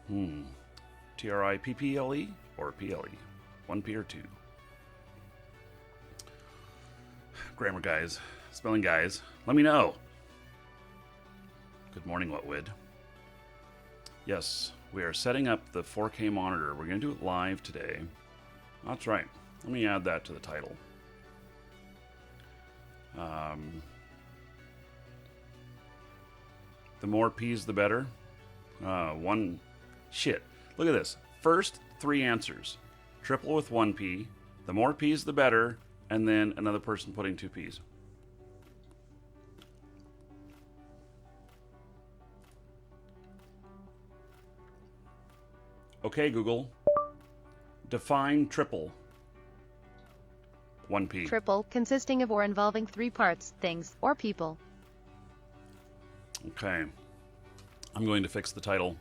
Tripple or PLE? 1P or 2? Grammar guys, spelling guys, let me know. Good morning, Whatwood. Yes, we are setting up the 4K monitor. We're going to do it live today. That's right. Let me add that to the title. The more P's, the better. Shit. Look at this. First 3 answers. Triple with 1 P. The more P's, the better. And then another person putting 2 P's. Okay, Google. Define triple. 1P. Triple, consisting of or involving 3 parts, things, or people. Okay. I'm going to fix the title.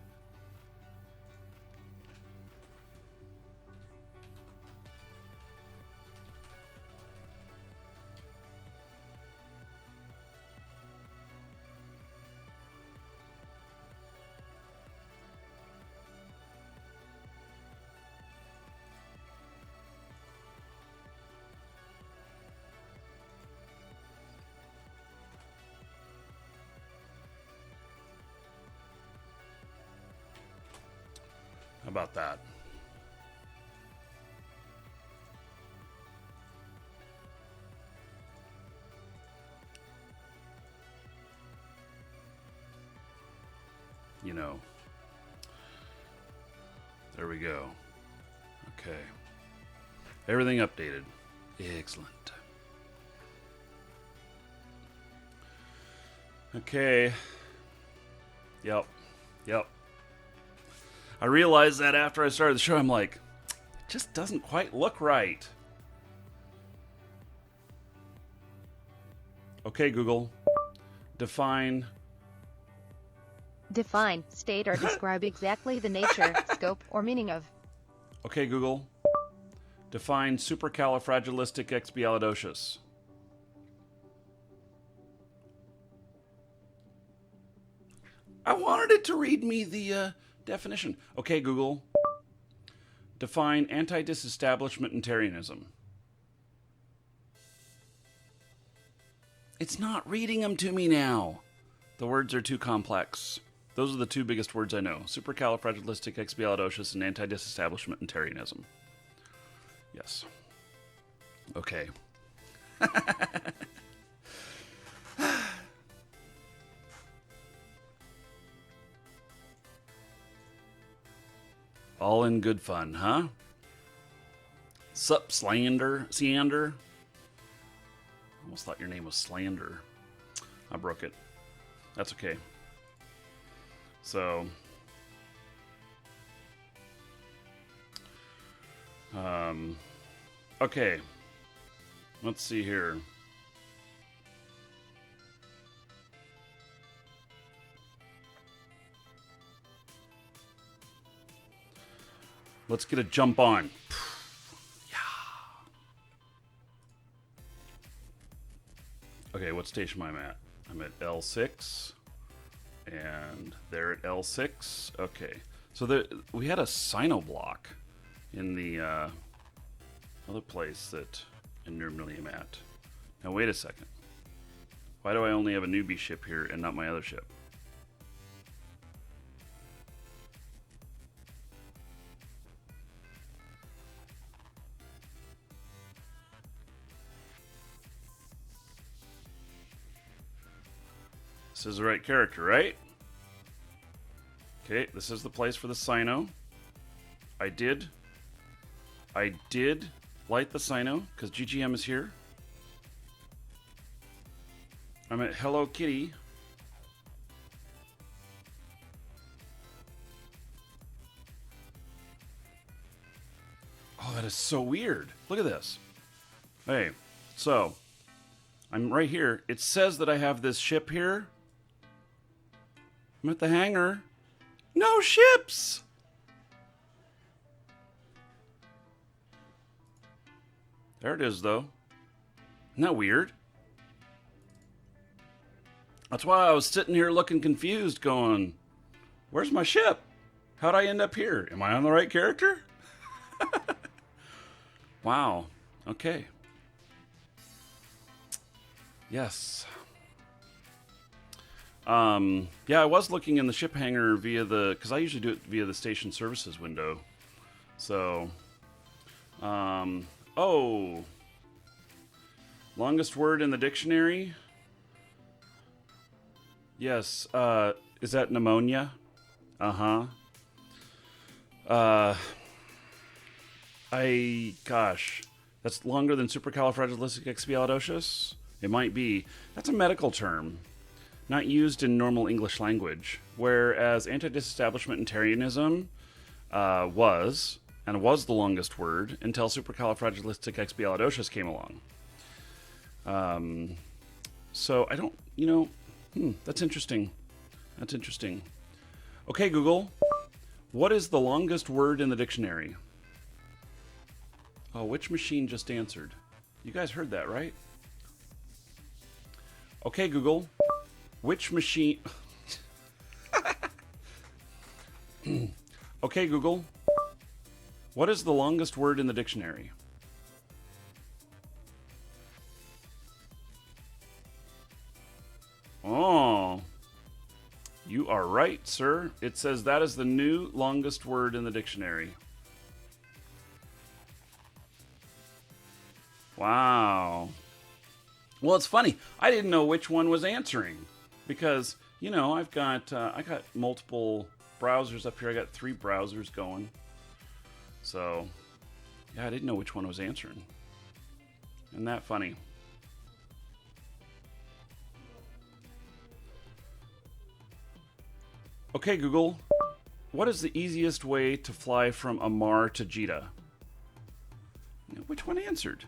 How about that? You know. There we go. Okay. Everything updated. Excellent. Okay. Yep. I realized that after I started the show, I'm like, it just doesn't quite look right. Okay, Google. Define, state, or describe exactly the nature, scope, or meaning of. Okay, Google. Define supercalifragilisticexpialidocious. I wanted it to read me the definition. Okay, Google. Define anti-disestablishmentarianism. It's not reading them to me now. The words are too complex. Those are the 2 biggest words I know. Supercalifragilisticexpialidocious and anti-disestablishmentarianism. Yes. Okay. All in good fun, huh? Sup, Seander? Almost thought your name was Slander. I broke it. That's okay. So, okay. Let's see here. Let's get a jump on. Yeah. Okay, what station am I at? I'm at L6. And they're at L6. Okay. So we had a Sino block in the other place that I normally am at. Now, wait a second. Why do I only have a newbie ship here and not my other ship? This is the right character, right? Okay, this is the place for the Sino. I did light the Sino because GGM is here. I'm at Hello Kitty. Oh, that is so weird. Look at this. Hey, so I'm right here. It says that I have this ship here. I'm at the hangar. No ships! There it is, though. Isn't that weird? That's why I was sitting here looking confused, going, where's my ship? How'd I end up here? Am I on the right character? Wow. Okay. Yes. Yeah, I was looking in the ship hangar via the, because I usually do it via the station services window. So, oh, longest word in the dictionary. Yes. Is that pneumonia? Uh-huh. Gosh, that's longer than supercalifragilisticexpialidocious? It might be. That's a medical term, not used in normal English language, whereas anti-disestablishmentarianism was the longest word until supercalifragilisticexpialidocious came along. So I don't, that's interesting. That's interesting. Okay, Google, what is the longest word in the dictionary? Oh, which machine just answered? You guys heard that, right? Okay, Google, which machine... Okay, Google, what is the longest word in the dictionary? Oh, you are right, sir. It says that is the new longest word in the dictionary. Wow. Well, it's funny. I didn't know which one was answering because, I got multiple browsers up here. I got 3 browsers going. So, yeah, I didn't know which one was answering. Isn't that funny? Okay, Google, what is the easiest way to fly from Amar to Jeddah? Which one answered?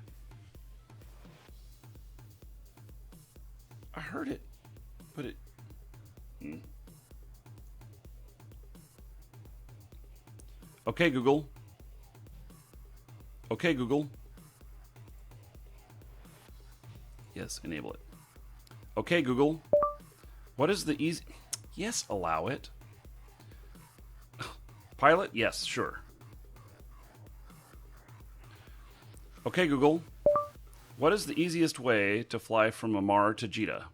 I heard it, but it... Okay, Google. Okay, Google. Yes, enable it. Okay, Google. What is the easy... Yes, allow it. Pilot? Yes, sure. Okay, Google. What is the easiest way to fly from Amar to Jeddah?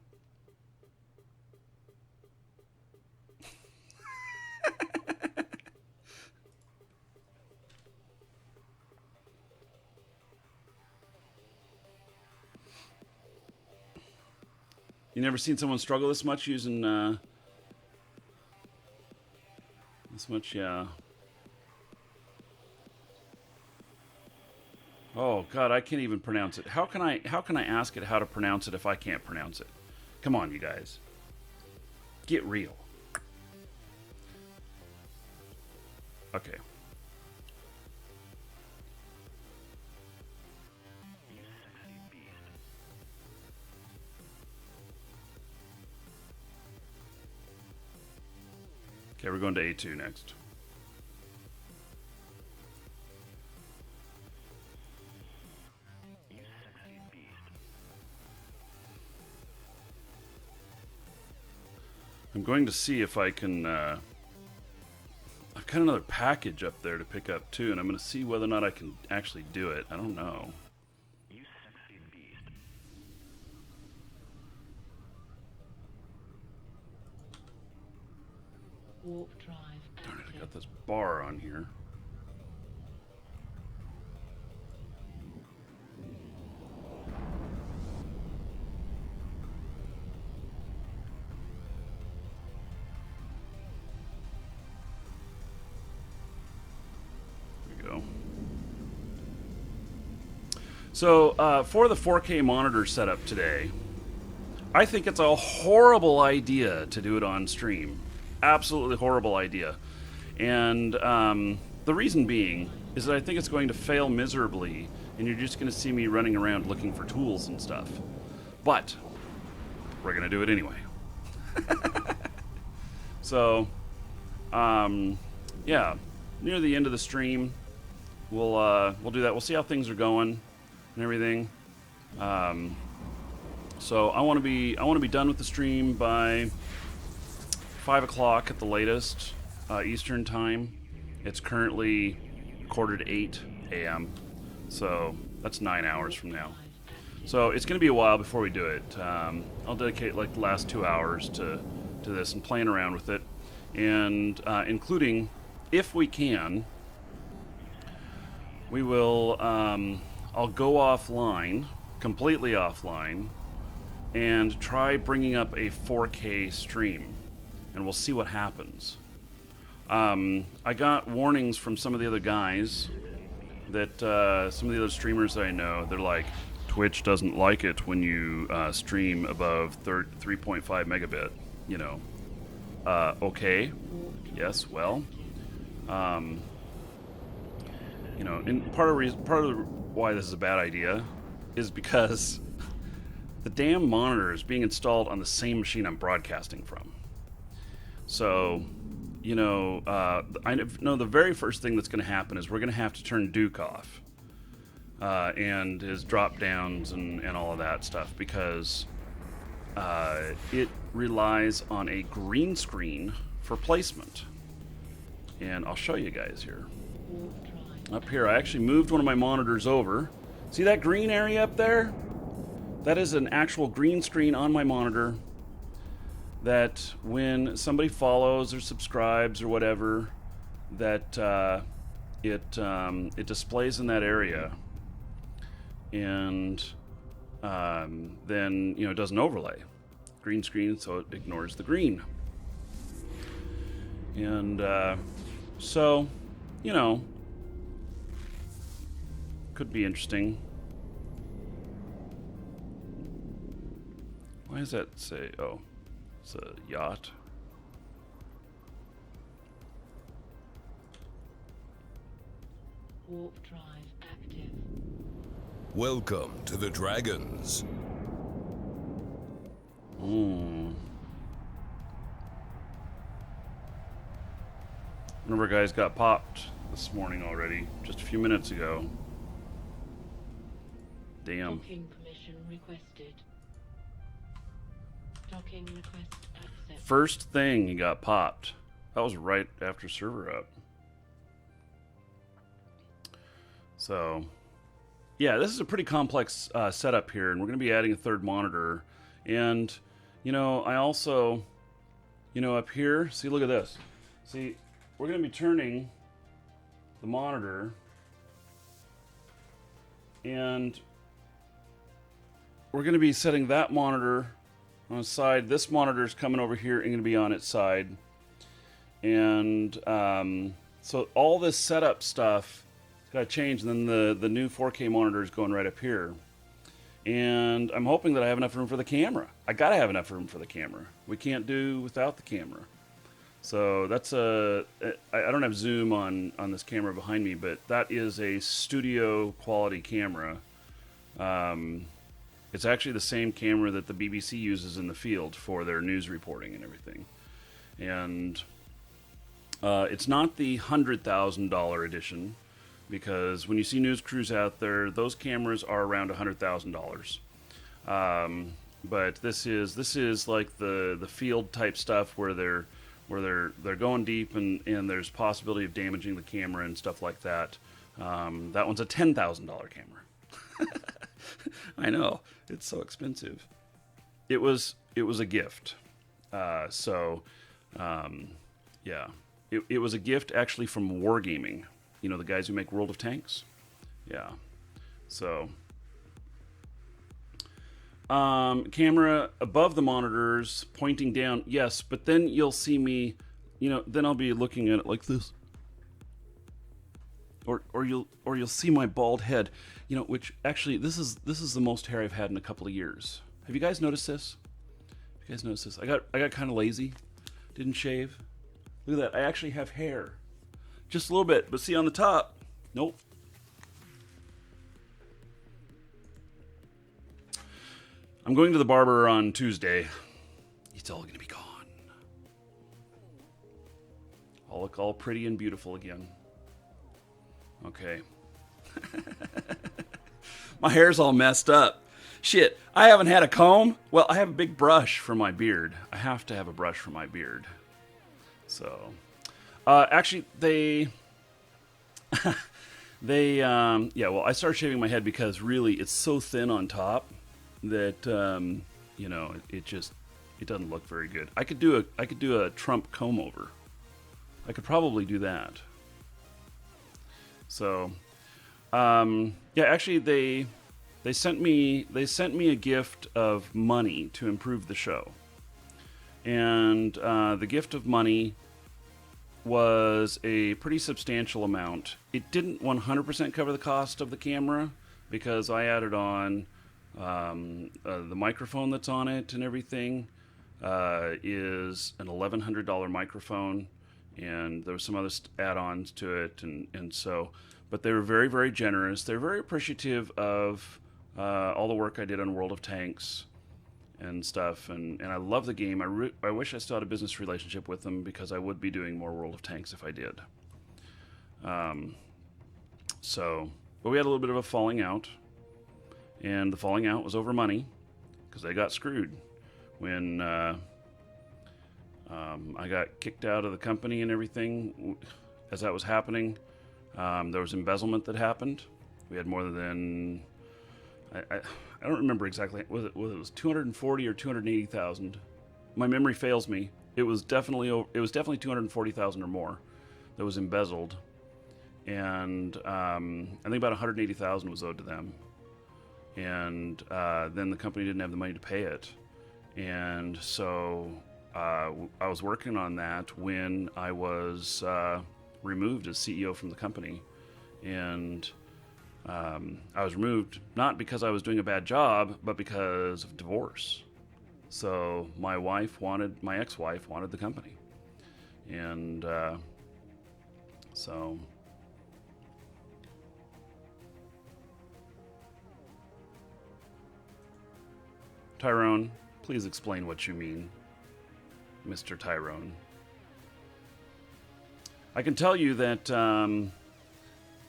You never seen someone struggle this much using this much, yeah. Oh God, I can't even pronounce it. How can I ask it how to pronounce it if I can't pronounce it? Come on, you guys. Get real. Okay. Okay, we're going to A2 next. I'm going to see if I can... I've got another package up there to pick up too, and I'm going to see whether or not I can actually do it. I don't know. Warp drive. Darn it, I got this bar on here. There we go. So, for the 4K monitor setup today, I think it's a horrible idea to do it on stream. Absolutely horrible idea. And the reason being is that I think it's going to fail miserably, and you're just going to see me running around looking for tools and stuff. But we're going to do it anyway. So, yeah, near the end of the stream, we'll do that. We'll see how things are going and everything. So I want to be done with the stream by 5 o'clock at the latest. Eastern time. It's currently quarter to 8 a.m. So that's 9 hours from now. So it's going to be a while before we do it. I'll dedicate like the last 2 hours to this and playing around with it, and including, if we can, we will. I'll go offline, completely offline, and try bringing up a 4K stream, and we'll see what happens. I got warnings from some of the other guys that some of the other streamers that I know, they're like, Twitch doesn't like it when you stream above 3.5 megabit. You know, okay, yes, well, you know, and part of why this is a bad idea is because the damn monitor is being installed on the same machine I'm broadcasting from. So, you know, I know the very first thing that's going to happen is we're going to have to turn Duke off and his drop downs and all of that stuff, because it relies on a green screen for placement. And I'll show you guys here. Up here, I actually moved one of my monitors over. See that green area up there? That is an actual green screen on my monitor that when somebody follows or subscribes or whatever, that it displays in that area, and then, you know, it does an overlay. Green screen, so it ignores the green. And so, you know, could be interesting. Why does that say, oh, it's a yacht? Warp drive active. Welcome to the Dragons. One of our guys got popped this morning already, just a few minutes ago. Damn. Docking permission requested. Docking request accepted. First thing he got popped. That was right after server up. So, yeah, this is a pretty complex setup here, and we're going to be adding a third monitor. And, you know, I also, you know, up here, see, look at this. See, we're going to be turning the monitor, and we're going to be setting that monitor on its side. This monitor is coming over here and going to be on its side. And so all this setup stuff got to change, and then the new 4K monitor is going right up here. And I'm hoping that I have enough room for the camera. I got to have enough room for the camera. We can't do without the camera. So that's I don't have zoom on this camera behind me, but that is a studio quality camera. It's actually the same camera that the BBC uses in the field for their news reporting and everything. And it's not the $100,000 edition, because when you see news crews out there, those cameras are around $100,000. But this is like the field type stuff where they're going deep, and there's possibility of damaging the camera and stuff like that. That one's a $10,000 camera. I know, it's so expensive. It was a gift. Yeah, it was a gift actually from Wargaming. You know, the guys who make World of Tanks. Yeah. So camera above the monitors, pointing down, yes, but then you'll see me, you know, then I'll be looking at it like this. Or you'll see my bald head, you know, which actually this is the most hair I've had in a couple of years. Have you guys noticed this? Have you guys noticed this? I got kind of lazy, didn't shave. Look at that, I actually have hair. Just a little bit, but see on the top, nope. I'm going to the barber on Tuesday. It's all going to be gone. I'll look all pretty and beautiful again. Okay. My hair's all messed up. Shit, I haven't had a comb. Well, I have a big brush for my beard. I have to have a brush for my beard. So, Actually, yeah. Well, I started shaving my head because really it's so thin on top that it doesn't look very good. I could do a Trump comb over. I could probably do that. So, yeah. Actually, they sent me a gift of money to improve the show, and the gift of money was a pretty substantial amount. It didn't 100% cover the cost of the camera because I added on the microphone that's on it and everything is an $1,100 microphone, and there was some other add-ons to it, and so, but they were very, very generous. They're very appreciative of all the work I did on World of Tanks and stuff, and I love the game. I wish I still had a business relationship with them because I would be doing more World of Tanks if I did. But we had a little bit of a falling out, and the falling out was over money because they got screwed when I got kicked out of the company and everything. As that was happening, there was embezzlement that happened. We had more than I don't remember exactly. Whether it was 240 or 280,000. My memory fails me. It was definitely 240,000 or more that was embezzled, and I think about 180,000 was owed to them. And then the company didn't have the money to pay it, and so I was working on that when I was removed as CEO from the company, and I was removed not because I was doing a bad job, but because of divorce. So my ex-wife wanted the company, and so Tyrone, please explain what you mean, Mr. Tyrone. I can tell you that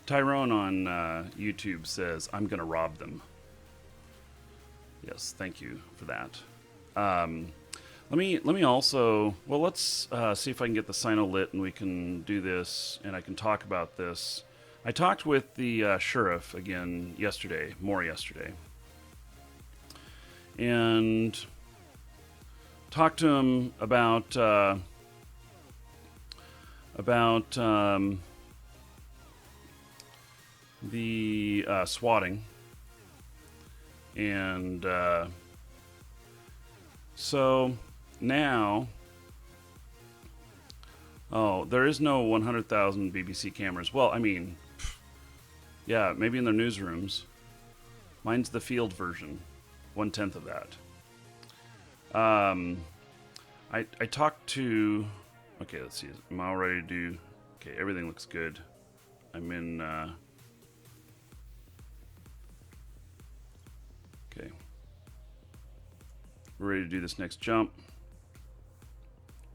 Tyrone on YouTube says, "I'm going to rob them." Yes, thank you for that. Let me also, well, let's see if I can get the Sino lit and we can do this and I can talk about this. I talked with the sheriff again yesterday, and talked to him about the swatting, and so now, there is no 100,000 BBC cameras. Well, I mean, yeah, maybe in their newsrooms. Mine's the field version, 1/10 of that. I talked to, okay, let's see, am I all ready to do, okay, everything looks good. I'm in, okay. We're ready to do this next jump.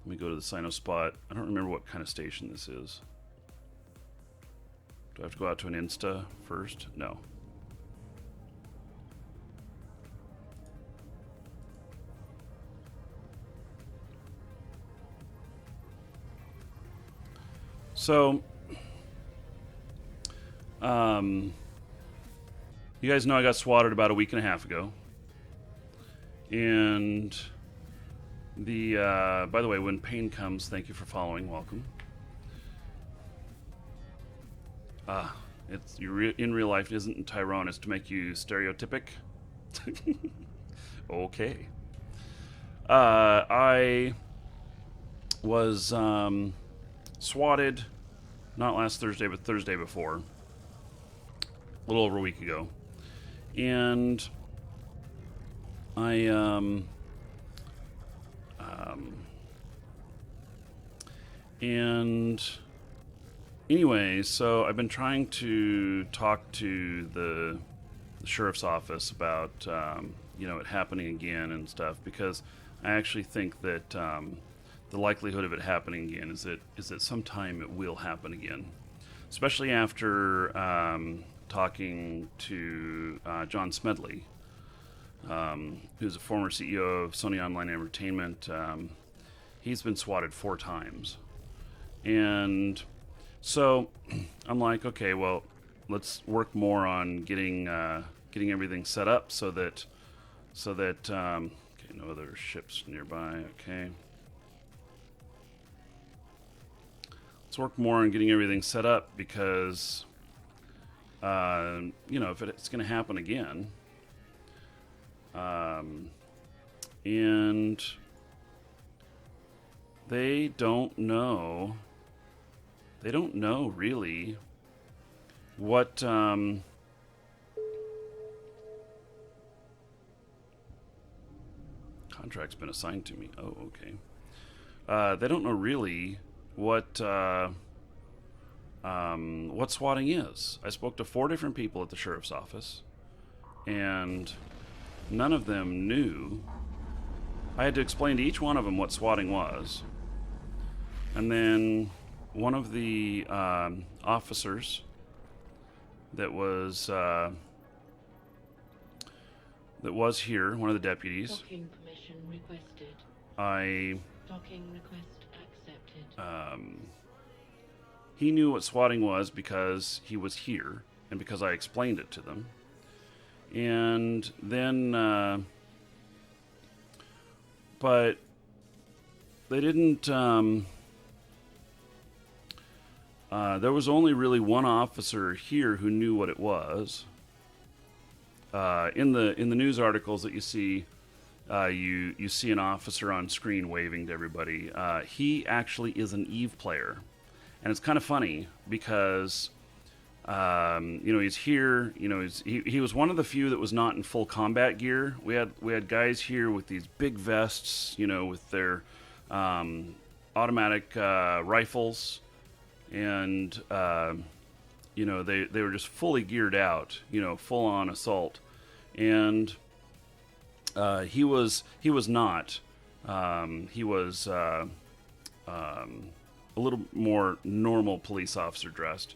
Let me go to the Sino spot. I don't remember what kind of station this is. Do I have to go out to an Insta first? No. So, you guys know I got swatted about a week and a half ago. And by the way, when pain comes, thank you for following. Welcome. It's in real life, isn't Tyrone? It's to make you stereotypic. Okay. I was swatted, not last Thursday, but Thursday before, a little over a week ago, and and anyway, so I've been trying to talk to the sheriff's office about it happening again and stuff, because I actually think that the likelihood of it happening again is that sometime it will happen again, especially after talking to John Smedley, who's a former CEO of Sony Online Entertainment. He's been swatted 4 times, And so I'm like, okay, well, let's work more on getting everything set up so that okay, no other ships nearby. Okay, let's work more on getting everything set up because if it's going to happen again, and they don't know really what contract's been assigned to me. Oh, okay. They don't know really what swatting is. I spoke to 4 different people at the sheriff's office, and none of them knew. I had to explain to each one of them what swatting was, and then one of the officers that was here, one of the deputies. Docking permission requested. I Docking request accepted. He knew what swatting was because he was here and because I explained it to them. And then, but they didn't, there was only really one officer here who knew what it was. In the news articles that you see, you see an officer on screen waving to everybody. He actually is an Eve player. And it's kind of funny because, he's here. He was one of the few that was not in full combat gear. We had guys here with these big vests, with their automatic rifles, and they were just fully geared out, full on assault. And he was not. He was a little more normal police officer dressed.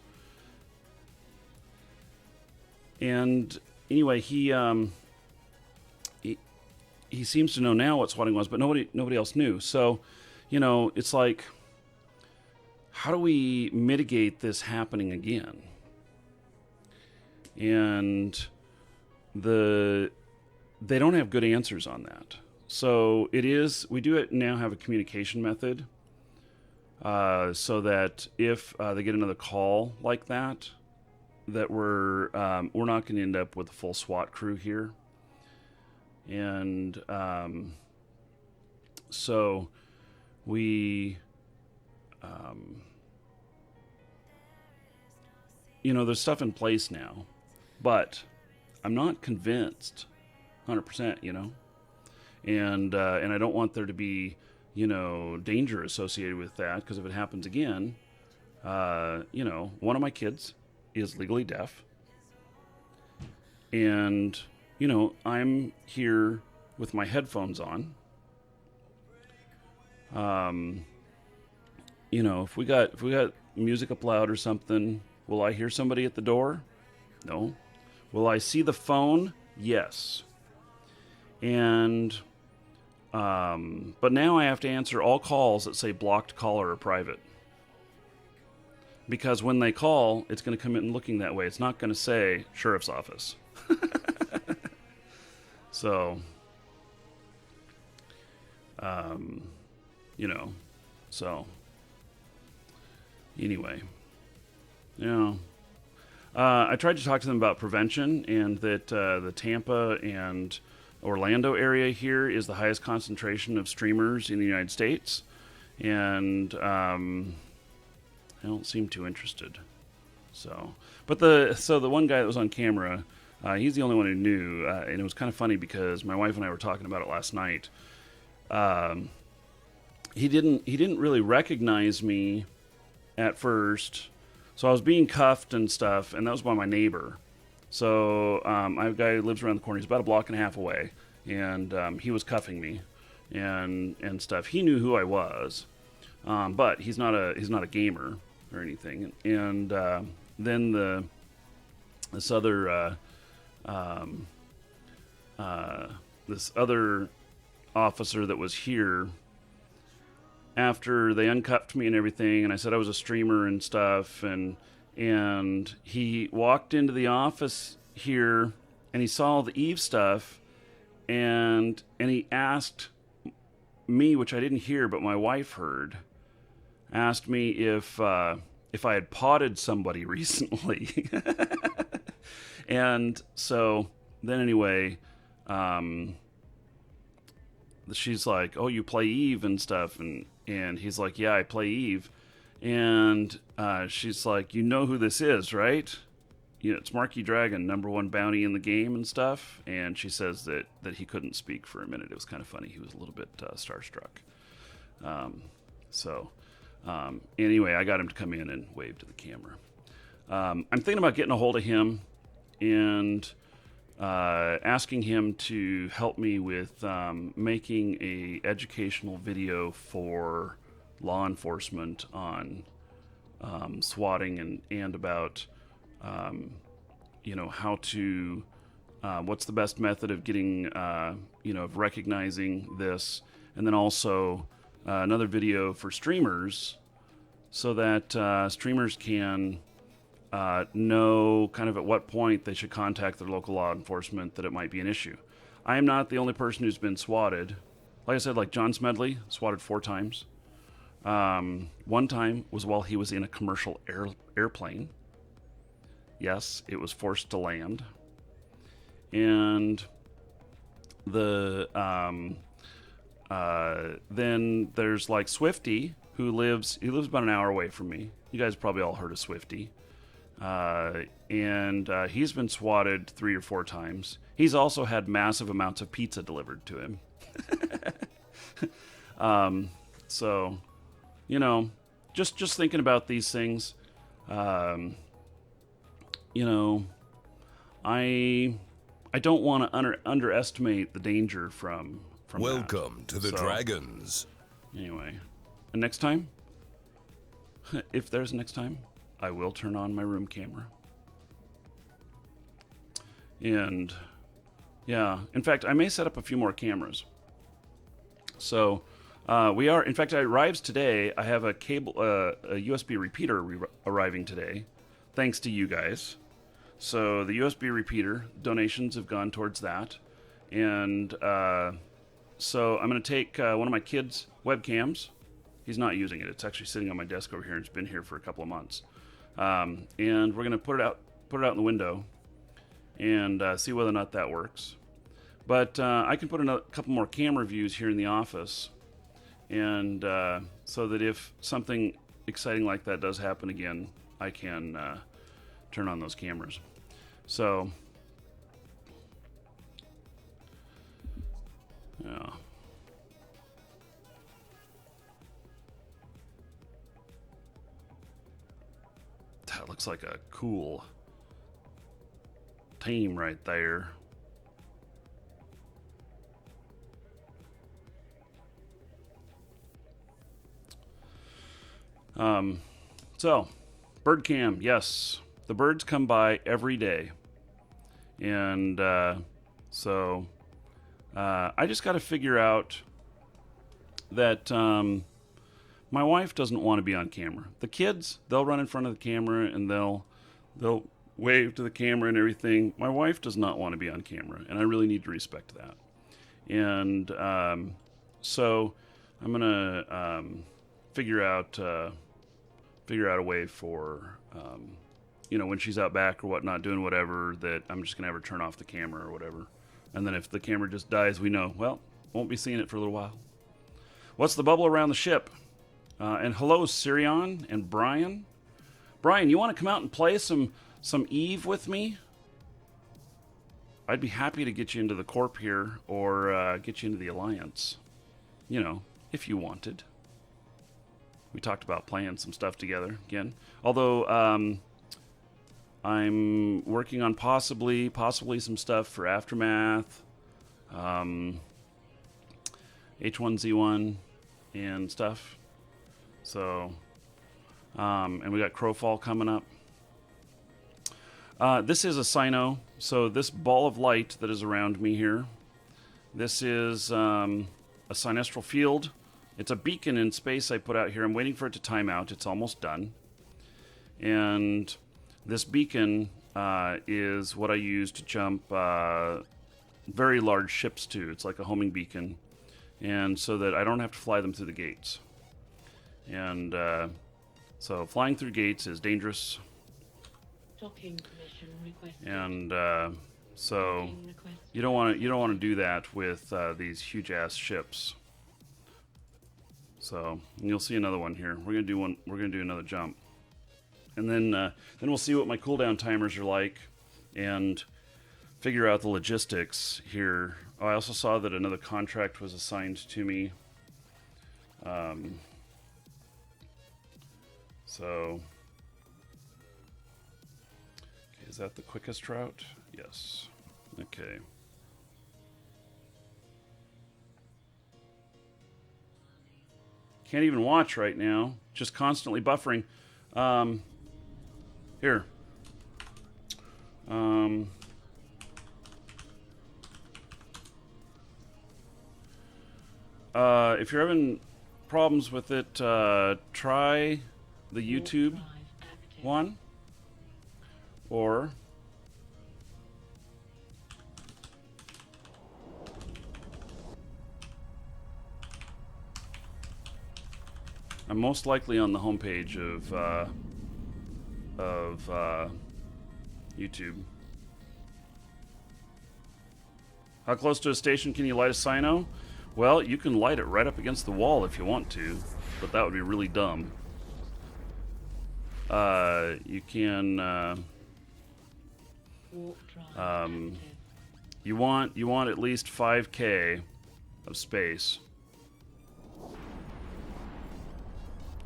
And anyway, he seems to know now what swatting was, but nobody else knew. So, it's like, how do we mitigate this happening again? And they don't have good answers on that. So we do now have a communication method. So that if they get another call like that we're not going to end up with a full SWAT crew here. And so we, there's stuff in place now, but I'm not convinced 100%, and I don't want there to be danger associated with that, because if it happens again, one of my kids is legally deaf, and I'm here with my headphones on. If we got music up loud or something, will I hear somebody at the door? No. Will I see the phone? Yes. And but now I have to answer all calls that say blocked caller or private. Because when they call, it's going to come in looking that way. It's not going to say sheriff's office. So, so anyway, I tried to talk to them about prevention, and that the Tampa and Orlando area here is the highest concentration of streamers in the United States, and I don't seem too interested. So, but the one guy that was on camera, he's the only one who knew, and it was kind of funny because my wife and I were talking about it last night. He didn't really recognize me at first, so I was being cuffed and stuff, and that was by my neighbor. So I have a guy who lives around the corner. He's about a block and a half away, and he was cuffing me and stuff. He knew who I was, but he's not a gamer or anything. And then this other officer that was here after they uncuffed me and everything, and I said I was a streamer and stuff, and he walked into the office here, and he saw all the Eve stuff, and he asked me, which I didn't hear, but my wife heard, asked me if I had potted somebody recently. And so then anyway, she's like, "Oh, you play Eve and stuff," and he's like, "Yeah, I play Eve," and she's like, "You know who this is, right? You know, it's Marky Dragon, #1 bounty in the game and stuff." And she says that he couldn't speak for a minute. It was kind of funny. He was a little bit starstruck. Anyway, I got him to come in and wave to the camera. I'm thinking about getting a hold of him and asking him to help me with making a educational video for law enforcement on swatting and about how to what's the best method of getting of recognizing this, and then also another video for streamers so that streamers can know kind of at what point they should contact their local law enforcement that it might be an issue. I am not the only person who's been swatted. Like I said, like John Smedley, swatted 4 times. One time was while he was in a commercial airplane. Yes, it was forced to land. And then there's like Swifty, he lives about an hour away from me. You guys probably all heard of Swifty. And he's been swatted 3 or 4 times. He's also had massive amounts of pizza delivered to him. So, just thinking about these things, I don't want to underestimate the danger from Welcome that. to the Dragons. Anyway, and next time, if there's a next time, I will turn on my room camera. And yeah, in fact, I may set up a few more cameras. So in fact, it arrives today. I have a USB repeater arriving today, thanks to you guys. So the USB repeater donations have gone towards that. And so I'm going to take one of my kids' webcams. He's not using it. It's actually sitting on my desk over here, and it's been here for a couple of months. And we're going to put it out in the window and see whether or not that works. But I can put a couple more camera views here in the office, and so that if something exciting like that does happen again, I can turn on those cameras. So, yeah. That looks like a cool team right there. So, bird cam, yes. The birds come by every day. And so I just got to figure out that my wife doesn't want to be on camera. The kids, they'll run in front of the camera and they'll wave to the camera and everything. My wife does not want to be on camera, and I really need to respect that. And so I'm gonna figure out a way for when she's out back or whatnot doing whatever, that I'm just gonna have her turn off the camera or whatever. And then if the camera just dies, we know, well, won't be seeing it for a little while. What's the bubble around the ship? And hello, Sirion and Brian. Brian, you want to come out and play some Eve with me? I'd be happy to get you into the Corp here, or get you into the Alliance. If you wanted. We talked about playing some stuff together again. Although I'm working on possibly some stuff for Aftermath, H1Z1, and stuff. So, and we got Crowfall coming up. This is a Sino. So this ball of light that is around me here, this is a sinestral field, It's a beacon in space I put out here. I'm waiting for it to time out. It's almost done. And this beacon is what I use to jump very large ships to. It's like a homing beacon. And so that I don't have to fly them through the gates. And so flying through gates is dangerous. Docking permission requested. And so Docking requested. you don't want to do that with these huge ass ships. So and you'll see another one here. We're gonna do another jump, and then we'll see what my cooldown timers are like, and figure out the logistics here. Oh, I also saw that another contract was assigned to me. So, okay, is that the quickest route? Yes. Okay. Can't even watch right now. Just constantly buffering. Here. If you're having problems with it, try the YouTube Drive active. one. Or I'm most likely on the homepage of YouTube. How close to a station can you light a Sino? Well, you can light it right up against the wall if you want to, but that would be really dumb. You can Warp drive active. you want at least 5K of space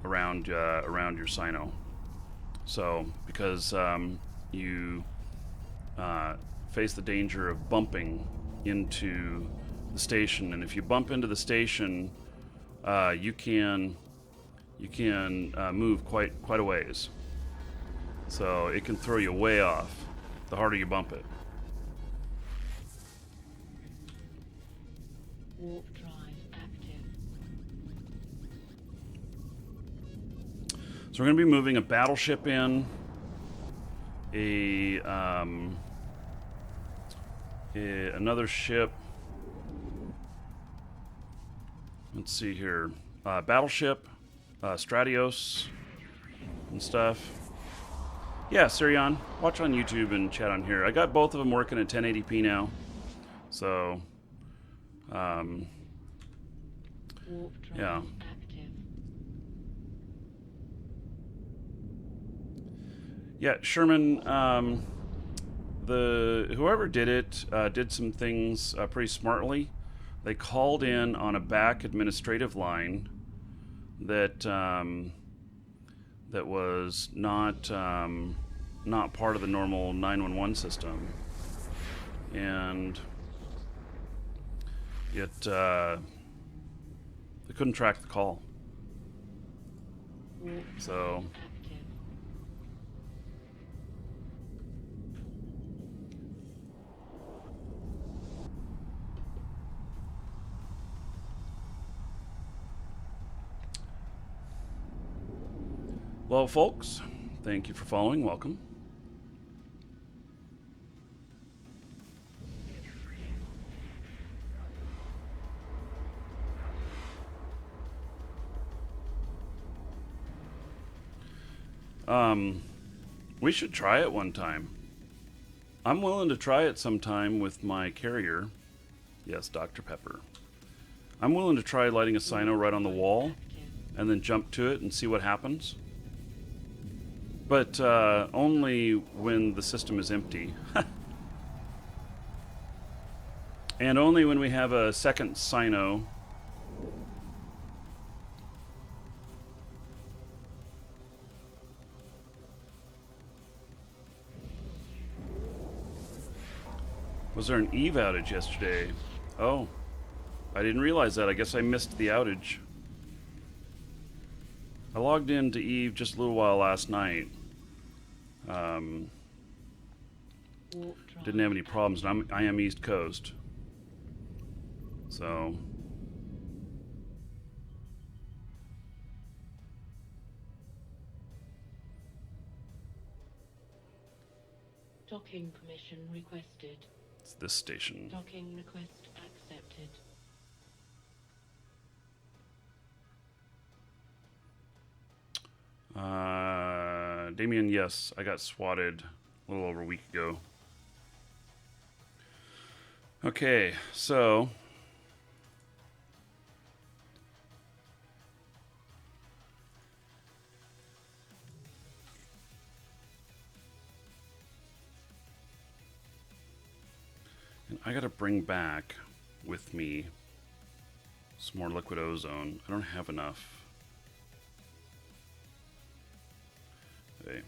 around your Sino. So because you face the danger of bumping into the station, and if you bump into the station, you can move quite a ways. So it can throw you way off the harder you bump it. Warp drive active. So we're going to be moving a battleship in, another ship. Let's see here, battleship, Stratios, and stuff. Yeah, Sirion, watch on YouTube and chat on here. I got both of them working at 1080p now, so Warp drive yeah. active. Yeah, Sherman, whoever did it did some things pretty smartly. They called in on a back administrative line that that was not part of the normal 911 system, and it they couldn't track the call. Warp So drive active. well, folks, thank you for following. Welcome. We should try it one time. I'm willing to try it sometime with my carrier. Yes, Dr. Pepper. I'm willing to try lighting a Sino right on the wall and then jump to it and see what happens. But only when the system is empty. And only when we have a second Sino. Was there an Eve outage yesterday? Oh, I didn't realize that. I guess I missed the outage. I logged into Eve just a little while last night. Warp drive. Didn't have any problems, and I am East Coast. So, Docking permission requested. It's this station. Docking request accepted. Damien, yes, I got swatted a little over a week ago. Okay, so and I gotta bring back with me some more liquid ozone. I don't have enough. Okay.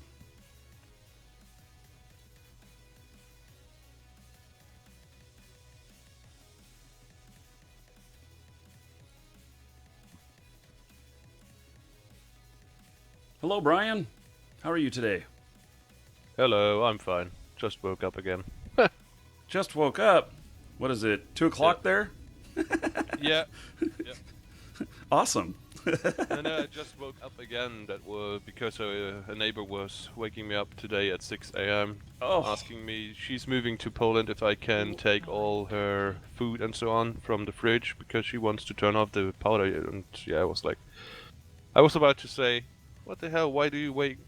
Hello, Brian. How are you today? Hello, I'm fine. Just woke up again. Just woke up. What is it? 2 o'clock there? Yeah. Awesome. And I just woke up again. That was because a neighbor was waking me up today at 6 a.m. Oh. asking me, she's moving to Poland, if I can take all her food and so on from the fridge because she wants to turn off the power. And yeah, I was about to say, what the hell? Why do you wake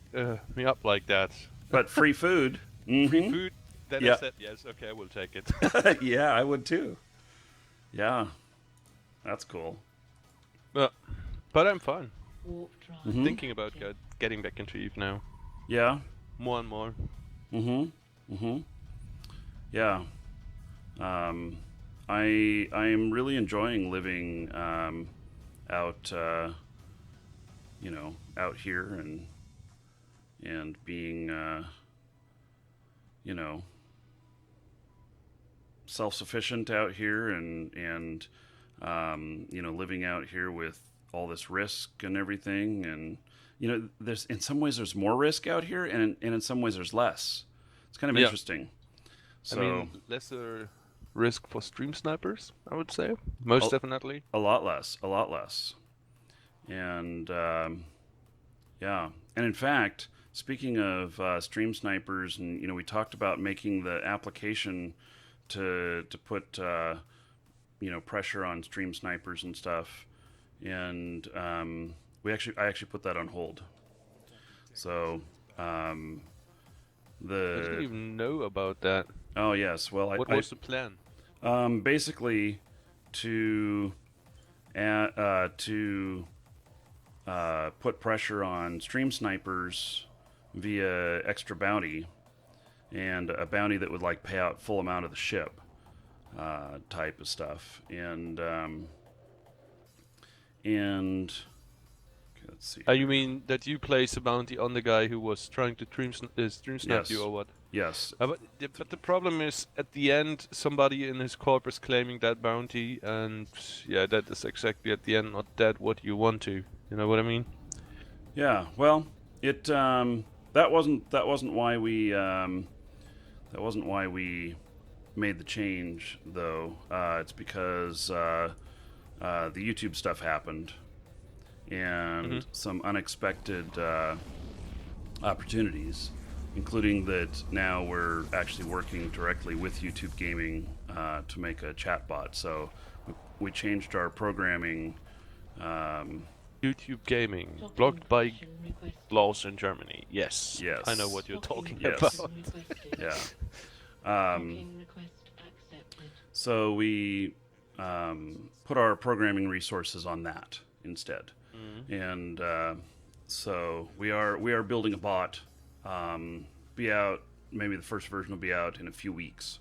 me up like that? But free food. Mm-hmm. Food. Then Yeah. I said, yes, okay, I will take it. Yeah, I would too. Yeah. That's cool. But I'm fine. Warp drive. Mhm. Thinking about getting back into Eve now. Yeah. More and more. Mm-hmm. Mm-hmm. Yeah. I am really enjoying living out out here and being self-sufficient out here and living out here with all this risk and everything, and there's in some ways there's more risk out here, and in some ways there's less. It's kind of Yeah. interesting. So I mean, lesser risk for stream snipers, I would say. Most Oh. definitely. a lot less, and yeah, and in fact, speaking of stream snipers, and we talked about making the application to put pressure on stream snipers and stuff, and I actually put that on hold. So I didn't even know about that. oh yes, well What was the plan? basically to put pressure on stream snipers via extra bounty, and a bounty that would like pay out full amount of the ship, type of stuff, and okay, let's see. You mean that you place a bounty on the guy who was trying to stream snipe Yes. you or what? Yes. But the problem is, at the end, somebody in his corp is claiming that bounty, and yeah, that is exactly at the end not that what you want to. You know what I mean? Yeah. Well, it that wasn't why we made the change, though. It's because the YouTube stuff happened, and some unexpected opportunities, including that now we're actually working directly with YouTube Gaming to make a chatbot. So we changed our programming. YouTube Gaming, Docking blocked by permission requested. laws in Germany. Yes. Yes. I know what you're Docking talking Yes. about. permission requested. Yeah. Docking request accepted. So we put our programming resources on that instead, and so we are building a bot. Be out. Maybe the first version will be out in a few weeks.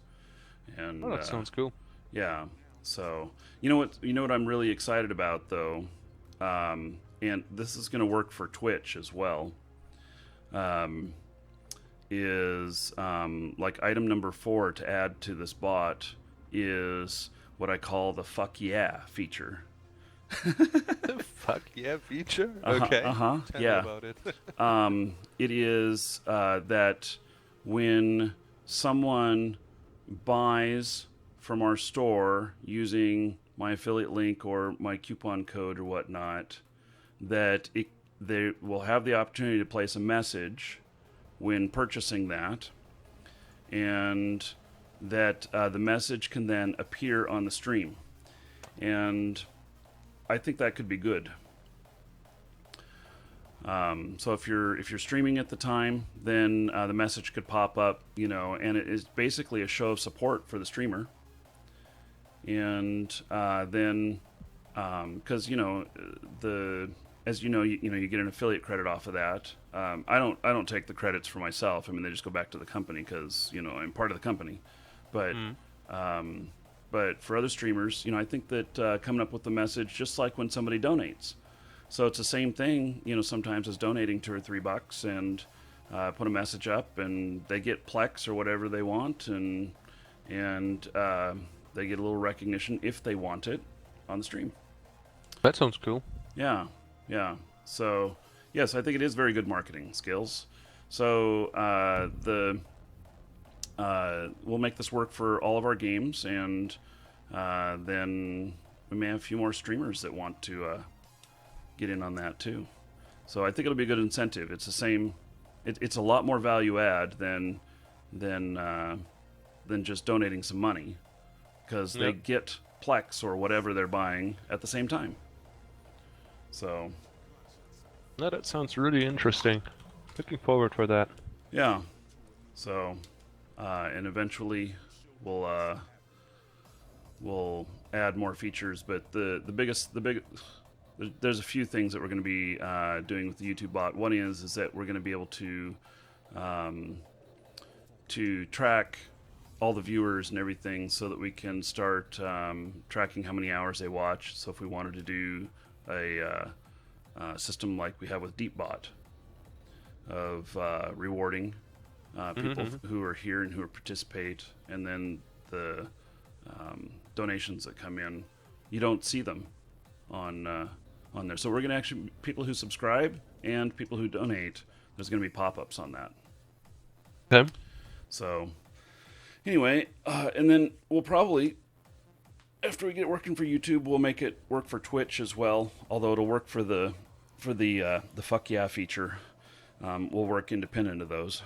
And Oh, that sounds cool. yeah. So you know what I'm really excited about, though, and this is going to work for Twitch as well. Is like item number 4 to add to this bot is what I call the "fuck yeah" feature. Fuck yeah, feature. Okay. Tell me yeah. about it. It is that when someone buys from our store using my affiliate link or my coupon code or whatnot, that they will have the opportunity to place a message when purchasing that, and that the message can then appear on the stream. And I think that could be good. So if you're streaming at the time, then the message could pop up, and it is basically a show of support for the streamer. And then, because as you get an affiliate credit off of that. I don't take the credits for myself. I mean, they just go back to the company because I'm part of the company. But but for other streamers, I think that coming up with the message, just like when somebody donates. So it's the same thing, sometimes as donating $2 or $3 and put a message up, and they get Plex or whatever they want, and they get a little recognition if they want it on the stream. That sounds cool. Yeah. So yes, I think it is very good marketing skills. So we'll make this work for all of our games, and then we may have a few more streamers that want to get in on that too. So I think it'll be a good incentive. It's the same. It's a lot more value add than just donating some money, because they get Plex or whatever they're buying at the same time. So. No, that sounds really interesting. Looking forward for that. Yeah. So, and eventually we'll add more features, but the biggest there's a few things that we're going to be doing with the YouTube bot. One is that we're going to be able to track all the viewers and everything, so that we can start tracking how many hours they watch. So if we wanted to do a system like we have with DeepBot of rewarding people who are here and who participate, and then the donations that come in, you don't see them on there. So we're going to actually, people who subscribe and people who donate, there's going to be pop-ups on that. Okay. So anyway, and then we'll probably, after we get it working for YouTube, we'll make it work for Twitch as well. Although it'll work for the fuck yeah feature. We'll work independent of those.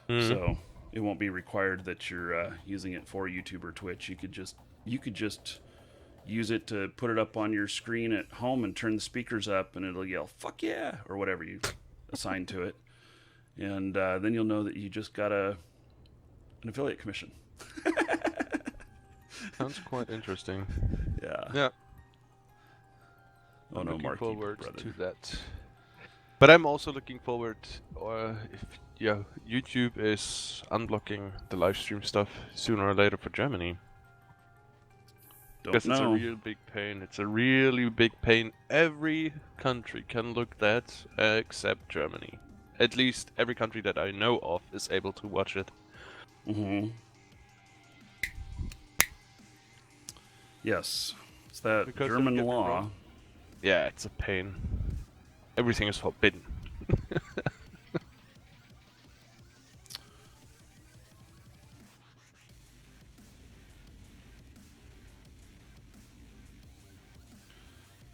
So it won't be required that you're using it for YouTube or Twitch. You could just use it to put it up on your screen at home and turn the speakers up, and it'll yell "fuck yeah" or whatever you assign to it, and then you'll know that you just got an affiliate commission. Sounds quite interesting. Yeah. Yeah. Oh no, Looking Mark, forward brother. to that. But I'm also looking forward, YouTube is unblocking the live stream stuff sooner or later for Germany. Don't Because it's a know. real big pain. It's a really big pain. Every country can look that except Germany. At least every country that I know of is able to watch it. Mm-hmm. Yes, it's that Because German don't get me law. wrong. Yeah, it's a pain. Everything is forbidden.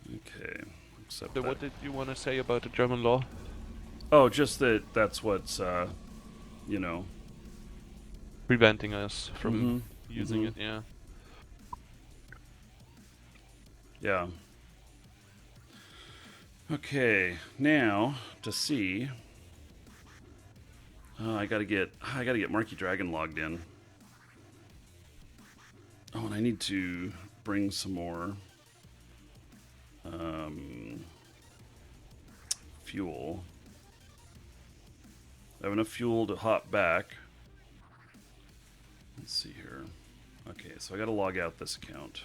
Okay, except So that. what did you want to say about the German law? Oh, just that's what's Preventing us from using mhm. it, yeah. Yeah. Okay, now to see. I gotta get Marky Dragon logged in. Oh, and I need to bring some more fuel. I have enough fuel to hop back. Let's see here. Okay, so I gotta log out this account,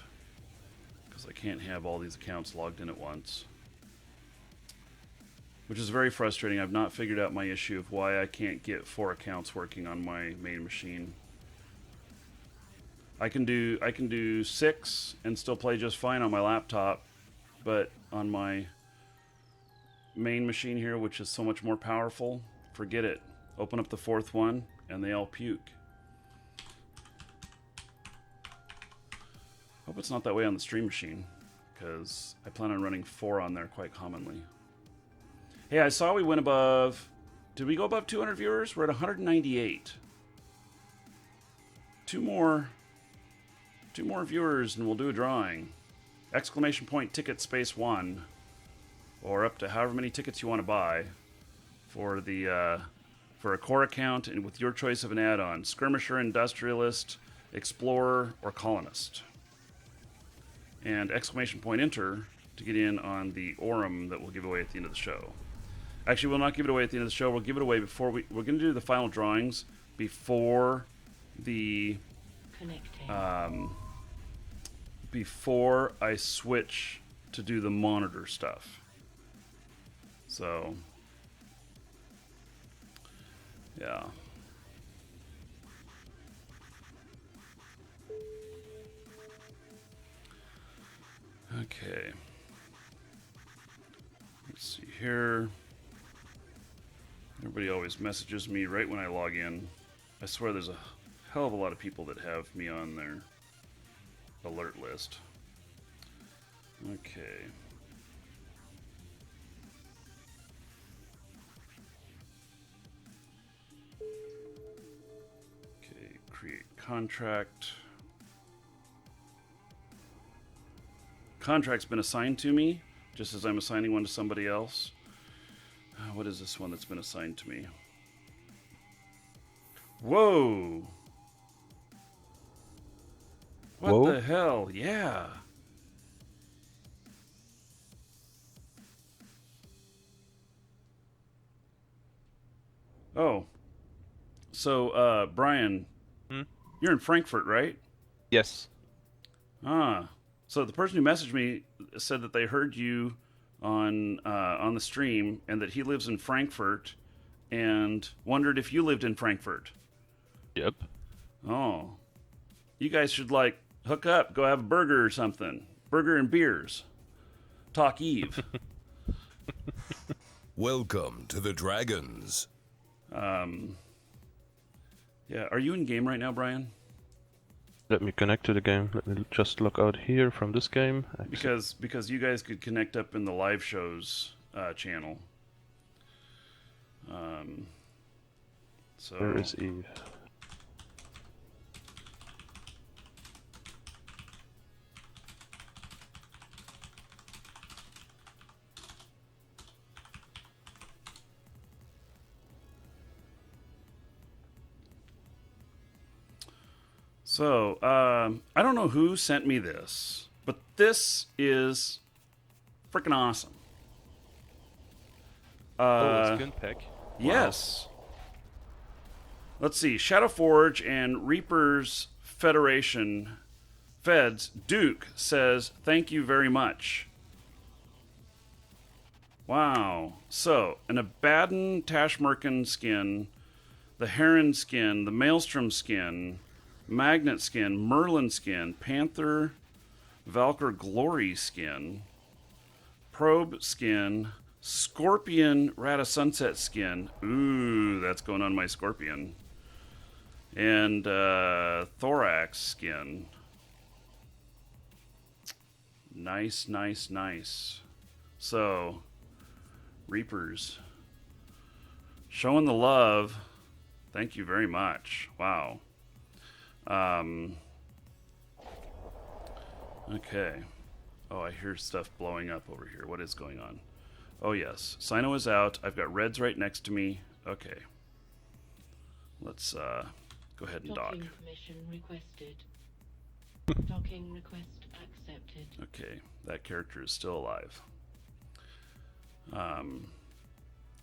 because I can't have all these accounts logged in at once, which is very frustrating. I've not figured out my issue of why I can't get 4 accounts working on my main machine. I can do 6 and still play just fine on my laptop, but on my main machine here, which is so much more powerful, forget it. Open up the 4th one and they all puke. Hope it's not that way on the stream machine, because I plan on running 4 on there quite commonly. Hey, I saw we went above... Did we go above 200 viewers? We're at 198. two more viewers, and we'll do a drawing. Exclamation point ticket space 1, or up to however many tickets you want to buy for the for a core account, and with your choice of an add-on: Skirmisher, Industrialist, Explorer, or Colonist. And exclamation point enter to get in on the Aurum that we'll give away at the end of the show. Actually, we'll not give it away at the end of the show. We'll give it away before we're going to do the final drawings before the Connecting. before I switch to do the monitor stuff. So, yeah. Okay. Let's see here. Everybody always messages me right when I log in. I swear there's a hell of a lot of people that have me on their alert list. Okay. Okay, create contract. Contract's been assigned to me, just as I'm assigning one to somebody else. What is this one that's been assigned to me? Whoa! What Whoa? the hell? Yeah. Oh. So, Brian, you're in Frankfurt, right? Yes. Ah. So the person who messaged me said that they heard you on the stream, and that he lives in Frankfurt, and wondered if you lived in Frankfurt. Yep. Oh. You guys should, like, hook up, go have a burger or something. Burger and beers. Talk Eve. Welcome to the Dragons. Yeah, are you in game right now, Brian? Let me connect to the game. Let me just log out here from this game. Because you guys could connect up in the live shows channel. So Where is Eve? So, I don't know who sent me this, but this is freaking awesome. Oh, it's Gunpack. Yes. Let's see. Shadowforge and Reaper's Federation Feds Duke says, "Thank you very much." Wow. So, an Abaddon Tashmerkin skin, the Heron skin, the Maelstrom skin, Magnet skin, Merlin skin, Panther, Valkyr Glory skin, Probe skin, Scorpion Rata Sunset skin. Ooh, that's going on my Scorpion. And Thorax skin. Nice, nice, nice. So, Reapers, showing the love. Thank you very much. Wow. Okay. Oh, I hear stuff blowing up over here. What is going on? Oh, yes. Sino is out. I've got Reds right next to me. Okay. Let's go ahead and dock. Docking permission requested. Docking request accepted. Okay. That character is still alive.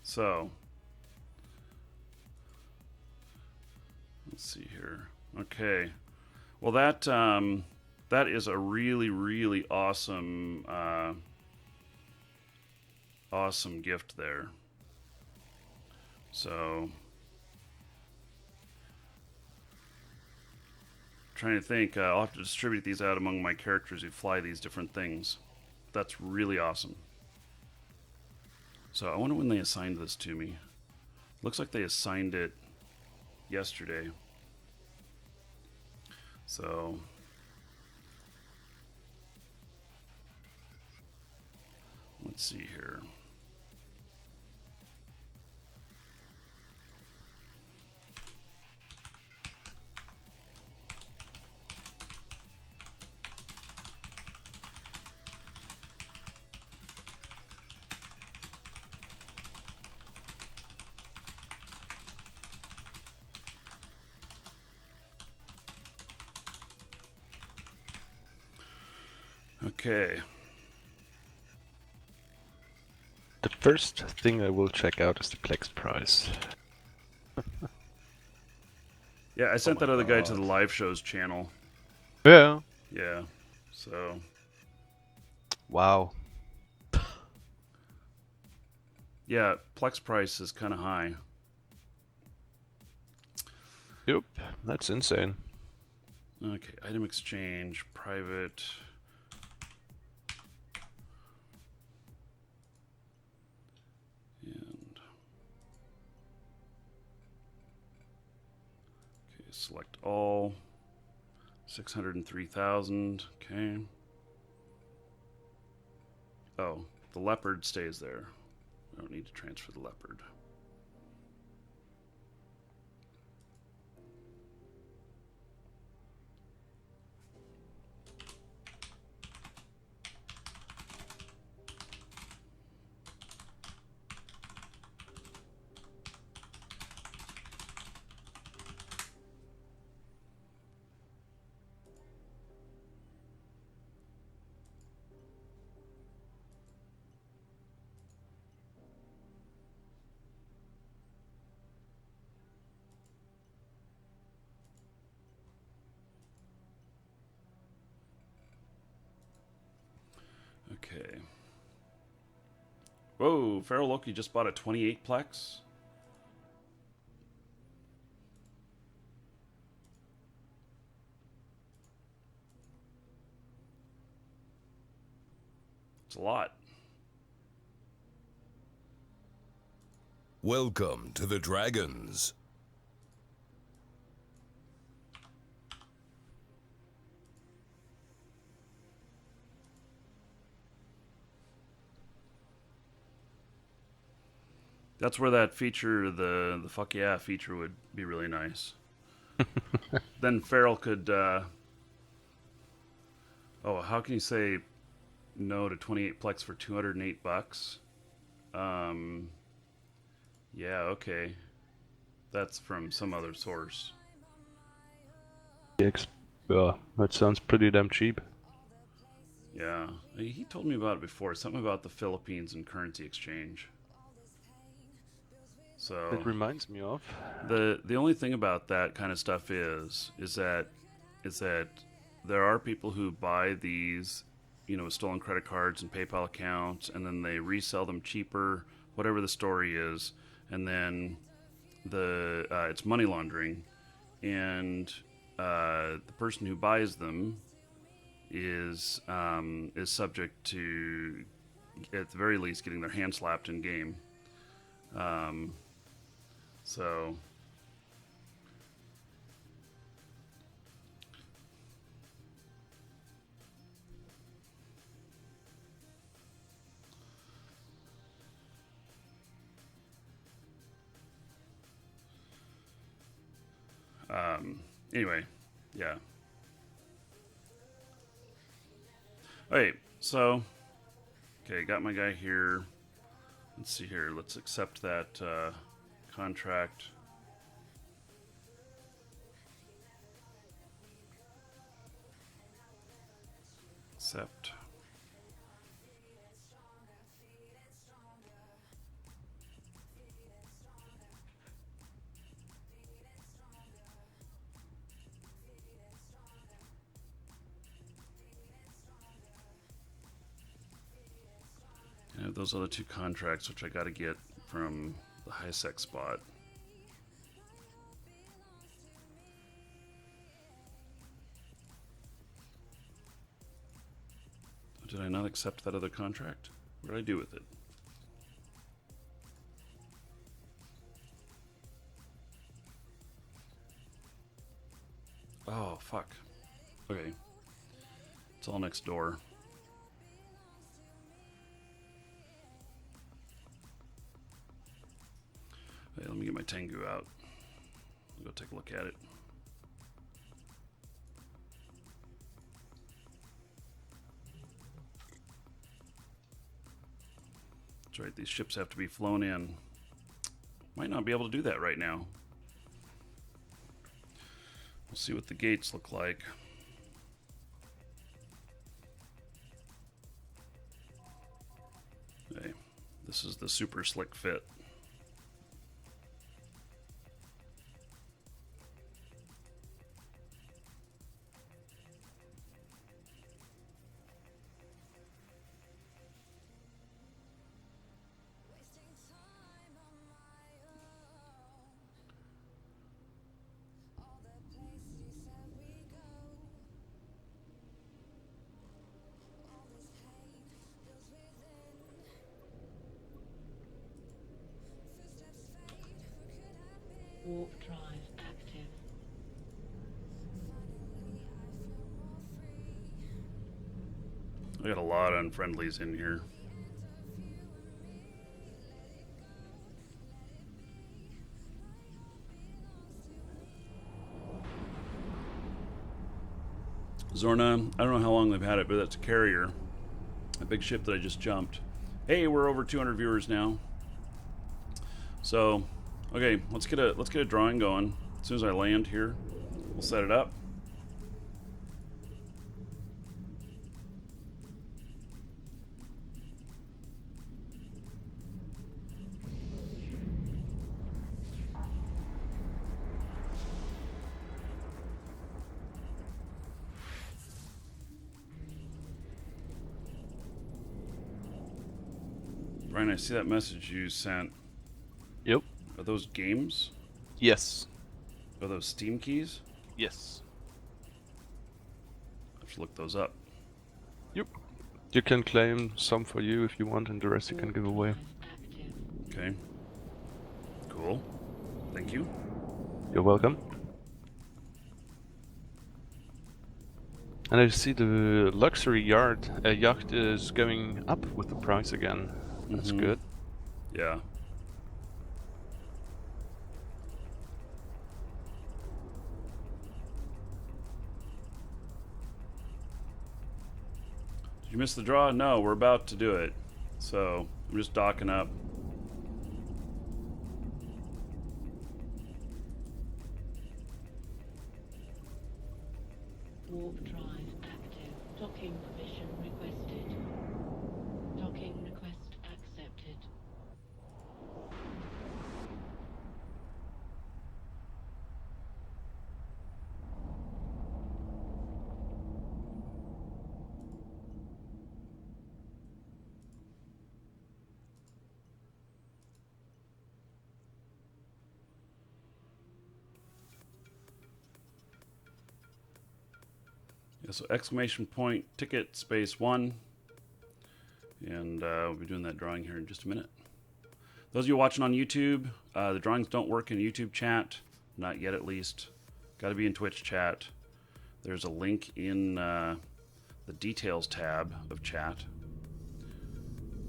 So, let's see here. Okay. Well, that is a really, really awesome awesome gift there. So, trying to think. I'll have to distribute these out among my characters who fly these different things. That's really awesome. So I wonder when they assigned this to me. Looks like they assigned it yesterday. So let's see here. Okay. The first thing I will check out is the Plex price. Yeah, I sent my that other guy to the God. live shows channel. Yeah. Yeah. So Wow. yeah, Plex price is kind of high. Yep. That's insane. Okay, item exchange, private. And okay, select all. 603,000. Okay. Oh, the leopard stays there. I don't need to transfer the leopard. Okay. Whoa, Feral Loki just bought a 28 plex. It's a lot. Welcome to the Dragons. That's where that feature, the fuck yeah feature, would be really nice. Then Feral could. Oh, how can you say no to 28 plex for $208? Yeah, okay. That's from some other source. Yeah, that sounds pretty damn cheap. Yeah, he told me about it before. Something about the Philippines and currency exchange. So It reminds me of. the only thing about that kind of stuff is that there are people who buy these, with stolen credit cards and PayPal accounts, and then they resell them cheaper, whatever the story is, and then it's money laundering, and the person who buys them is subject to, at the very least, getting their hand slapped in game. So anyway, yeah. Okay, so got my guy here. Let's see here. Let's accept that contract. Accept. I have those other two contracts, which I got to get from the high sec spot. Did I not accept that other contract? What did I do with it? Oh, fuck. Okay. It's all next door. Hey, let me get my Tengu out. I'll go take a look at it. That's right, these ships have to be flown in. Might not be able to do that right now. We'll see what the gates look like. This is the super slick fit. Warp drive active. We got a lot of unfriendlies in here. Zorna, I don't know how long they've had it, but that's a carrier. A big ship that I just jumped. Hey, we're over 200 viewers now. So, okay, let's get a drawing going. As soon as I land here, we'll set it up. Brian, I see that message you sent. Yep. Are those games? Yes. Are those Steam keys? Yes. I have to look those up. Yep. You can claim some for you if you want, and the rest you can give away. Active. Okay. Cool. Thank you. You're welcome. And I see the luxury yacht is going up with the price again. That's Mhm. good. Yeah. Did you miss the draw? No, we're about to do it. So, I'm just docking up. Warp drive active. Docking permission requested. Docking request accepted. Yeah, so exclamation point, ticket, space 1. And we'll be doing that drawing here in just a minute. Those of you watching on YouTube, the drawings don't work in YouTube chat. Not yet, at least. Got to be in Twitch chat. There's a link in the details tab of chat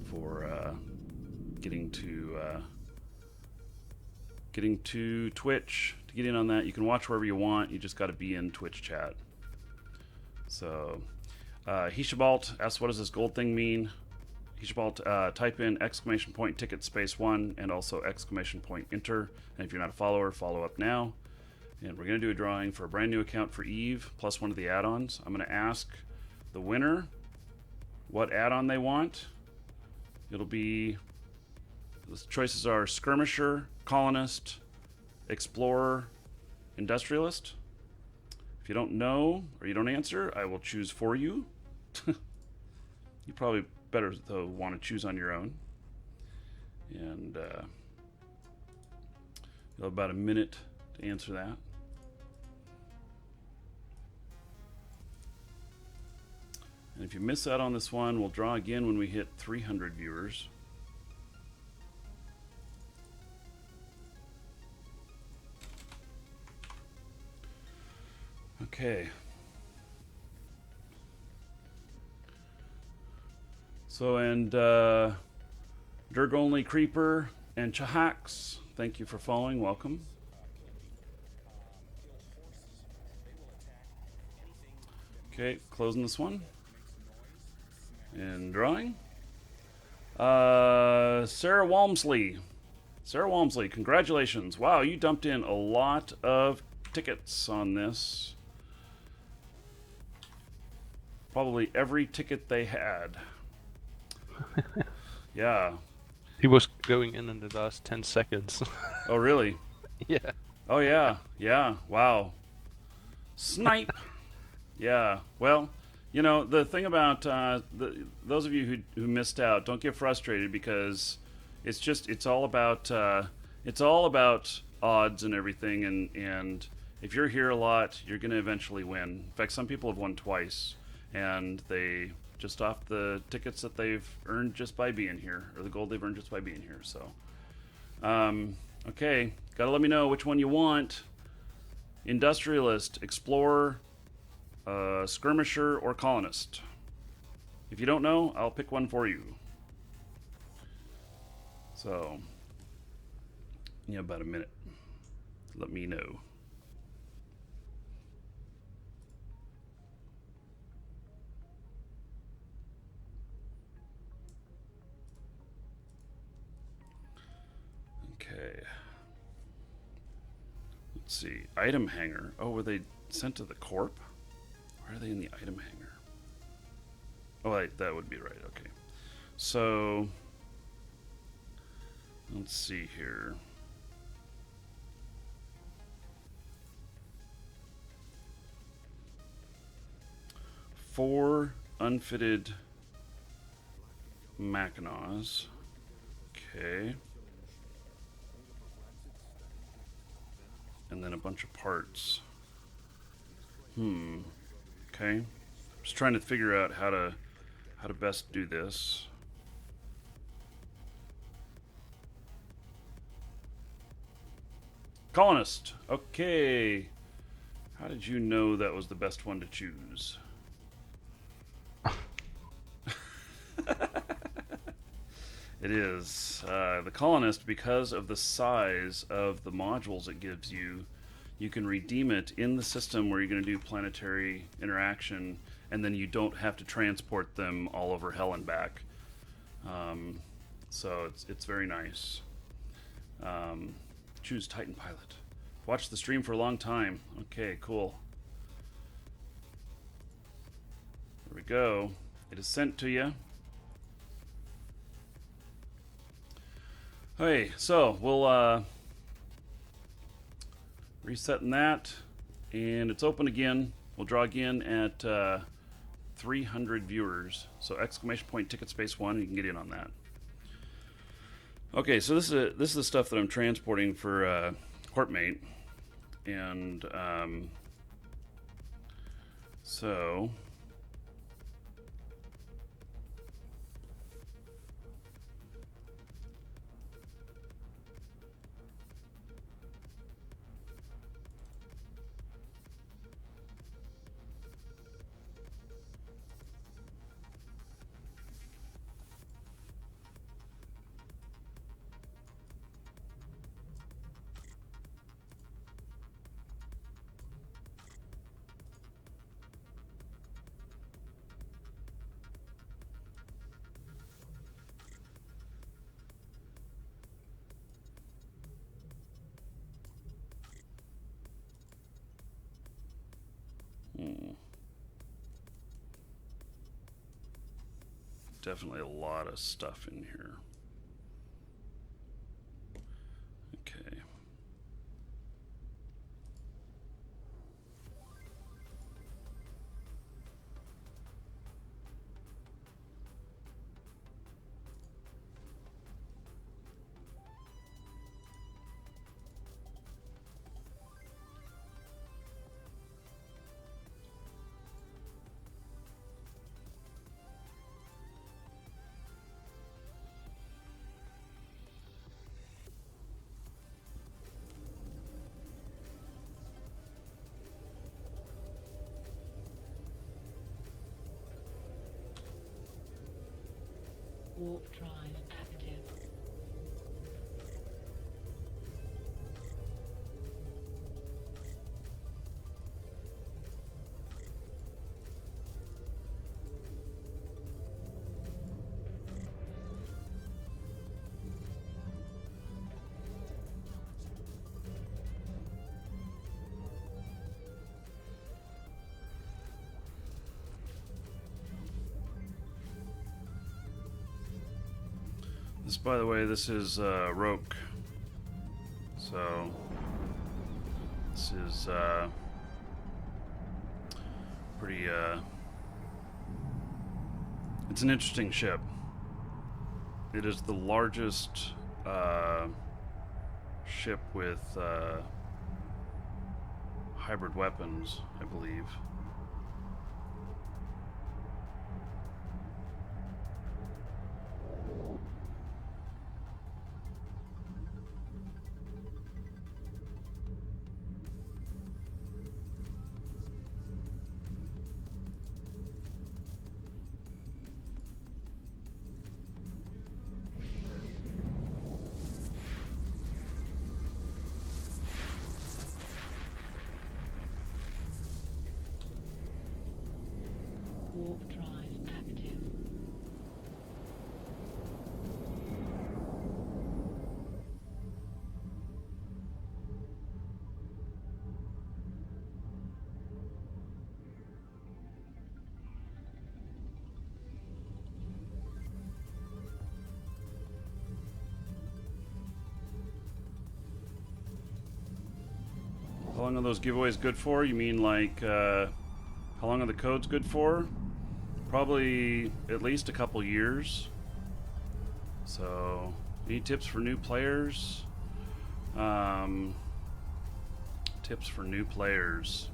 for getting to Twitch. To get in on that, you can watch wherever you want. You just got to be in Twitch chat. So, Hishabalt asks, what does this gold thing mean? Hishabalt, type in exclamation point ticket space 1 and also exclamation point enter. And if you're not a follower, follow up now. And we're going to do a drawing for a brand new account for Eve, plus one of the add-ons. I'm going to ask the winner what add-on they want. It'll be, the choices are Skirmisher, Colonist, Explorer, Industrialist. If you don't know or you don't answer, I will choose for you. You probably better, though, want to choose on your own. And you'll have about a minute to answer that. And if you miss out on this one, we'll draw again when we hit 300 viewers. Okay. So, and Dirg Only Creeper and Chahax, thank you for following. Welcome. Okay, closing this one. And drawing. Sarah Walmsley. Sarah Walmsley, congratulations. Wow, you dumped in a lot of tickets on this. Probably every ticket they had. Yeah. He was going in the last 10 seconds. Oh, really? Yeah. Oh, yeah. Yeah. Wow. Snipe. Yeah. Well, you know, the thing about those of you who missed out, don't get frustrated because it's all about odds and everything, and if you're here a lot, you're going to eventually win. In fact, some people have won twice, and they just off the tickets that they've earned just by being here, or the gold they've earned just by being here. So, okay, gotta let me know which one you want: industrialist, explorer, skirmisher, or colonist. If you don't know, I'll pick one for you. So, you have about a minute. Let me know. Okay. Let's see. Item hanger. Oh, were they sent to the corp? Why are they in the item hanger? Oh, wait, that would be right. Okay. So, let's see here. Four unfitted Mackinaws. Okay. And then a bunch of parts. Okay. Just trying to figure out how to best do this. Colonist. Okay. How did you know that was the best one to choose? It is. The colonist, because of the size of the modules it gives you, you can redeem it in the system where you're going to do planetary interaction, and then you don't have to transport them all over hell and back. So it's very nice. Choose Titan Pilot. Watch the stream for a long time. Okay, cool. There we go. It is sent to you. Okay, so we'll resetting that, and it's open again. We'll draw again at 300 viewers. So exclamation point ticket space 1. You can get in on that. Okay, so this is the stuff that I'm transporting for Corpmate, and so. Definitely a lot of stuff in here. Okay. Warp drive active. This, by the way, this is Roke. So this is pretty. It's an interesting ship. It is the largest ship with hybrid weapons, I believe. Warp drive active. How long are those giveaways good for? You mean like, how long are the codes good for? Probably at least a couple years. So, any tips for new players? Tips for new players.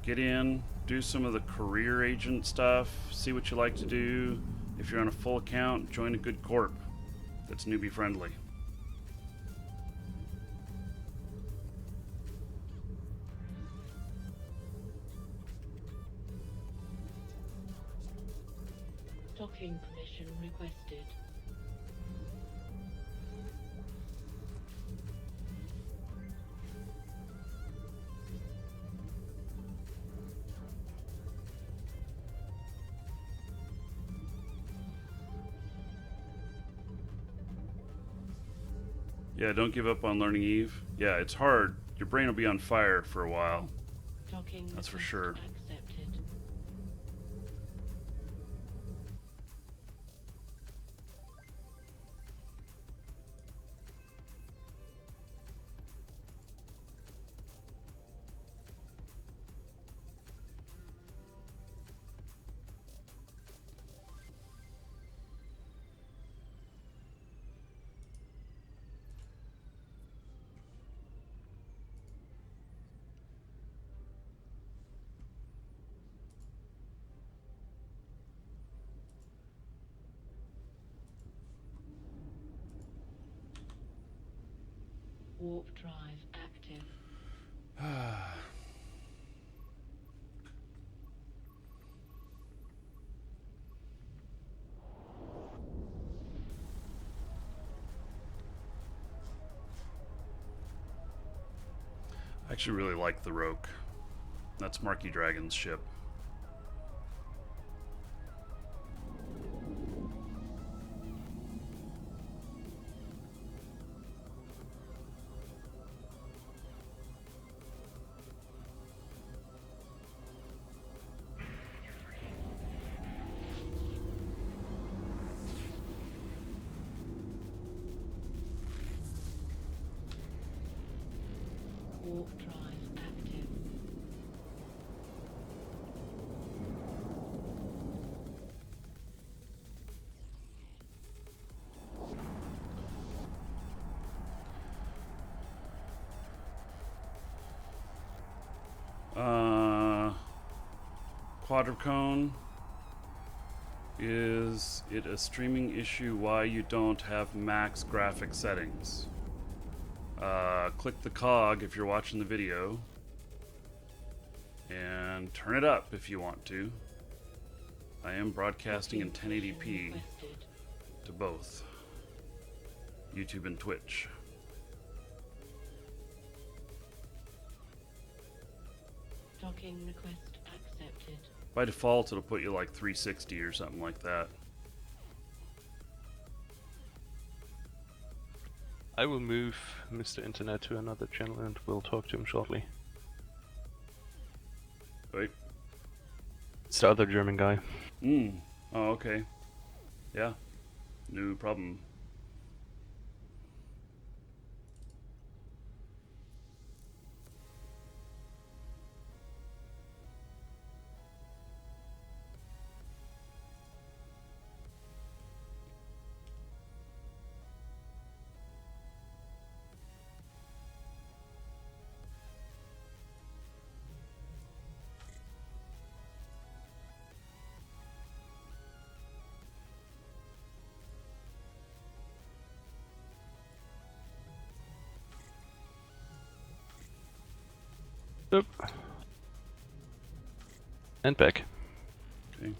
Get in, do some of the career agent stuff, see what you like to do. If you're on a full account, join a good corp that's newbie friendly. Docking permission requested. Yeah, don't give up on learning Eve. Yeah, it's hard. Your brain will be on fire for a while. Docking That's for request sure. accepted. Warp drive active. I actually really like the Roke. That's Marky Dragon's ship. Warp drive active. Quadricone. Is it a streaming issue why you don't have max graphic settings? Click the cog if you're watching the video and turn it up if you want to. I am broadcasting in 1080p Requested. to both YouTube and Twitch. Docking request accepted. By default, it'll put you like 360 or something like that. I will move Mr. Internet to another channel and we'll talk to him shortly. Wait. It's the other German guy. Oh, okay. Yeah. No problem. Yep. And back. Okay.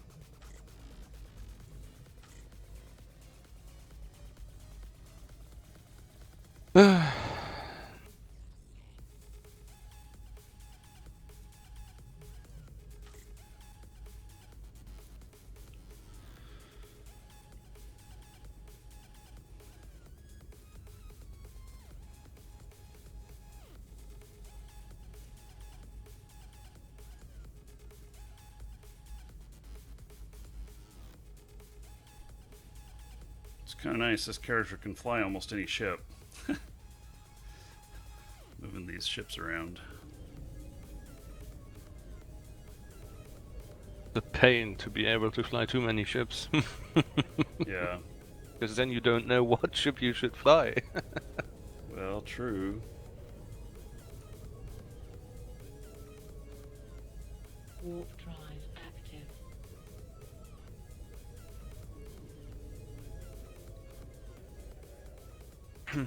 It's kind of nice. This character can fly almost any ship. Moving these ships around. The pain to be able to fly too many ships. Yeah. Because then you don't know what ship you should fly. Well, true. Warp drive active. Do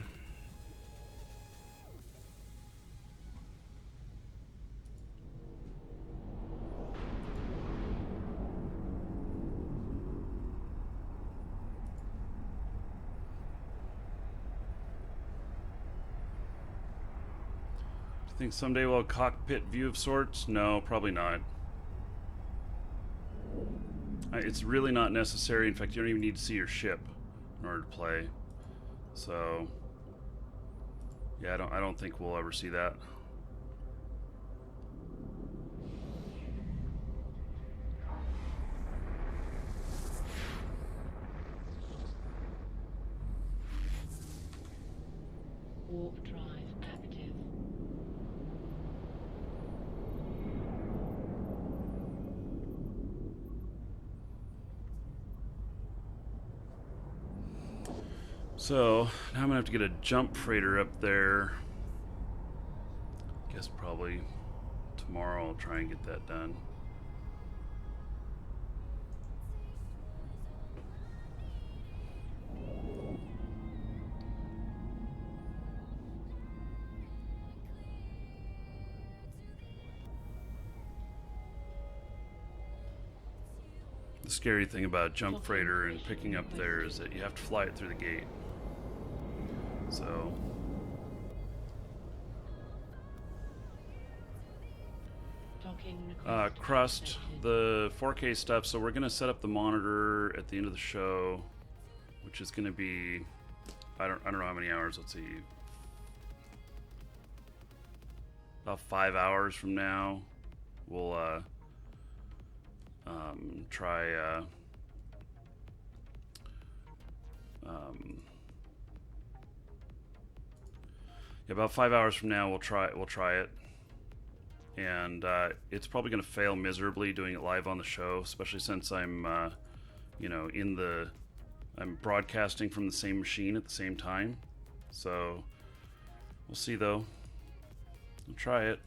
you think someday we'll have a cockpit view of sorts? No, probably not. It's really not necessary. In fact, you don't even need to see your ship in order to play. So, yeah, I don't think we'll ever see that. Warp drive active. So, now I'm gonna have to get a jump freighter up there. Guess probably tomorrow I'll try and get that done. The scary thing about jump freighter and picking up there is that you have to fly it through the gate. So Docking request crust accepted. the 4K stuff. So we're gonna set up the monitor at the end of the show, which is gonna be I don't know how many hours. Let's see, about 5 hours from now. We'll try yeah, about 5 hours from now we'll try it, and it's probably going to fail miserably doing it live on the show, especially since I'm you know, I'm broadcasting from the same machine at the same time. So we'll see though. We'll try it,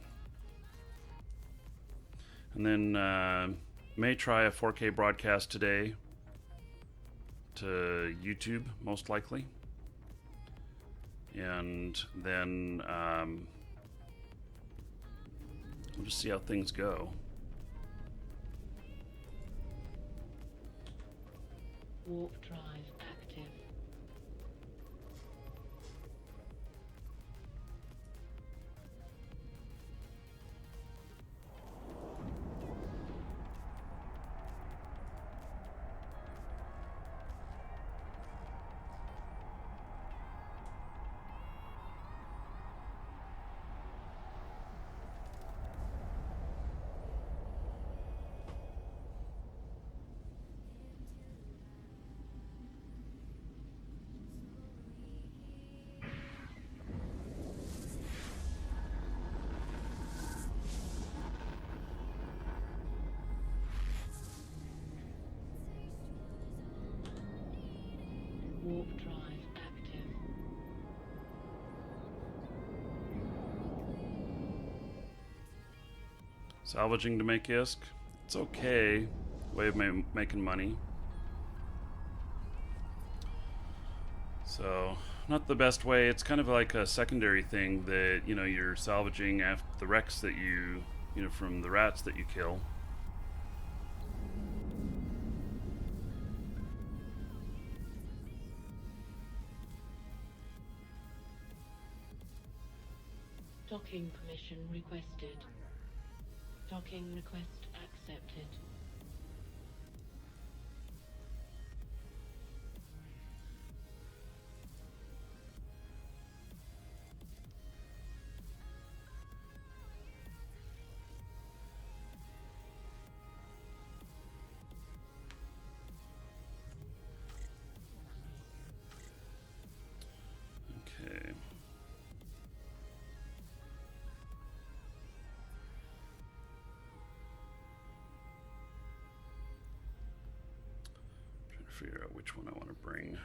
and then may try a 4K broadcast today to YouTube, most likely. And then we'll just see how things go. Warp drive active. Salvaging to make ISK. It's okay. Way of making money. So, not the best way. It's kind of like a secondary thing that, you know, you're salvaging after the wrecks that you know, from the rats that you kill. Docking permission requested. Docking request accepted. Okay. Trying to figure out which one I want to bring.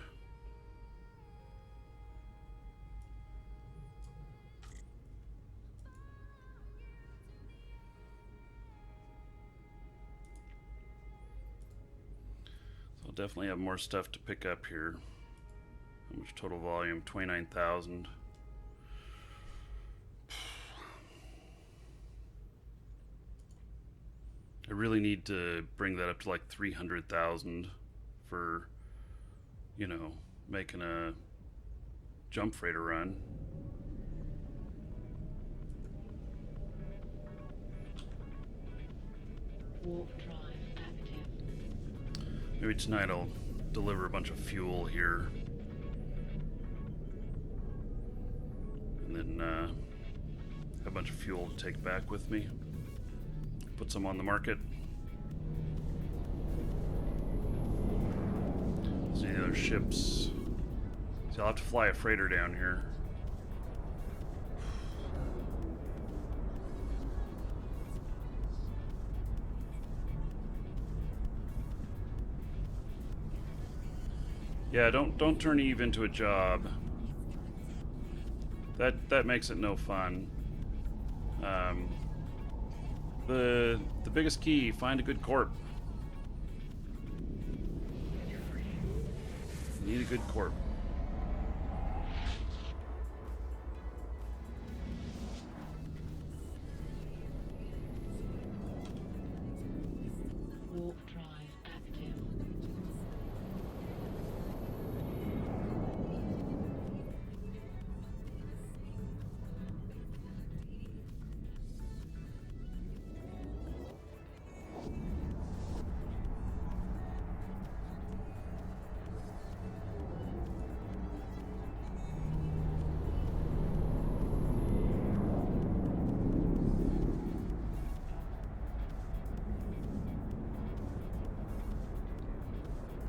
So I'll definitely have more stuff to pick up here. How much total volume? 29,000. I really need to bring that up to like 300,000 for, you know, making a jump freighter run. Warp drive active. Maybe tonight I'll deliver a bunch of fuel here. And then have a bunch of fuel to take back with me. Put some on the market. See the other ships. See, I'll have to fly a freighter down here. Yeah, don't turn Eve into a job. That makes it no fun. The biggest key, find a good corp. You need a good corp. Warp drive active.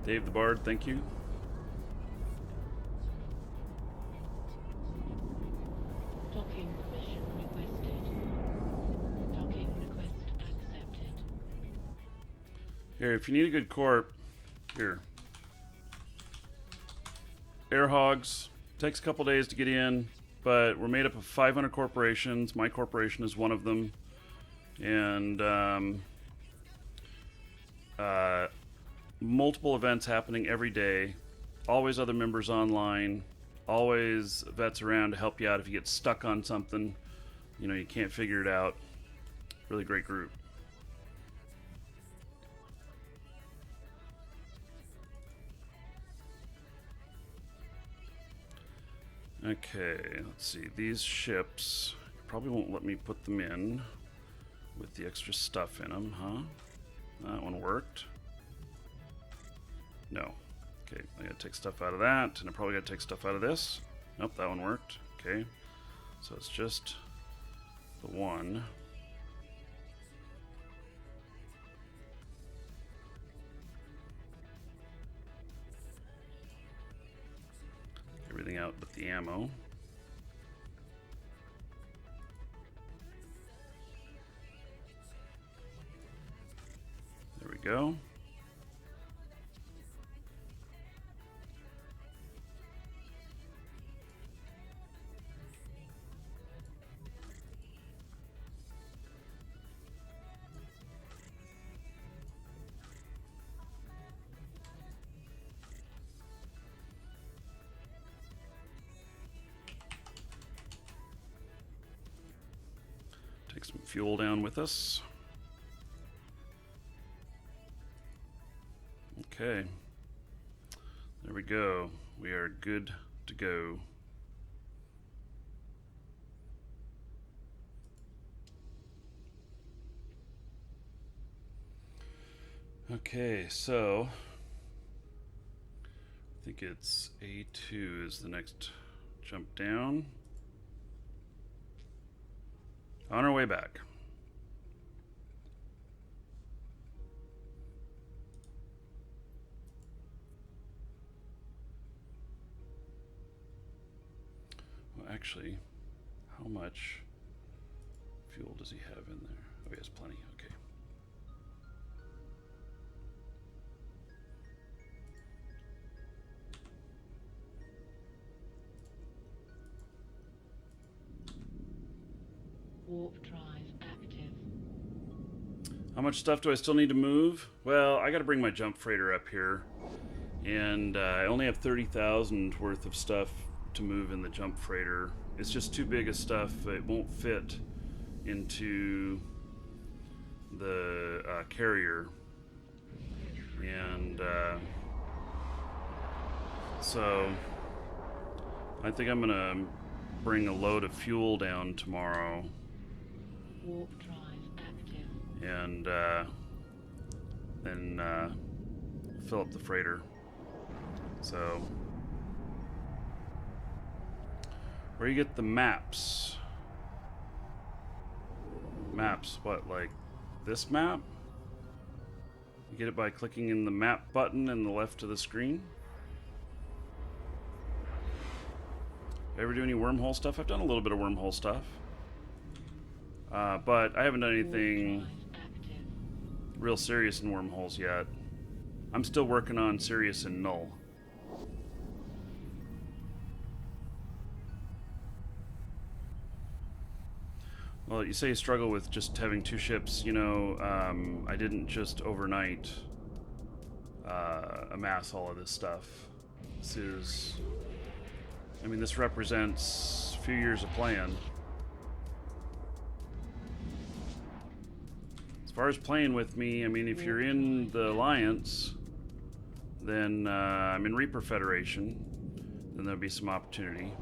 Dave the Bard, thank you. Docking permission requested. Docking request accepted. Here, if you need a good corp, here. Air Hogs. Takes a couple days to get in, but we're made up of 500 corporations. My corporation is one of them. And multiple events happening every day. Always other members online. Always vets around to help you out if you get stuck on something. You know, you can't figure it out. Really great group. Okay, let's see. These ships probably won't let me put them in with the extra stuff in them, huh? That one worked. No. Okay, I gotta take stuff out of that, and I probably gotta take stuff out of this. Nope, that one worked. Okay, so it's just the one. Everything out but the ammo. There we go. Take some fuel down with us. Okay. There we go. We are good to go. Okay, so I think it's A2 is the next jump down. On our way back. Well, actually, how much fuel does he have in there? Oh, he has plenty. Okay. Warp drive active. How much stuff do I still need to move? Well, I got to bring my jump freighter up here, and I only have 30,000 worth of stuff to move in the jump freighter. It's just too big of stuff. It won't fit into the carrier, and so I think I'm gonna bring a load of fuel down tomorrow. Warp drive active. And then fill up the freighter. So, where you get the maps? Maps, what, like this map? You get it by clicking in the map button in the left of the screen. Ever do any wormhole stuff? I've done a little bit of wormhole stuff. But I haven't done anything real serious in wormholes yet. I'm still working on serious and null. Well, you say you struggle with just having two ships. You know, I didn't just overnight amass all of this stuff. This is... I mean, this represents a few years of plan. As far as playing with me, I mean, if you're in the Alliance, then I'm in Reaper Federation, then there'll be some opportunity.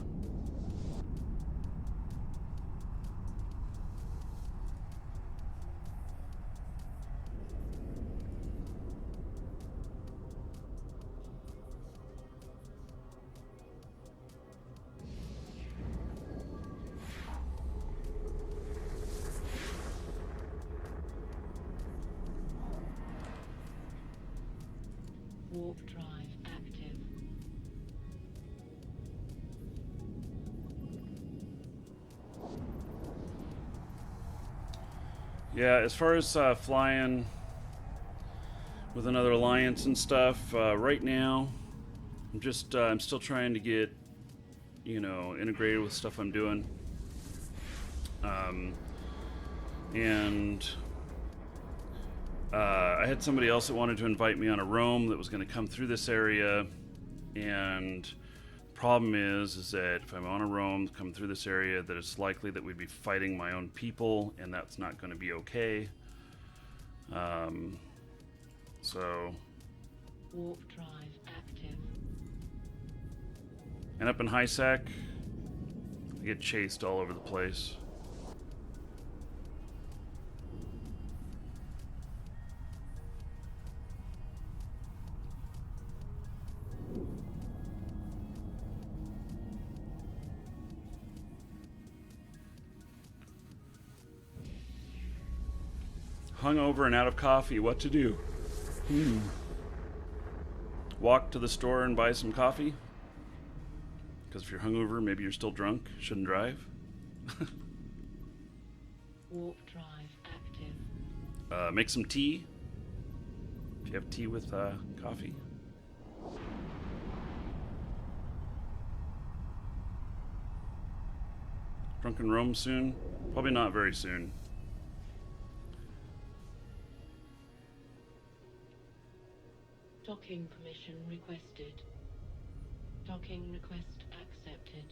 Warp drive active. Yeah, as far as flying with another Alliance and stuff, right now, I'm still trying to get, you know, integrated with stuff I'm doing. And I had somebody else that wanted to invite me on a roam that was going to come through this area, and the problem is that if I'm on a roam come through this area, that it's likely that we'd be fighting my own people, and that's not going to be okay. So Warp drive active. and up in High-Sec, I get chased all over the place. Hungover and out of coffee, what to do? Walk to the store and buy some coffee? Because if you're hungover, maybe you're still drunk, shouldn't drive. Warp drive active. Make some tea. If you have tea with coffee. Drunken Rome soon? Probably not very soon. Docking permission requested. Docking request accepted.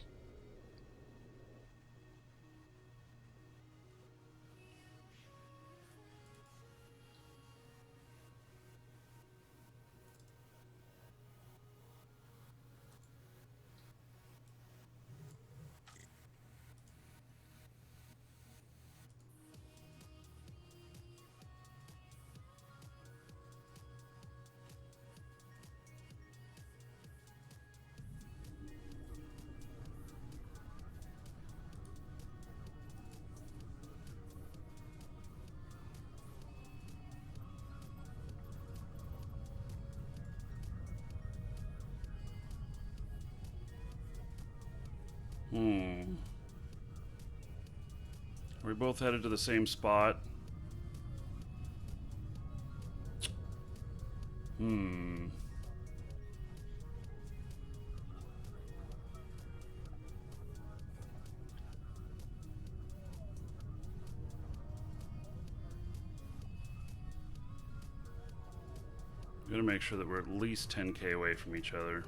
we both headed to the same spot. Hmm. Gotta make sure that we're at least 10k away from each other.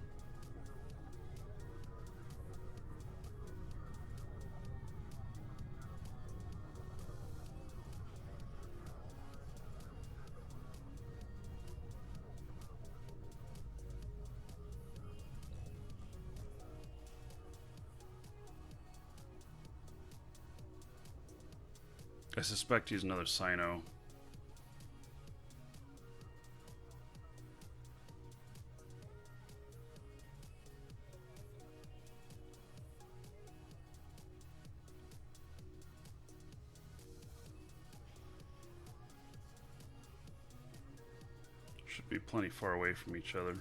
I suspect he's another Sino. Should be plenty far away from each other.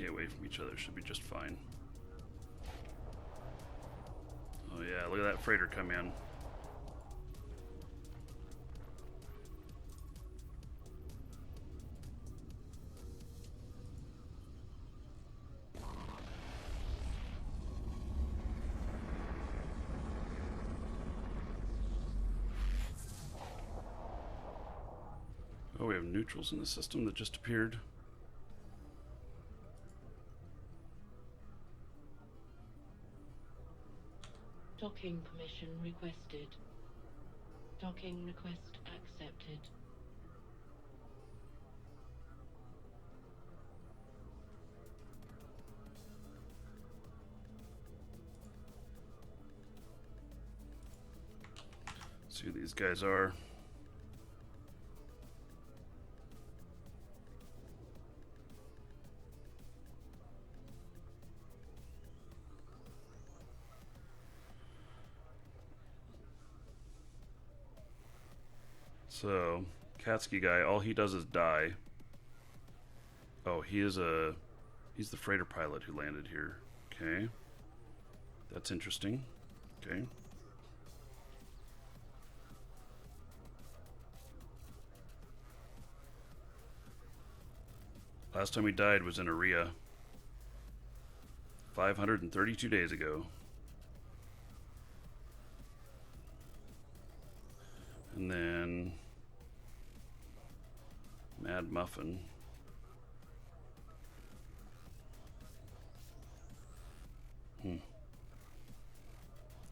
Away from each other should be just fine. Oh yeah, look at that freighter come in. Oh, we have neutrals in the system that just appeared. Docking permission requested. Docking request accepted. See who these guys are. So, Katsuki guy, all he does is die. Oh, he's the freighter pilot who landed here. Okay. That's interesting. Okay. Last time he died was in Aria. 532 days ago. And then Mad Muffin.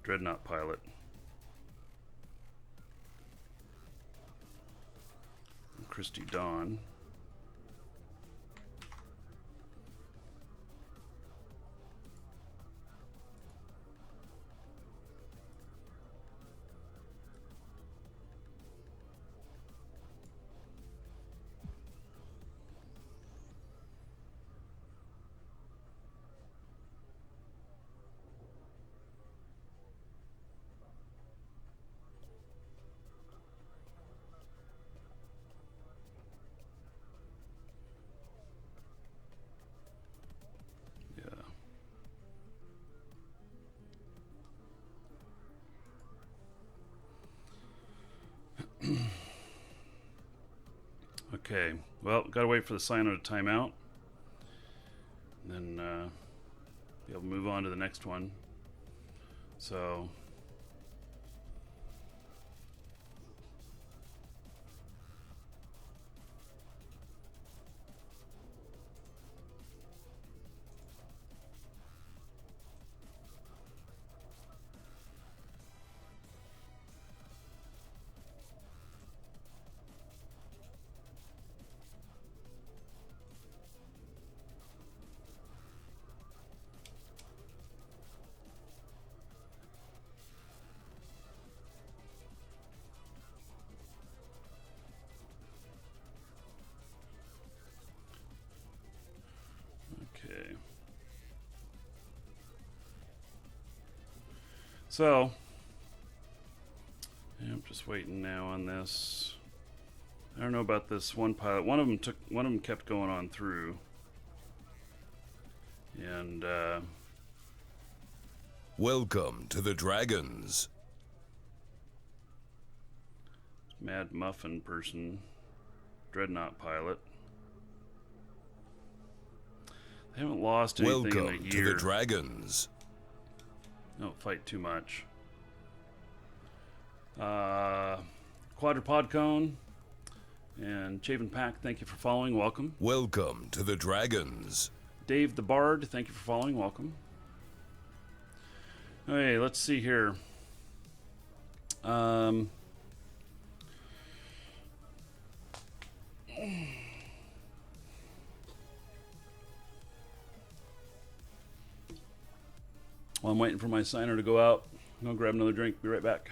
Dreadnought pilot. Christy Dawn. Okay, well, gotta wait for the Sino to time out. And then be able to move on to the next one. So So, yeah, I'm just waiting now on this. I don't know about this one pilot. One of them kept going on through, and Welcome to the Dragons. Mad Muffin person, Dreadnought pilot. They haven't lost anything in a Welcome year. to the Dragons. Don't fight too much. Quadrupod Cone and Chaven Pack, thank you for following. Welcome. Welcome to the Dragons. Dave the Bard, thank you for following. Welcome. Okay, let's see here. While I'm waiting for my signer to go out, I'm going to grab another drink. Be right back.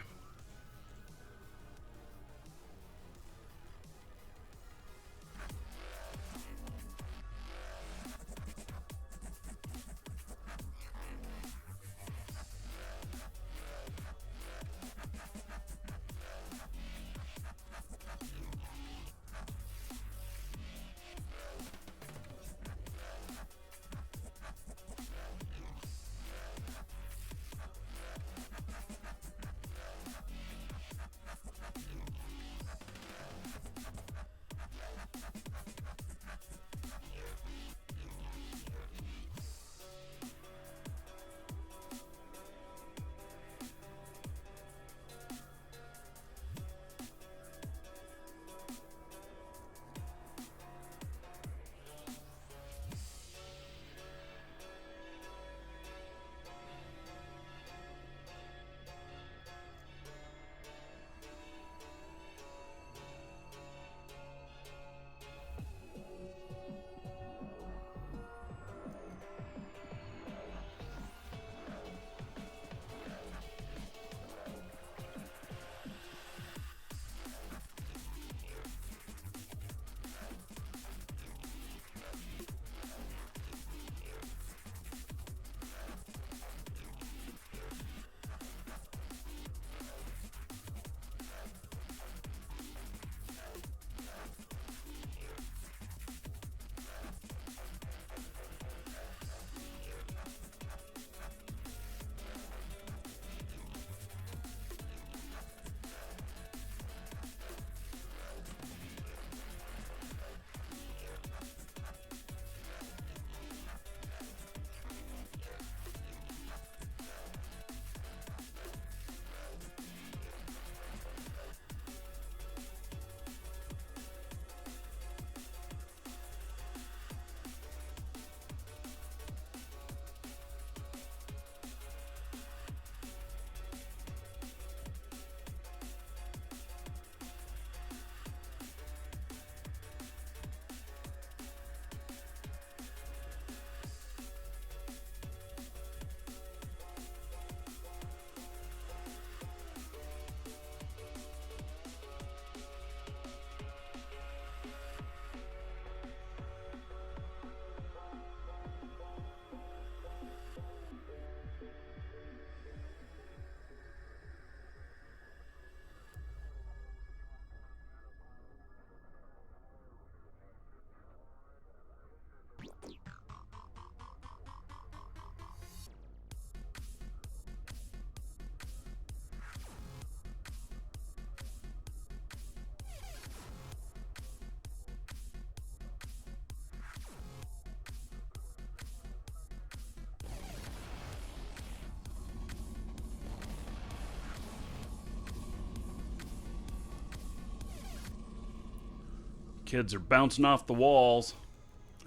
Kids are bouncing off the walls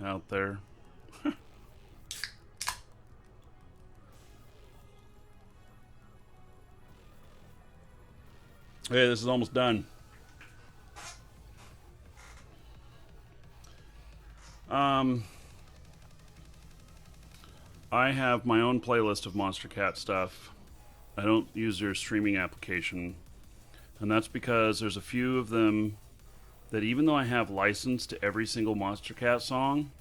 out there. Hey, this is almost done. I have my own playlist of Monster Cat stuff. I don't use their streaming application. And that's because there's a few of them that even though I have license to every single Monster Cat song,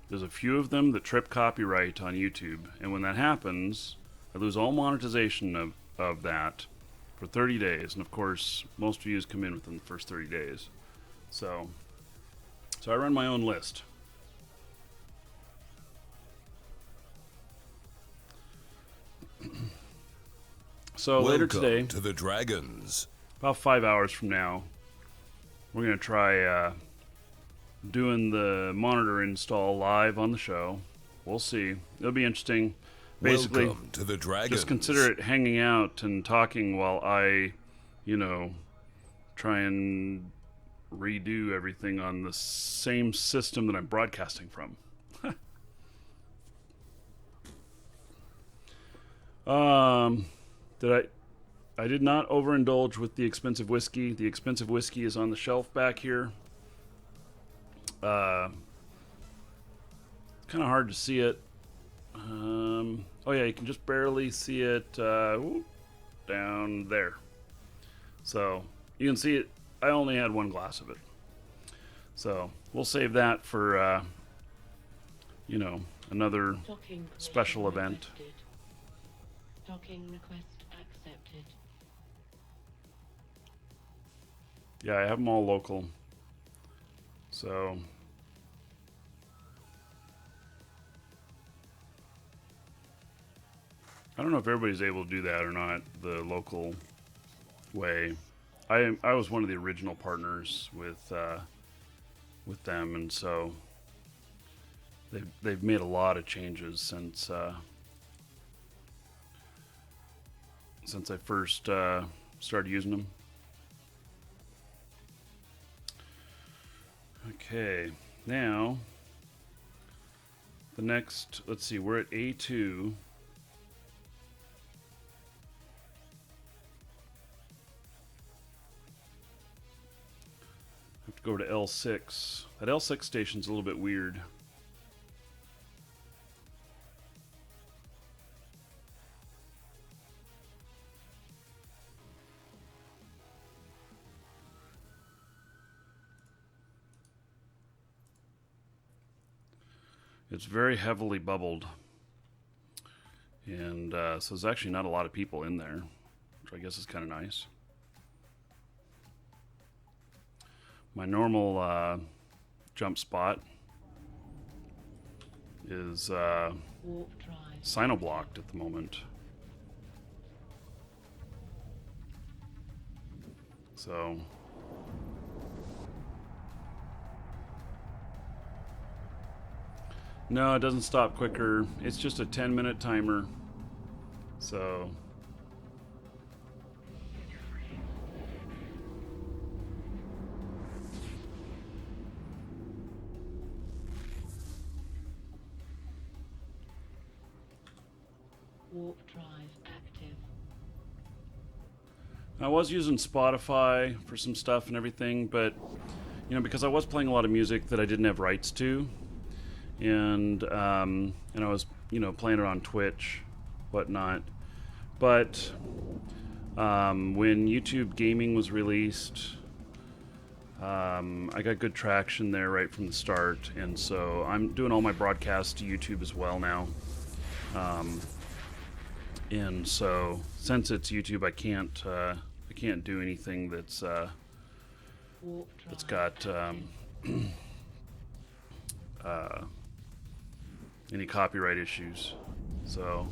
there's a few of them that trip copyright on YouTube. And when that happens, I lose all monetization of that for 30 days. And of course, most views come in within the first 30 days. So I run my own list. So later today, to the Dragons. about 5 hours from now, we're going to try doing the monitor install live on the show. We'll see. It'll be interesting. Basically, Welcome to the Dragons. just consider it hanging out and talking while I, try and redo everything on the same system that I'm broadcasting from. I did not overindulge with the expensive whiskey. The expensive whiskey is on the shelf back here. Kind of hard to see it. Oh yeah, you can just barely see it down there. So you can see it. I only had one glass of it. So we'll save that for, another Docking special permission event. requested. Docking request accepted. Yeah, I have them all local. So I don't know if everybody's able to do that or not, the local way. I was one of the original partners with them, and so they've made a lot of changes since I first started using them. Okay, now the next, let's see, we're at A2. Have to go to L6. That L6 station's a little bit weird. It's very heavily bubbled. And so there's actually not a lot of people in there, which I guess is kind of nice. My normal jump spot is Warp drive. sinoblocked at the moment. So no, it doesn't stop quicker. It's just a 10-minute timer. So Warp drive active. I was using Spotify for some stuff and everything, but because I was playing a lot of music that I didn't have rights to, and I was playing it on Twitch, whatnot. But when YouTube Gaming was released, I got good traction there right from the start, and so I'm doing all my broadcasts to YouTube as well now. And so since it's YouTube, I can't do anything that's Warp drive. got any copyright issues. So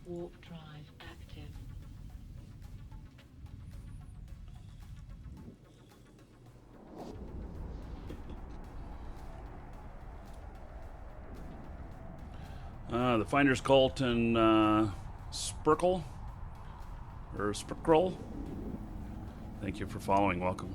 Warp drive active. the Finder's Cult and Sprkle, or Sprkle. Thank you for following. Welcome.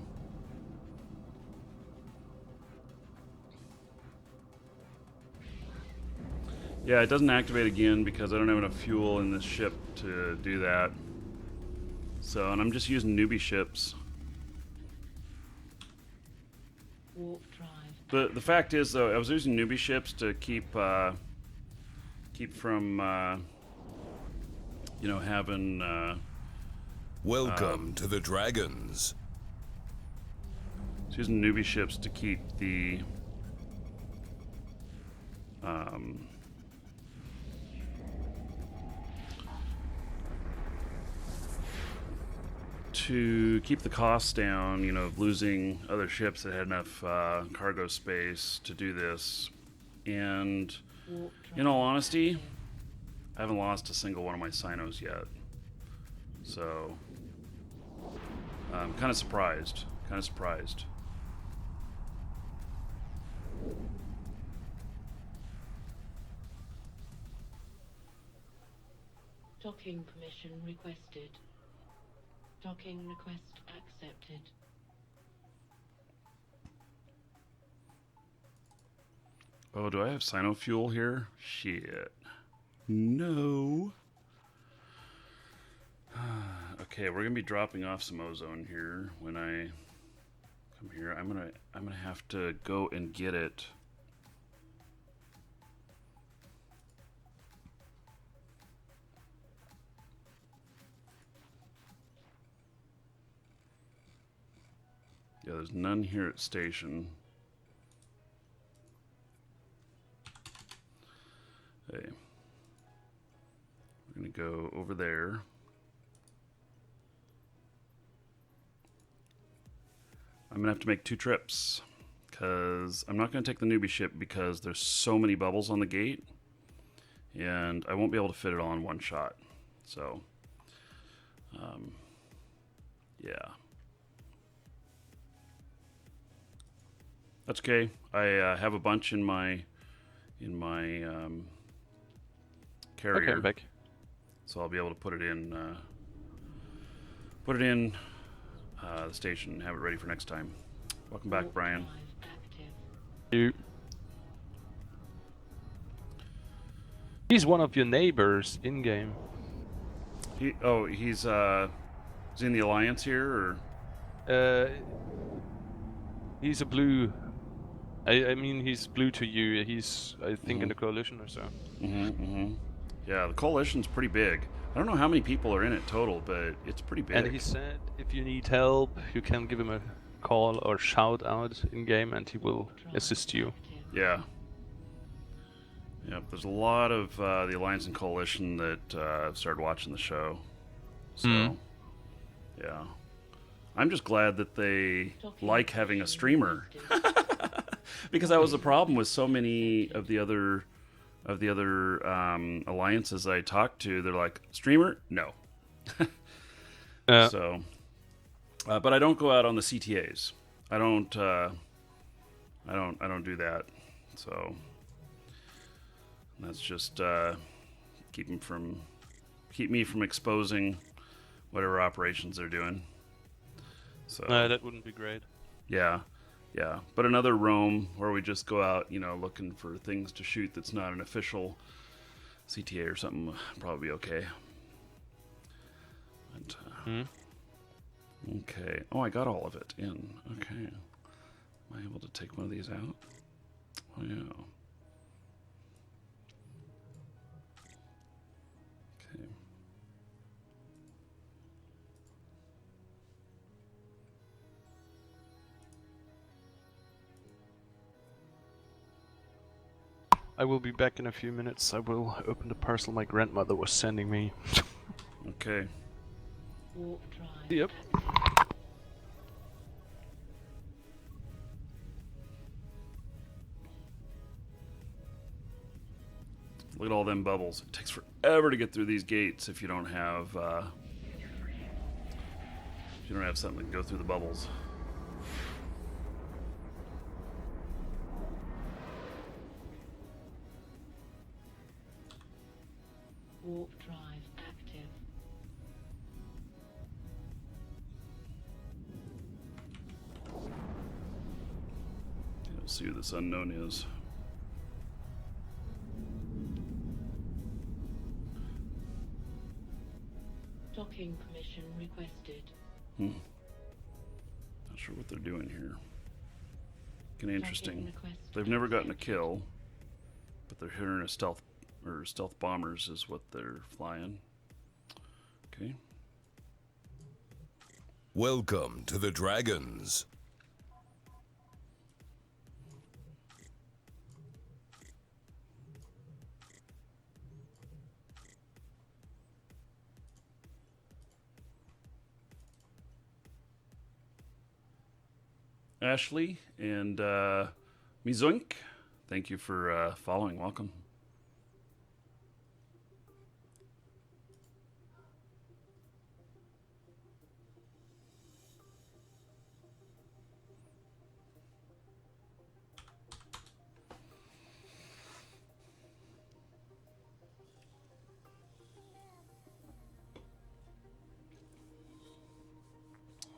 Yeah, it doesn't activate again because I don't have enough fuel in this ship to do that. So, and I'm just using newbie ships. Warp drive. The fact is, though, I was using newbie ships to keep from you know, having Welcome to the Dragons. I was using newbie ships to keep the costs down, you know, of losing other ships that had enough cargo space to do this. And Warp drive. in all honesty, I haven't lost a single one of my Sinos yet. So I'm kind of surprised. Docking permission requested. Docking request accepted. Oh, do I have Sino fuel here? Shit. No. Okay, we're gonna be dropping off some ozone here when I come here. I'm gonna have to go and get it. Yeah, there's none here at station. Hey. We're gonna go over there. I'm gonna have to make 2 trips because I'm not gonna take the newbie ship because there's so many bubbles on the gate and I won't be able to fit it all in one shot. So, yeah. That's okay. I have a bunch in my carrier. Okay, I'm back. So I'll be able to put it in the station and have it ready for next time. Welcome back, Warp Brian. drive active. You. He's one of your neighbors in game. He's in the Alliance here, or He's a blue. I mean, he's blue to you. He's, I think, in the coalition or so. yeah, the coalition's pretty big. I don't know how many people are in it total, but it's pretty big. And he said, if you need help, you can give him a call or shout out in game, and he will assist you. Yeah. Yep, there's a lot of the Alliance and Coalition that started watching the show. So, yeah. I'm just glad that they like having a streamer. Because that was the problem with so many of the other alliances I talked to. They're like, streamer? No. So, but I don't go out on the CTAs. I don't do that. So that's just keep me from exposing whatever operations they're doing. So That wouldn't be great. yeah. But another roam where we just go out, you know, looking for things to shoot that's not an official CTA or something, would probably be okay. But, okay. Oh, I got all of it in. Okay. Am I able to take one of these out? Oh, yeah. Okay. I will be back in a few minutes. I will open the parcel my grandmother was sending me. Okay. Warp drive. Yep. Look at all them bubbles. It takes forever to get through these gates if you don't have something to go through the bubbles. Warp drive active. Let's see who this unknown is. Docking permission requested. Not sure what they're doing here. Kind of interesting. request They've never gotten a accepted. kill, but they're hearing a stealth bombers is what they're flying. Okay. Welcome to the Dragons. Ashley and Mizoink, thank you for following. Welcome.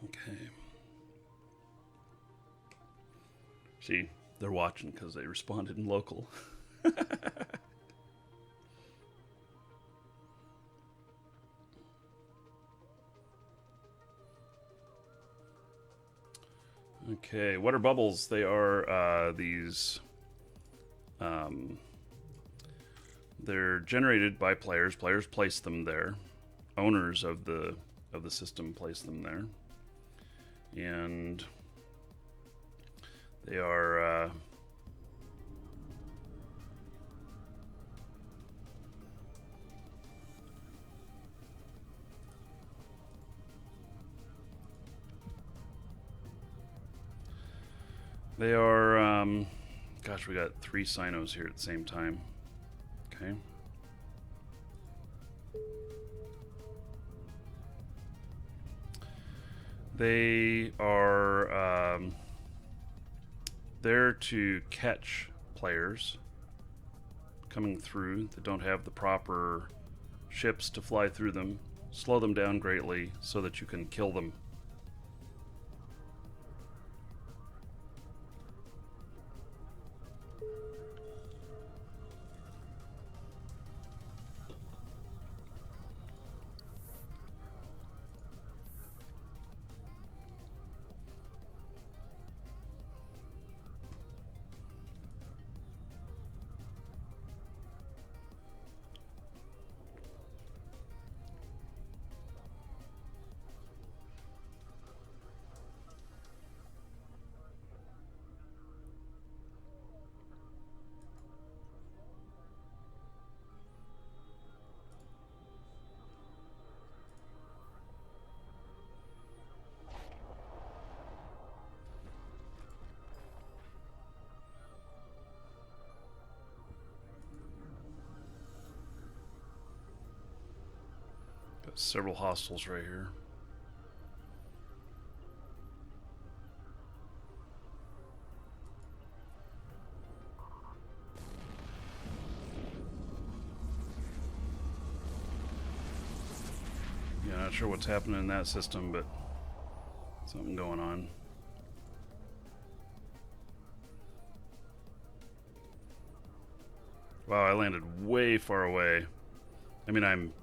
Okay. See, they're watching because they responded in local. Okay, water bubbles. They are these. They're generated by players. Players place them there. Owners of the system place them there, and they are. They are, gosh, we got 3 Sinos here at the same time. Okay. They are there to catch players coming through that don't have the proper ships to fly through them, slow them down greatly so that you can kill them. Got several hostiles right here. Yeah, not sure what's happening in that system, but something going on. Wow, I landed way far away. I mean, I'm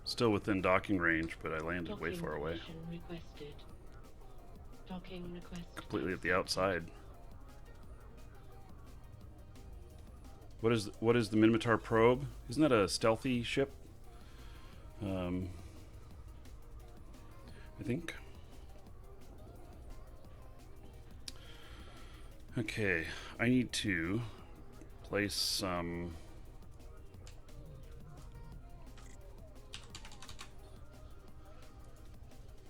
still within docking range, but I landed way Docking far away. permission requested. Docking request Completely at the accepted. outside. What is the Minotaur probe? Isn't that a stealthy ship? I think. Okay, I need to place some.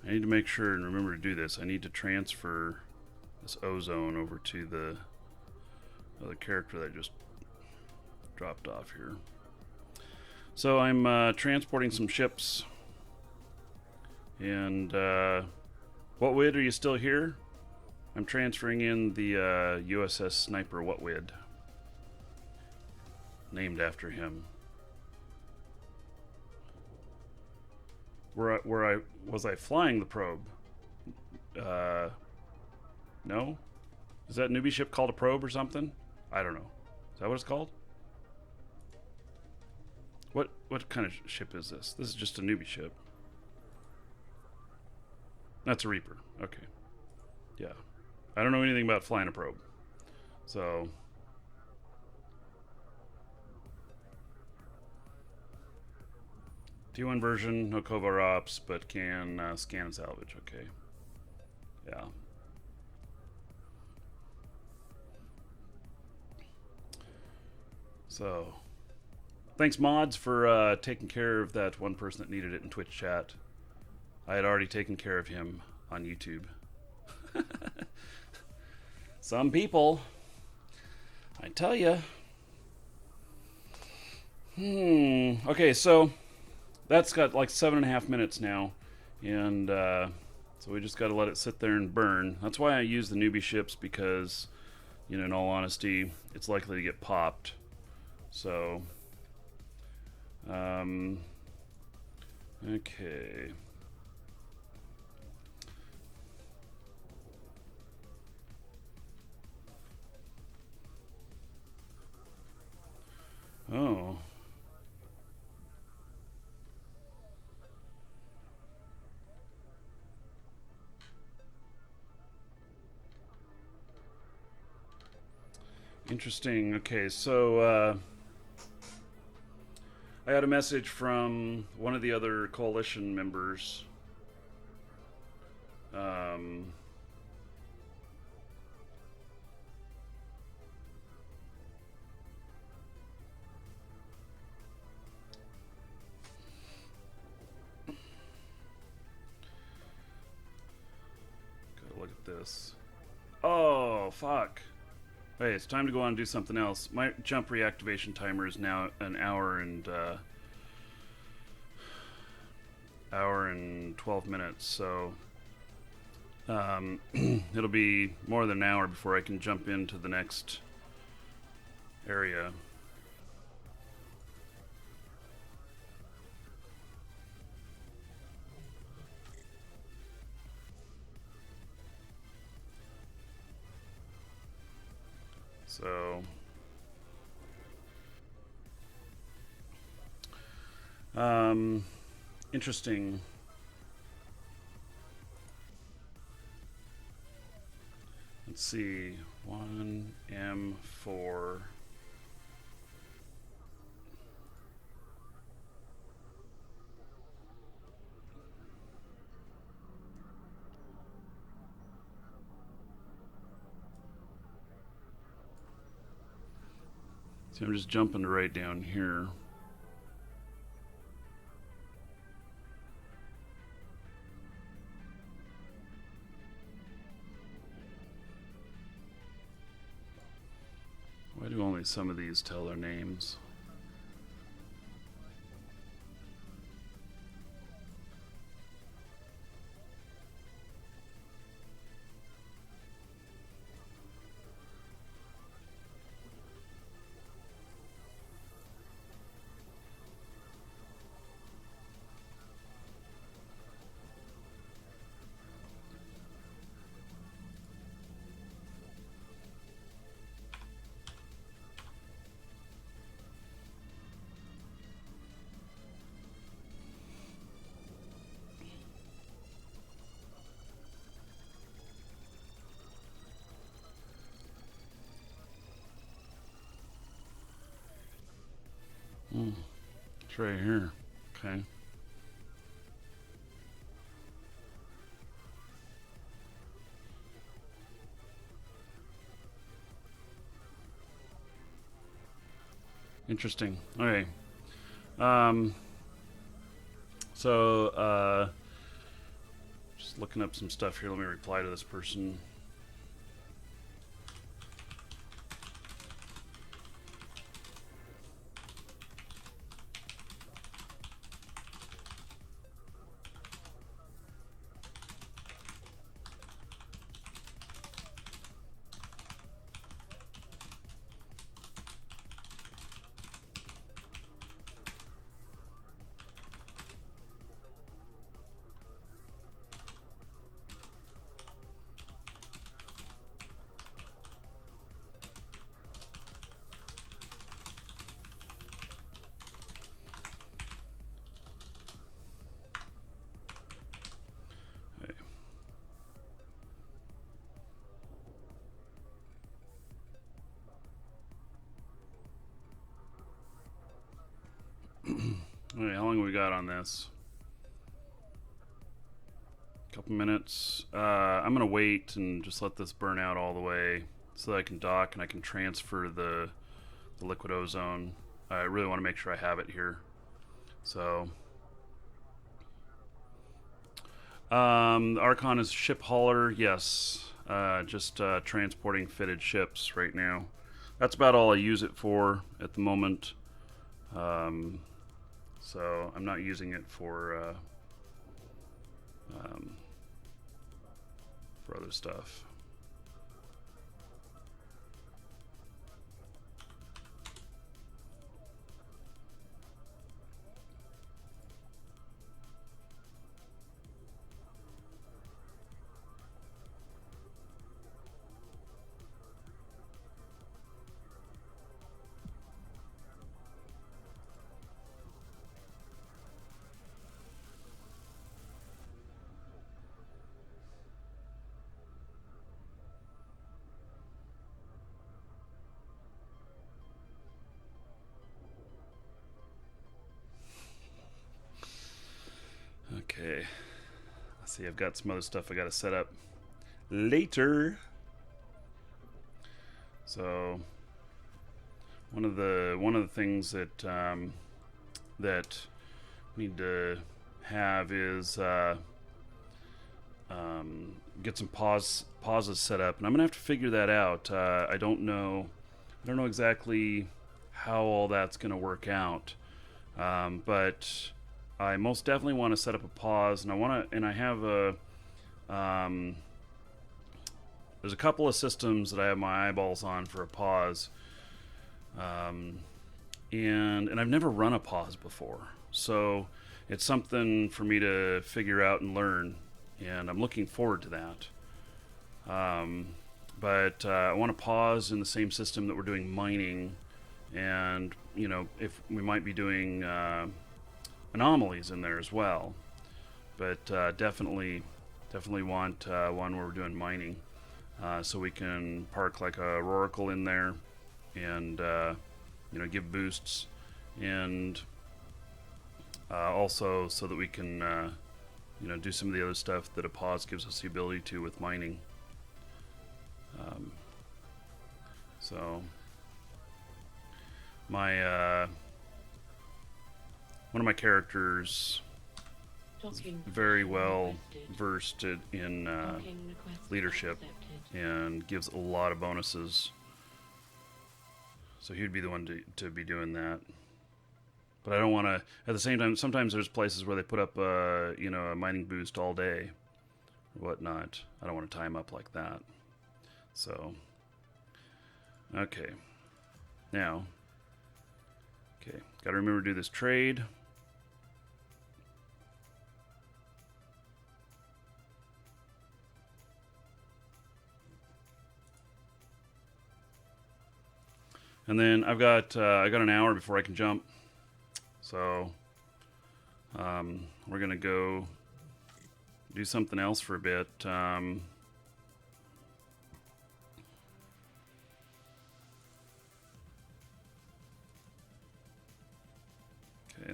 I need to make sure and remember to do this. I need to transfer this ozone over to the other character that just dropped off here. So I'm transporting some ships. And Whatwid, are you still here? I'm transferring in the USS Sniper Whatwid, named after him. Was I flying the probe? No? Is that newbie ship called a probe or something? I don't know. Is that what it's called? What kind of ship is this? This is just a newbie ship. That's a Reaper. Okay. Yeah. I don't know anything about flying a probe. So. T1 version, no Kovar ops, but can scan and salvage. Okay. Yeah. So. Thanks, mods, for taking care of that one person that needed it in Twitch chat. I had already taken care of him on YouTube. Some people, I tell you. Okay, so that's got like 7.5 minutes now, and so we just got to let it sit there and burn. That's why I use the newbie ships, because, you know, in all honesty, it's likely to get popped. So, okay. Oh. Interesting. Okay, so I had a message from one of the other coalition members. Gotta look at this. Oh, fuck. Hey, it's time to go on and do something else. My jump reactivation timer is now an hour and 12 minutes, so it'll be more than an hour before I can jump into the next area. So, interesting. Let's see, 1M4. So I'm just jumping right down here. Why do only some of these tell their names? It's right here. Okay. Interesting. Okay. So, just looking up some stuff here. Let me reply to this person. Alright, how long we got on this? Couple minutes. I'm gonna wait and just let this burn out all the way so that I can dock and I can transfer the liquid ozone. I really want to make sure I have it here. So, the Archon is ship hauler. Yes, just transporting fitted ships right now. That's about all I use it for at the moment. So I'm not using it for other stuff. Okay. Let's see, I've got some other stuff I gotta set up later. So one of the things that that we need to have is get some pauses set up, and I'm gonna have to figure that out. I don't know exactly how all that's gonna work out, but I most definitely want to set up a pause, and I have a there's a couple of systems that I have my eyeballs on for a pause, and I've never run a pause before, so it's something for me to figure out and learn, and I'm looking forward to that. But I want to pause in the same system that we're doing mining, and if we might be doing anomalies in there as well, but definitely want one where we're doing mining, so we can park like a Roracle in there and give boosts, and also so that we can do some of the other stuff that a pause gives us the ability to with mining. So my one of my characters is very well versed in leadership and gives a lot of bonuses, so he'd be the one to be doing that. But I don't want to, at the same time, sometimes there's places where they put up a mining boost all day or whatnot. I don't want to tie him up like that. So okay, now gotta remember to do this trade. And then I got an hour before I can jump, so we're gonna go do something else for a bit. Okay,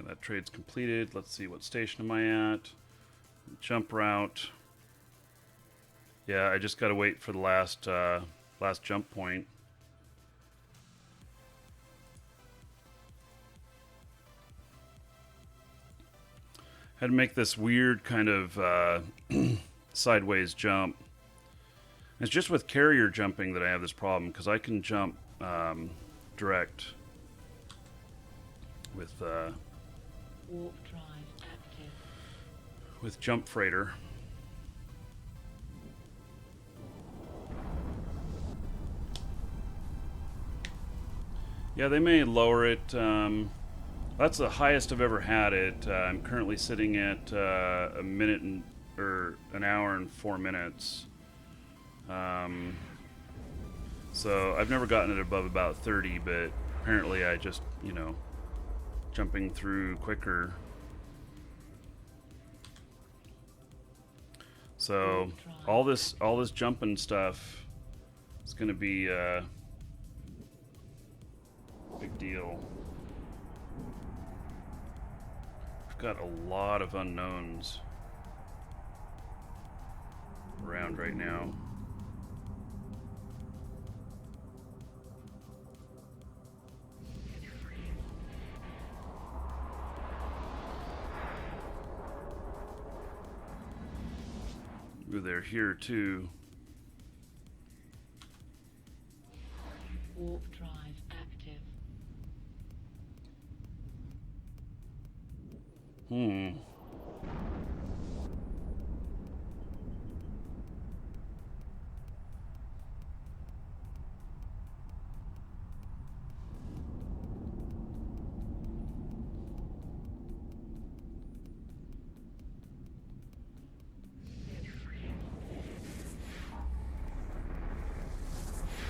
that trade's completed. Let's see, what station am I at? Jump route. Yeah, I just gotta wait for the last jump point. Had to make this weird kind of sideways jump. It's just with carrier jumping that I have this problem, because I can jump direct with Warp drive active. with jump freighter. Yeah, they may lower it. That's the highest I've ever had it. I'm currently sitting at a minute or an hour and 4 minutes. So I've never gotten it above about 30, but apparently I just, jumping through quicker. So all this jumping stuff is going to be a big deal. We've got a lot of unknowns around right now. Ooh, they're here too. Warp drive active. Hmm.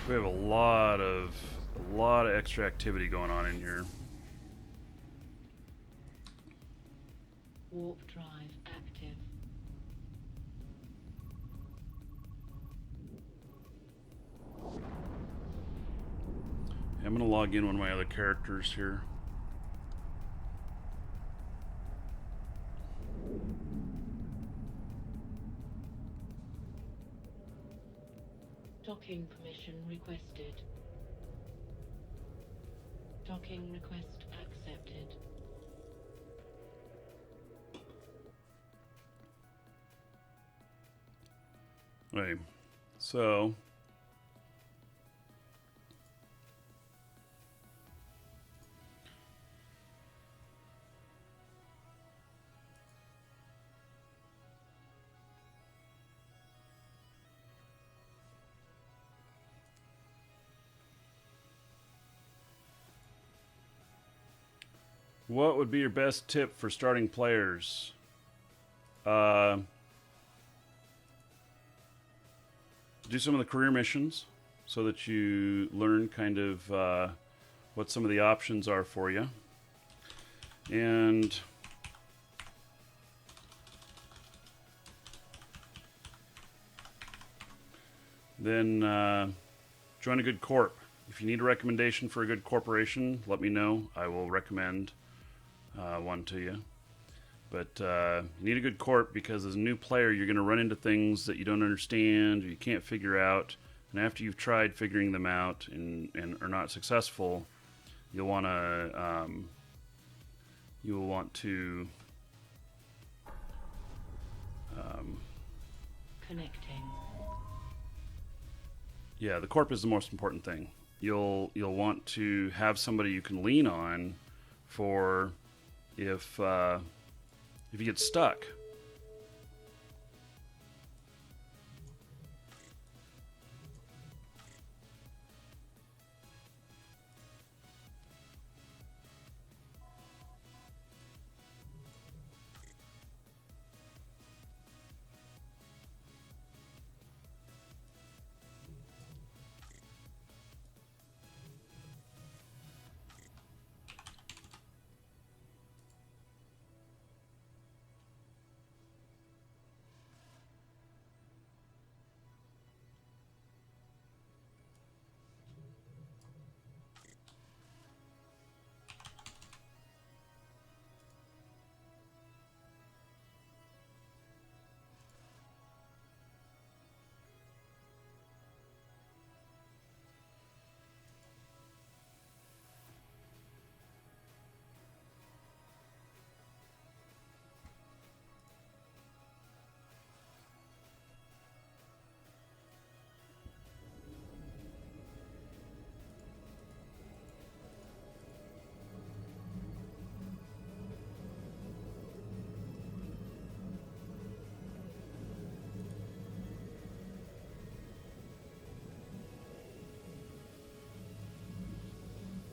We have a lot of extra activity going on in here. Warp drive active. I'm gonna log in one of my other characters here. Docking permission requested. Docking request accepted. Okay, so what would be your best tip for starting players? Do some of the career missions so that you learn kind of what some of the options are for you. And then join a good corp. If you need a recommendation for a good corporation, let me know. I will recommend one to you. But you need a good corp because as a new player, you're going to run into things that you don't understand or you can't figure out. And after you've tried figuring them out and are not successful, you'll want to Connecting. yeah, the corp is the most important thing. You'll want to have somebody you can lean on for if you get stuck.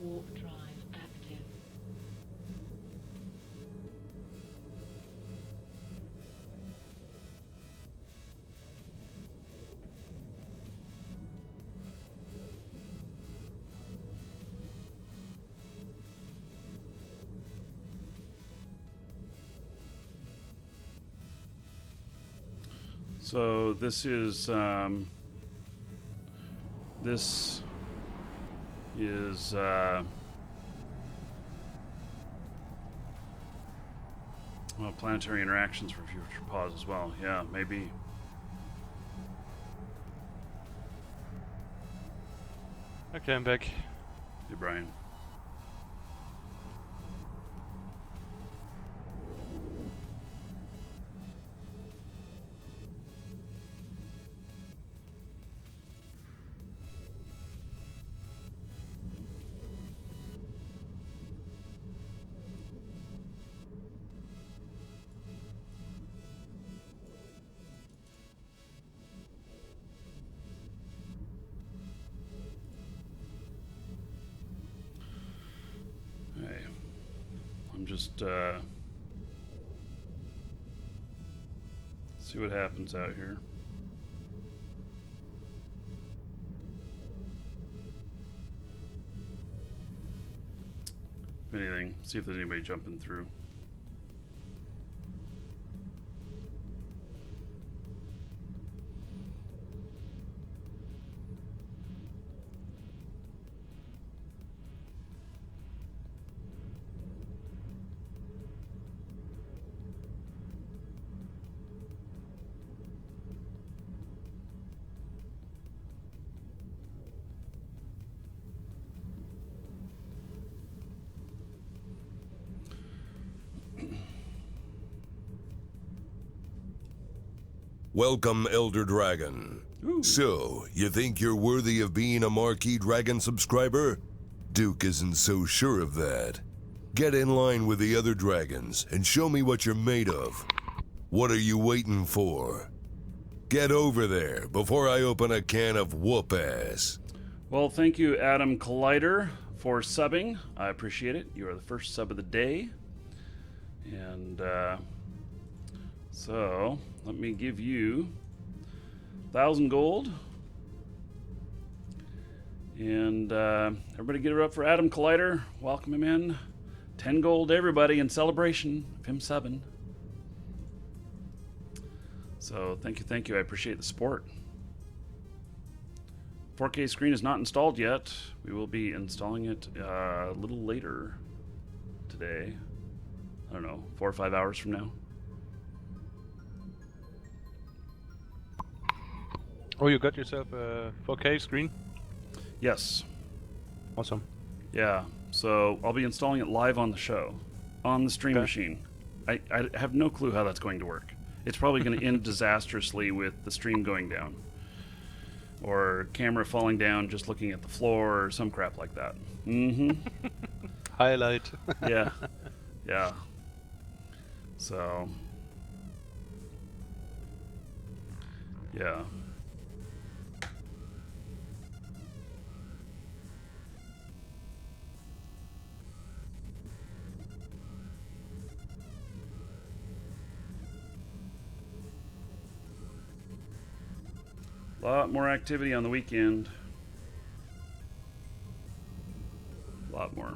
Warp drive active. So this is Well, planetary interactions for future pause as well. Yeah, maybe. Okay, I'm back. Hey, Brian. Hey, I'm just see what happens out here. If anything, see if there's anybody jumping through. Welcome, Elder Dragon. Ooh. So, you think you're worthy of being a Marquee Dragon subscriber? Duke isn't so sure of that. Get in line with the other dragons and show me what you're made of. What are you waiting for? Get over there before I open a can of whoop ass. Well, thank you, Adam Collider, for subbing. I appreciate it. You are the first sub of the day. And so, let me give you 1,000 gold. And everybody get it up for Adam Collider. Welcome him in. 10 gold to everybody in celebration of him subbing. So, thank you, thank you. I appreciate the support. 4K screen is not installed yet. We will be installing it a little later today. I don't know, 4 or 5 hours from now. Oh, you got yourself a 4K screen? Yes. Awesome. Yeah. So I'll be installing it live on the show, on the stream Okay. machine. I have no clue how that's going to work. It's probably going to end disastrously with the stream going down. Or camera falling down just looking at the floor or some crap like that. Mm-hmm. Highlight. Yeah. Yeah. So. Yeah. A lot more activity on the weekend. A lot more.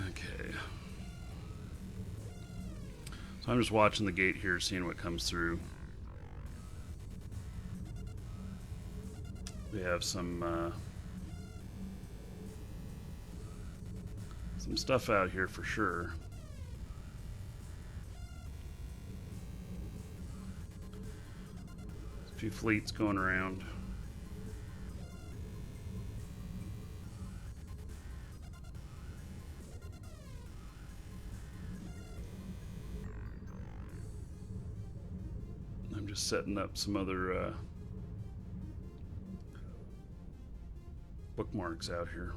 Okay. So I'm just watching the gate here, seeing what comes through. We have some stuff out here for sure. A few fleets going around. I'm just setting up some other bookmarks out here.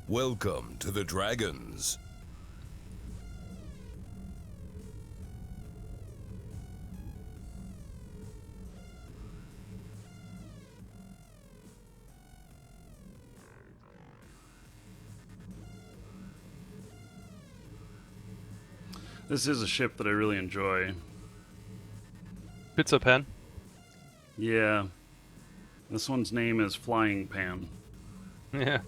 Welcome to the Dragons. This is a ship that I really enjoy. Pizza Pan. Yeah. This one's name is Flying Pan. Yeah.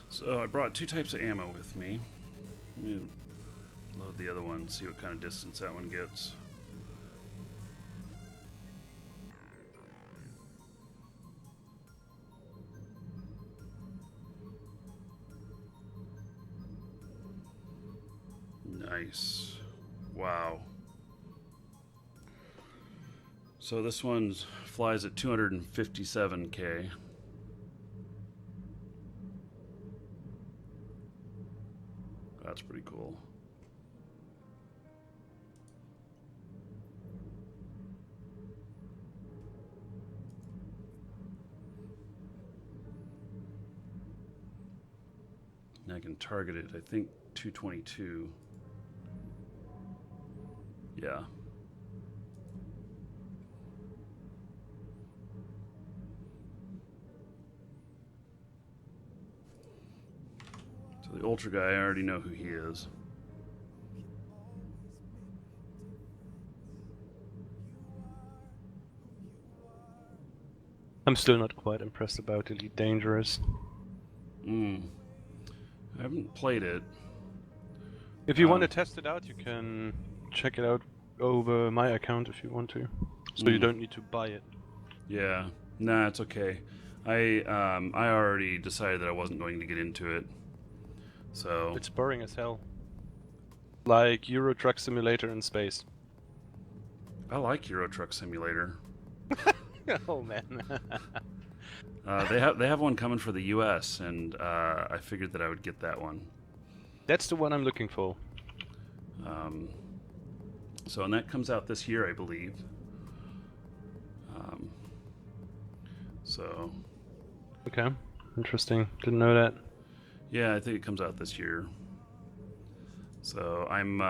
So I brought 2 types of ammo with me. Let me load the other one, see what kind of distance that one gets. Nice. Wow. So this one flies at 257K. That's pretty cool. And I can target it, I think, 222. Yeah. So the Ultra guy, I already know who he is. I'm still not quite impressed about Elite Dangerous. I haven't played it. If you want to test it out, you can check it out over my account if you want to. So you don't need to buy it. Yeah. Nah, it's okay. I already decided that I wasn't going to get into it. So It's boring as hell. Like Euro Truck Simulator in space. I like Euro Truck Simulator. Oh man. They have one coming for the US, and I figured that I would get that one. That's the one I'm looking for. So, and that comes out this year, I believe. So, Okay. Interesting. Didn't know that. yeah, I think it comes out this year. So I'm,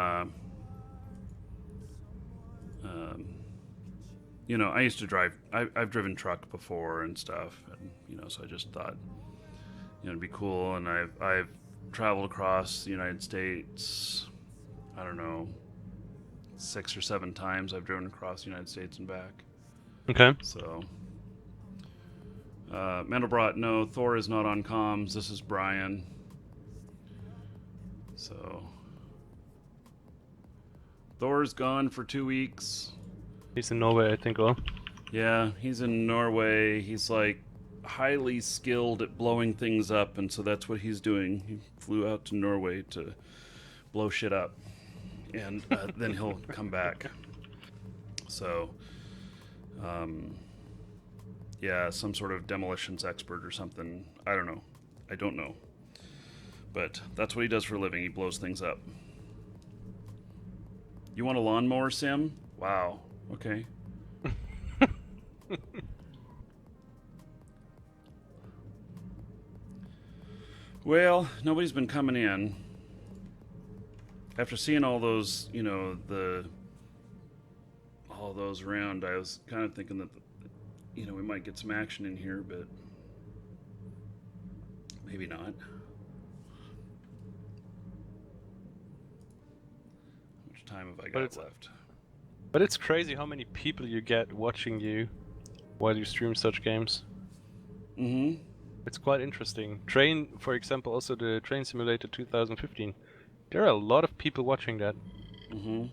you know, I used to drive. I've driven truck before and stuff, and you know, so I just thought, you know, it'd be cool. And I've traveled across the United States. I don't know, 6 or 7 times I've driven across the United States and back. Okay. So, Mandelbrot, no, Thor is not on comms. This is Brian. So, Thor's gone for 2 weeks. He's in Norway, I think, or? Yeah, he's in Norway. He's like highly skilled at blowing things up, and so that's what he's doing. He flew out to Norway to blow shit up, and then he'll come back. So, yeah, some sort of demolitions expert or something. I don't know. I don't know. But that's what he does for a living. He blows things up. You want a lawnmower sim? Wow. Okay. Well, nobody's been coming in. After seeing all those, you know, all those around, I was kind of thinking that, you know, we might get some action in here, but maybe not. time have I But got it's- left? But it's crazy how many people you get watching you while you stream such games. Mm-hmm. It's quite interesting. Train, for example, also the Train Simulator 2015. There are a lot of people watching that. Mm-hmm.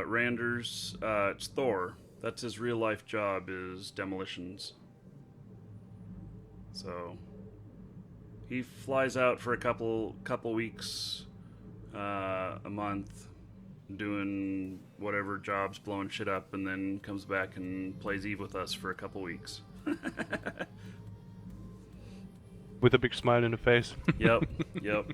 Randers, it's Thor. That's his real life job, is demolitions. So he flies out for a couple weeks, a month, doing whatever jobs, blowing shit up, and then comes back and plays Eve with us for a couple weeks. With a big smile in the face. Yep, yep.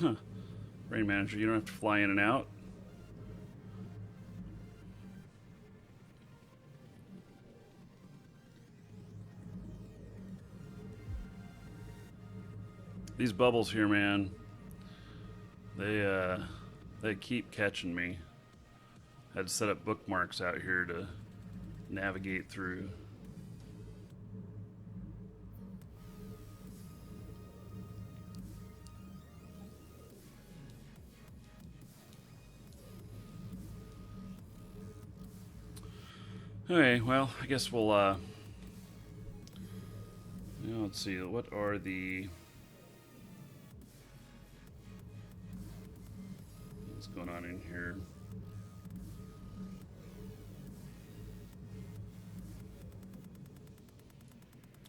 Huh. Rain Manager, you don't have to fly in and out. These bubbles here, man, they keep catching me. Had to set up bookmarks out here to navigate through. Okay, well, I guess we'll, let's see, what are the... What's going on in here?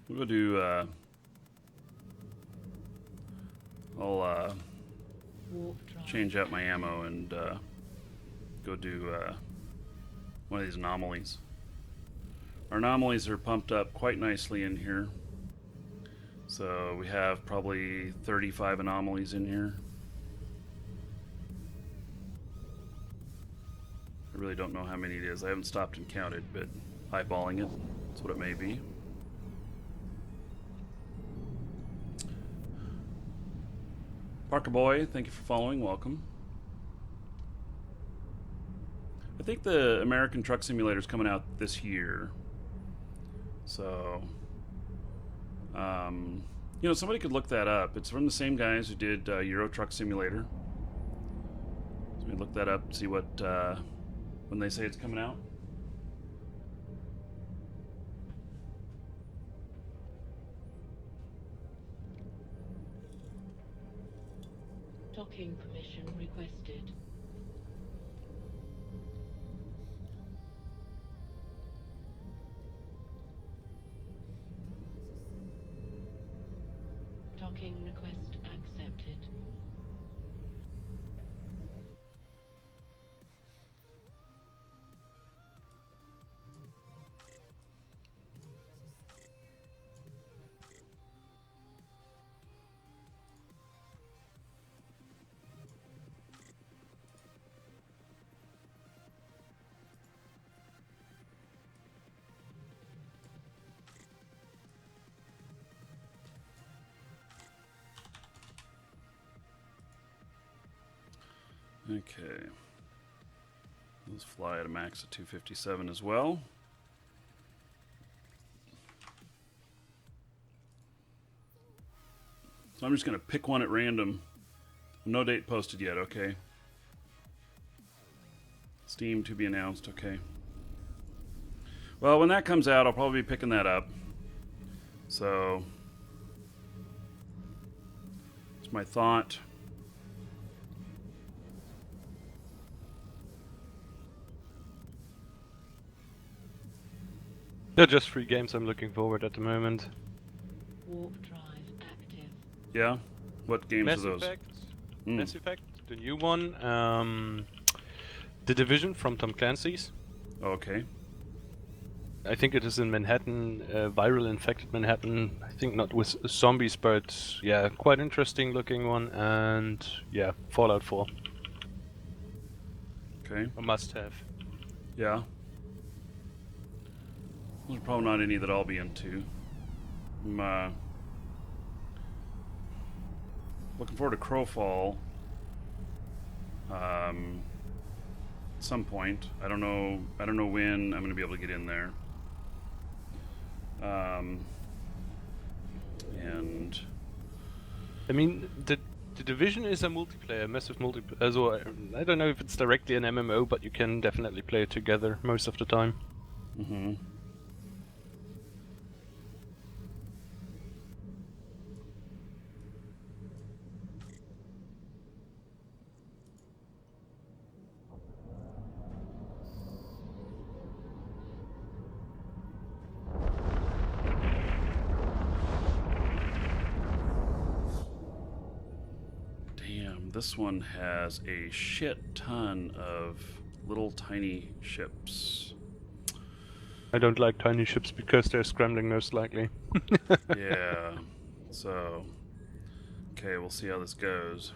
We'll do, I'll, Warp drive. change out my ammo and, go do, one of these anomalies. Our anomalies are pumped up quite nicely in here. So we have probably 35 anomalies in here. I really don't know how many it is. I haven't stopped and counted, but eyeballing it, that's what it may be. Parker Boy, thank you for following. Welcome. I think the American Truck Simulator is coming out this year. So, somebody could look that up. It's from the same guys who did Euro Truck Simulator. So we look that up and see what when they say it's coming out. Docking permission requested. Docking request accepted. Okay. Let's fly at a max of 257 as well. So I'm just going to pick one at random. No date posted yet, okay. Steam to be announced, okay. Well, when that comes out, I'll probably be picking that up. So, it's my thought. They're just 3 games I'm looking forward at the moment. Warp drive active. Yeah? What games Mass are those? Effect, Mm. Mass Effect, the new one. The Division from Tom Clancy's. Okay. I think it is in Manhattan, viral infected Manhattan. I think not with zombies, but yeah, quite interesting looking one. And yeah, Fallout 4, Okay. a must-have. Yeah. Those are probably not any that I'll be into. I'm looking forward to Crowfall. At some point. I don't know when I'm going to be able to get in there. And I mean, the Division is a multiplayer, massive multiplayer. So I don't know if it's directly an MMO, but you can definitely play it together most of the time. mhm. Damn, this one has a shit ton of little tiny ships. I don't like tiny ships because they're scrambling most likely. Yeah. So, okay, we'll see how this goes.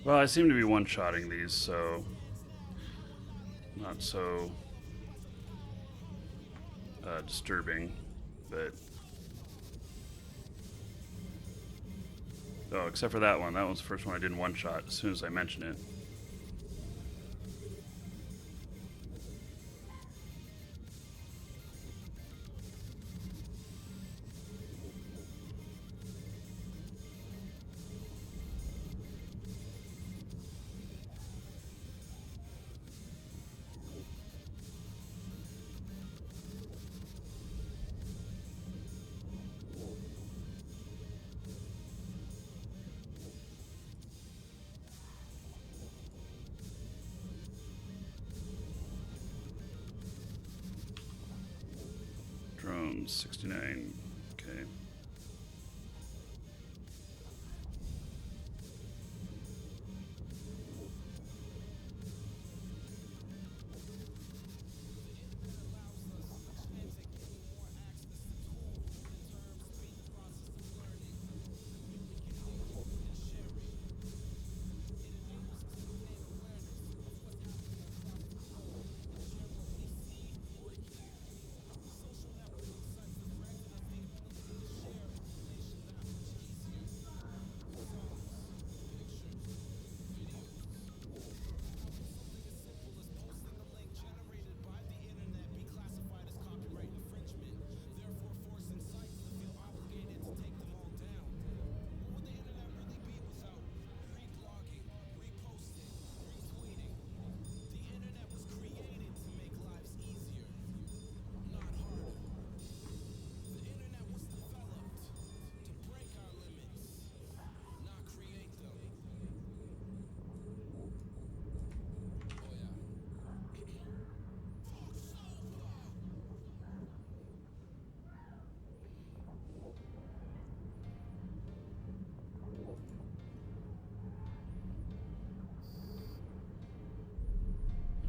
Well, I seem to be one-shotting these, so not so disturbing, but oh, except for that one. That was the first one I did in one shot as soon as I mentioned it. Drones 69. Okay.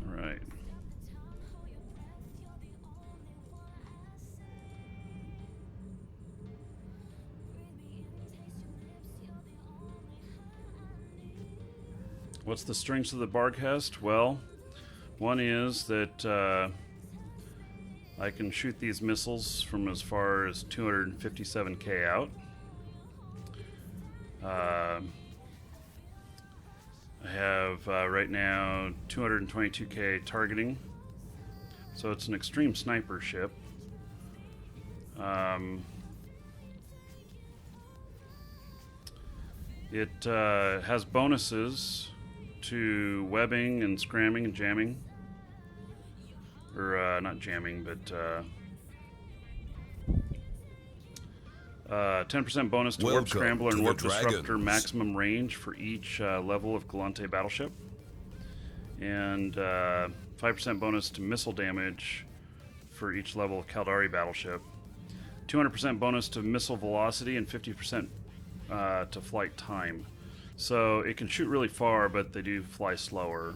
All right. What's the strengths of the Barghest? Well, one is that I can shoot these missiles from as far as 257k out. I have right now 222k targeting, so it's an extreme sniper ship. It has bonuses to webbing and scramming and jamming. Or not jamming, but 10% bonus to Warp Welcome Scrambler to and the Warp Disruptor Dragons. maximum range for each level of Galante battleship. And 5% bonus to missile damage for each level of Caldari battleship. 200% bonus to missile velocity and 50% to flight time. So it can shoot really far, but they do fly slower.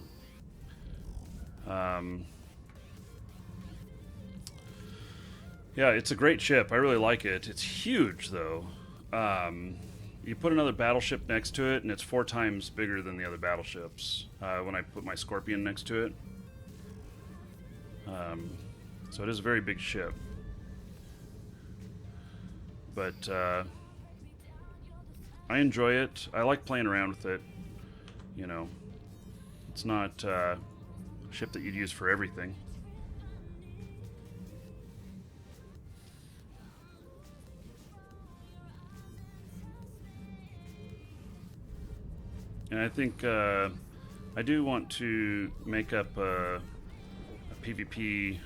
Yeah, it's a great ship. I really like it. It's huge, though. You put another battleship next to it, and it's 4 times bigger than the other battleships when I put my Scorpion next to it. So it is a very big ship. But I enjoy it. I like playing around with it. You know, it's not a ship that you'd use for everything. And I think I do want to make up a PvP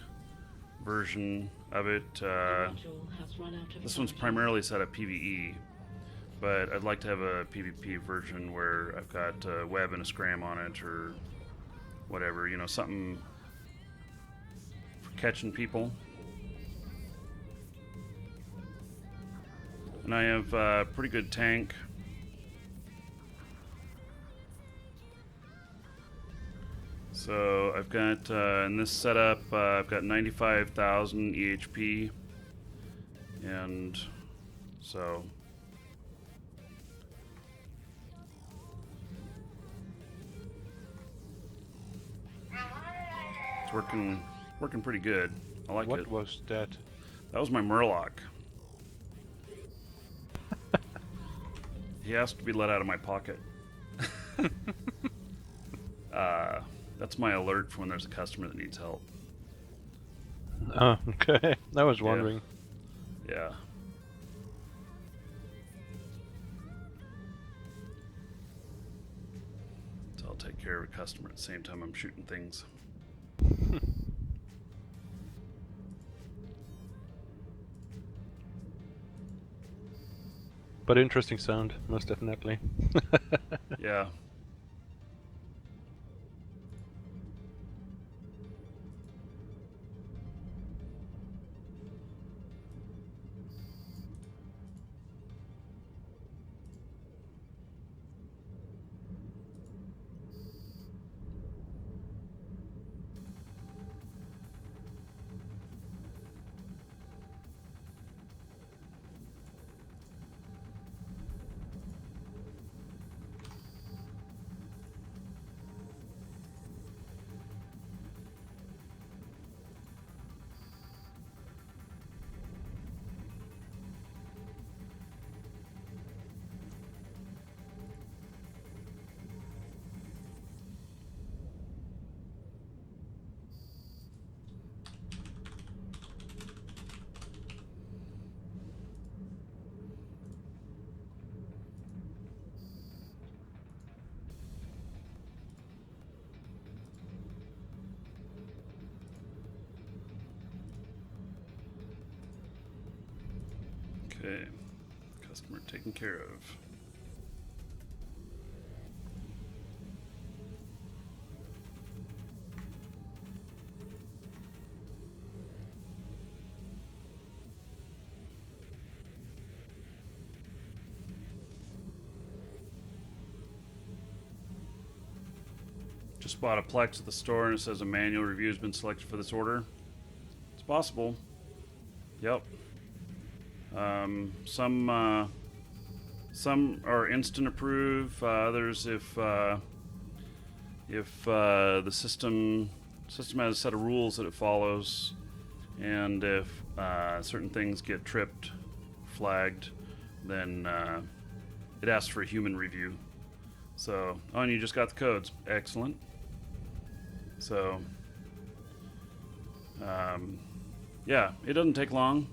version of it. Module has run out of This one's functions. primarily set up PvE, but I'd like to have a PvP version where I've got a web and a scram on it, or whatever, you know, something for catching people. And I have a pretty good tank. So I've got, in this setup, I've got 95,000 EHP, and so it's working pretty good. I like What it. was that? That was my Murloc. He asked to be let out of my pocket. That's my alert for when there's a customer that needs help. Oh, okay. I was wondering. Yeah. So I'll take care of a customer at the same time I'm shooting things. But interesting sound, most definitely. Yeah. Okay. Customer taken care of. Just bought a Plex at the store and it says a manual review has been selected for this order. It's possible. Yep. Some are instant approve. Others, if the system has a set of rules that it follows, and if certain things get tripped, flagged, then it asks for a human review. So, oh, and you just got the codes. Excellent. So, yeah, it doesn't take long.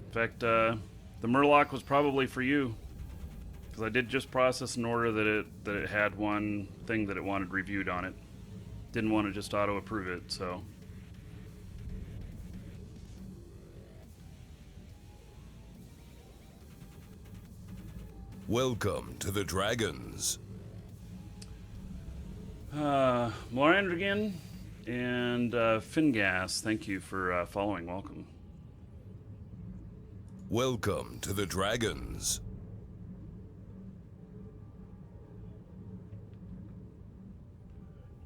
In fact, the Murloc was probably for you, because I did just process an order that it had one thing that it wanted reviewed on it. Didn't want to just auto approve it, so. Welcome to the Dragons. Morandrigan and Fingas, thank you for following. Welcome. Welcome to the Dragons.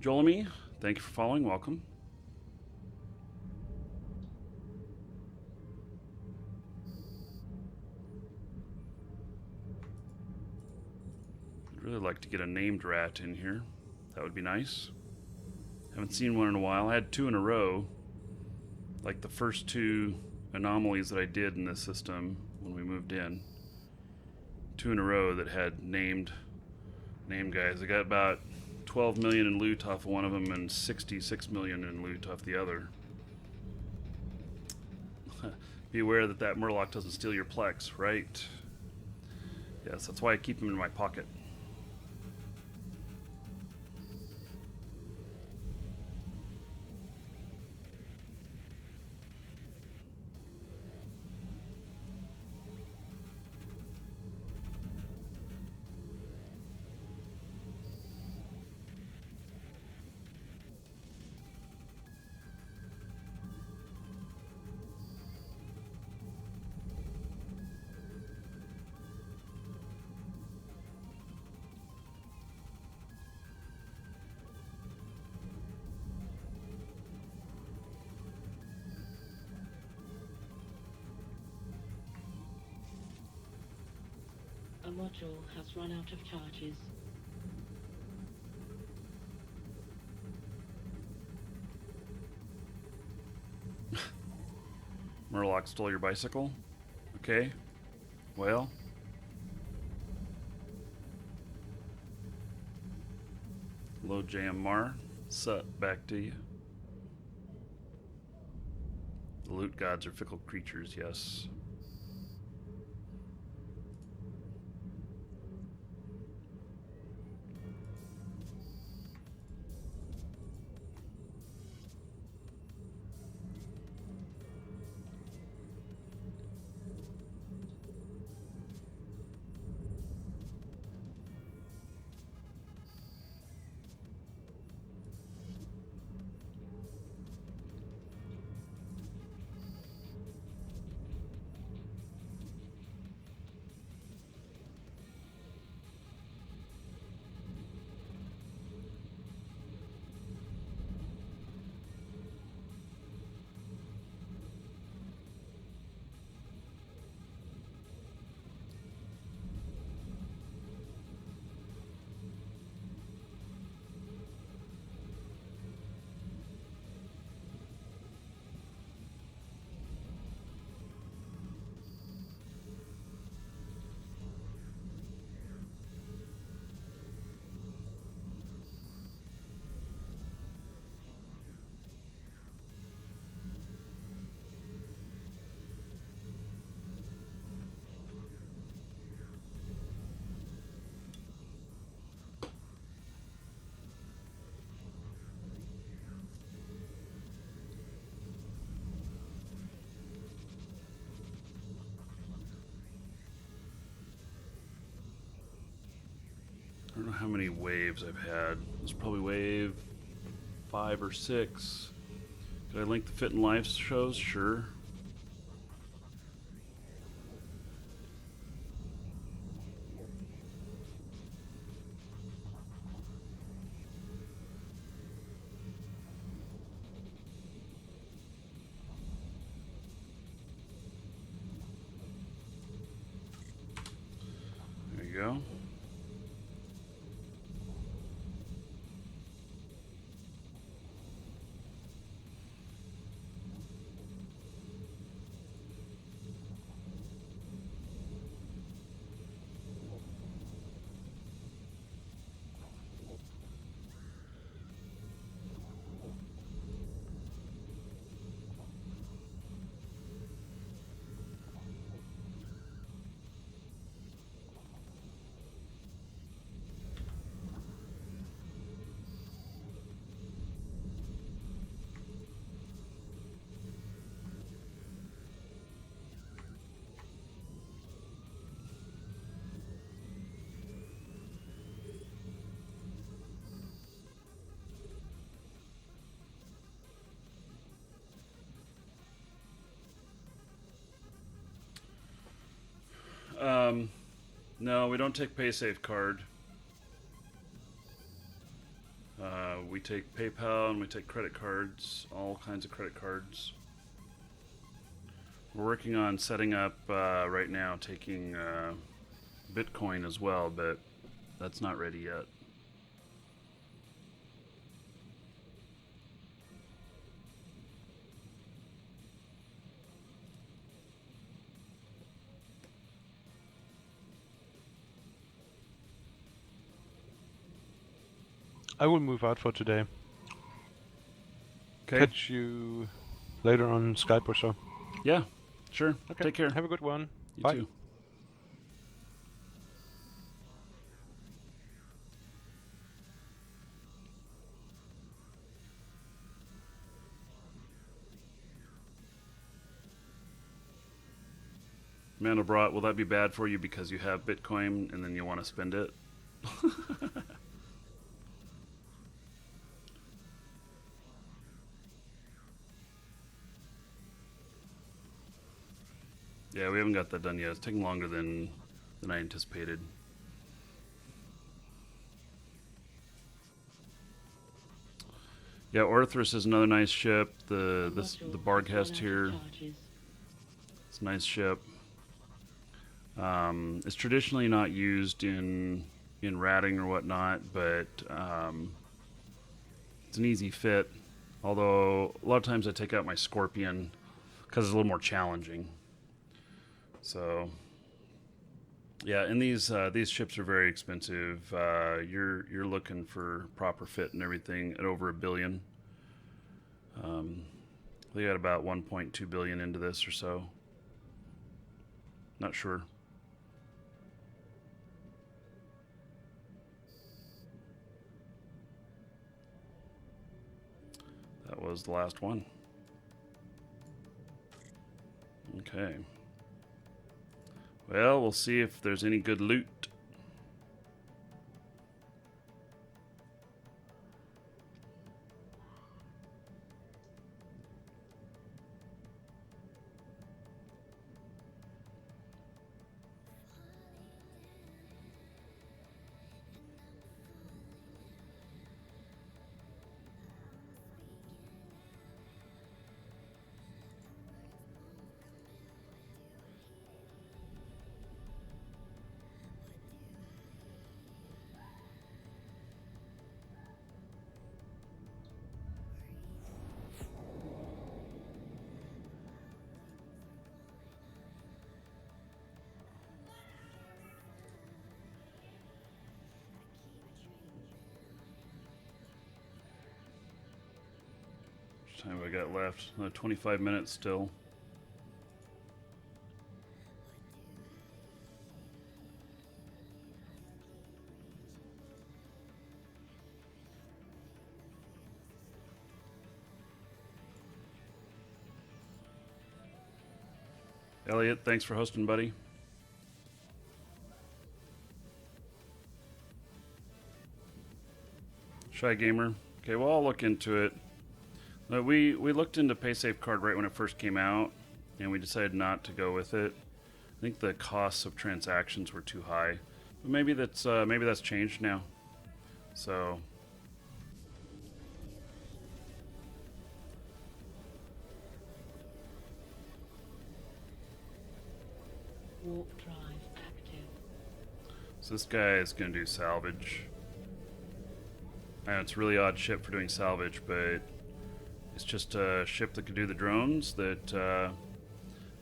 Jolemy, thank you for following. Welcome. I'd really like to get a named rat in here. That would be nice. Haven't seen one in a while. I had 2 in a row. Like the first 2 anomalies that I did in this system when we moved in. 2 in a row that had named guys. I got about 12 million in loot off one of them and 66 million in loot off the other. Be aware that Murloc doesn't steal your Plex, right? Yes, that's why I keep them in my pocket. A module has run out of charges. Murloc stole your bicycle? Okay. Well. Hello, JMR. Sup, back to you. The loot gods are fickle creatures, yes. I don't know how many waves I've had. It's probably wave 5 or 6. Did I link the Fit and Life shows? Sure. There you go. No, we don't take PaySafe card. We take PayPal and we take credit cards, all kinds of credit cards. We're working on setting up right now, taking Bitcoin as well, but that's not ready yet. I will move out for today. Okay. Catch you later on Skype or so. Yeah, sure. Okay. Take care. Have a good one. You Bye. too. Mandelbrot, will that be bad for you because you have Bitcoin and then you want to spend it? Yeah, we haven't got that done yet. It's taking longer than I anticipated. Yeah, Orthrus is another nice ship. The Barghest here, it's a nice ship. It's traditionally not used in ratting or whatnot, but it's an easy fit. Although a lot of times I take out my Scorpion because it's a little more challenging. So yeah, and these ships are very expensive. You're looking for proper fit and everything at over $1 billion. They got about 1.2 billion into this or so. Not sure. That was the last one. Okay. Well, we'll see if there's any good loot. How much time have I got left? Another 25 minutes still. Elliot, thanks for hosting, buddy. Shy Gamer. Okay, well, I'll look into it. We looked into PaySafe card right when it first came out, and we decided not to go with it. I think the costs of transactions were too high, but maybe that's changed now. So Warp drive active. So this guy is going to do salvage. I know it's a really odd ship for doing salvage, but it's just a ship that can do the drones. That I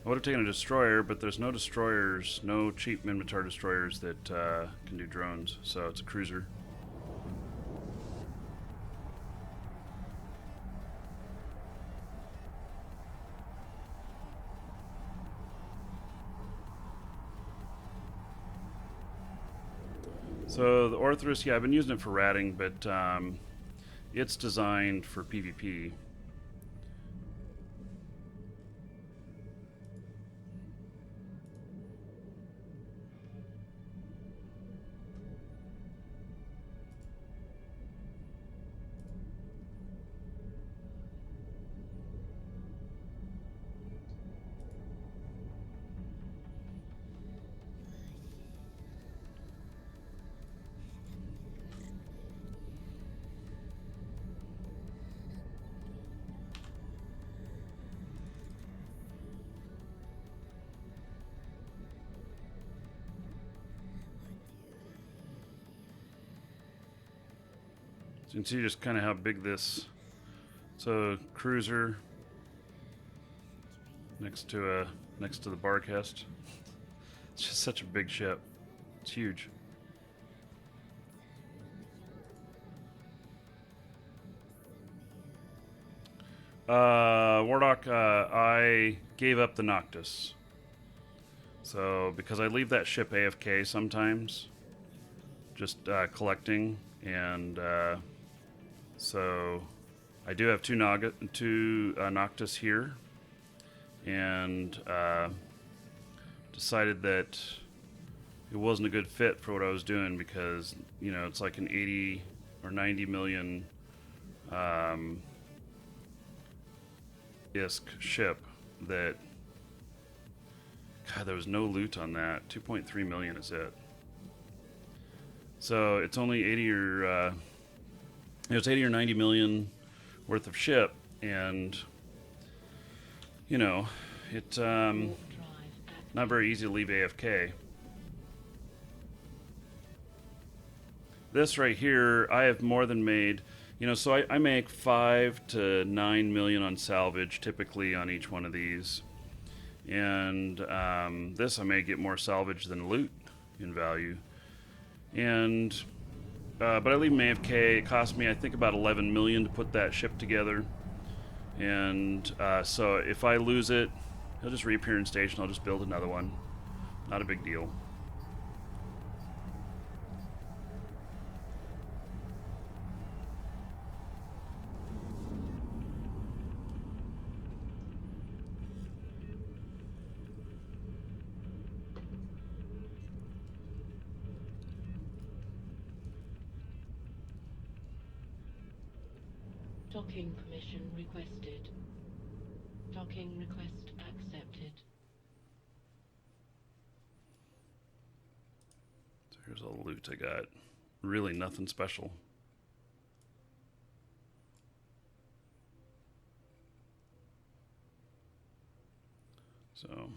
would have taken a destroyer, but there's no destroyers, no cheap Minmatar destroyers that can do drones. So it's a cruiser. So the Orthrus, yeah, I've been using it for ratting, but it's designed for PvP. So you can see just kind of how big this. So cruiser next to the Barcast. It's just such a big ship. It's huge. Wardock, I gave up the Noctis. So, because I leave that ship AFK sometimes, just collecting, and so I do have two Noctis here, and decided that it wasn't a good fit for what I was doing because, you know, it's like an 80 or 90 million ISK ship that, God, there was no loot on that. 2.3 million is it. So it's only 80 or it's 80 or 90 million worth of ship, and you know, it not very easy to leave AFK. This right here, I have more than made. You know, so I make 5 to 9 million on salvage typically on each one of these, and this I may get more salvage than loot in value. And but I leave them AFK. It cost me, I think, about 11 million to put that ship together. And so if I lose it, he'll just reappear in station. I'll just build another one. Not a big deal. Docking permission requested. Docking request accepted. So here's all the loot I got. Really nothing special. So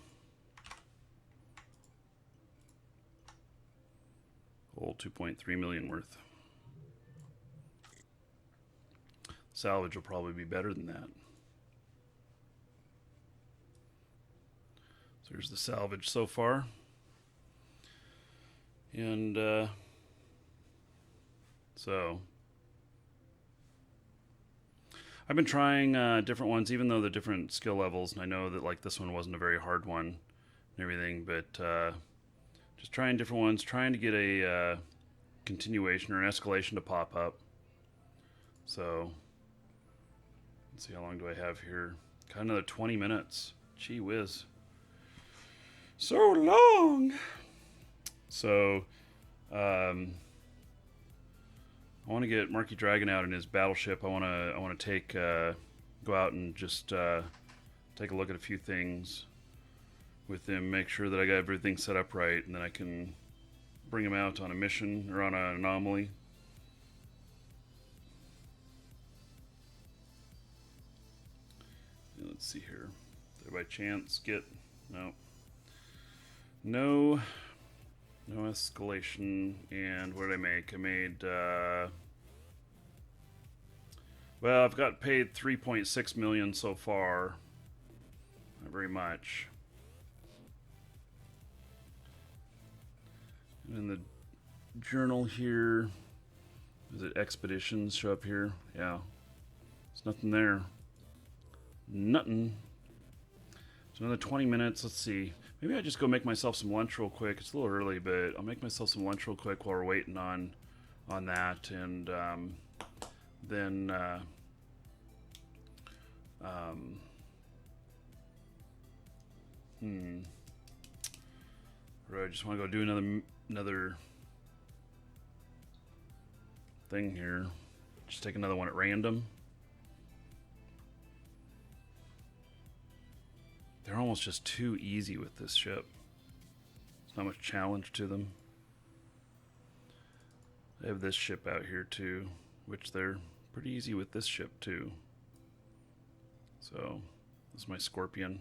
whole 2.3 million worth. Salvage will probably be better than that. So here's the salvage so far. And so I've been trying different ones, even though they're different skill levels, and I know that like this one wasn't a very hard one and everything, but just trying different ones, trying to get a continuation or an escalation to pop up. So let's see, how long do I have here? Got another 20 minutes. Gee whiz. So long! So, I want to get Marky Dragon out in his battleship. I want to take, go out and just take a look at a few things with him, make sure that I got everything set up right, and then I can bring him out on a mission or on an anomaly. Let's see here. Did I by chance get... No escalation. And what did I make? I made well, I've got paid 3.6 million so far. Not very much. And in the journal here, is it expeditions show up here? Yeah, there's nothing there. Nothing. So another 20 minutes. Let's see. Maybe I just go make myself some lunch real quick. It's a little early, but I'll make myself some lunch real quick while we're waiting on that, and then or I just want to go do another thing here. Just take another one at random. They're almost just too easy with this ship. There's not much challenge to them. I have this ship out here too, which they're pretty easy with this ship too. So, this is my Scorpion.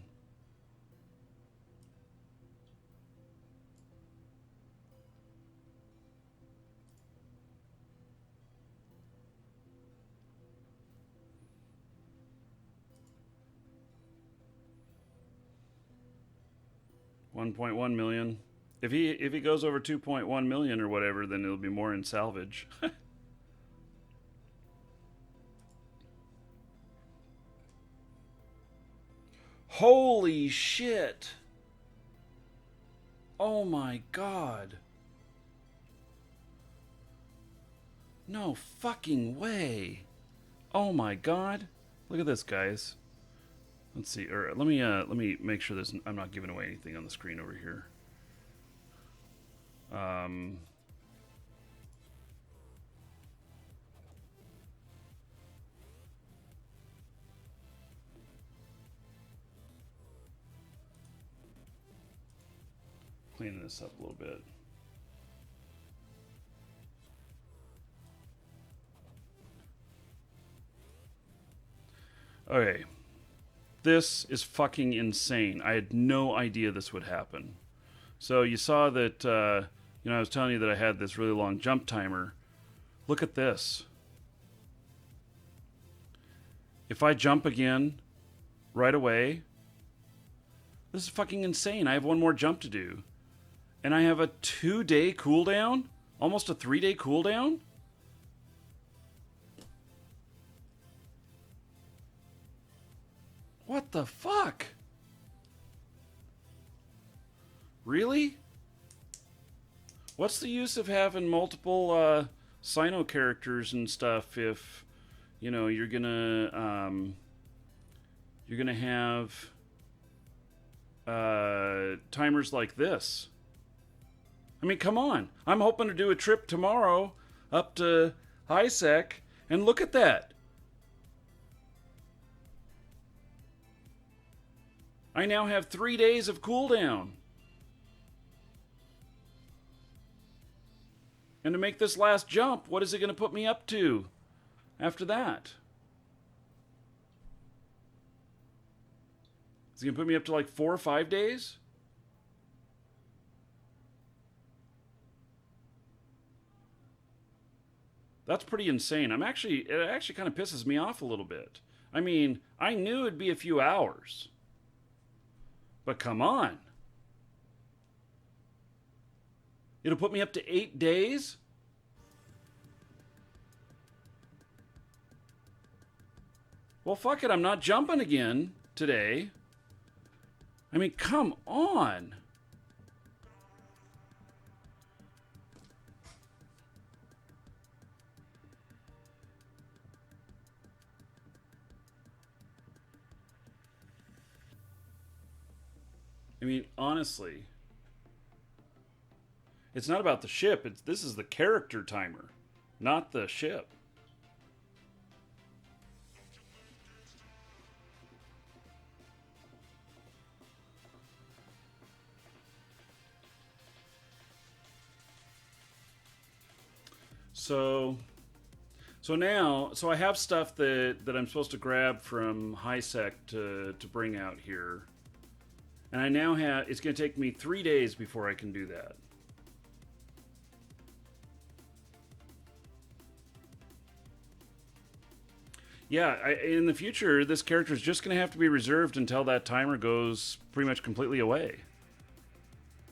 1.1 million. If he goes over 2.1 million or whatever, then it'll be more in salvage. Holy shit. Oh my god. No fucking way. Oh my god. Look at this, guys. Let's see. Or let me make sure there's I'm not giving away anything on the screen over here. Cleaning this up a little bit. Okay. This is fucking insane. I had no idea this would happen. So you saw that, I was telling you that I had this really long jump timer. Look at this. If I jump again right away, this is fucking insane. I have one more jump to do. And I have a 2-day cooldown? Almost a 3-day cooldown? What the fuck? Really? What's the use of having multiple Sino characters and stuff if, you're gonna have timers like this? I mean, come on. I'm hoping to do a trip tomorrow up to HiSec, and look at that. I now have 3 days of cooldown. And to make this last jump, what is it going to put me up to after that? Is it going to put me up to like 4 or 5 days? That's pretty insane. It actually kind of pisses me off a little bit. I mean, I knew it'd be a few hours. But come on. It'll put me up to 8 days? Well, fuck it. I'm not jumping again today. I mean, come on. I mean, honestly, it's not about the ship. This is the character timer, not the ship. So I have stuff that I'm supposed to grab from HiSec to bring out here. And I now have, it's going to take me 3 days before I can do that. Yeah, in the future, this character is just going to have to be reserved until that timer goes pretty much completely away.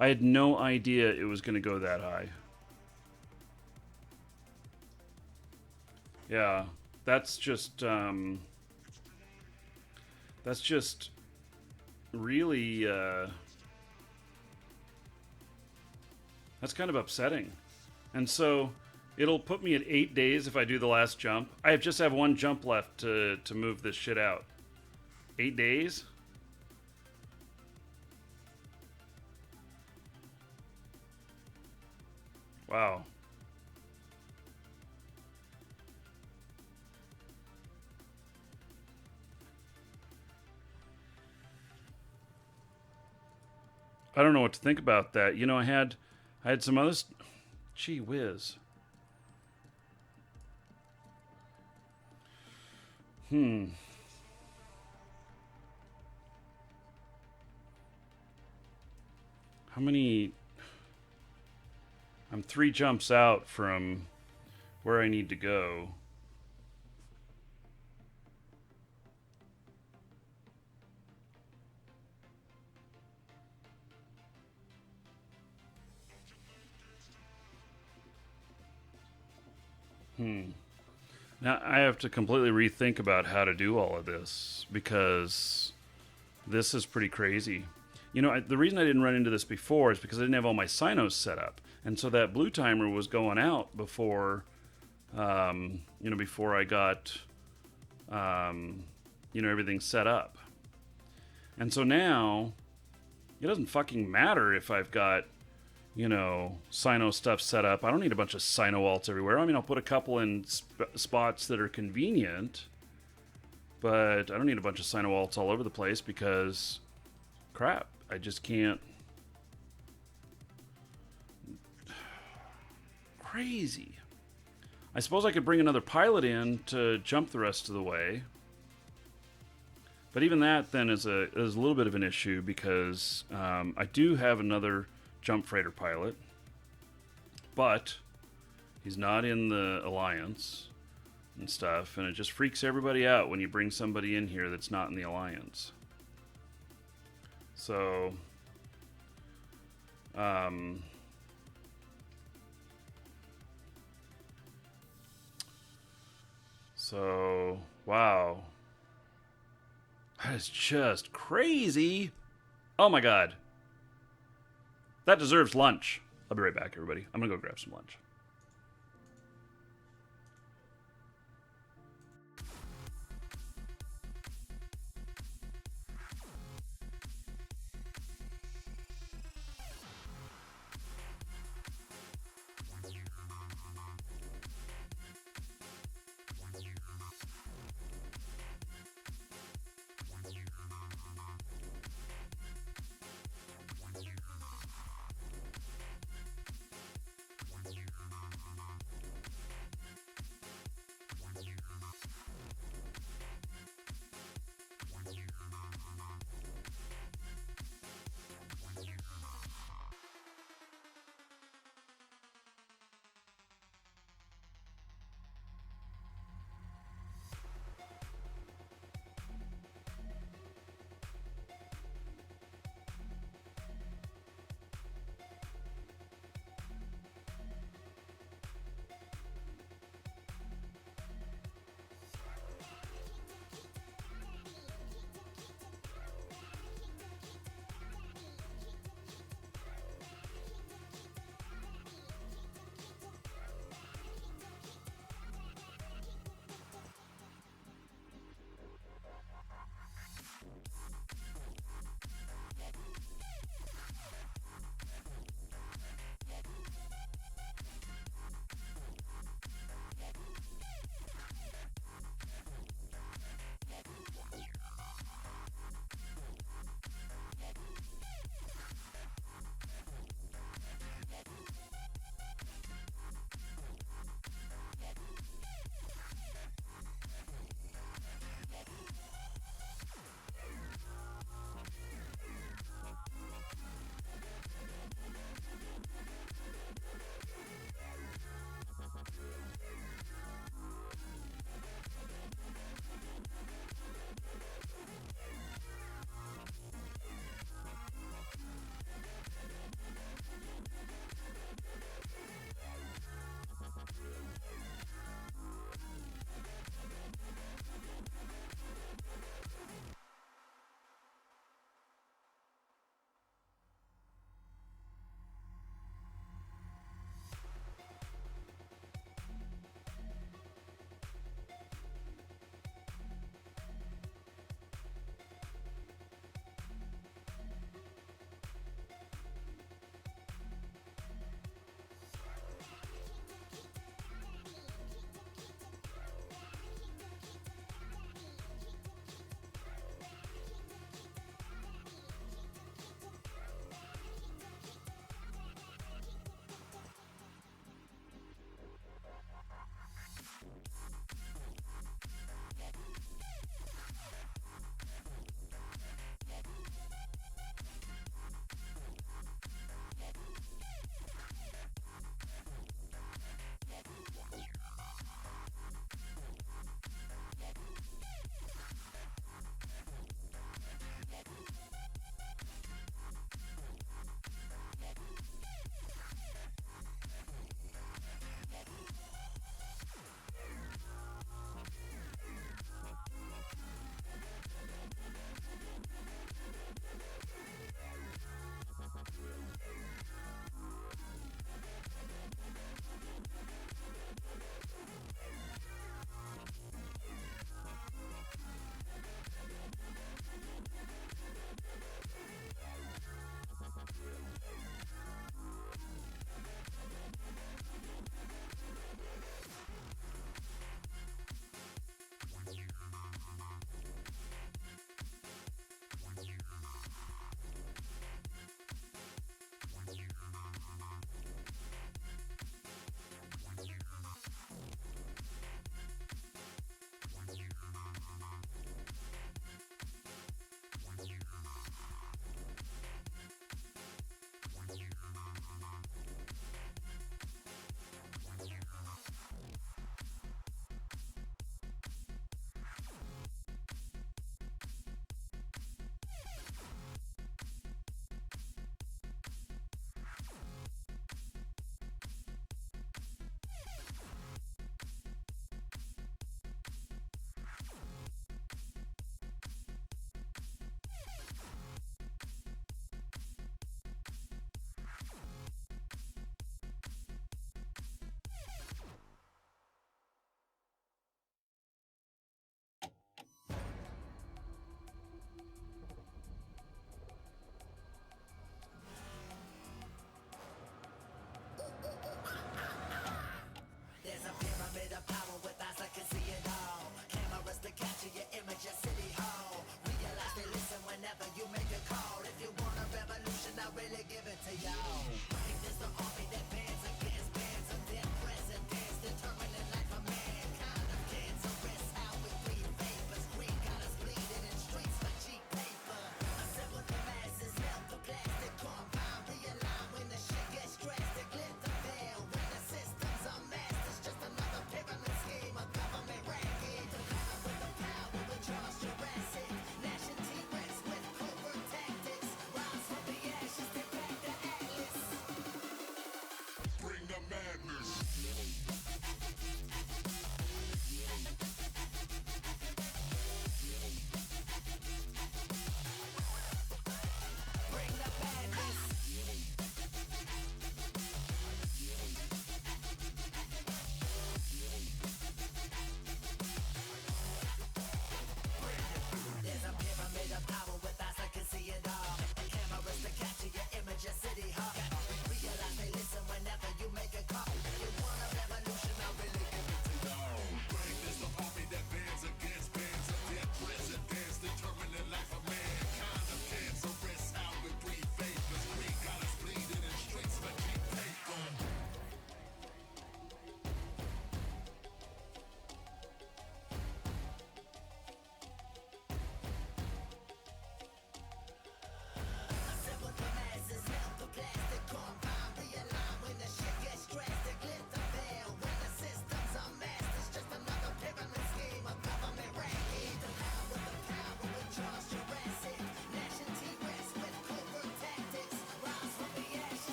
I had no idea it was going to go that high. Yeah, that's just really, that's kind of upsetting. And so it'll put me at 8 days if I do the last jump. I just have one jump left to move this shit out. 8 days? Wow. I don't know what to think about that. I had some other... Gee whiz. How many... I'm 3 jumps out from where I need to go. Now I have to completely rethink about how to do all of this because this is pretty crazy. You know, the reason I didn't run into this before is because I didn't have all my sinos set up, and so that blue timer was going out before, before I got, everything set up. And so now, it doesn't fucking matter if I've got, Sino stuff set up. I don't need a bunch of Sino alts everywhere. I mean, I'll put a couple in spots that are convenient, but I don't need a bunch of Sino alts all over the place because, crap, I just can't. Crazy. I suppose I could bring another pilot in to jump the rest of the way. But even that then is a little bit of an issue because I do have another jump freighter pilot, but he's not in the Alliance and stuff, and it just freaks everybody out when you bring somebody in here that's not in the Alliance. So, wow. That is just crazy. Oh my god. That deserves lunch. I'll be right back, everybody. I'm gonna go grab some lunch.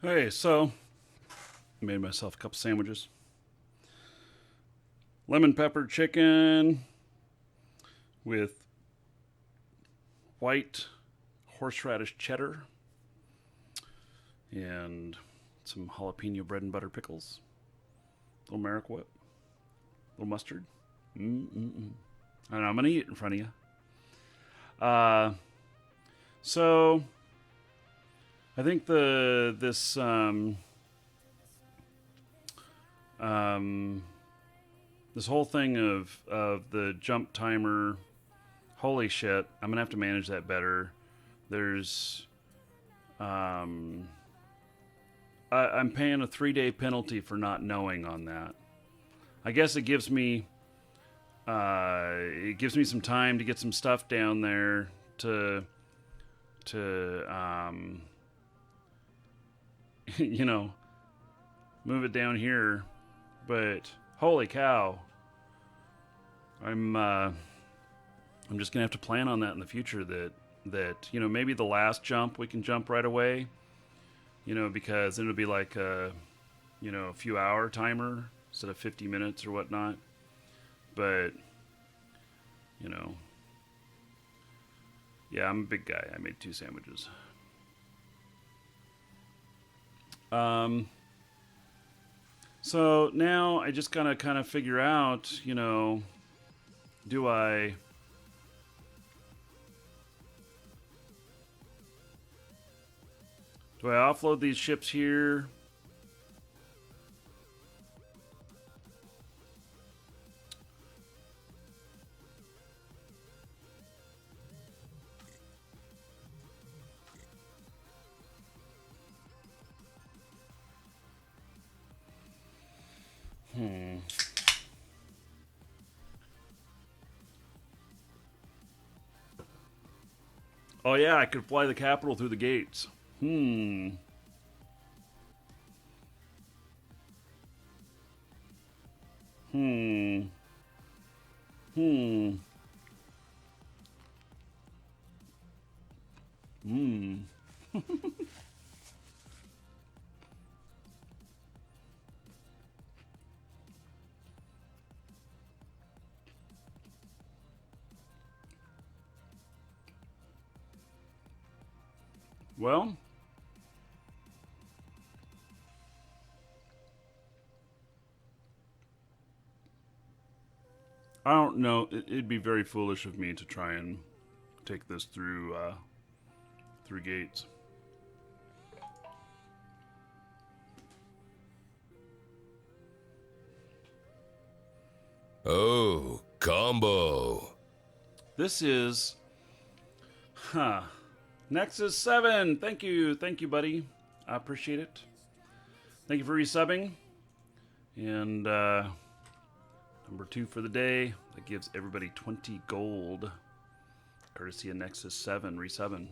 Hey, so made myself a couple sandwiches. Lemon pepper chicken with white horseradish cheddar and some jalapeno bread and butter pickles. Little Merrick whip, little mustard. I don't know, I'm gonna eat it in front of you. So I think this whole thing of the jump timer, holy shit, I'm gonna have to manage that better. There's I'm paying a 3-day penalty for not knowing on that. I guess it gives me some time to get some stuff down there to you know, move it down here. But holy cow, I'm just gonna have to plan on that in the future. That you know, maybe the last jump we can jump right away. You know, because it'll be like a few hour timer instead of 50 minutes or whatnot. But you know, yeah, I'm a big guy. I made 2 sandwiches. So now I just gotta kind of figure out, you know, do I offload these ships here? Oh yeah, I could fly the capital through the gates. Hmm. Hmm. Well, I don't know. It'd be very foolish of me to try and take this through gates. Oh, combo. This is, Nexus 7. Thank you, buddy. I appreciate it. Thank you for resubbing. And number 2 for the day. That gives everybody 20 gold, courtesy of Nexus 7 resubbing.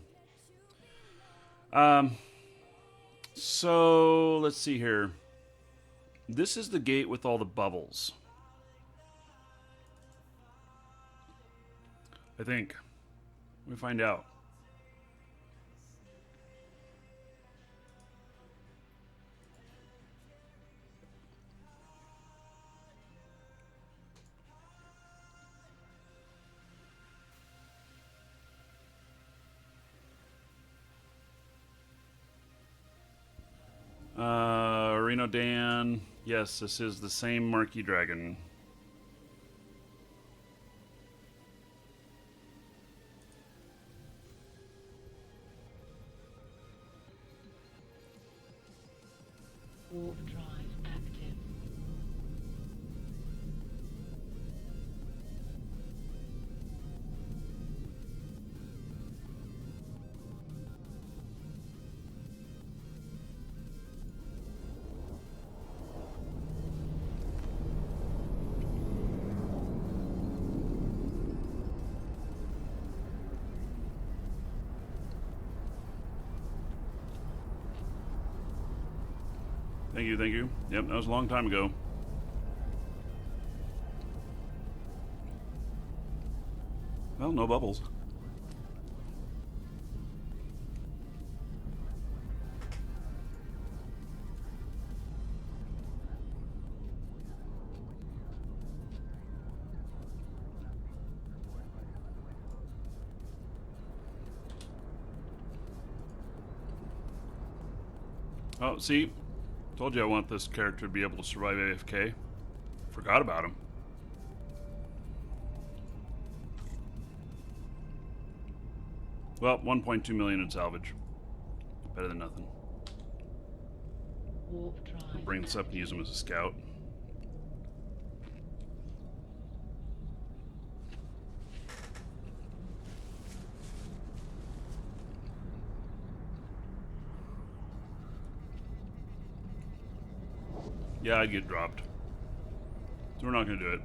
So let's see here. This is the gate with all the bubbles, I think. Let me find out. Reno Dan. Yes, this is the same Marquee Dragon. Warp drive active. Thank you, thank you. Yep, that was a long time ago. Well, no bubbles. Oh, see? Told you I want this character to be able to survive AFK. Forgot about him. Well, 1.2 million in salvage. Better than nothing. Warp drive. I'll bring this up and use him as a scout. Yeah, I'd get dropped. So we're not going to do it.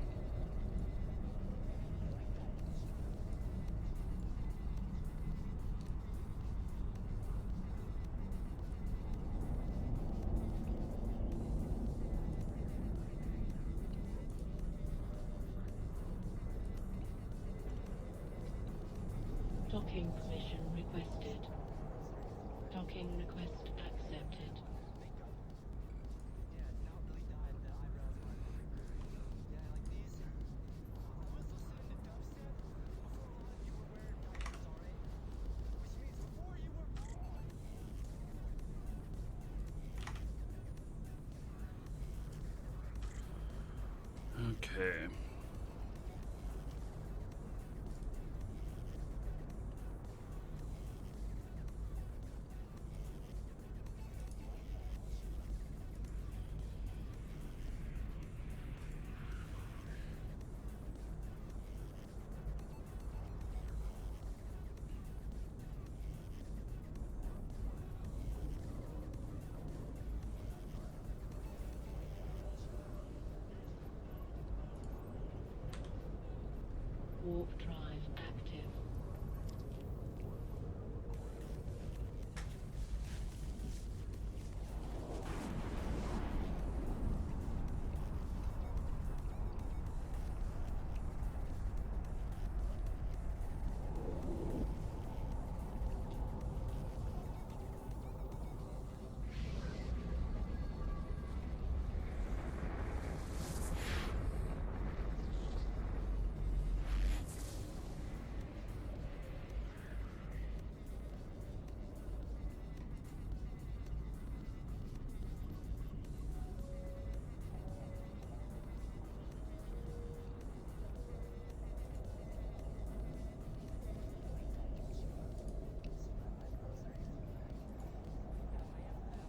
Docking permission requested. Docking request accepted. Okay. Warp drive active.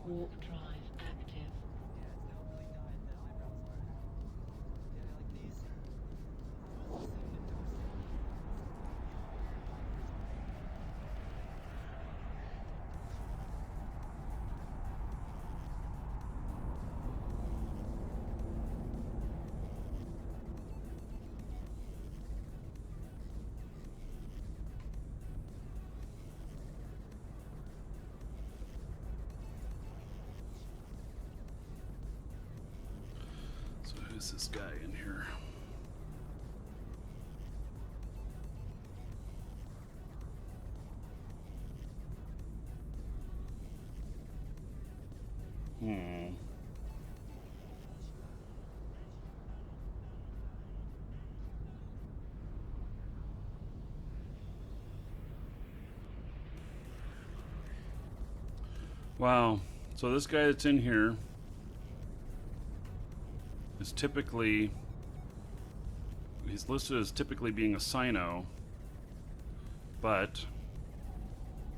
Warp drive active. So who's this guy in here? Hmm. Wow. So this guy that's in here is typically, he's listed as typically being a Sino, but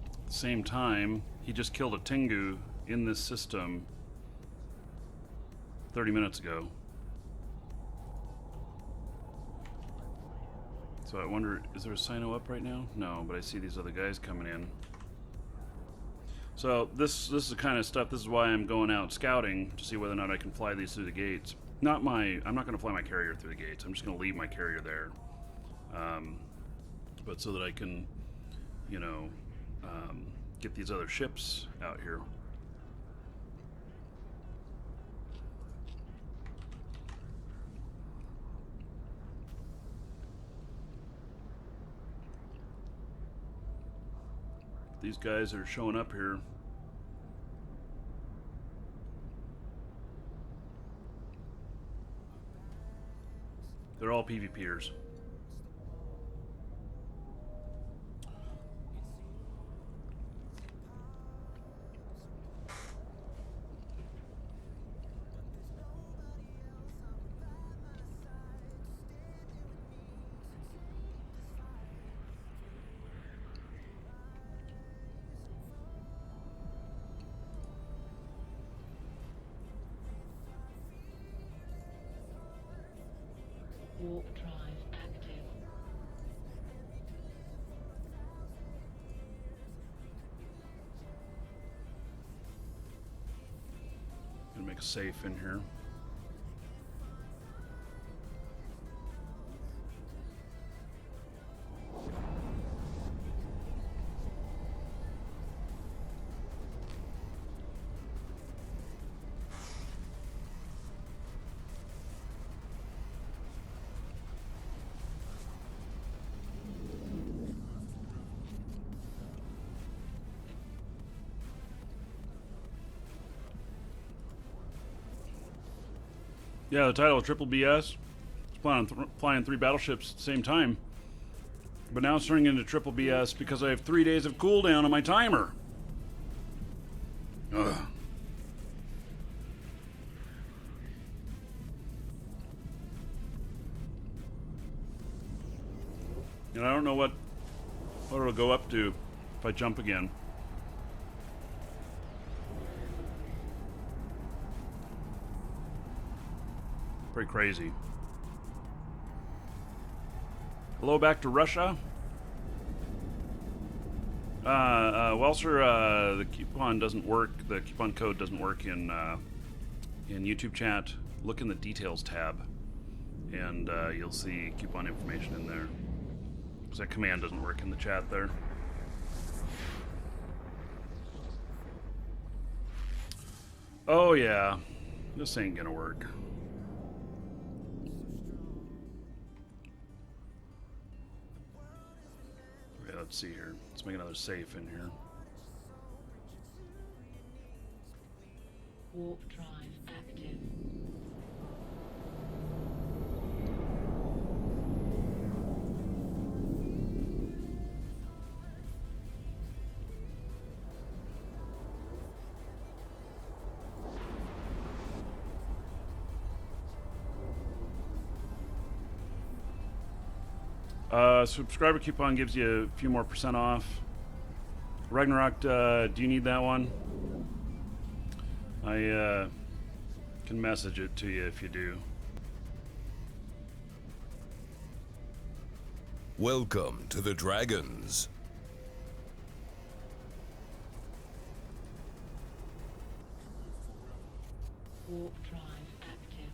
at the same time, he just killed a Tengu in this system 30 minutes ago. So I wonder, is there a Sino up right now? No, but I see these other guys coming in. So this is the kind of stuff, this is why I'm going out scouting to see whether or not I can fly these through the gates. I'm not going to fly my carrier through the gates. I'm just going to leave my carrier there. But so that I can, you know, get these other ships out here. These guys are showing up here. They're all PvPers. Warp drive active. Gonna make a safe in here. Yeah, the title of Triple BS. It's flying 3 battleships at the same time. But now it's turning into Triple BS because I have 3 days of cooldown on my timer. Ugh. And I don't know what it'll go up to if I jump again. Pretty crazy. Hello back to Russia. Well, sir, the coupon doesn't work. The coupon code doesn't work in YouTube chat. Look in the details tab, and you'll see coupon information in there. Because that command doesn't work in the chat there. Oh yeah, this ain't gonna work. Okay, let's see here. Let's make another safe in here. Warp drive active. Subscriber coupon gives you a few more % off. Ragnarok, do you need that one? I can message it to you if you do. Welcome to the Dragons. Warp drive active.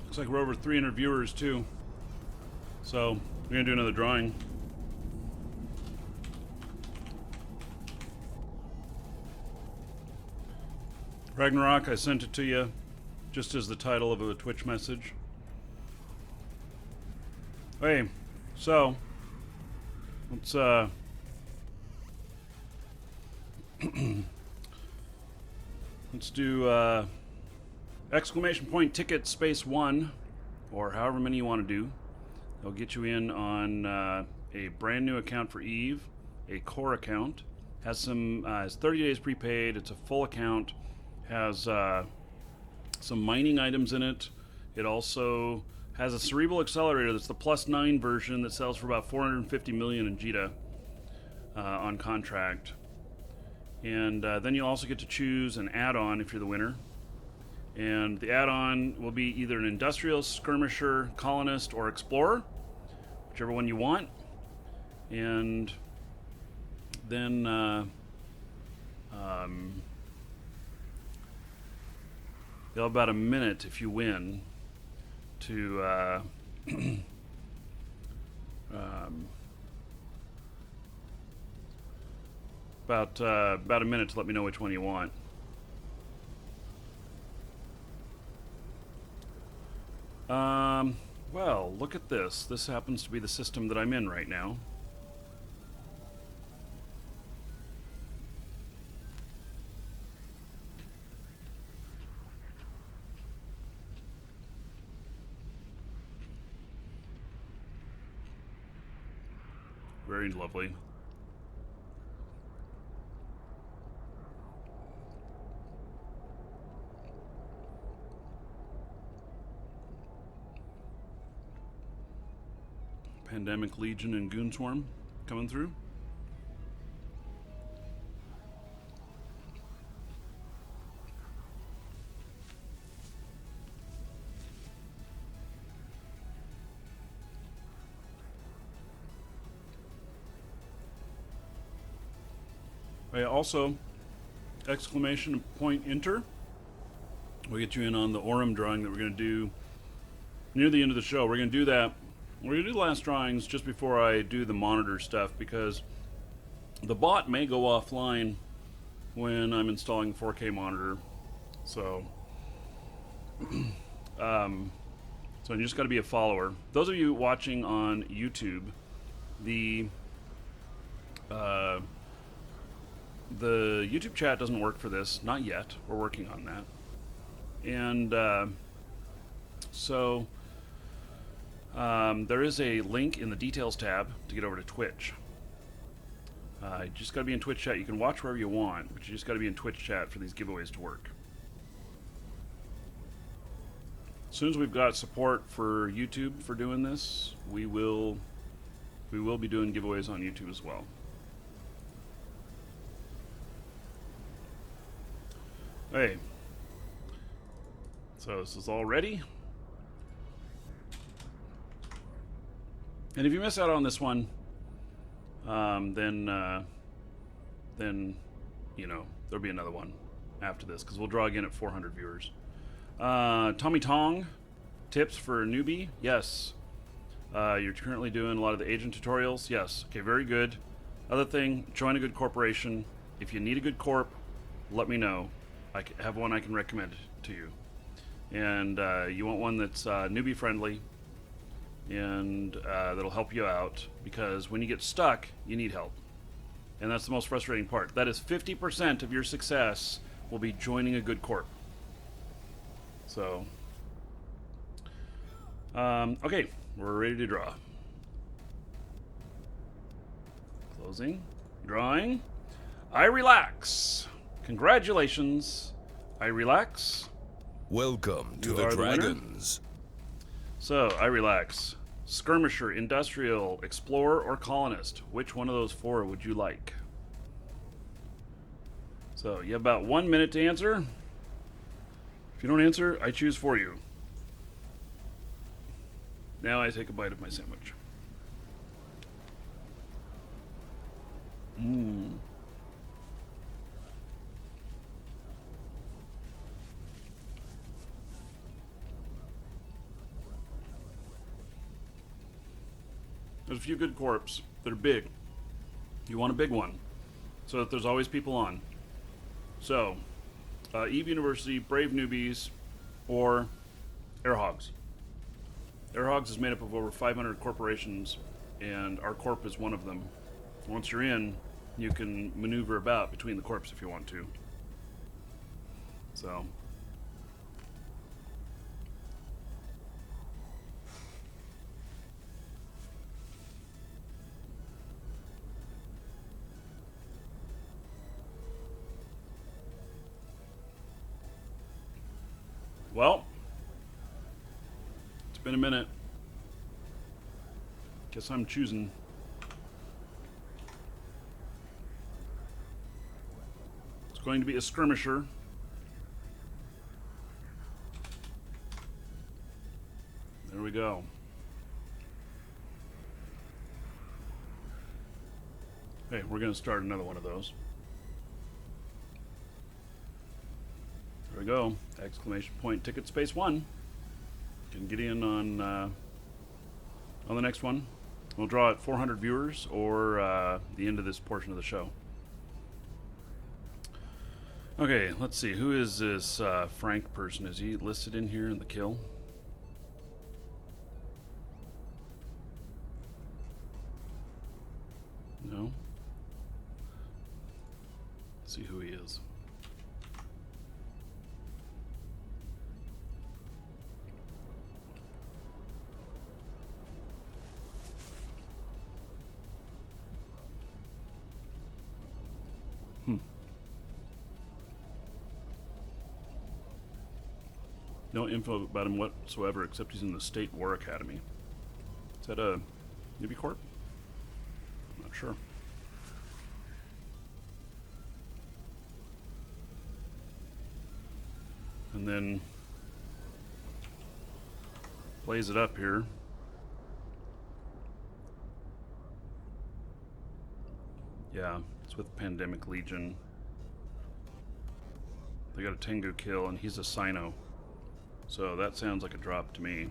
Looks like we're over 300 viewers too. So we're gonna do another drawing. Ragnarok, I sent it to you just as the title of a Twitch message. Hey, so let's Let's do exclamation point ticket space 1, or however many you want to do. They'll get you in on a brand new account for Eve, a core account. Has 30 days prepaid. It's a full account. Has some mining items in it. It also has a cerebral accelerator that's the +9 version that sells for about 450 million in JITA on contract. And then you'll also get to choose an add-on if you're the winner. And the add-on will be either an industrial, skirmisher, colonist, or explorer, whichever one you want. And then you'll have about a minute if you win to about a minute to let me know which one you want. Well, look at this. This happens to be the system that I'm in right now. Very lovely. Pandemic Legion and Goonswarm coming through. Also, exclamation point enter. We'll get you in on the Orem drawing that we're going to do near the end of the show. We're going to do that. We're going to do the last drawings just before I do the monitor stuff, because the bot may go offline when I'm installing the 4K monitor. So, so you just got to be a follower. Those of you watching on YouTube, the YouTube chat doesn't work for this, not yet. We're working on that. And so there is a link in the details tab to get over to Twitch. You just got to be in Twitch chat. You can watch wherever you want, but you just got to be in Twitch chat for these giveaways to work. As soon as we've got support for YouTube for doing this, we will be doing giveaways on YouTube as well. Hey, so this is all ready. And if you miss out on this one, then you know there'll be another one after this, because we'll draw again at 400 viewers. Tommy Tong, tips for a newbie? Yes. You're currently doing a lot of the agent tutorials? Yes. Okay, very good. Other thing, join a good corporation. If you need a good corp, let me know. I have one I can recommend to you. And you want one that's newbie friendly, and that'll help you out, because when you get stuck, you need help. And that's the most frustrating part. That is 50% of your success will be joining a good corp. So, okay, we're ready to draw. Closing, drawing. I relax. Congratulations. I relax. Welcome to You the are the winner. Dragons. So, I relax. Skirmisher, Industrial, Explorer, or Colonist? Which one of those four would you like? So, you have about 1 minute to answer. If you don't answer, I choose for you. Now I take a bite of my sandwich. There's a few good corps that are big. You want a big one, so that there's always people on. So, Eve University, Brave Newbies, or Airhogs. Airhogs is made up of over 500 corporations, and our corp is one of them. Once you're in, you can maneuver about between the corpse if you want to. So. Well, it's been a minute. Guess I'm choosing. It's going to be a skirmisher. There we go. Hey, we're going to start another one of those. There we go. Exclamation point ticket space 1. Can get in on the next one. We'll draw at 400 viewers or the end of this portion of the show. Okay, let's see. Who is this Frank person? Is he listed in here in the kill? No. Let's see who he is. No info about him whatsoever, except he's in the State War Academy. Is that a Navy Corp? I'm not sure. And then plays it up here. Yeah, it's with Pandemic Legion. They got a Tengu kill, and he's a Sino. So that sounds like a drop to me.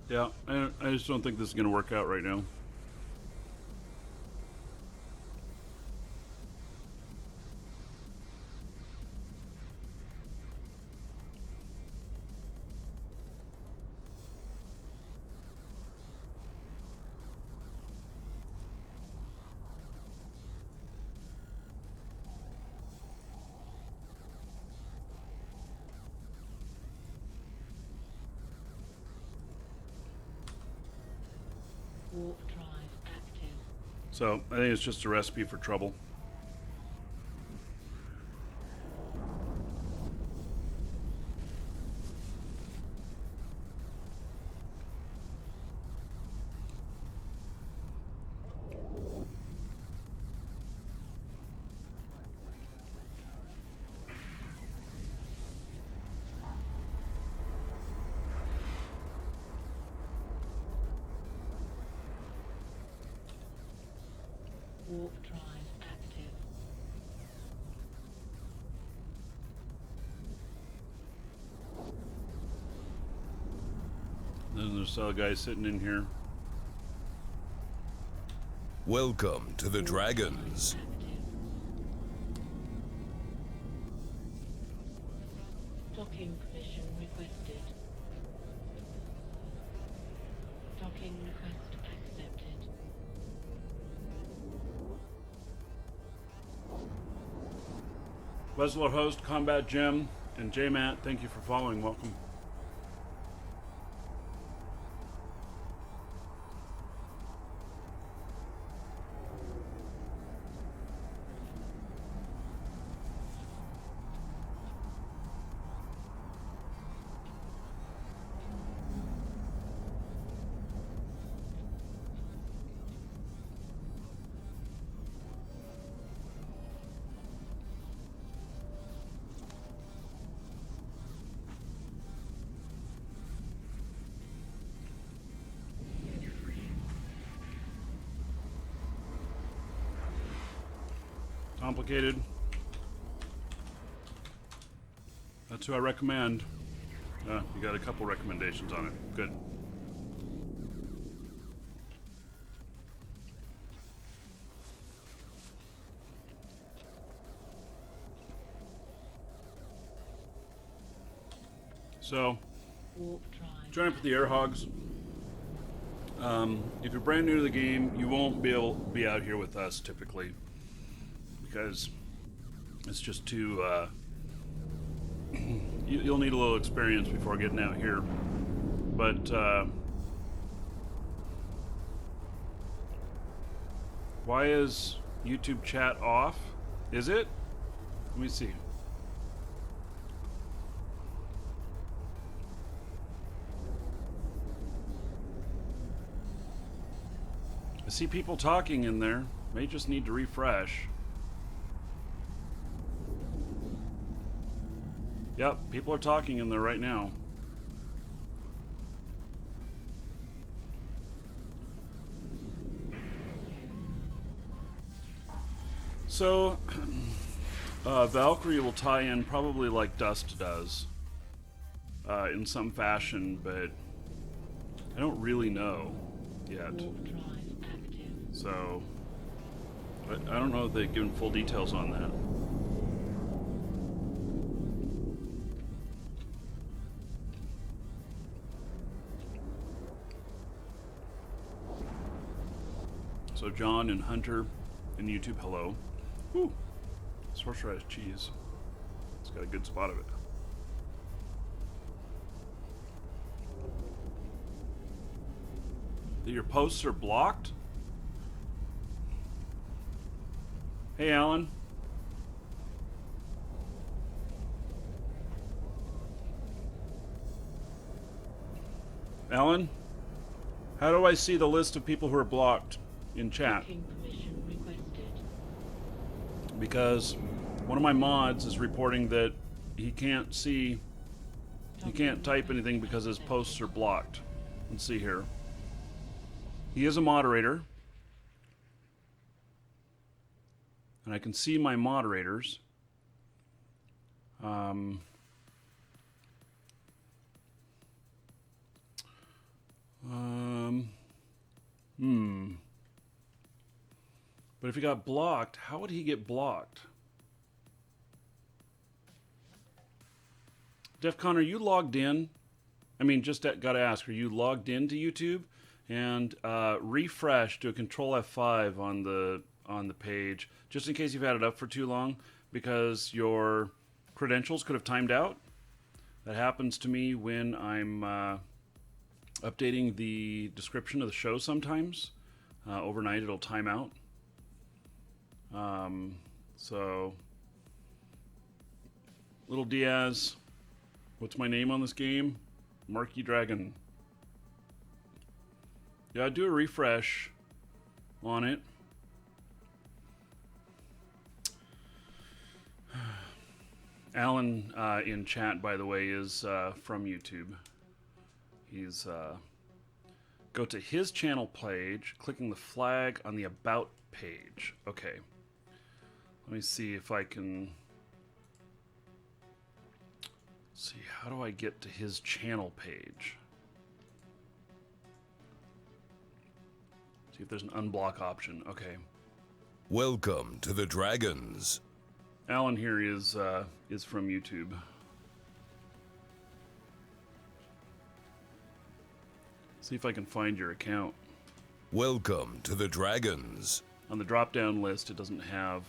Yeah, I just don't think this is going to work out right now. Warp drive active. So I think it's just a recipe for trouble. Warp drive active. Then there's a guy sitting in here. Welcome to the Dragons. Active. Docking permission requested. Docking request accepted. Wesler host, Combat Jim, and J Matt, thank you for following. Welcome. Complicated. That's who I recommend. You got a couple recommendations on it. Good. So, Warp drive. join up with the Air Hogs. If you're brand new to the game, you won't be able to be out here with us typically because it's just too. You'll need a little experience before getting out here, but why is YouTube chat off? Is it? Let me see. I see people talking in there. May just need to refresh. Yep, people are talking in there right now. So, Valkyrie will tie in probably like Dust does, in some fashion, but I don't really know yet. Warp drive active. So, I don't know if they've given full details on that. So John and Hunter and YouTube, hello. Woo! Sorcerer's cheese. It's got a good spot of it. Your posts are blocked? Hey, Alan. Alan? How do I see the list of people who are blocked in chat? Booking permission requested. Because one of my mods is reporting that he can't see, he can't type anything because his posts are blocked. Let's see here. He is a moderator. And I can see my moderators. But if he got blocked, how would he get blocked? DEFCON, are you logged in? I mean, just gotta ask, are you logged into YouTube? And refresh to a Control F5 on the page, just in case you've had it up for too long, because your credentials could have timed out. That happens to me when I'm updating the description of the show sometimes. Overnight it'll time out. So, Little Diaz, what's my name on this game? Marky Dragon. Yeah, do a refresh on it. Alan in chat, by the way, is from YouTube. He's go to his channel page, clicking the flag on the About page. Okay. Let me see if I can see, how do I get to his channel page? See if there's an unblock option. Okay. Welcome to the Dragons. Alan here is from YouTube. See if I can find your account. Welcome to the Dragons. On the drop-down list, it doesn't have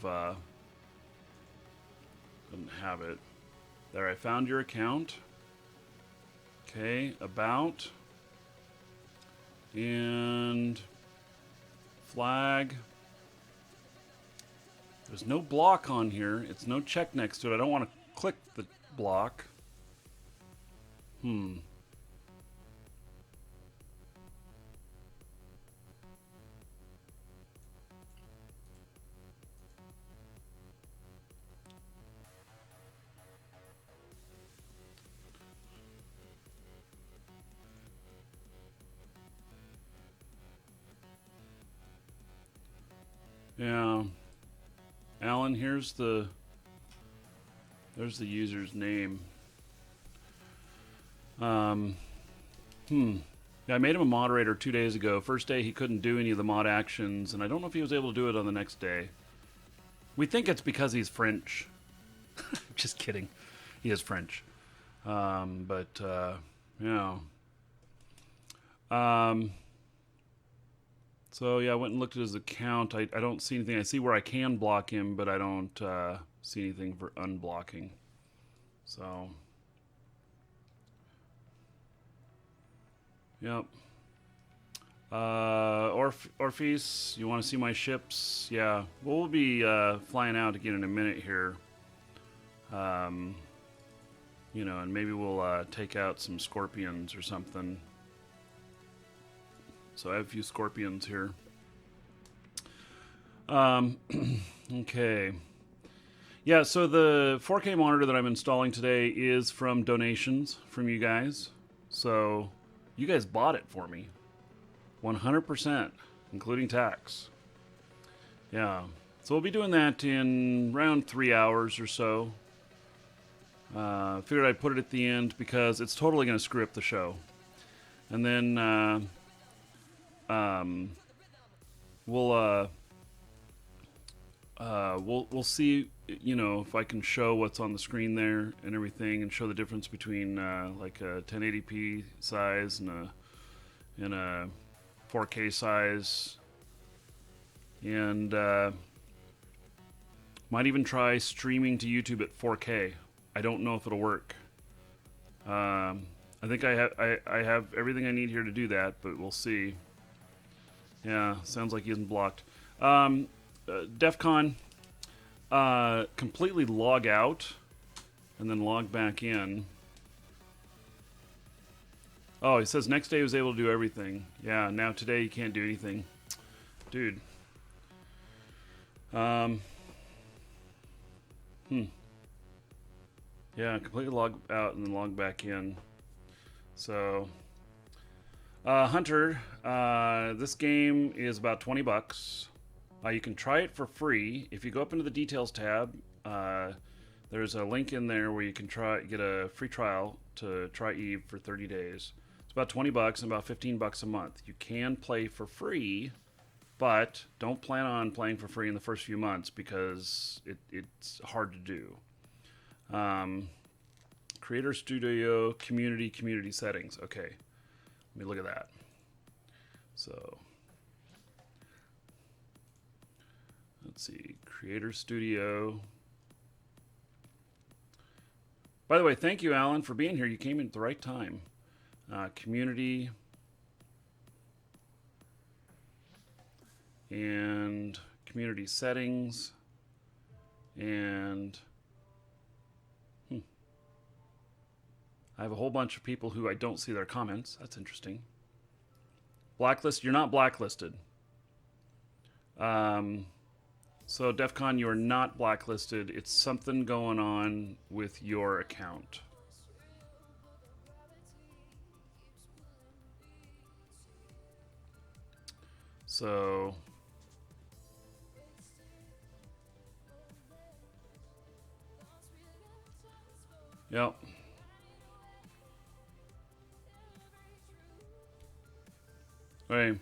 it. There, I found your account. Okay, about and flag. There's no block on here. It's no check next to it. I don't want to click the block. Yeah. Alan, there's the user's name. Yeah, I made him a moderator 2 days ago. First day he couldn't do any of the mod actions, and I don't know if he was able to do it on the next day. We think it's because he's French. Just kidding. He is French. Yeah. So yeah, I went and looked at his account. I don't see anything. I see where I can block him, but I don't see anything for unblocking. So, yep. Orpheus, you want to see my ships? Yeah, we'll be flying out again in a minute here. You know, and maybe we'll take out some scorpions or something. So I have a few scorpions here. Okay. Yeah, so the 4K monitor that I'm installing today is from donations from you guys. So you guys bought it for me. 100%, including tax. Yeah. So we'll be doing that in around 3 hours or so. Figured I'd put it at the end because it's totally going to screw up the show. And then we'll see, you know, if I can show what's on the screen there and everything, and show the difference between like a 1080p size and a 4K size, and might even try streaming to YouTube at 4K. I don't know if it'll work. I think I have everything I need here to do that, but we'll see. Yeah, sounds like he isn't blocked. DEF CON, completely log out and then log back in. Oh, he says next day he was able to do everything. Yeah, now today you can't do anything. Dude. Yeah, completely log out and then log back in. So, Hunter, this game is about $20. You can try it for free. If you go up into the details tab, there's a link in there where you can get a free trial to try Eve for 30 days. It's about $20 and about $15 a month. You can play for free, but don't plan on playing for free in the first few months because it's hard to do. Creator Studio, community settings. Okay, let me look at that. So, let's see, Creator Studio. By the way, thank you, Alan, for being here. You came in at the right time. Community. And community settings. And I have a whole bunch of people who I don't see their comments. That's interesting. Blacklist, you're not blacklisted. So DEF CON, you are not blacklisted. It's something going on with your account. So yep. Okay.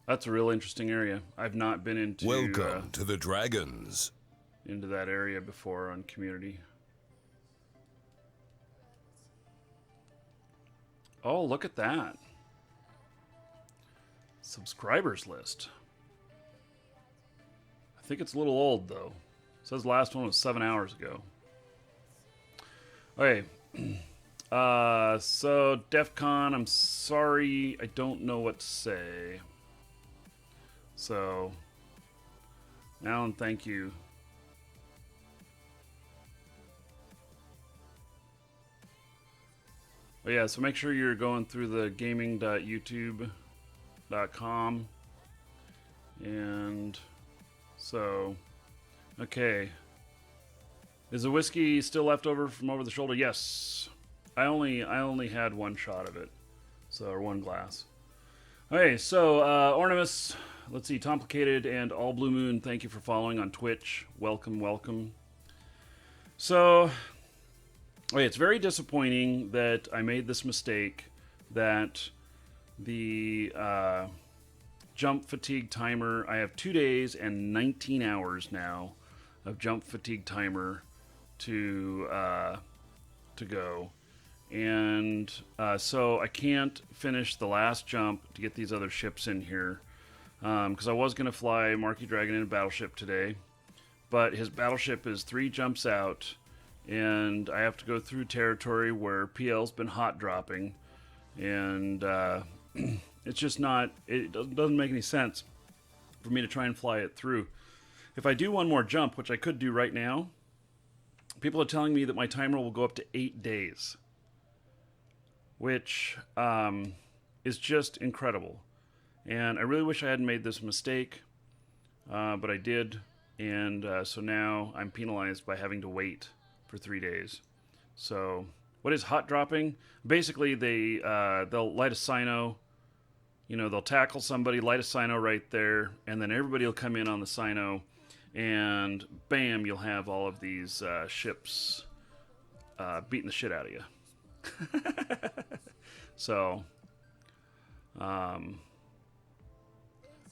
That's a real interesting area. I've not been into Welcome to the Dragons. Into that area before on community. Oh, look at that. Subscribers list. I think it's a little old though. It says the last one was 7 hours ago. Okay. So DEF CON, I'm sorry, I don't know what to say. So, Alan, thank you. But yeah, so make sure you're going through the gaming.youtube.com. And so, okay. Is the whiskey still left over from over the shoulder? Yes. I only had one shot of it. So, or one glass. Okay, so Ornimus, let's see. Complicated and All Blue Moon, thank you for following on Twitch. Welcome, welcome. So, okay, it's very disappointing that I made this mistake, that the jump fatigue timer, I have 2 days and 19 hours now of jump fatigue timer to go. And so I can't finish the last jump to get these other ships in here. Because I was going to fly Marquis Dragon in a battleship today. But his battleship is 3 jumps out. And I have to go through territory where PL's been hot dropping. And it's just not... It doesn't make any sense for me to try and fly it through. If I do one more jump, which I could do right now, people are telling me that my timer will go up to 8 days. Which is just incredible. And I really wish I hadn't made this mistake, but I did. And so now I'm penalized by having to wait for 3 days. So what is hot dropping? Basically, they'll light a cyno. You know, they'll tackle somebody, light a cyno right there, and then everybody will come in on the cyno, and bam, you'll have all of these ships beating the shit out of you. So,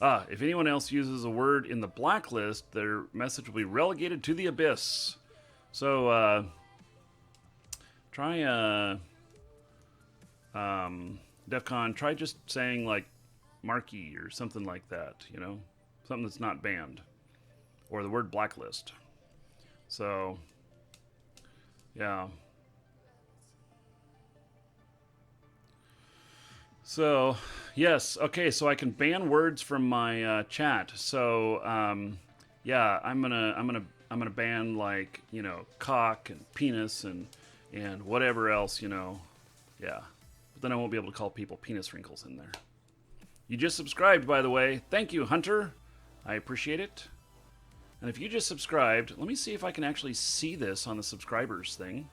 if anyone else uses a word in the blacklist, their message will be relegated to the abyss. So, try, DEFCON, try just saying, like, Marquee or something like that, you know? Something that's not banned. Or the word blacklist. So, yeah. So, yes, okay, so I can ban words from my chat. So, yeah, I'm gonna ban, like, you know, cock and penis and whatever else, you know. Yeah. But then I won't be able to call people penis wrinkles in there. You just subscribed, by the way. Thank you, Hunter. I appreciate it. And if you just subscribed, let me see if I can actually see this on the subscribers thing.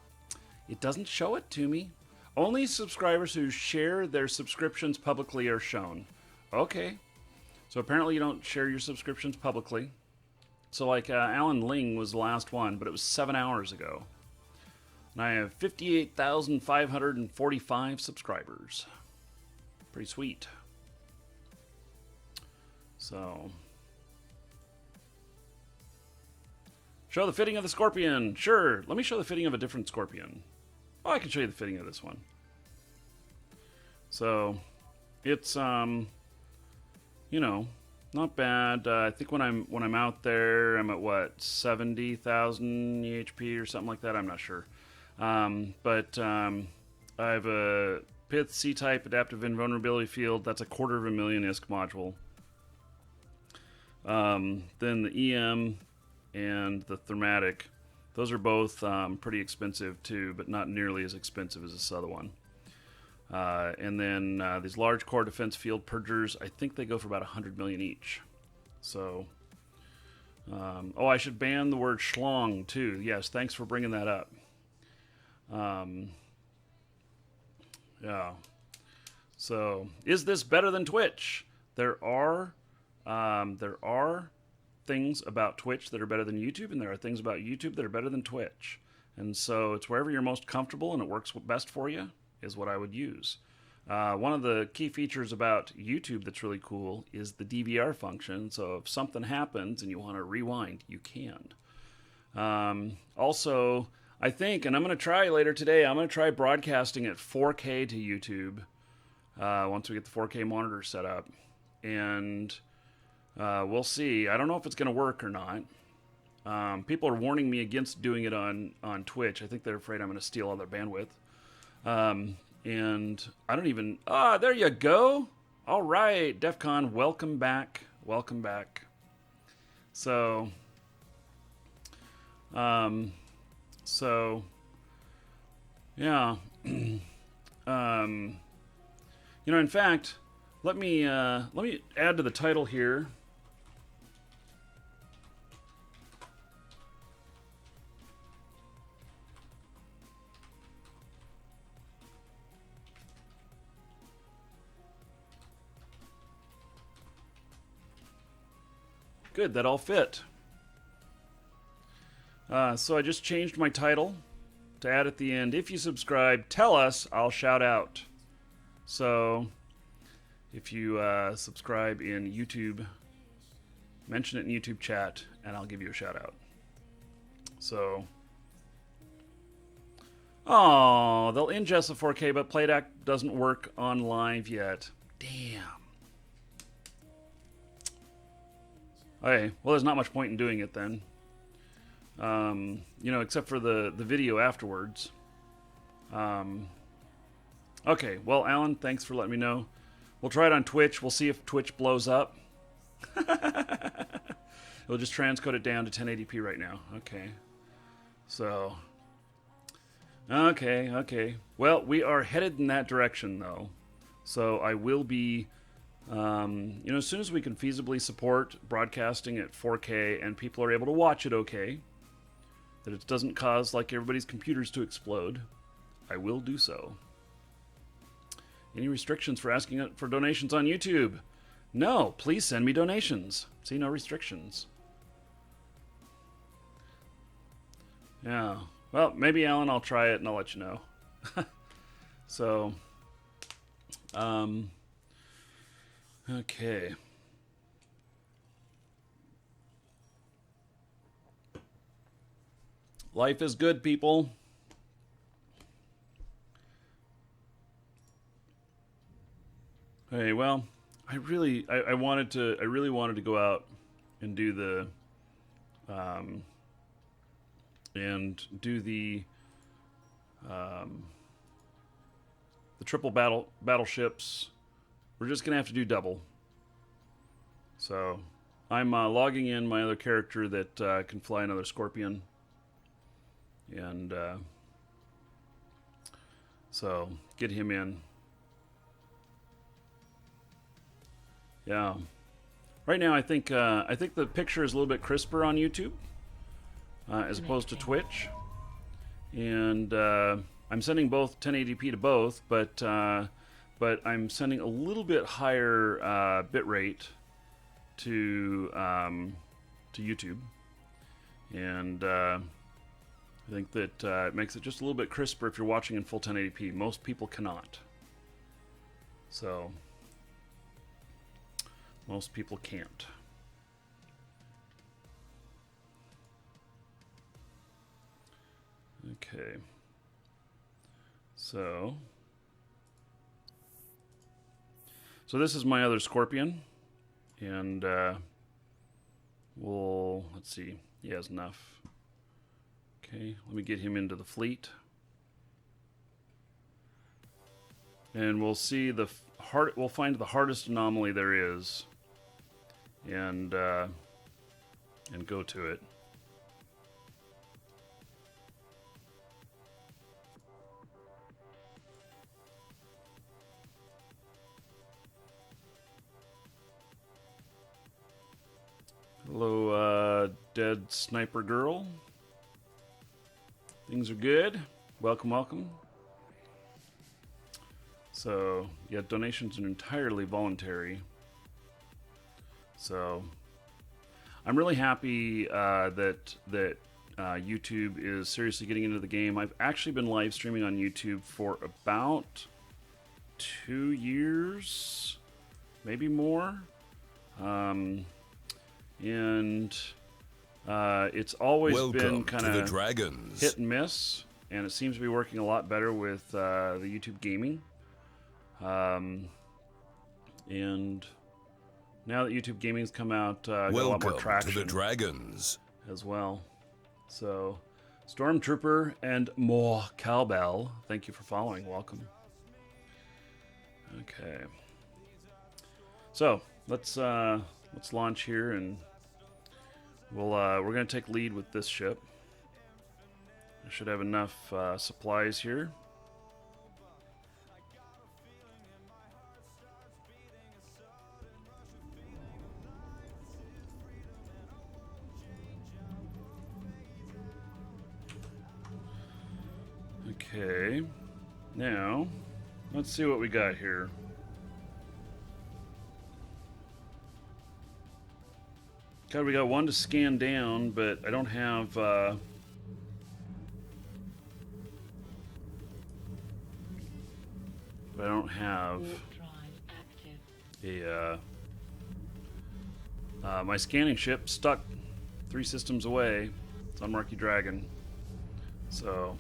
It doesn't show it to me. Only subscribers who share their subscriptions publicly are shown. Okay. So apparently you don't share your subscriptions publicly. So like Alan Ling was the last one, but it was 7 hours ago. And I have 58,545 subscribers. Pretty sweet. So... show the fitting of the Scorpion. Sure. Let me show the fitting of a different Scorpion. Oh, I can show you the fitting of this one. So, it's you know, not bad. I think when I'm out there, I'm at what, 70,000 EHP or something like that. I'm not sure. But I have a Pith C-type adaptive invulnerability field. That's a 250,000 ISK module. Then the EM and the Thermatic. Those are both pretty expensive too, but not nearly as expensive as this other one. And then these large core defense field purgers, I think they go for about 100 million each. So, oh, I should ban the word schlong too. Yes, thanks for bringing that up. Yeah. So, is this better than Twitch? There are things about Twitch that are better than YouTube, and there are things about YouTube that are better than Twitch. And so it's wherever you're most comfortable and it works best for you is what I would use. One of the key features about YouTube that's really cool is the DVR function. So if something happens and you want to rewind, you can. Also, I think, and I'm going to try later today, I'm going to try broadcasting at 4K to YouTube once we get the 4K monitor set up. And... we'll see. I don't know if it's going to work or not. People are warning me against doing it on Twitch. I think they're afraid I'm going to steal all their bandwidth. And I don't even... Ah, there you go. All right, DEFCON, welcome back. Welcome back. So... yeah. You know, in fact, let me add to the title here. Good, that all fit. So I just changed my title to add at the end. If you subscribe, tell us, I'll shout out. So if you subscribe in YouTube, mention it in YouTube chat, and I'll give you a shout out. So, oh, they'll ingest the 4K, but Playback doesn't work on live yet. Damn. Okay, well, there's not much point in doing it then. You know, except for the video afterwards. Okay, well, Alan, thanks for letting me know. We'll try it on Twitch. We'll see if Twitch blows up. We'll just transcode it down to 1080p right now. Okay. So, okay. Well, we are headed in that direction, though. So I will be, you know, as soon as we can feasibly support broadcasting at 4K and people are able to watch it okay, that it doesn't cause, like, everybody's computers to explode, I will do so. Any restrictions for asking for donations on YouTube? No, please send me donations. See, no restrictions. Yeah. Well, maybe, Alan, I'll try it and I'll let you know. So, okay. Life is good, people. Hey, well, I really wanted to go out and do the triple battleships. We're just gonna have to do double. So I'm logging in my other character that can fly another Scorpion, and so get him in. Yeah. Right now, I think the picture is a little bit crisper on YouTube as opposed to Twitch, and I'm sending both 1080p to both, but I'm sending a little bit higher bit rate to YouTube, and I think that it makes it just a little bit crisper if you're watching in full 1080p. Most people cannot, so most people can't. Okay. So this is my other Scorpion, and let's see, he has enough. Okay, let me get him into the fleet, and we'll see we'll find the hardest anomaly there is, and go to it. Hello, dead sniper girl. Things are good. Welcome, welcome. So, yeah, donations are entirely voluntary. So, I'm really happy that YouTube is seriously getting into the game. I've actually been live streaming on YouTube for about 2 years, maybe more. And it's always been kind of hit and miss, and it seems to be working a lot better with the YouTube gaming. And now that YouTube gaming's come out, got a lot more traction to the Dragons as well. So, Stormtrooper and more cowbell, thank you for following. Welcome. Okay. So let's launch here, and we're gonna take lead with this ship. I should have enough supplies here. Okay, now let's see what we got here. God, we got one to scan down, but I don't have. But I don't have Warp drive active. my scanning ship stuck 3 systems away. It's on Marquee Dragon. So.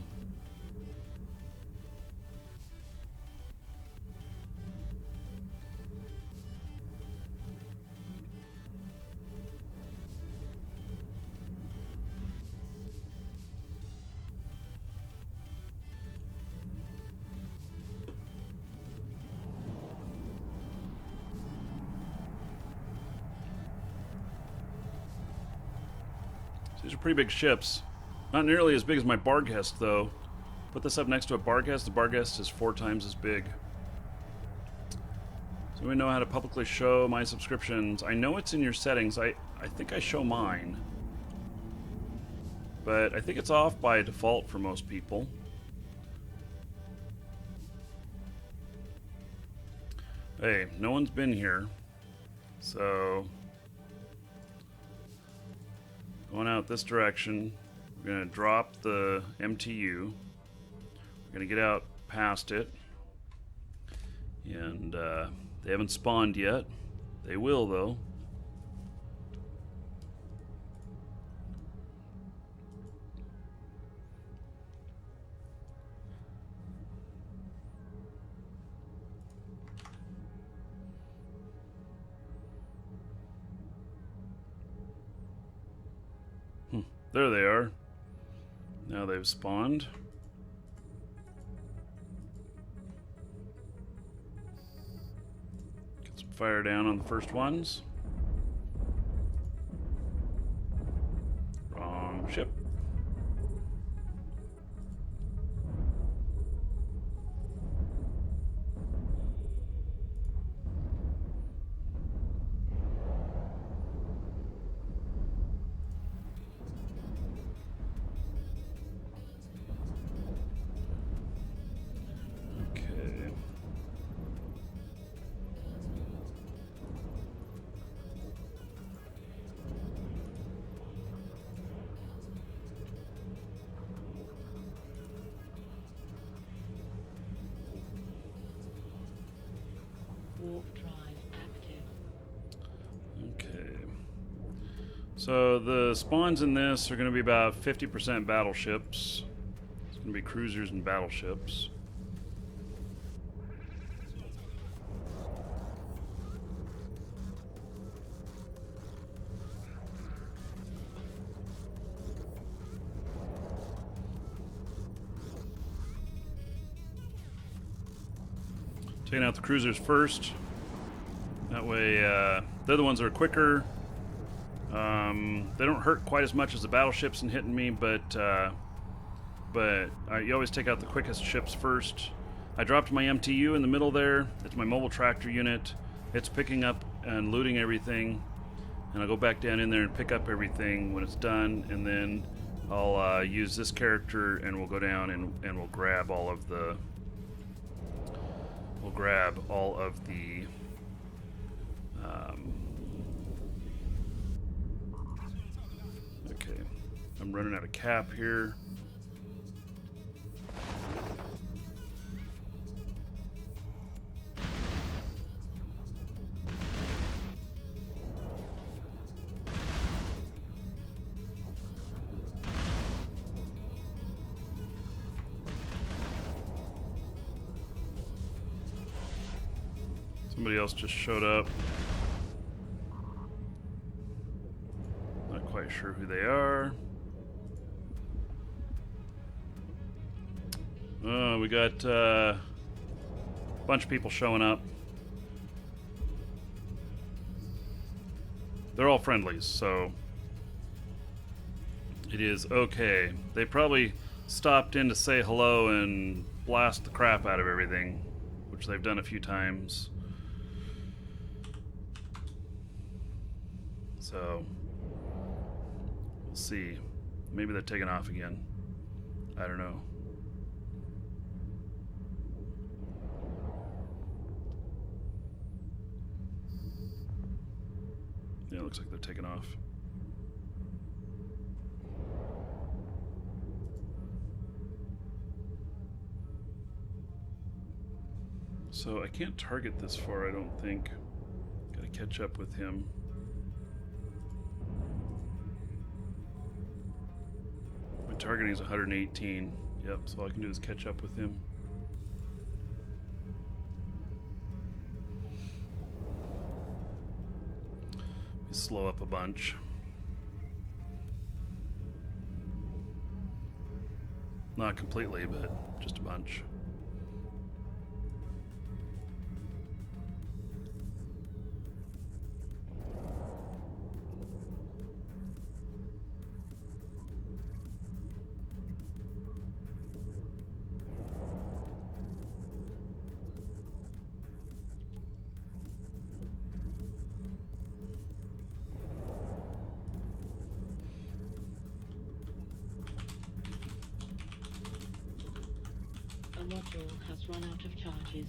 These are pretty big ships. Not nearly as big as my Barghest, though. Put this up next to a Barghest. The Barghest is 4 times as big. So we know how to publicly show my subscriptions. I know it's in your settings. I think I show mine. But I think it's off by default for most people. Hey, no one's been here. So... going out this direction, we're going to drop the MTU. We're going to get out past it. And they haven't spawned yet. They will, though. There they are. Now they've spawned. Get some fire down on the first ones. Wrong ship. Warp drive active. Okay. So the spawns in this are going to be about 50% battleships. It's going to be cruisers and battleships. Taking out the cruisers first. That way, they're the ones that are quicker. They don't hurt quite as much as the battleships in hitting me, but you always take out the quickest ships first. I dropped my MTU in the middle there. It's my mobile tractor unit. It's picking up and looting everything. And I'll go back down in there and pick up everything when it's done, and then I'll use this character and we'll go down and we'll grab all of the... We'll grab all of the okay, I'm running out of cap here. Somebody else just showed up. Not quite sure who they are. We got a bunch of people showing up. They're all friendlies, so it is okay. They probably stopped in to say hello and blast the crap out of everything, which they've done a few times. So, we'll see. Maybe they're taking off again. I don't know. Yeah, it looks like they're taking off. So I can't target this far, I don't think. Gotta catch up with him. My targeting is 118. Yep, so all I can do is catch up with him. Slow up a bunch. Not completely, but just a bunch. A module has run out of charges.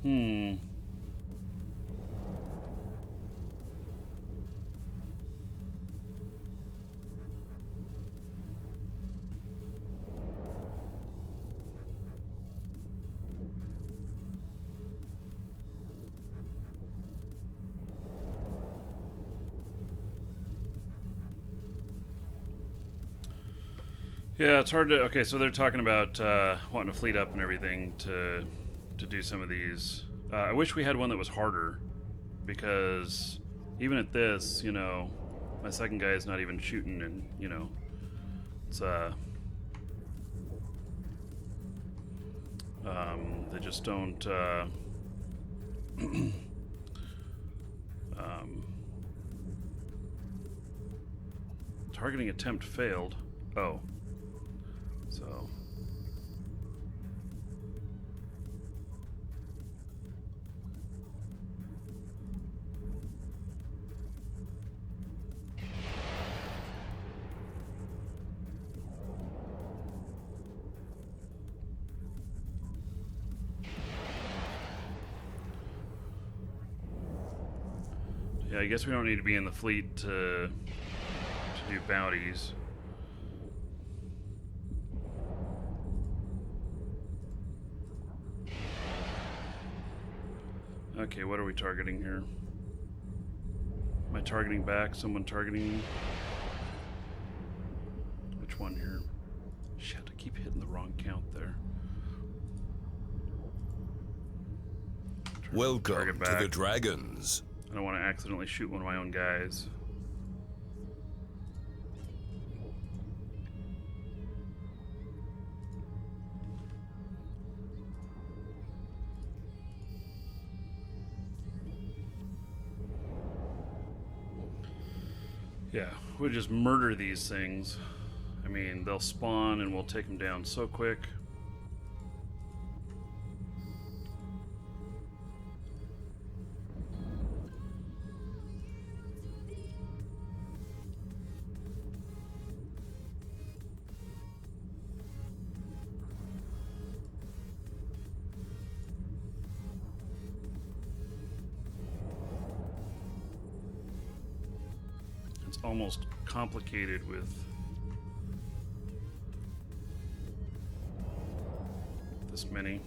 Hmm. Yeah, it's hard to. Okay, so they're talking about wanting to fleet up and everything to do some of these. I wish we had one that was harder, because even at this, you know, my second guy is not even shooting, and you know, it's they just don't. Targeting attempt failed. Oh. So. Yeah, I guess we don't need to be in the fleet to do bounties. Okay, what are we targeting here? Am I targeting back? Someone targeting me? Which one here? Shit, I keep hitting the wrong count there. Welcome to the Dragons. I don't want to accidentally shoot one of my own guys. Yeah, we'll just murder these things. I mean, they'll spawn and we'll take them down so quick. It's almost complicated with this many.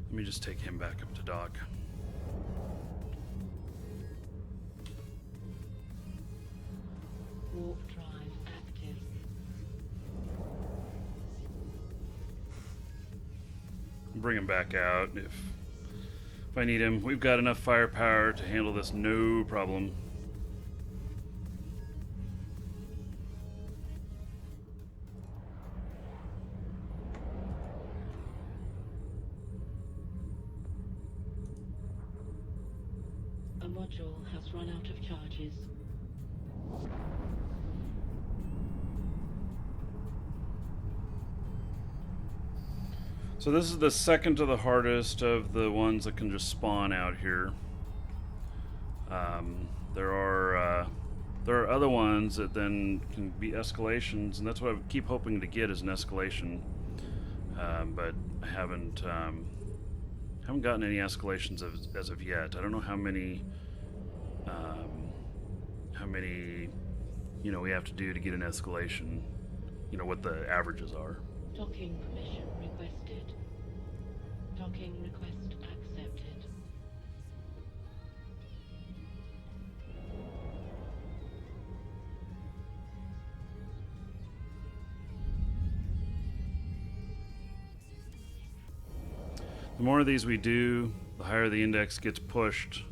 Let me just take him back up to dock. bring him back out if I need him. We've got enough firepower to handle this, no problem. A module has run out of charges. So this is the second to the hardest of the ones that can just spawn out here. There are other ones that then can be escalations, and that's what I keep hoping to get is an escalation. But I haven't gotten any escalations as of yet. I don't know how many we have to do to get an escalation. You know what the averages are. Docking permission requested. Docking request accepted. The more of these we do, the higher the index gets pushed,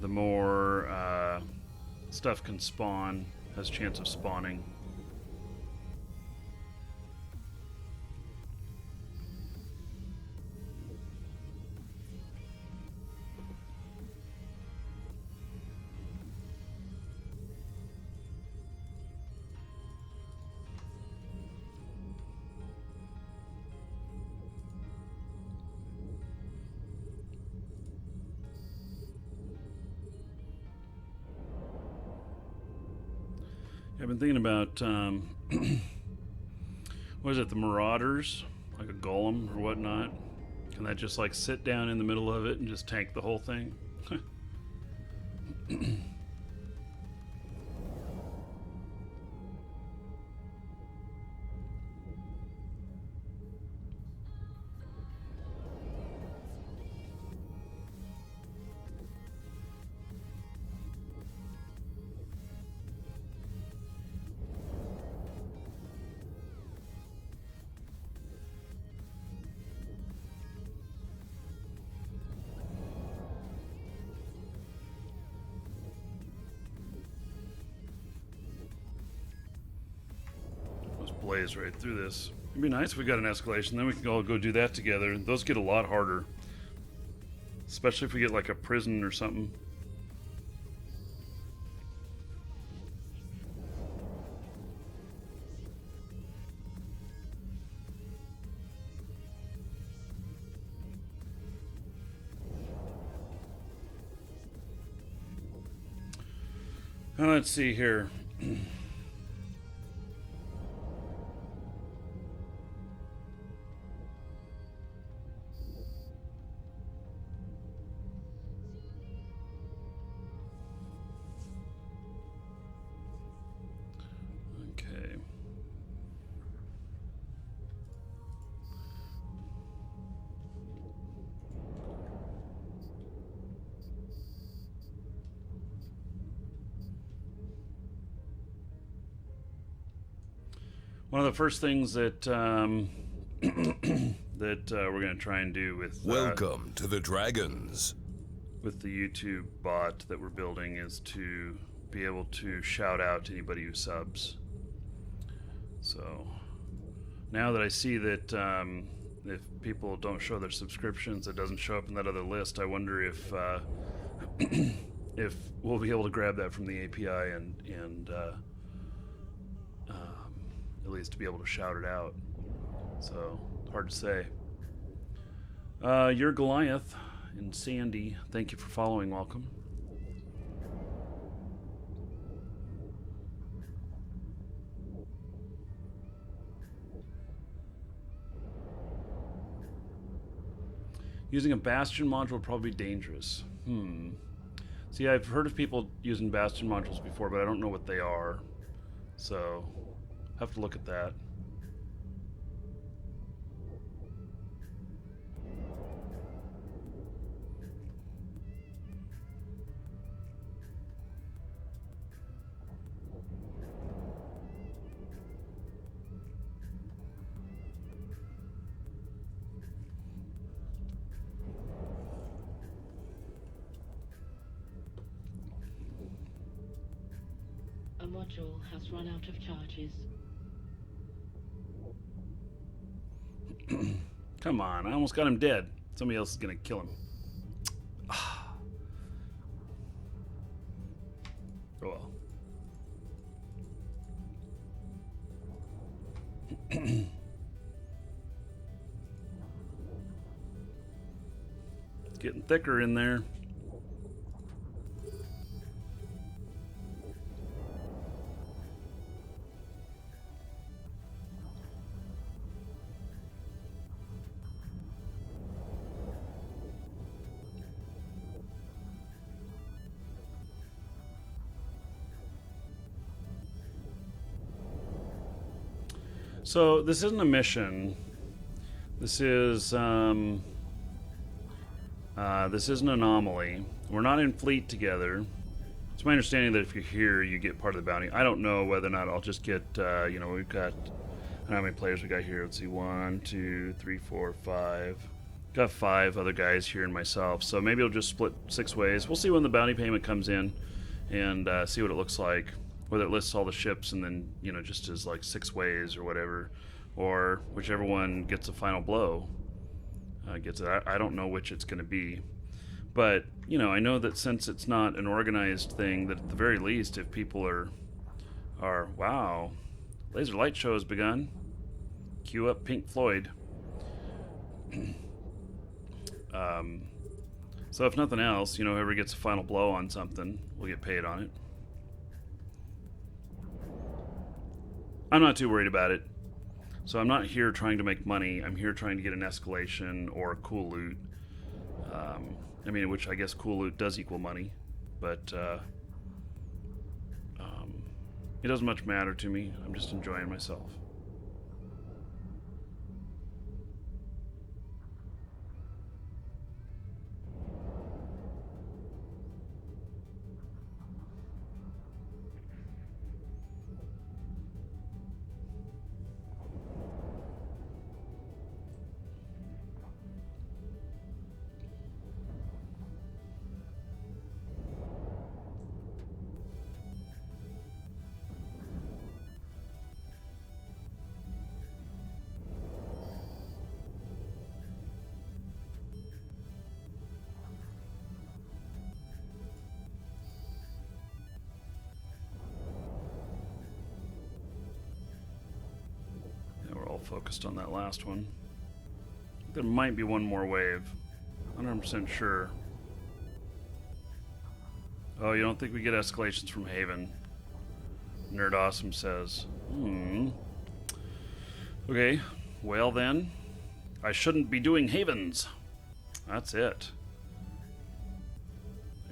the more stuff can spawn, has a chance of spawning. I've been thinking about, what is it, the Marauders? Like a golem or whatnot? Can that just like sit down in the middle of it and just tank the whole thing? Blaze right through this. It'd be nice if we got an escalation, then we can all go do that together. Those get a lot harder, especially if we get like a prison or something. Now let's see here. One of the first things that that we're going to try and do with Welcome to the Dragons. with the YouTube bot that we're building is to be able to shout out to anybody who subs. So now that I see that if people don't show their subscriptions, it doesn't show up in that other list. I wonder if if we'll be able to grab that from the API and at least to be able to shout it out. So, hard to say. You're Goliath and Sandy. Thank you for following. Welcome. Using a Bastion module would probably be dangerous. See, I've heard of people using Bastion modules before, but I don't know what they are. So, have to look at that. module has run out of charges. Come on, I almost got him dead. Somebody else is gonna kill him. Oh well. It's getting thicker in there. So this isn't a mission. This is an anomaly. We're not in fleet together. It's my understanding that if you're here, you get part of the bounty. I don't know whether or not I'll just get. We've got. I don't know how many players we got here. Let's see, 1, 2, 3, 4, 5. Got 5 other guys here and myself. So maybe it'll just split 6 ways. We'll see when the bounty payment comes in, and see what it looks like. Whether it lists all the ships and then, just as like 6 ways or whatever, or whichever one gets a final blow gets it. I don't know which it's going to be. But, I know that since it's not an organized thing, that at the very least, if people are wow, laser light show has begun. Cue up Pink Floyd. So if nothing else, whoever gets a final blow on something will get paid on it. I'm not too worried about it. So I'm not here trying to make money. I'm here trying to get an escalation or cool loot. Which I guess cool loot does equal money. But it doesn't much matter to me. I'm just enjoying myself. Focused on that last one. There might be one more wave. 100% sure. Oh, you don't think we get escalations from Haven? Nerd Awesome says. Okay, well then, I shouldn't be doing Havens. That's it.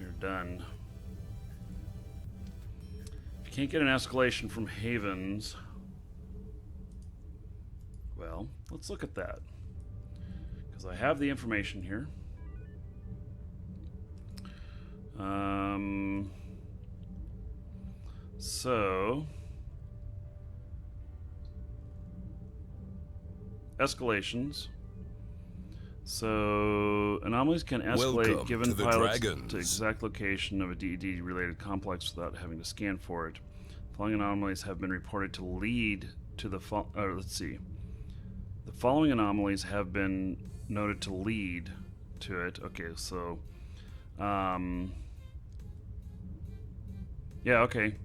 You're done. If you can't get an escalation from Havens, well, let's look at that. Because I have the information here. So escalations. So anomalies can escalate Welcome given to the pilots Dragons. to exact location of a DED related complex without having to scan for it. The following anomalies have been reported to lead to the let's see. The following anomalies have been noted to lead to it. Okay, so yeah, okay.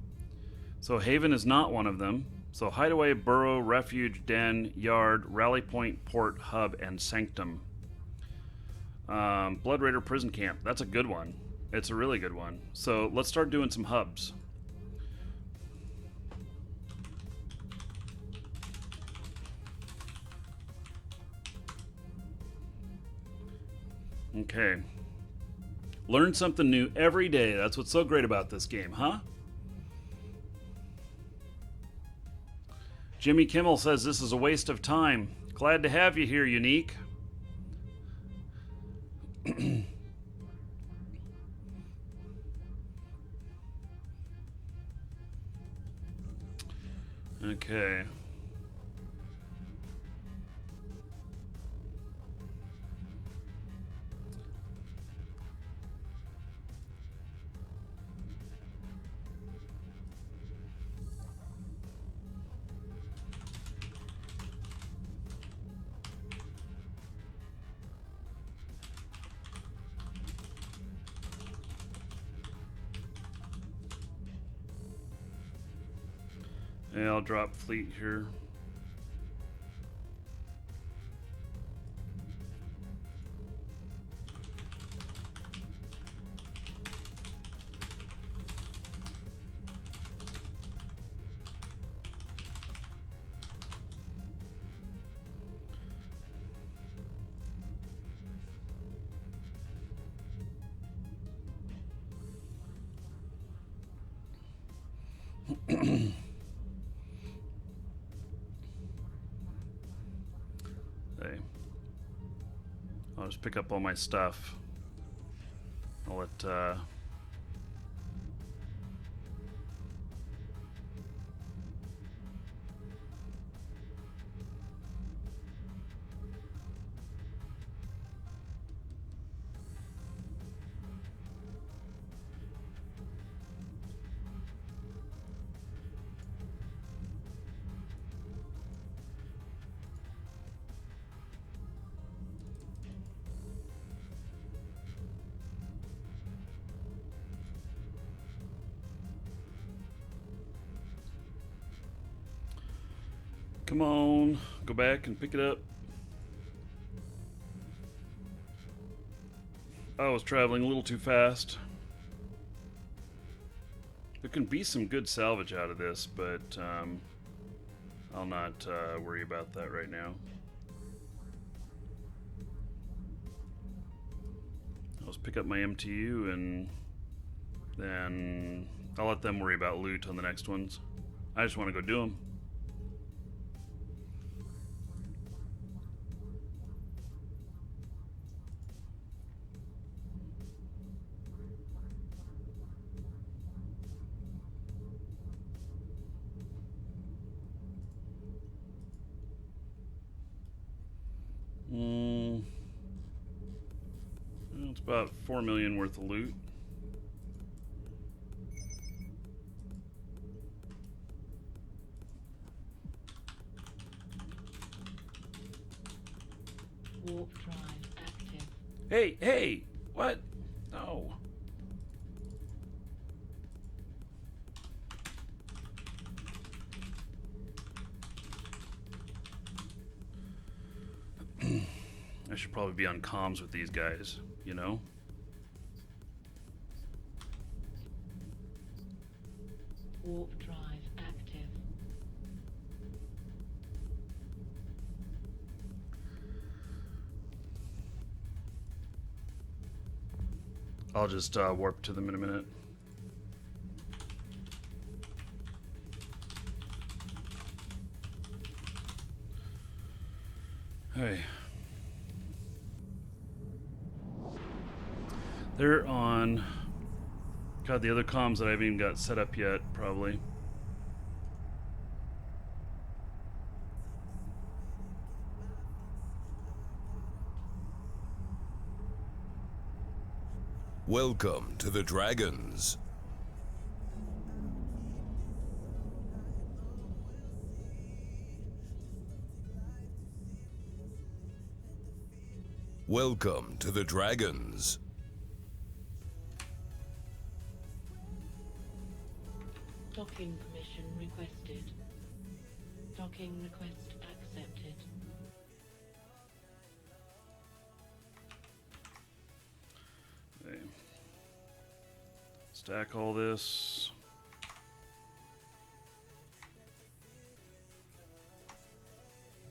So Haven is not one of them. So Hideaway, Burrow, Refuge, Den, Yard, Rally Point, Port, Hub, and Sanctum. Blood Raider Prison Camp. That's a good one. It's a really good one. So let's start doing some hubs. Okay. Learn something new every day. That's what's so great about this game, huh? Jimmy Kimmel says this is a waste of time. Glad to have you here, Unique. Okay. Yeah, I'll drop fleet here. Hey. I'll just pick up all my stuff. I'll let come on, go back and pick it up. I was traveling a little too fast. There can be some good salvage out of this, but I'll not worry about that right now. I'll just pick up my MTU and then I'll let them worry about loot on the next ones. I just want to go do them. It's about 4 million worth of loot. Warp drive active. Hey, what? No. I should probably be on comms with these guys, you know? Warp drive active. I'll just warp to them in a minute. Hey. They're on... God, the other comms that I haven't even got set up yet, probably. Welcome to the Dragons. Welcome to the Dragons. Docking permission requested. Docking request accepted. Okay. Stack all this.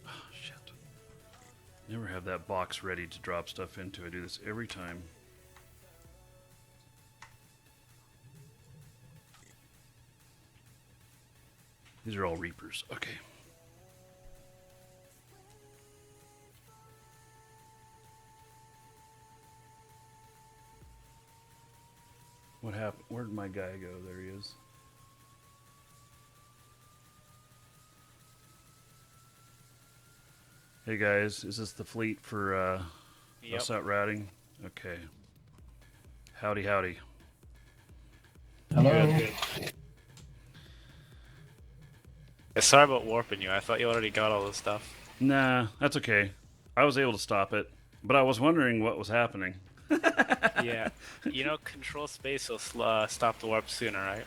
Oh, shit. Never have that box ready to drop stuff into. I do this every time. These are all Reapers. Okay. What happened? Where did my guy go? There he is. Hey guys, is this the fleet for us out routing? Okay. Howdy, howdy. Hello. Good. Yeah, sorry about warping you. I thought you already got all this stuff. Nah, that's okay. I was able to stop it, but I was wondering what was happening. Yeah. You know, control space will stop the warp sooner, right?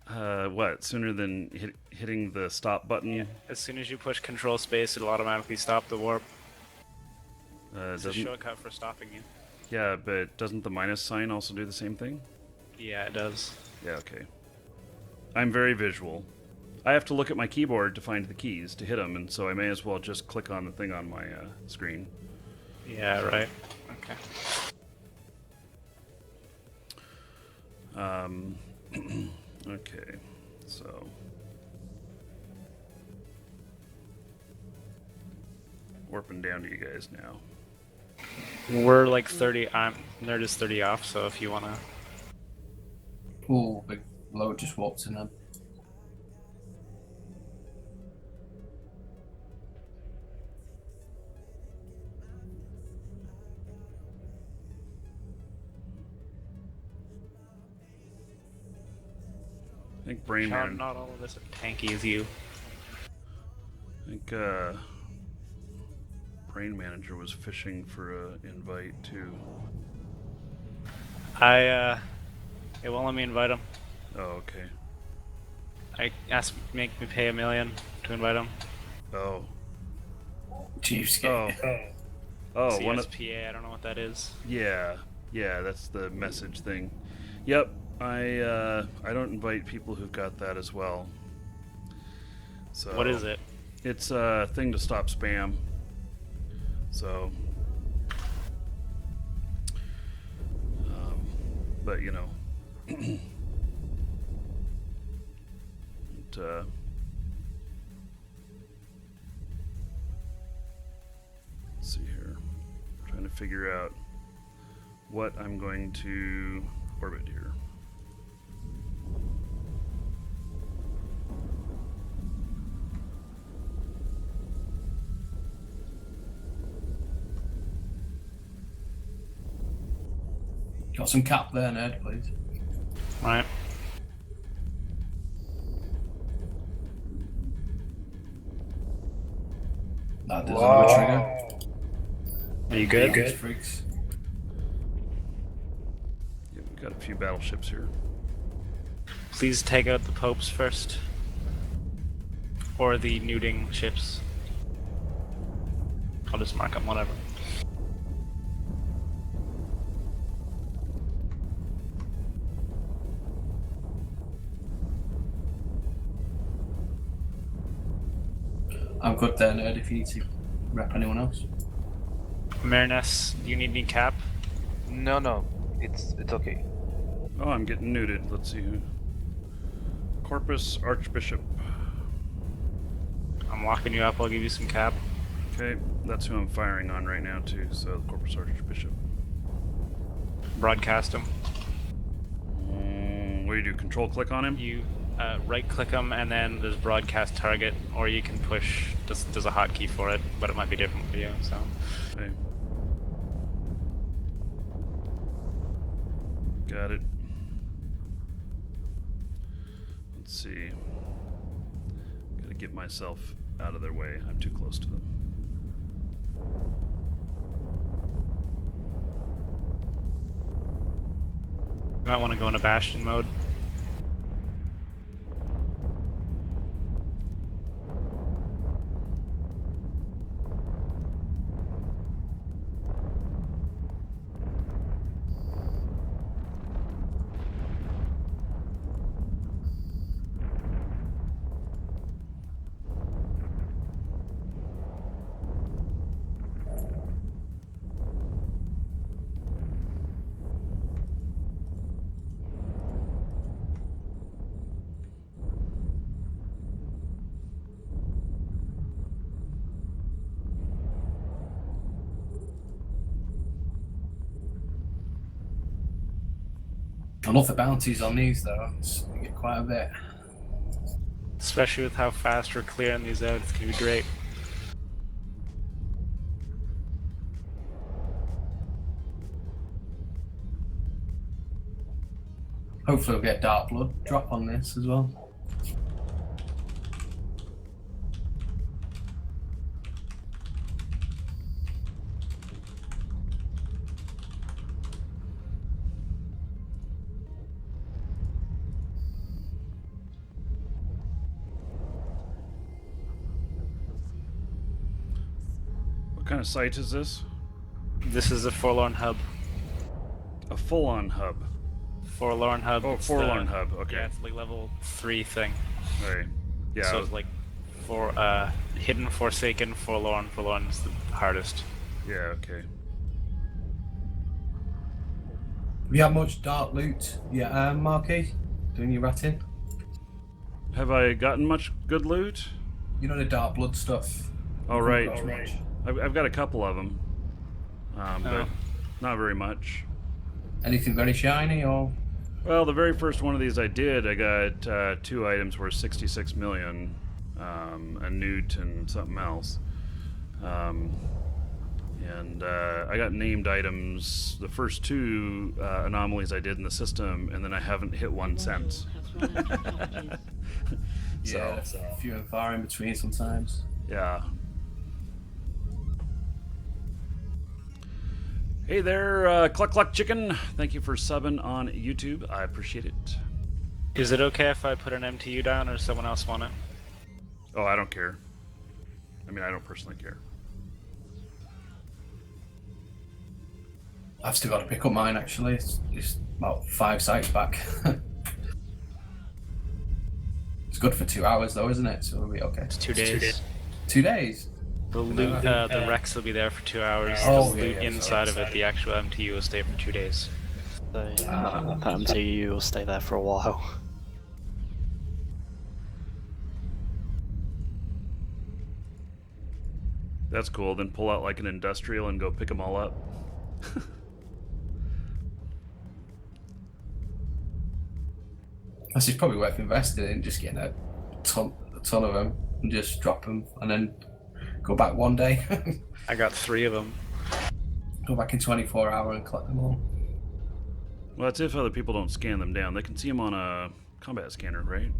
What? Sooner than hitting the stop button? As soon as you push Control Space, it'll automatically stop the warp. It's a Doesn't. shortcut for stopping you. Yeah, but doesn't the minus sign also do the same thing? Yeah, it does. Yeah. Okay. I'm very visual. I have to look at my keyboard to find the keys to hit them, and so I may as well just click on the thing on my screen. Yeah, right. Okay. Okay, so warping down to you guys now. We're like 30. Nerd is 30 off, so if you wanna. Oh, big load just walked in then. I think Brain Sean, Man. not all of this are tanky as you. I think Brain Manager was fishing for an invite too. It won't let me invite him. Oh, okay. I asked make me pay $1 million to invite him. Oh. Cheapskate. Oh, one of CSPA, I don't know what that is. yeah, that's the message thing. Yep, I don't invite people who've got that as well. So What is it? It's a thing to stop spam. So, but you know, it, let's see here. I'm trying to figure out what I'm going to orbit here. Got some cap there, Ned, please. Right. That does another trigger. Are you good? Good. Freaks. Yeah, we've got a few battleships here. Please take out the popes first. Or the nuding ships. I'll just mark them, whatever. I'm good there, Ned, if you need to rep anyone else. Marinus, do you need any cap? No, it's okay. Oh, I'm getting nuded. Let's see who. Corpus Archbishop. I'm locking you up, I'll give you some cap. Okay, that's who I'm firing on right now too. So the Corpus Archbishop. Broadcast him. What do you do? Control click on him? You right click him and then there's broadcast target, or you can push, there's a hotkey for it, but it might be different for you, so. Okay. Got it. Let's see. Gotta get myself out of their way. I'm too close to them. You might want to go into Bastion mode. I love the bounties on these though. You get quite a bit. Especially with how fast we're clearing these out, it's gonna be great. Hopefully we'll get Dark Blood drop on this as well. What kind of site is this? This is a Forlorn hub. A full-on hub. Forlorn hub. Oh, it's Forlorn the- hub. Okay. Yeah, it's like level 3 thing. Right. Yeah. So it's like for hidden, forsaken, forlorn. Forlorn is the hardest. Yeah. Okay. Have you had much dark loot? Yeah, Marky? Doing your ratting? Have I gotten much good loot? You know the dark blood stuff? Oh, right. Much. I've got a couple of them, but Oh. not very much. Anything very shiny or? Well, the very first one of these I did, I got 2 items worth 66 million, a newt and something else. And I got named items, the first 2 anomalies I did in the system, and then I haven't hit one since. Has run out of charges. Yeah, a few and far in between sometimes. Yeah. Hey there, Cluck Cluck Chicken. Thank you for subbing on YouTube. I appreciate it. Is it okay if I put an MTU down, or does someone else want it? Oh, I don't care. I mean, I don't personally care. I've still got to pick up mine actually. It's about 5 sites back. It's good for 2 hours though, isn't it? So we'll be okay. It's 2 days. 2 days? The loot, the Rex will be there for 2 hours. Oh, the yeah, loot yeah, inside of it, the actual MTU will stay for 2 days. So that MTU will stay there for a while. That's cool. Then pull out like an industrial and go pick them all up. This is probably worth investing in, just getting a ton of them and just drop them and then go back one day. I got 3 of them. Go back in 24 hours and collect them all. Well, that's if other people don't scan them down. They can see them on a combat scanner, right?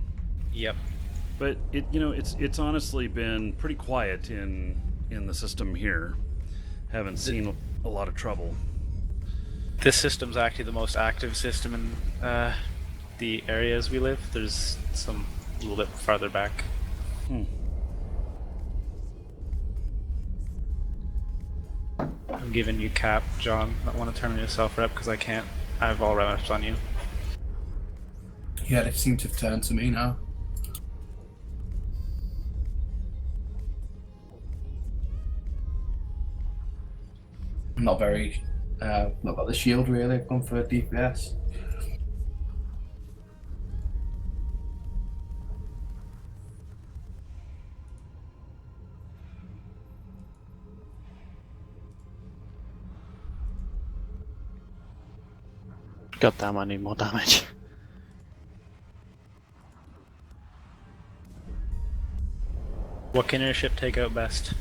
Yep. But it's honestly been pretty quiet in the system here. Haven't seen a lot of trouble. This system's actually the most active system in the areas we live. There's some a little bit farther back. I'm giving you cap, John. I want to turn yourself rep because I can't. I have all reps on you. Yeah, they seem to have turned to me now. Not very, not got the shield really. I've gone for DPS. God damn, I need more damage. What can your ship take out best?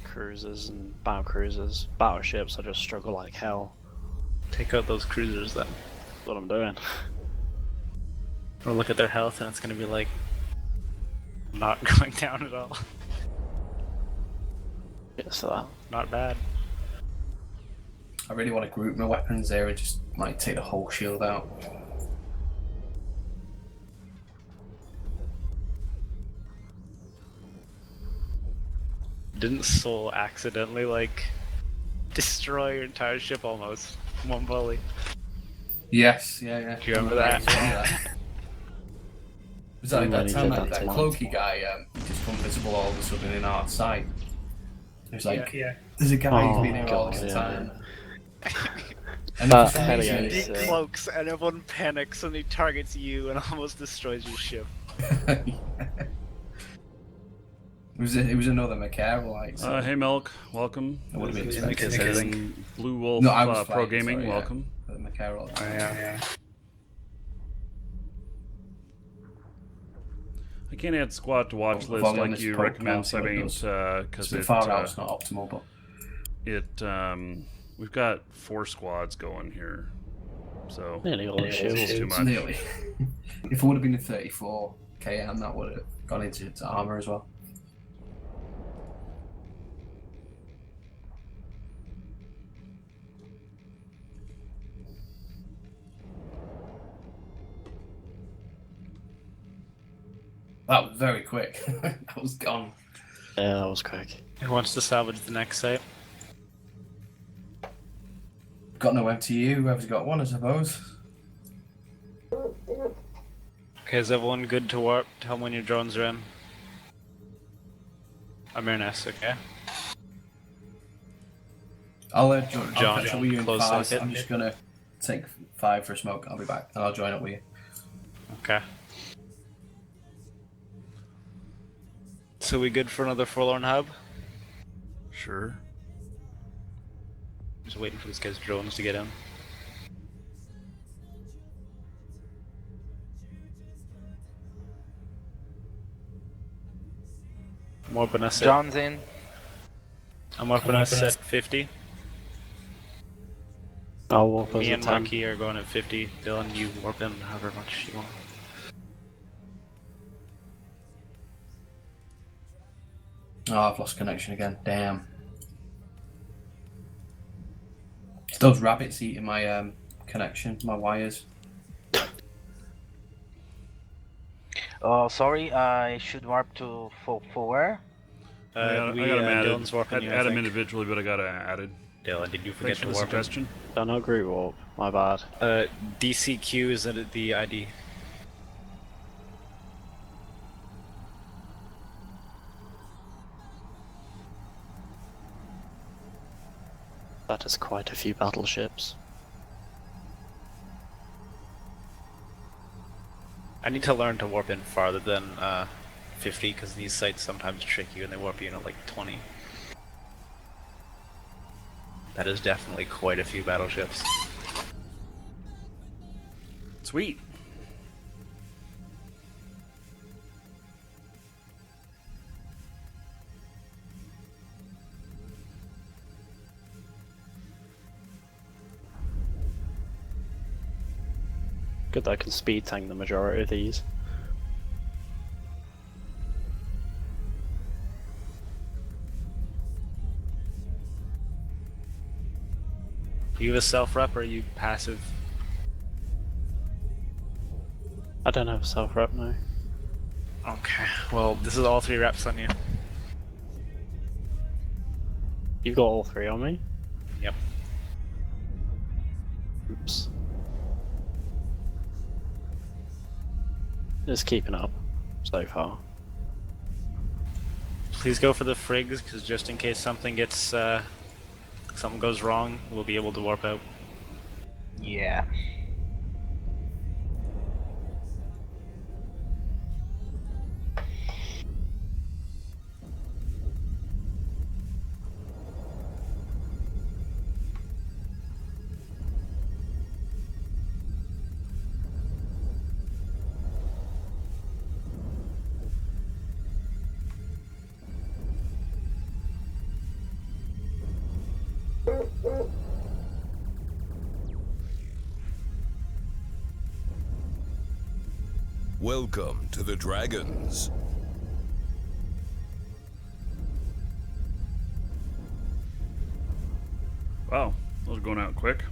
Cruisers and battle cruisers. Battleships, I just struggle like hell. Take out those cruisers then. That's what I'm doing. Or look at their health and it's going to be like not going down at all. Yes, to that. Not bad. I really want to group my weapons there and just might take the whole shield out. Didn't Soul accidentally like destroy your entire ship almost? One volley. Yes, yeah. Do you remember that? Was that When that he time did that that to cloaky guy just come visible all of a sudden in our sight? It was like, Yeah. there's a guy who's Oh, been here all God, this yeah. time. And then for some Hell reason, yeah, He it's, cloaks and everyone panics and he targets you and almost destroys your ship. it was another Macarolite. So Hey Milk, welcome. I would have been Because expecting. I think- And Blue Wolf No, I was Pro fine, Gaming, sorry, yeah. welcome. Macarolite. yeah. I can't add squad to watch Well, list volume like is you pro recommend class, what it subbing It's because a bit far out, it's not optimal, but we've got 4 squads going here, so Nearly all the shields. it's too it's much. nearly. If it would have been a 34 KM, that would have gone into its armor as well. That was very quick. That was gone. Yeah, that was quick. Who wants to salvage the next site? Got no MTU, whoever's got one, I suppose. Okay, is everyone good to warp? Tell me when your drones are in. I'm in S, okay? I'll John, catch up with you in close 5. socket. I'm just gonna take 5 for a smoke. I'll be back and I'll join up with you. Okay. So we good for another forlorn hub? Sure. Just waiting for this guy's drones to get in. I'm warping us at, John's in. I'm warping us at 50. I'll warp Me us and at 10. Marquis are going at 50. Dylan, you warp in however much you want. Oh, I've lost connection again. Damn. It's those rabbits eating my connection, my wires. Oh, sorry. I should warp to for where? I got him added. Dylan's warping I'd you, add I him think. individually, but I got added. Dylan, did you forget Thanks to for the warp in? suggestion. Oh, no, group warp. My bad. DCQ is the ID. That is quite a few battleships. I need to learn to warp in farther than 50 because these sites sometimes trick you and they warp you in at like 20. That is definitely quite a few battleships. Sweet. Good that I can speed tank the majority of these. Are you a self-rep or are you passive? I don't have self-rep now. Okay, well this is all 3 reps on you. You've got all 3 on me? Yep. Oops. Just keeping up so far. Please go for the frigs because just in case something gets something goes wrong, we'll be able to warp out. Yeah. Welcome to the Dragons. Wow, those are going out quick.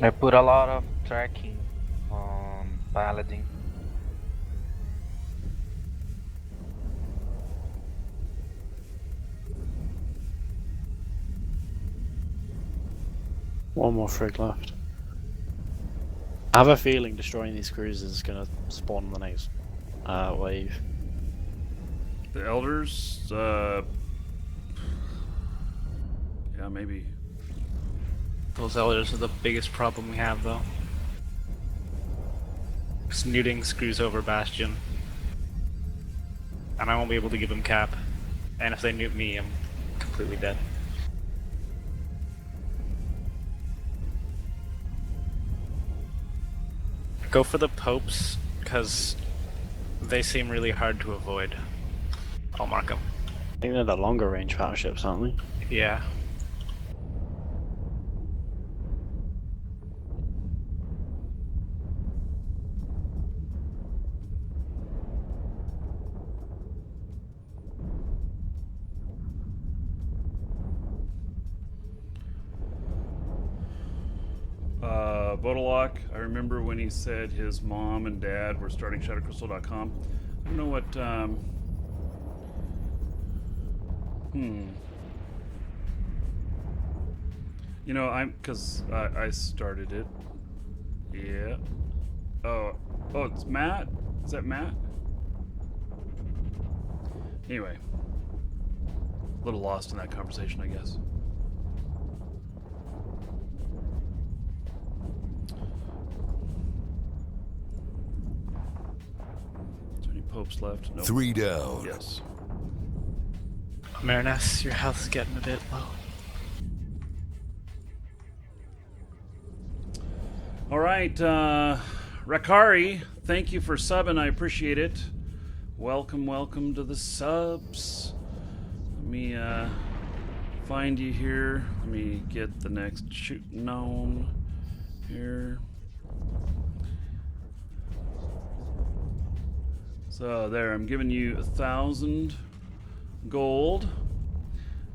I put a lot of tracking on Paladin. One more frig left. I have a feeling destroying these cruisers is going to spawn the next wave. The elders, yeah, maybe. Those elders are the biggest problem we have though. Snooting screws over Bastion. And I won't be able to give him cap. And if they nuke me, I'm completely dead. Go for the popes, because they seem really hard to avoid. I'll mark them. I think they're the longer range battleships, aren't they? Yeah. Bodalock, I remember when he said his mom and dad were starting ShadowCrystal.com. I don't know what You know, because I started it. Yeah. Oh, it's Matt? Is that Matt? Anyway. A little lost in that conversation, I guess. Is there any popes left? No. 3 down. Yes. Marinus, your health's getting a bit low. All right, Rakari, thank you for subbing. I appreciate it. Welcome to the subs. Let me find you here. Let me get the next shooting on here. So there, I'm giving you 1,000 gold.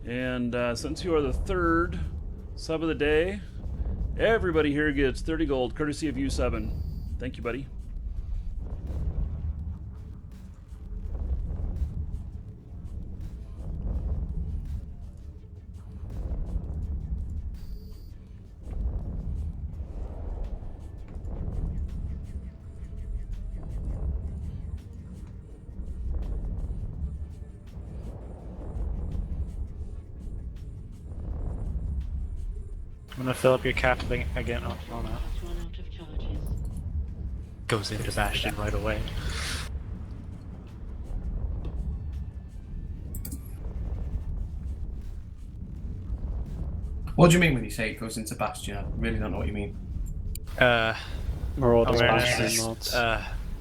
And since you are the third sub of the day, everybody here gets 30 gold, courtesy of you subbing. Thank you, buddy. I'm gonna fill up your cap again. Oh, no. Has run out of charges. Goes into Bastion right away. What do you mean when you say it goes into Bastion? I really don't know what you mean. Marauders, Marinus, Bastion mods.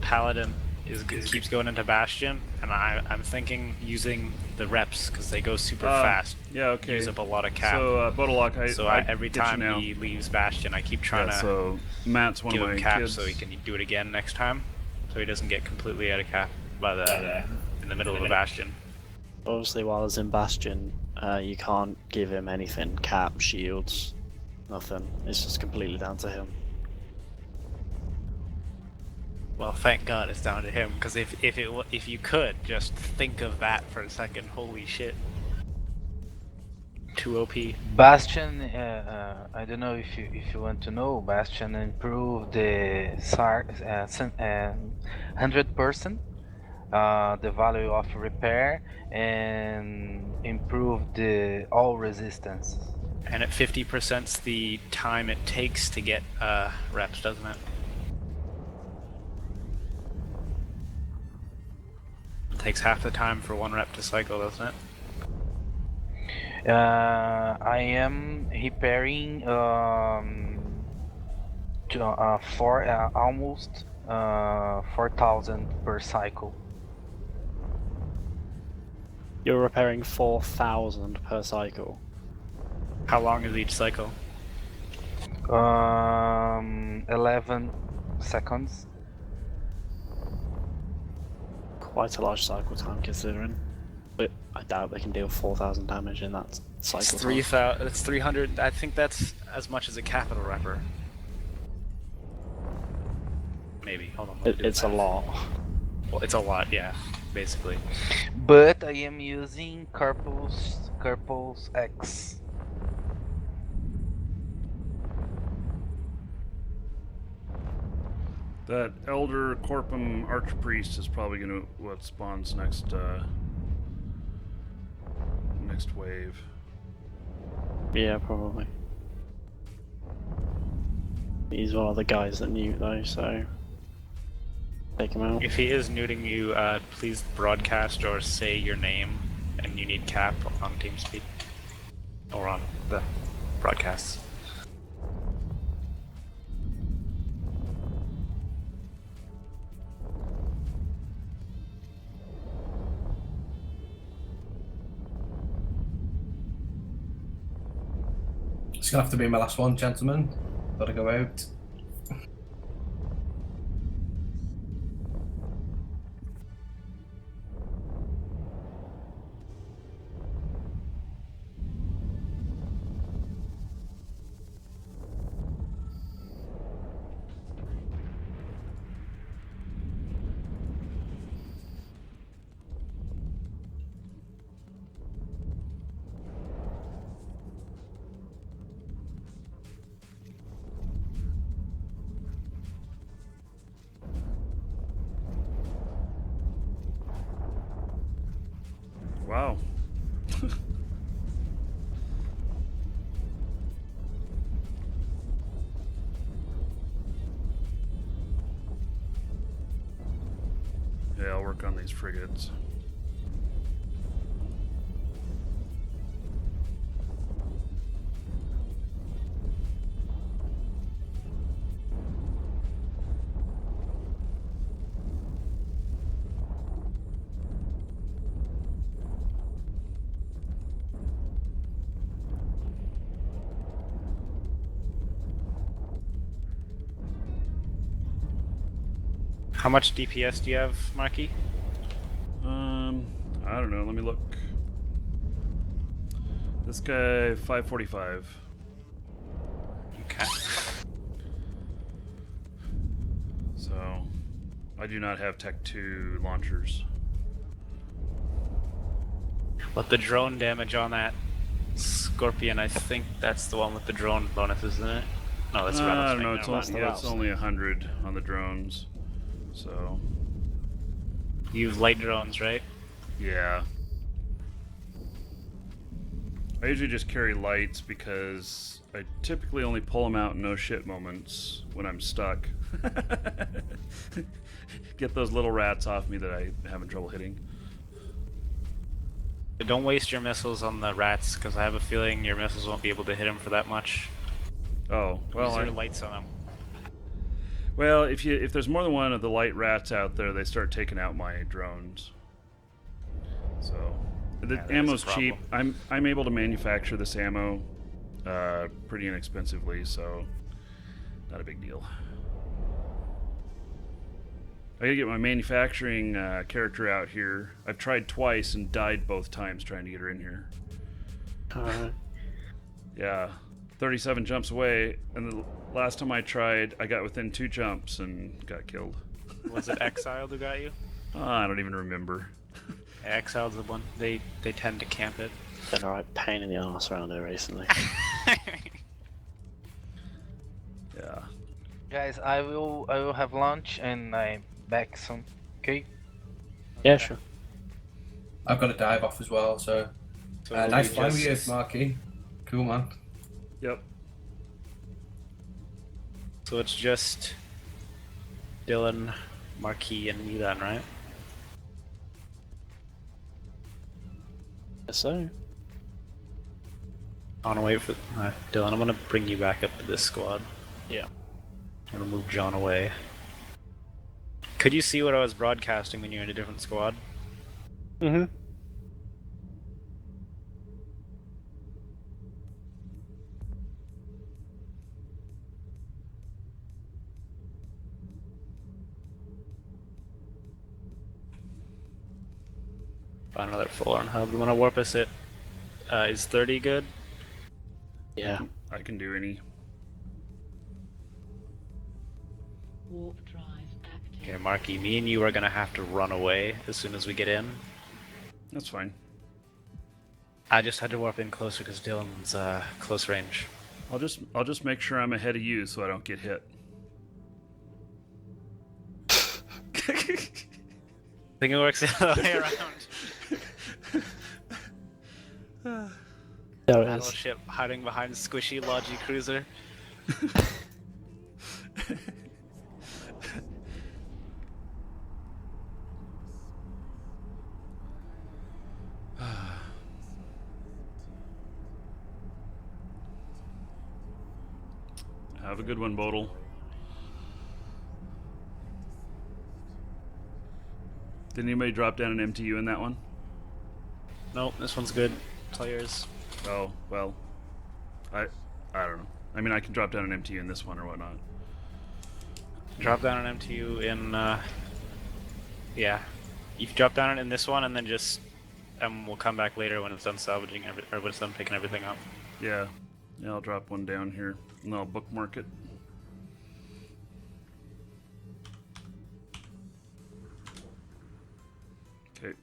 Paladin keeps going into Bastion, and I'm thinking using the reps because they go super fast. Yeah, okay. Use up a lot of cap. So, Bodolok, Every get you time now. he leaves Bastion, I keep trying to So, Matt's one give of my him cap kids. so he can do it again next time, so he doesn't get completely out of cap by in the middle of a Bastion. Obviously, while he's in Bastion, you can't give him anything. Cap, shields, nothing. It's just completely down to him. Well, thank God it's down to him, because if you could just think of that for a second, holy shit. 2 OP. Bastion, I don't know if you want to know, Bastion improved the 100% the value of repair and improved the all resistance. And at 50%'s the time it takes to get reps, doesn't it? It takes half the time for one rep to cycle, doesn't it? I am repairing almost 4,000 per cycle. You're repairing 4,000 per cycle. How long is each cycle? 11 seconds. Quite a large cycle time considering. But I doubt they can deal 4,000 damage in that cycle It's time. 3,000. It's 300. I think that's as much as a capital repper. Maybe. Hold on. let me do It's the a math. lot. Well, it's a lot. Yeah. Basically. But I am using Carpals X. That Elder Corpum Archpriest is probably going to what spawns next next wave. Yeah, probably. He's one of the guys that newt though, so take him out. If he is nuding you, please broadcast or say your name, and you need cap on TeamSpeak or on the broadcasts. It's gonna have to be my last one, gentlemen. Gotta go out. Wow. Yeah, I'll work on these frigates. How much DPS do you have, Marky? I don't know. Let me look. This guy, 545. Okay. So, I do not have Tech 2 launchers. But the drone damage on that Scorpion, I think that's the one with the drone bonus, isn't it? No, that's a I rattlesnake. don't know. It's, Never mind. only, yeah, it's only 100 on the drones. So, You use light drones, right? yeah. I usually just carry lights because I typically only pull them out in no shit moments when I'm stuck. Get those little rats off me that I'm having trouble hitting. Don't waste your missiles on the rats, because I have a feeling your missiles won't be able to hit them for that much. Oh, well, Use your lights on them. well, if there's more than one of the light rats out there, they start taking out my drones. So the Yeah, that is a ammo's cheap. problem. I'm able to manufacture this ammo pretty inexpensively, so not a big deal. I gotta get my manufacturing character out here. I've tried twice and died both times trying to get her in here. Alright. Yeah, 37 jumps away, and the last time I tried, I got within 2 jumps and got killed. Was it Exiled who got you? Oh, I don't even remember. Exiled's the one. They tend to camp it. Been a right pain in the arse around here recently. Yeah. Guys, I will have lunch and I'm back soon. Okay. Yeah, sure. I've got to dive off as well, so. So Nice we flying with you, just- Marky. Cool, man. Yep. So it's just Dylan, Marquis, and me then, right? Yes, so. I wanna wait for Dylan. I'm gonna bring you back up to this squad. Yeah. I'm gonna move John away. Could you see what I was broadcasting when you're in a different squad? Mm-hmm. Find another full on hub. You wanna warp us at is 30 good? Yeah. I can do any. Warp drive active. Okay, Marky, me and you are gonna have to run away as soon as we get in. That's fine. I just had to warp in closer because Dylan's close range. I'll just make sure I'm ahead of you so I don't get hit. I think it works the other way around. There it is. Battleship hiding behind squishy Logi cruiser. Have a good one, Bodil. Did anybody drop down an MTU in that one? Nope, this one's good. It's all yours. Oh, well. I don't know. I mean, I can drop down an MTU in this one or whatnot. Drop down an MTU in, yeah. You can drop down it in this one and then just, we'll come back later when it's done salvaging, or when it's done picking everything up. Yeah. Yeah, I'll drop one down here and I'll bookmark it. Okay.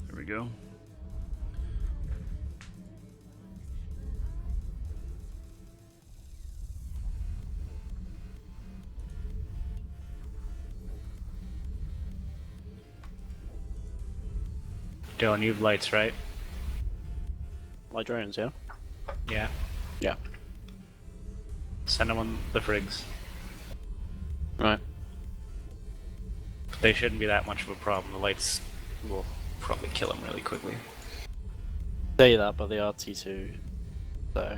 There we go. Dylan, you have lights, right? My drones, yeah? Yeah. Yeah. Send them on the frigs. Right. They shouldn't be that much of a problem. The lights will probably kill them really quickly. Say that, but they are T2, so...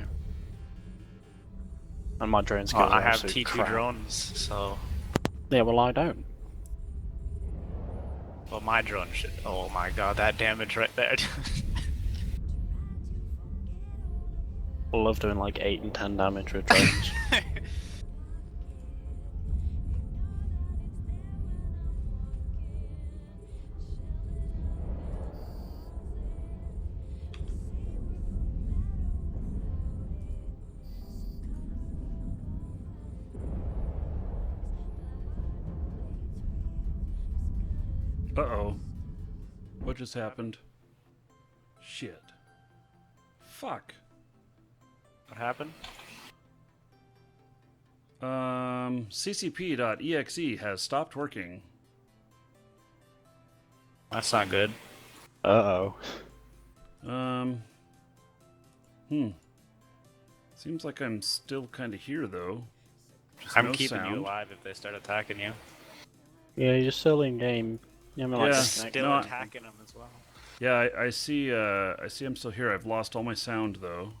And my drone skills I are have absolute T2 crap. drones, so... Yeah, well I don't. Well, my drone should... Oh my god, that damage right there. I love doing like 8 and 10 damage with drones. Uh-oh. What just happened? Shit. Fuck. What happened? ccp.exe has stopped working. That's not good. Uh-oh. Seems like I'm still kind of here, though. Just I'm no keeping you sound. alive if they start attacking you. Yeah, you're still in game. Yeah, I mean, like, Yeah. disconnect. Still No, attacking them as well. Yeah, I see I'm still here. I've lost all my sound, though.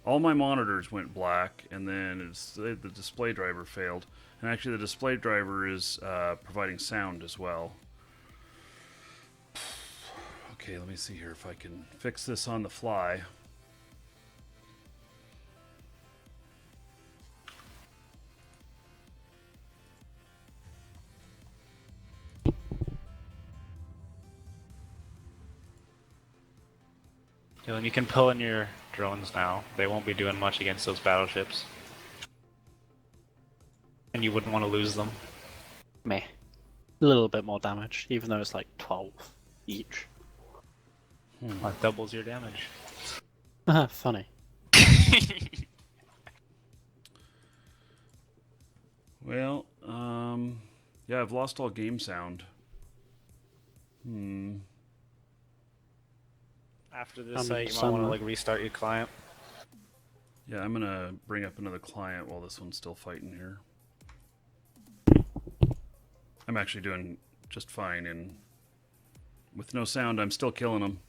All my monitors went black, and then the display driver failed. And actually, the display driver is providing sound as well. Okay, let me see here if I can fix this on the fly. Dylan, you can pull in your drones now. They won't be doing much against those battleships. And you wouldn't want to lose them. Meh. A little bit more damage, even though it's like 12 each. That doubles your damage. Haha, funny. Well, yeah, I've lost all game sound. After this, you might want to like restart your client. Yeah, I'm gonna bring up another client while this one's still fighting here. I'm actually doing just fine, and with no sound, I'm still killing them.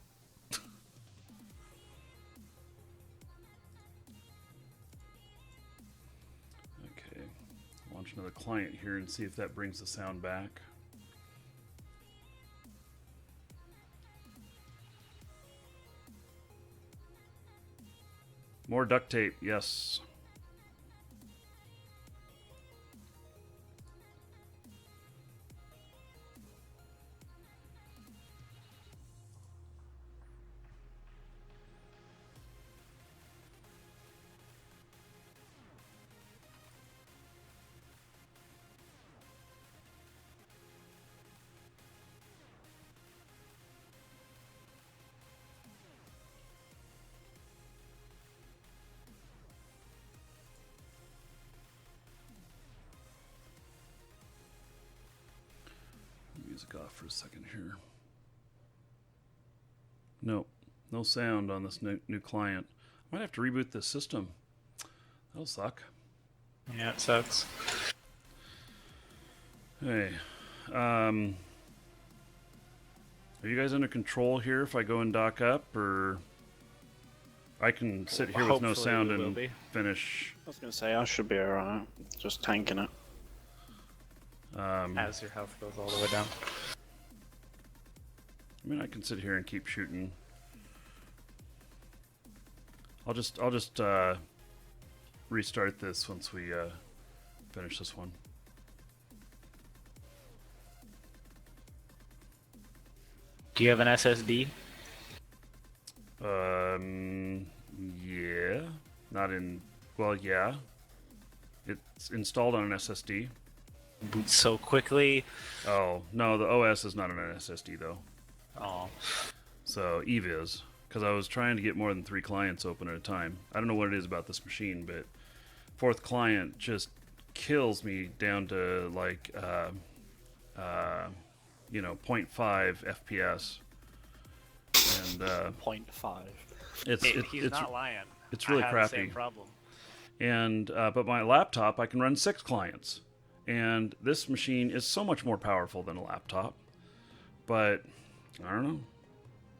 Okay, launch another client here and see if that brings the sound back. More duct tape, yes. Music off for a second here. Nope, no sound on this new client. I might have to reboot this system. That'll suck. Yeah, it sucks. Hey, are you guys under control here if I go and dock up, or I can sit here with no Hopefully sound we will and be. finish? I was gonna say, I should be alright. Just tanking it. As your health goes all the way down. I mean, I can sit here and keep shooting. I'll just restart this once we finish this one. Do you have an SSD? Yeah, not in. Well, yeah, it's installed on an SSD. Boots so quickly. Oh no, the OS is not on an SSD though. Oh. So Eve is, because I was trying to get more than 3 clients open at a time. I don't know what it is about this machine, but 4th client just kills me down to like, you know, 0.5 FPS. and 0.5. He's it's not lying. it's really I have crappy. The same problem. And but my laptop, I can run 6 clients, and this machine is so much more powerful than a laptop. But I don't know,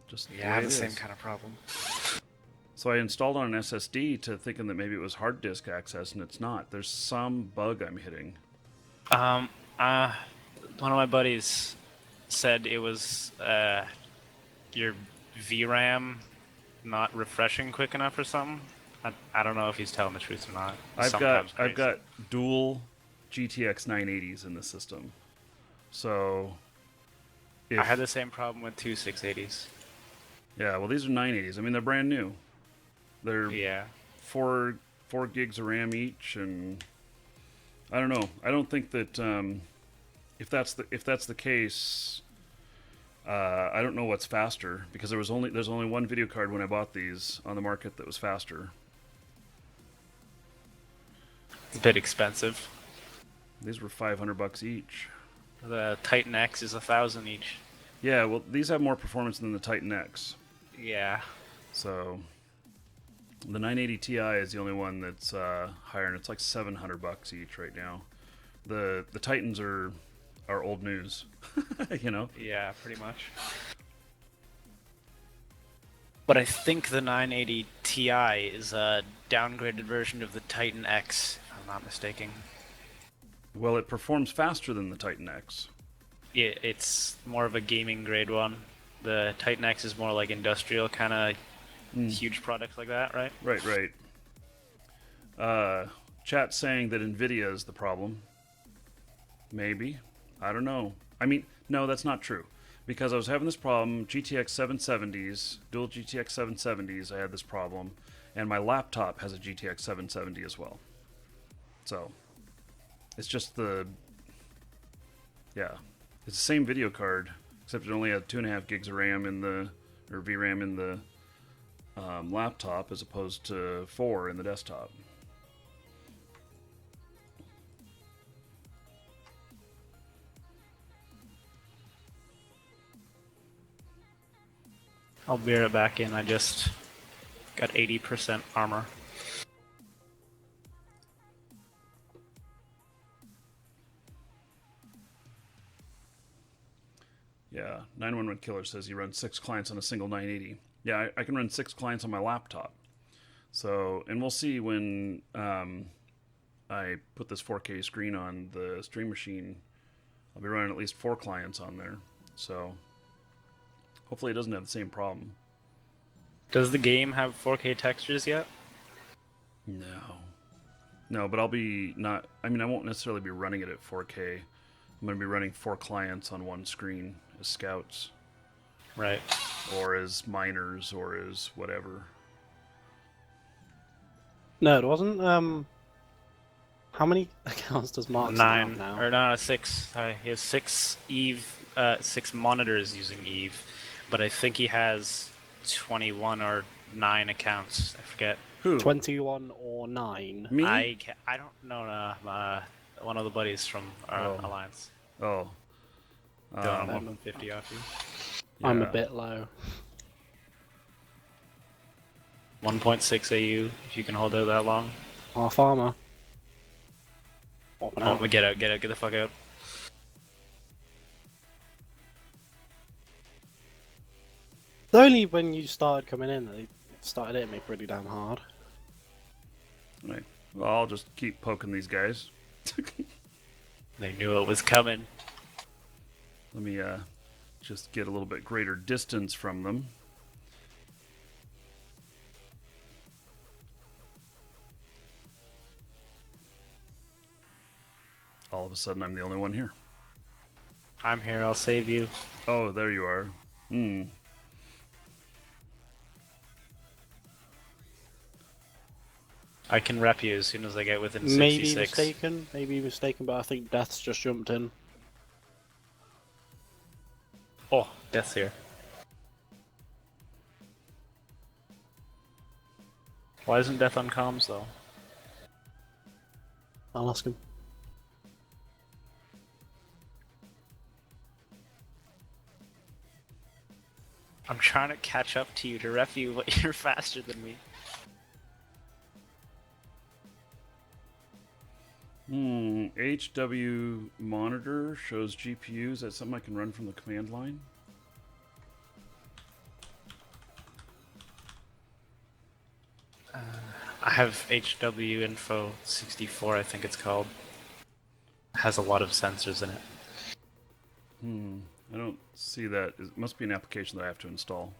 just Yeah, I have the same kind of problem. So I installed on an SSD to thinking that maybe it was hard disk access, and it's not. There's some bug I'm hitting. One of my buddies said it was your VRAM not refreshing quick enough or something. I don't know if he's telling the truth or not. I've got dual GTX 980s in the system, so I had the same problem with 2 680s. Yeah, well, these are 980s. I mean, they're brand new. They're Yeah. 4 gigs of RAM each, and I don't know. I don't think that if that's the case, I don't know what's faster, because there's only one video card when I bought these on the market that was faster. It's a bit expensive. These were $500 each. The Titan X is 1,000 each. Yeah, well, these have more performance than the Titan X. Yeah. So the 980 Ti is the only one that's higher, and it's like $700 each right now. The Titans are old news, you know. Yeah, pretty much. But I think the 980 Ti is a downgraded version of the Titan X, if I'm not mistaken. Well, it performs faster than the Titan X. Yeah, it's more of a gaming grade one. The Titan X is more like industrial, kind of huge products like that, right? Right. Chat saying that NVIDIA is the problem. Maybe. I don't know. I mean, no, that's not true. Because I was having this problem, GTX 770s, dual GTX 770s, I had this problem. And my laptop has a GTX 770 as well. So, it's just yeah. It's the same video card, except it only had 2.5 gigs of RAM or VRAM in the laptop, as opposed to 4 in the desktop. I'll bear it back in. I just got 80% armor. Yeah, 911 Killer says he runs 6 clients on a single 980. Yeah, I can run 6 clients on my laptop. So, and we'll see when I put this 4K screen on the stream machine. I'll be running at least 4 clients on there. So, hopefully it doesn't have the same problem. Does the game have 4K textures yet? No, but I won't necessarily be running it at 4K. I'm going to be running 4 clients on one screen as scouts. Right. Or as miners, or as whatever. No, it wasn't. How many accounts does Mark have 9 now? or no, 6. He has 6 Eve, 6 monitors using Eve, but I think he has 21 or 9 accounts. I forget. Who? 21 or 9. Me? I don't know. One of the buddies from our alliance. Oh. Don't 150 off you. I'm a Yeah. bit low. 1.6 AU, if you can hold out that long. Half armor. Popping out. Oh, get out, get the fuck out. It's only when you started coming in that they started hitting me pretty damn hard. Right. Well, I'll just keep poking these guys. They knew it was coming. Let me just get a little bit greater distance from them. All of a sudden, I'm the only one here. I'm here, I'll save you. Oh, there you are. I can rep you as soon as I get within 66. Maybe mistaken, but I think Death's just jumped in. Oh, Death's here. Why isn't Death on comms though? I'll ask him. I'm trying to catch up to you to ref you, but you're faster than me. HW monitor shows GPUs. Is that something I can run from the command line? I have HW Info 64, I think it's called. It has a lot of sensors in it. I don't see that. It must be an application that I have to install.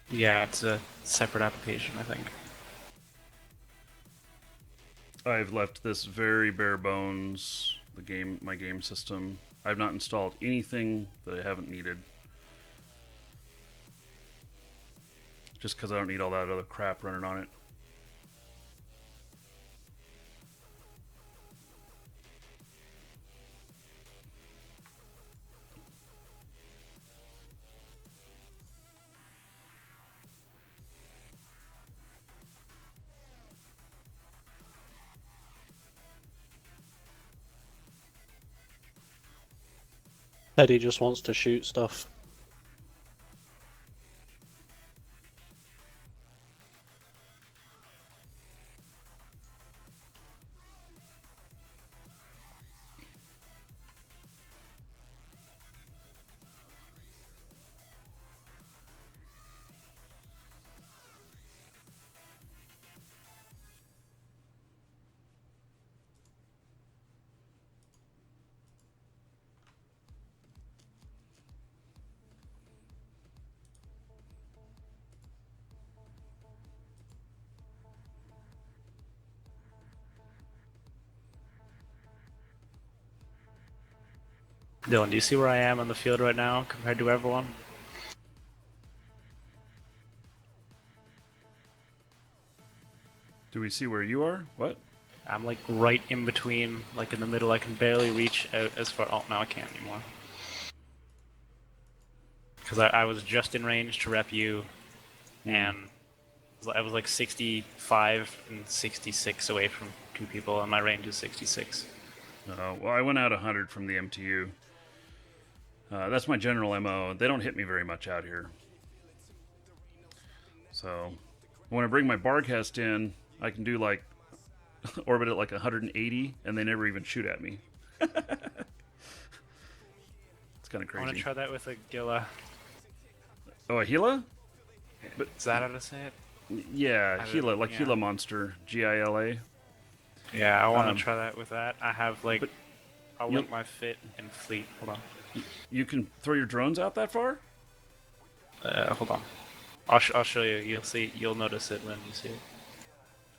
Yeah, it's a separate application, I think. I've left this very bare bones, my game system. I've not installed anything that I haven't needed. Just because I don't need all that other crap running on it. Eddie just wants to shoot stuff. Dylan, do you see where I am on the field right now compared to everyone? Do we see where you are? What? I'm like right in between, like in the middle. I can barely reach out as far. Oh, now I can't anymore. Because I was just in range to rep you, and I was like 65 and 66 away from two people, and my range is 66. Well, I went out 100 from the MTU. That's my general MO. They don't hit me very much out here. So when I bring my Barcast in, I can do like orbit at like 180, and they never even shoot at me. It's kind of crazy. I want to try that with a Gila. Oh, a Gila? But is that how to say it? Yeah, Gila, like yeah. Gila Monster, Gila. Yeah, I want to try that with that. I have like, but I'll link my fit and fleet. Hold on. You can throw your drones out that far? Hold on. I'll show you. You'll see. You'll notice it when you see it.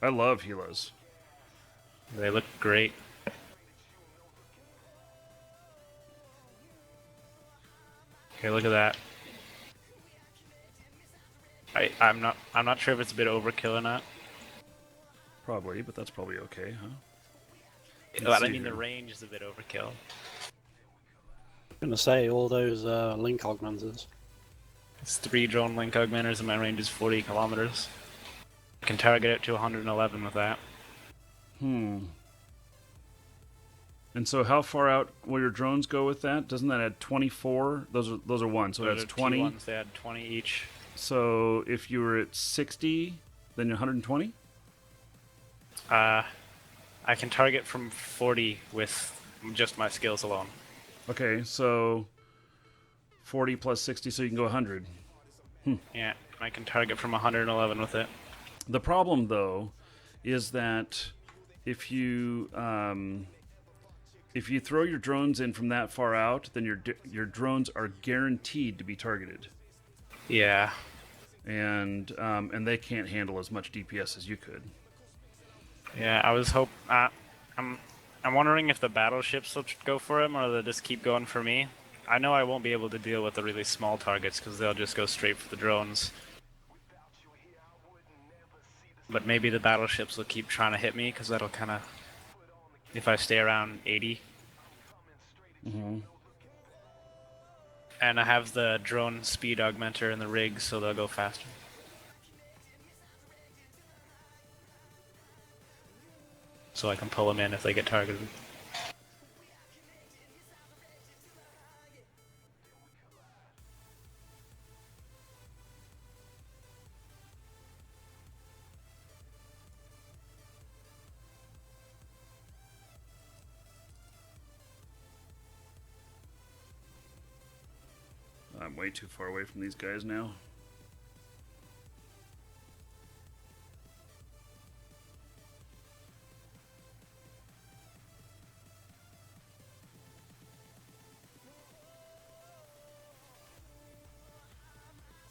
I love Gilas. They look great. Okay, look at that. I'm not sure if it's a bit overkill or not. Probably, but that's probably okay, huh? But I mean, the range is a bit overkill. I'm gonna say all those link augmenters. It's 3 drone link augmenters and my range is 40 kilometers. I can target it to 111 with that. And so how far out will your drones go with that? Doesn't that add 24? Those are one, so that's 20. T1s, they add 20 each. So if you were at 60, then you're 120? I can target from 40 with just my skills alone. Okay, so 40 plus 60, so you can go 100. Yeah, I can target from 111 with it. The problem, though, is that if you throw your drones in from that far out, then your drones are guaranteed to be targeted. Yeah. And they can't handle as much DPS as you could. Yeah, I was I'm wondering if the battleships will go for him or they'll just keep going for me. I know I won't be able to deal with the really small targets because they'll just go straight for the drones. But maybe the battleships will keep trying to hit me because that'll kind of, if I stay around 80. And I have the drone speed augmenter in the rig, so they'll go faster. so I can pull them in if they get targeted. I'm way too far away from these guys now.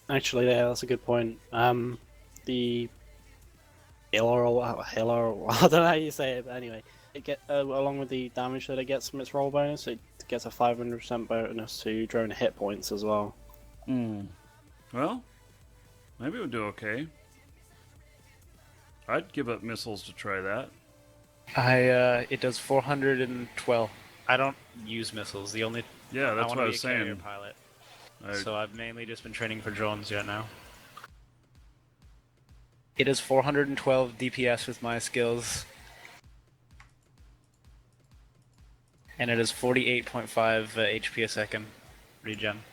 Actually, yeah, that's a good point. The Hiller, I don't know how you say it, but anyway, it get along with the damage that it gets from its roll bonus, it gets a 500% bonus to drone hit points as well. Well, maybe we'll do okay. I'd give up missiles to try that. It does 412. I don't use missiles. The only Yeah, that's what I was carrier saying. pilot. So I've mainly just been training for drones right now. It is 412 DPS with my skills. And it is 48.5 HP a second regen.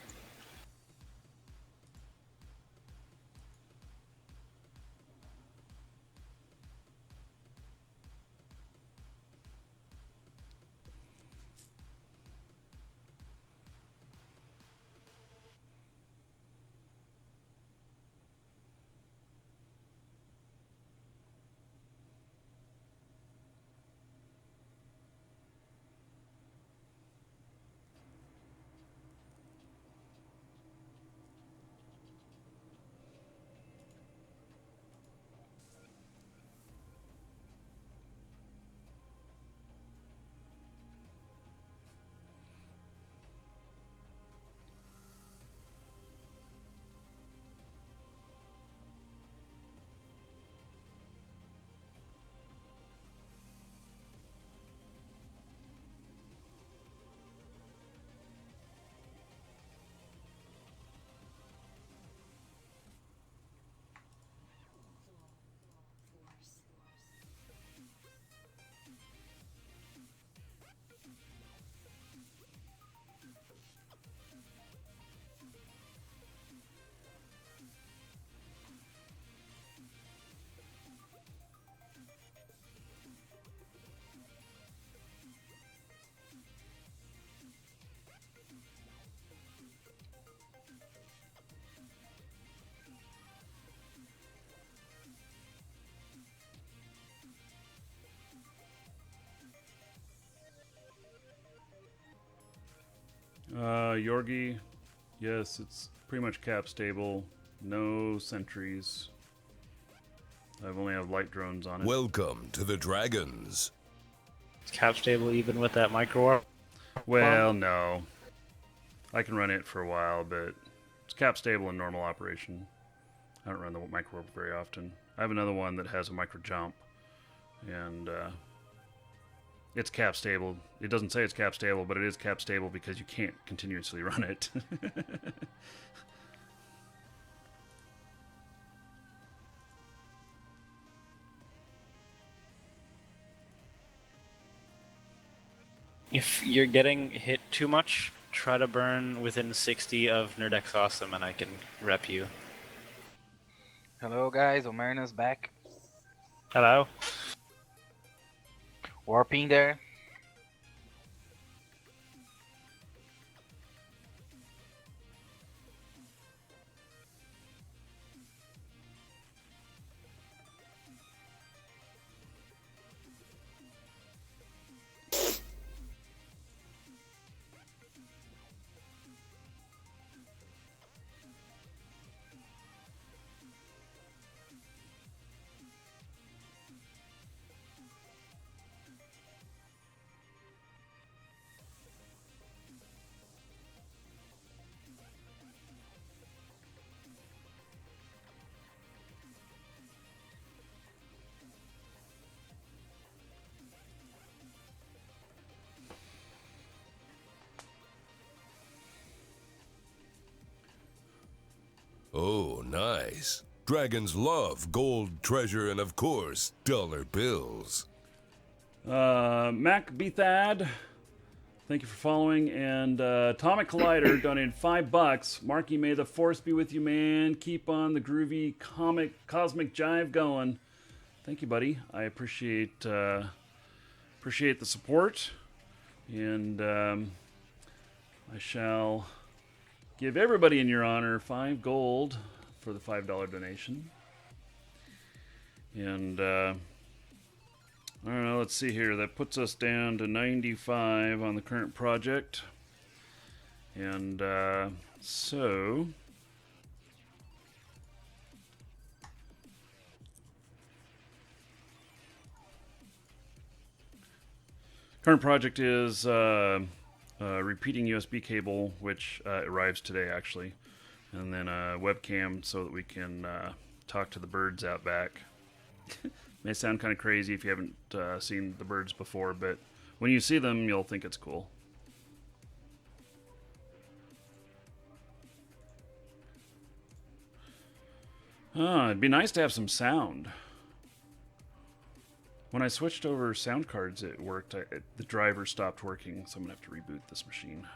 Yorgi, yes, it's pretty much cap stable. No sentries. I only have light drones on it. Welcome to the Dragons. Is cap stable even with that micro warp? Well, no. I can run it for a while, but it's cap stable in normal operation. I don't run the micro warp very often. I have another one that has a micro jump, and it's cap stable. It doesn't say it's cap stable, but it is cap stable because you can't continuously run it. If you're getting hit too much, try to burn within 60 of Nerdex Awesome and I can rep you. Hello guys, Omerna's back. Hello? Warping there. Oh, nice. Dragons love gold, treasure, and of course, dollar bills. Mac Bethad, thank you for following. And Atomic Collider donated $5. Marky, may the force be with you, man. Keep on the groovy cosmic jive going. Thank you, buddy. I appreciate the support. And I shall give everybody in your honor 5 gold for the $5 donation. And I don't know, let's see here. That puts us down to 95 on the current project. And so current project is repeating USB cable, which arrives today actually, and then a webcam so that we can talk to the birds out back. May sound kind of crazy if you haven't seen the birds before, but when you see them, you'll think it's cool. It'd be nice to have some sound. When I switched over sound cards, it worked. The driver stopped working, so I'm going to have to reboot this machine.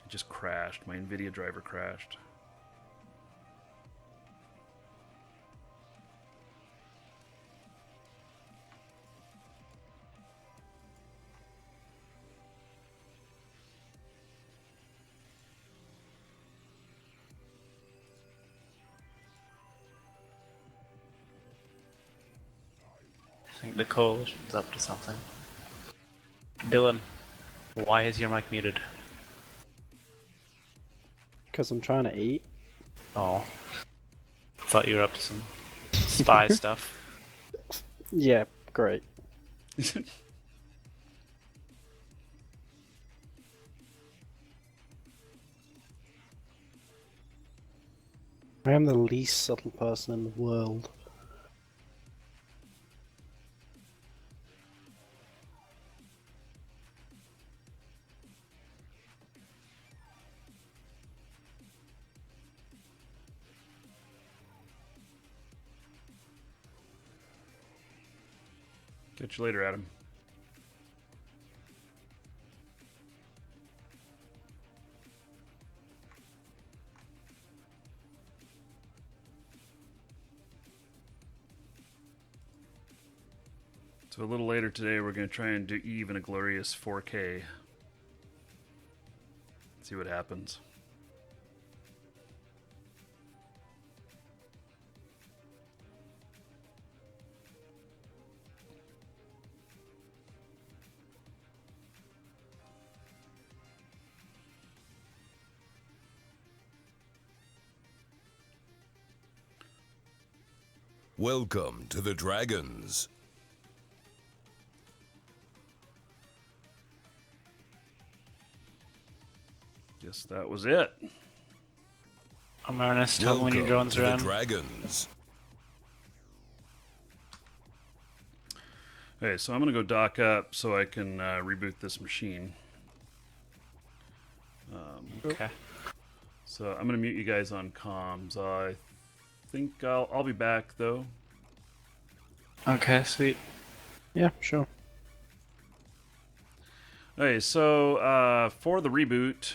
It just crashed. My NVIDIA driver crashed. I think the coalition's up to something. Dylan, why is your mic muted? Because I'm trying to eat. Oh. Thought you were up to some spy stuff. Yeah, great. I am the least subtle person in the world. Catch you later, Adam. So a little later today, we're going to try and do Eve in a glorious 4K. See what happens. Welcome to the Dragons. Guess that was it. I'm Ernest. Tell me when your drones are in. Dragons. Okay, so I'm going to go dock up so I can reboot this machine. Okay. So I'm going to mute you guys on comms. I think I'll be back, though. Okay, sweet. Yeah, sure. Okay, so for the reboot,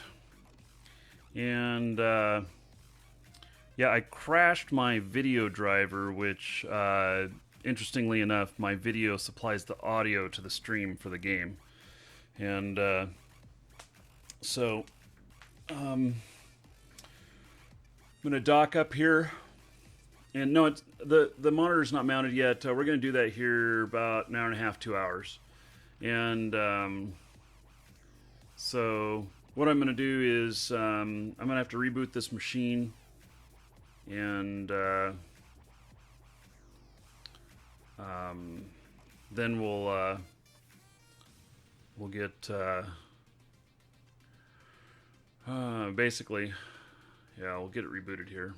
and yeah, I crashed my video driver, which interestingly enough, my video supplies the audio to the stream for the game. And so I'm going to dock up here. And no, it's, the monitor's not mounted yet. We're going to do that here about an hour and a half, 2 hours. And so what I'm going to do is I'm going to have to reboot this machine. And then we'll get basically, yeah, we'll get it rebooted here.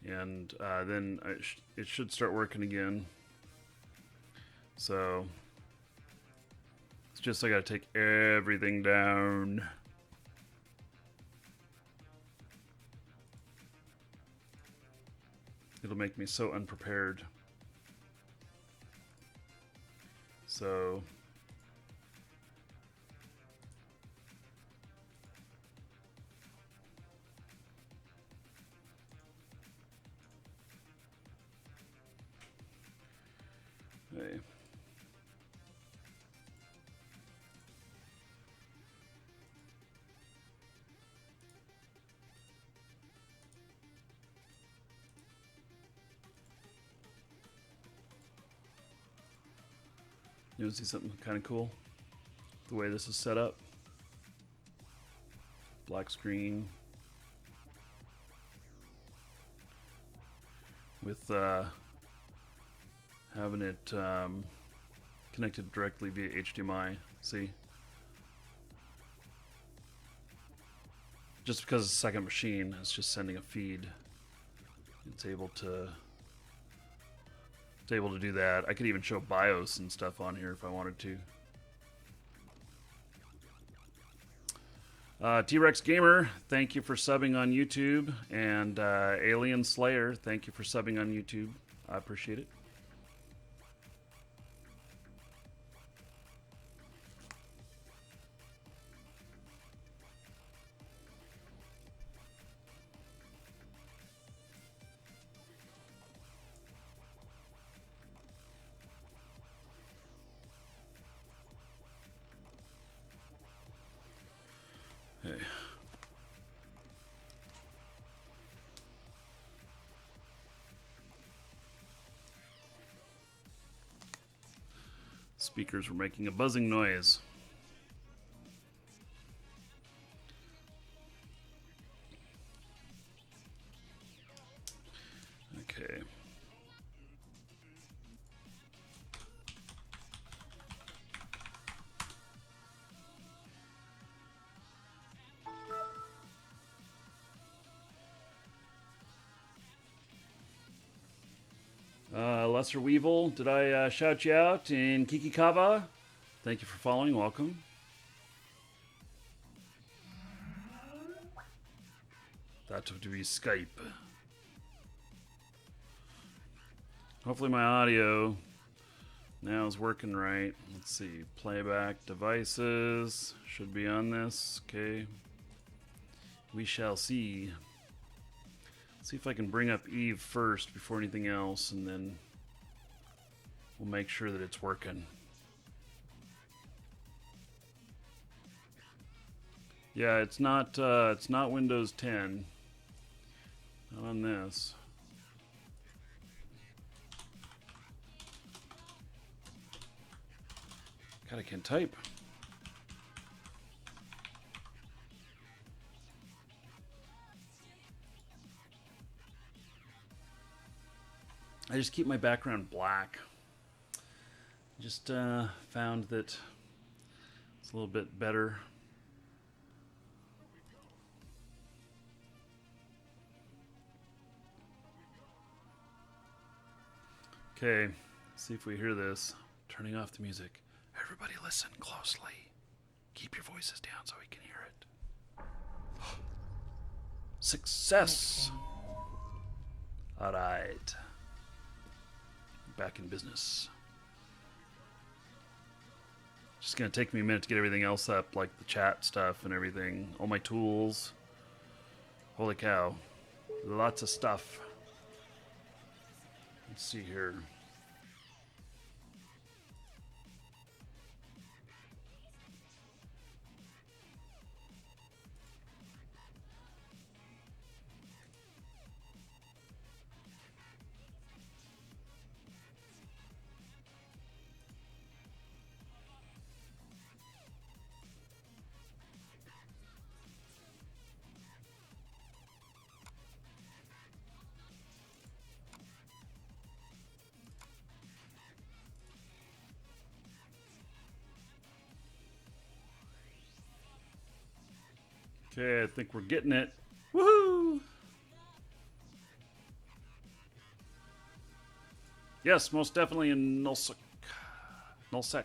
And then it should start working again. So it's just I gotta take everything down. it'll make me so unprepared. So hey. You want to see something kind of cool? The way this is set up. Black screen. With having it connected directly via HDMI. See? Just because it's a second machine, it's just sending a feed. It's able to do that. I could even show BIOS and stuff on here if I wanted to. T-Rex Gamer, thank you for subbing on YouTube. And Alien Slayer, thank you for subbing on YouTube. I appreciate it. Hey. Speakers were making a buzzing noise. Okay. Lesser Weevil, did I shout you out? In Kikikawa, thank you for following. Welcome. That would be Skype. Hopefully my audio now is working right. Let's see. Playback devices should be on this. Okay. We shall see. See if I can bring up Eve first before anything else, and then we'll make sure that it's working. Yeah, it's not Windows 10. Not on this. God, I can't type. I just keep my background black. Just found that it's a little bit better. Okay, let's see if we hear this. Turning off the music. Everybody listen closely. Keep your voices down so we can hear it. Success! Alright. Back in business. Just gonna take me a minute to get everything else up, like the chat stuff and everything. All my tools. Holy cow. Lots of stuff. Let's see here. Okay, I think we're getting it. Woohoo! Yes, most definitely in Nullsec. Nullsec.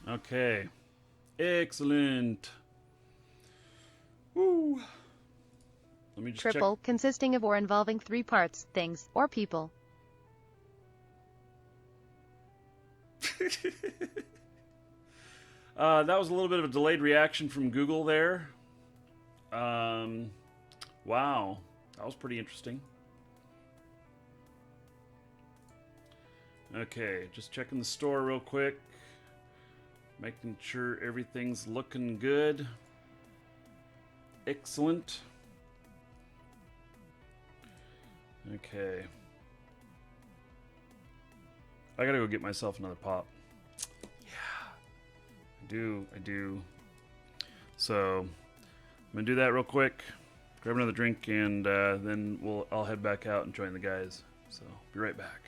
Okay. Excellent. Woo. Let me just Triple, consisting of or involving 3 parts, things, or people. check. That was a little bit of a delayed reaction from Google there. Wow. That was pretty interesting. Okay, just checking the store real quick. Making sure everything's looking good. Excellent. Okay. I gotta go get myself another pop. Yeah. I do. So, I'm gonna do that real quick. Grab another drink and then I'll head back out and join the guys. So, be right back.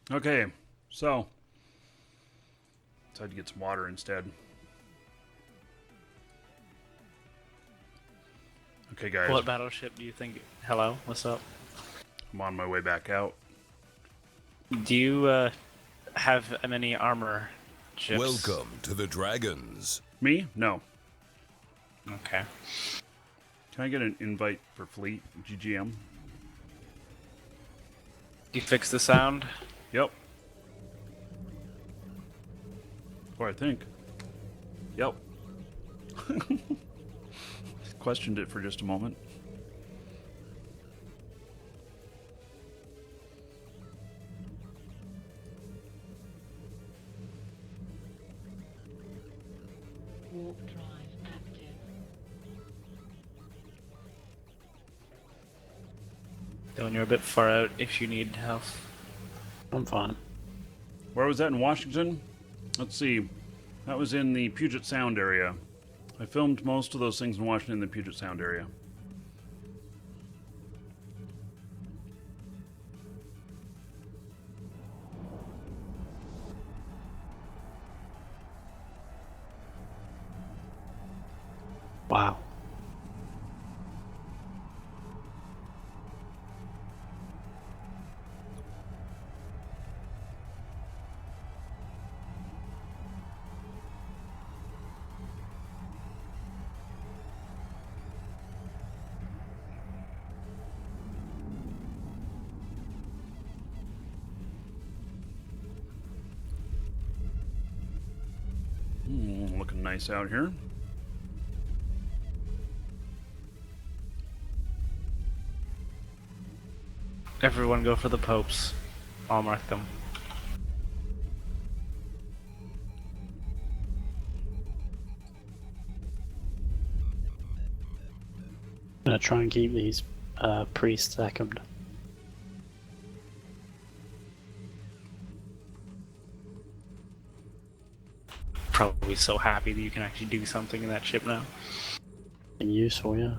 Okay, so decided to get some water instead. Okay, guys. What battleship do you think? Hello, what's up? I'm on my way back out. Do you have many armor ships? Welcome to the Dragons. Me? No. Okay. Can I get an invite for Fleet GGM? You fix the sound? Yep. Or I think. Yep. Questioned it for just a moment. Warp drive active. Dylan, you're a bit far out if you need help. I'm fine. Where was that in Washington? Let's see. That was in the Puget Sound area. I filmed most of those things in Washington in the Puget Sound area. Wow. Looking nice out here. Everyone go for the popes. I'll mark them. gonna try and keep these priests second. Probably so happy that you can actually do something in that ship now. And useful, yeah.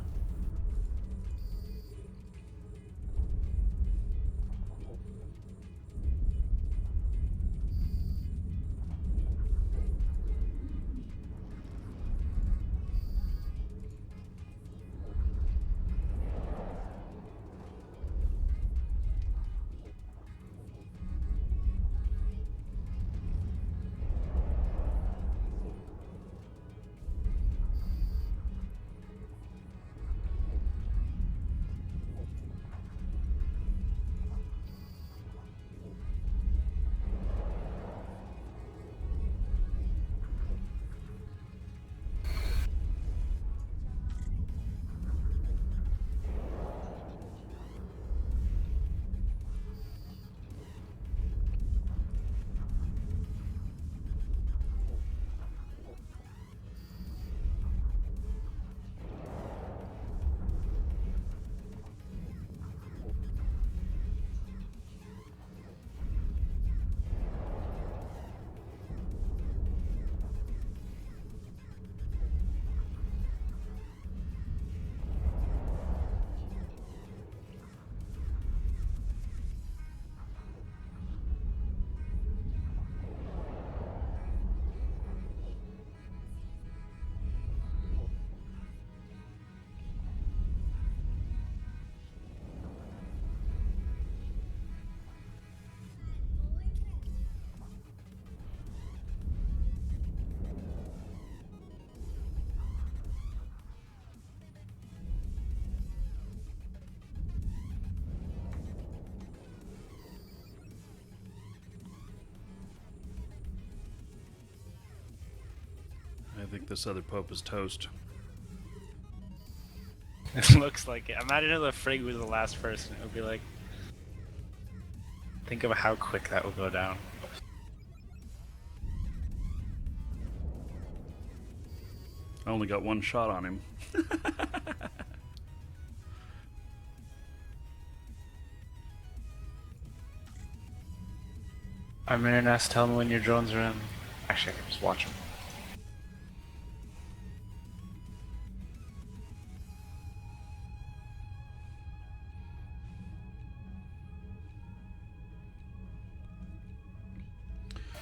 I think this other Pope is toast. It looks like it. Imagine if the Frigg was the last person. It would be like... Think of how quick that would go down. I only got one shot on him. I'm in an S. Tell me when your drones are in. Actually, I can just watch them.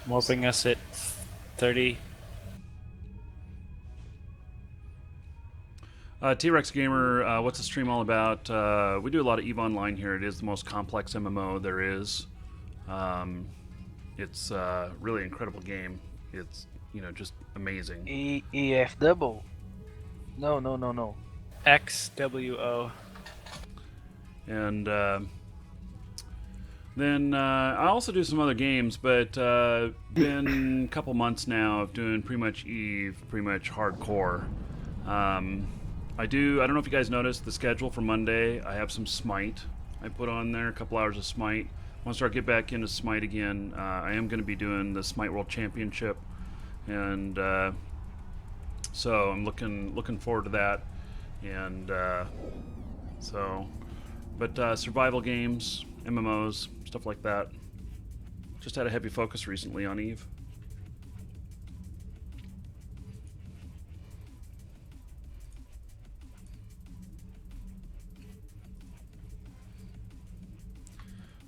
Warping us at 30. T-Rex Gamer, what's the stream all about? We do a lot of EVE Online here. It is the most complex MMO there is. It's a really incredible game. It's, just amazing. EF double. No. XWO. And then I also do some other games, but been a couple months now of doing pretty much EVE, pretty much hardcore. I don't know if you guys noticed the schedule for Monday. I have some Smite. I put on there a couple hours of Smite. Once I get back into Smite again, I am going to be doing the Smite World Championship, and so I'm looking forward to that. And but survival games, MMOs, stuff like that. Just had a heavy focus recently on EVE.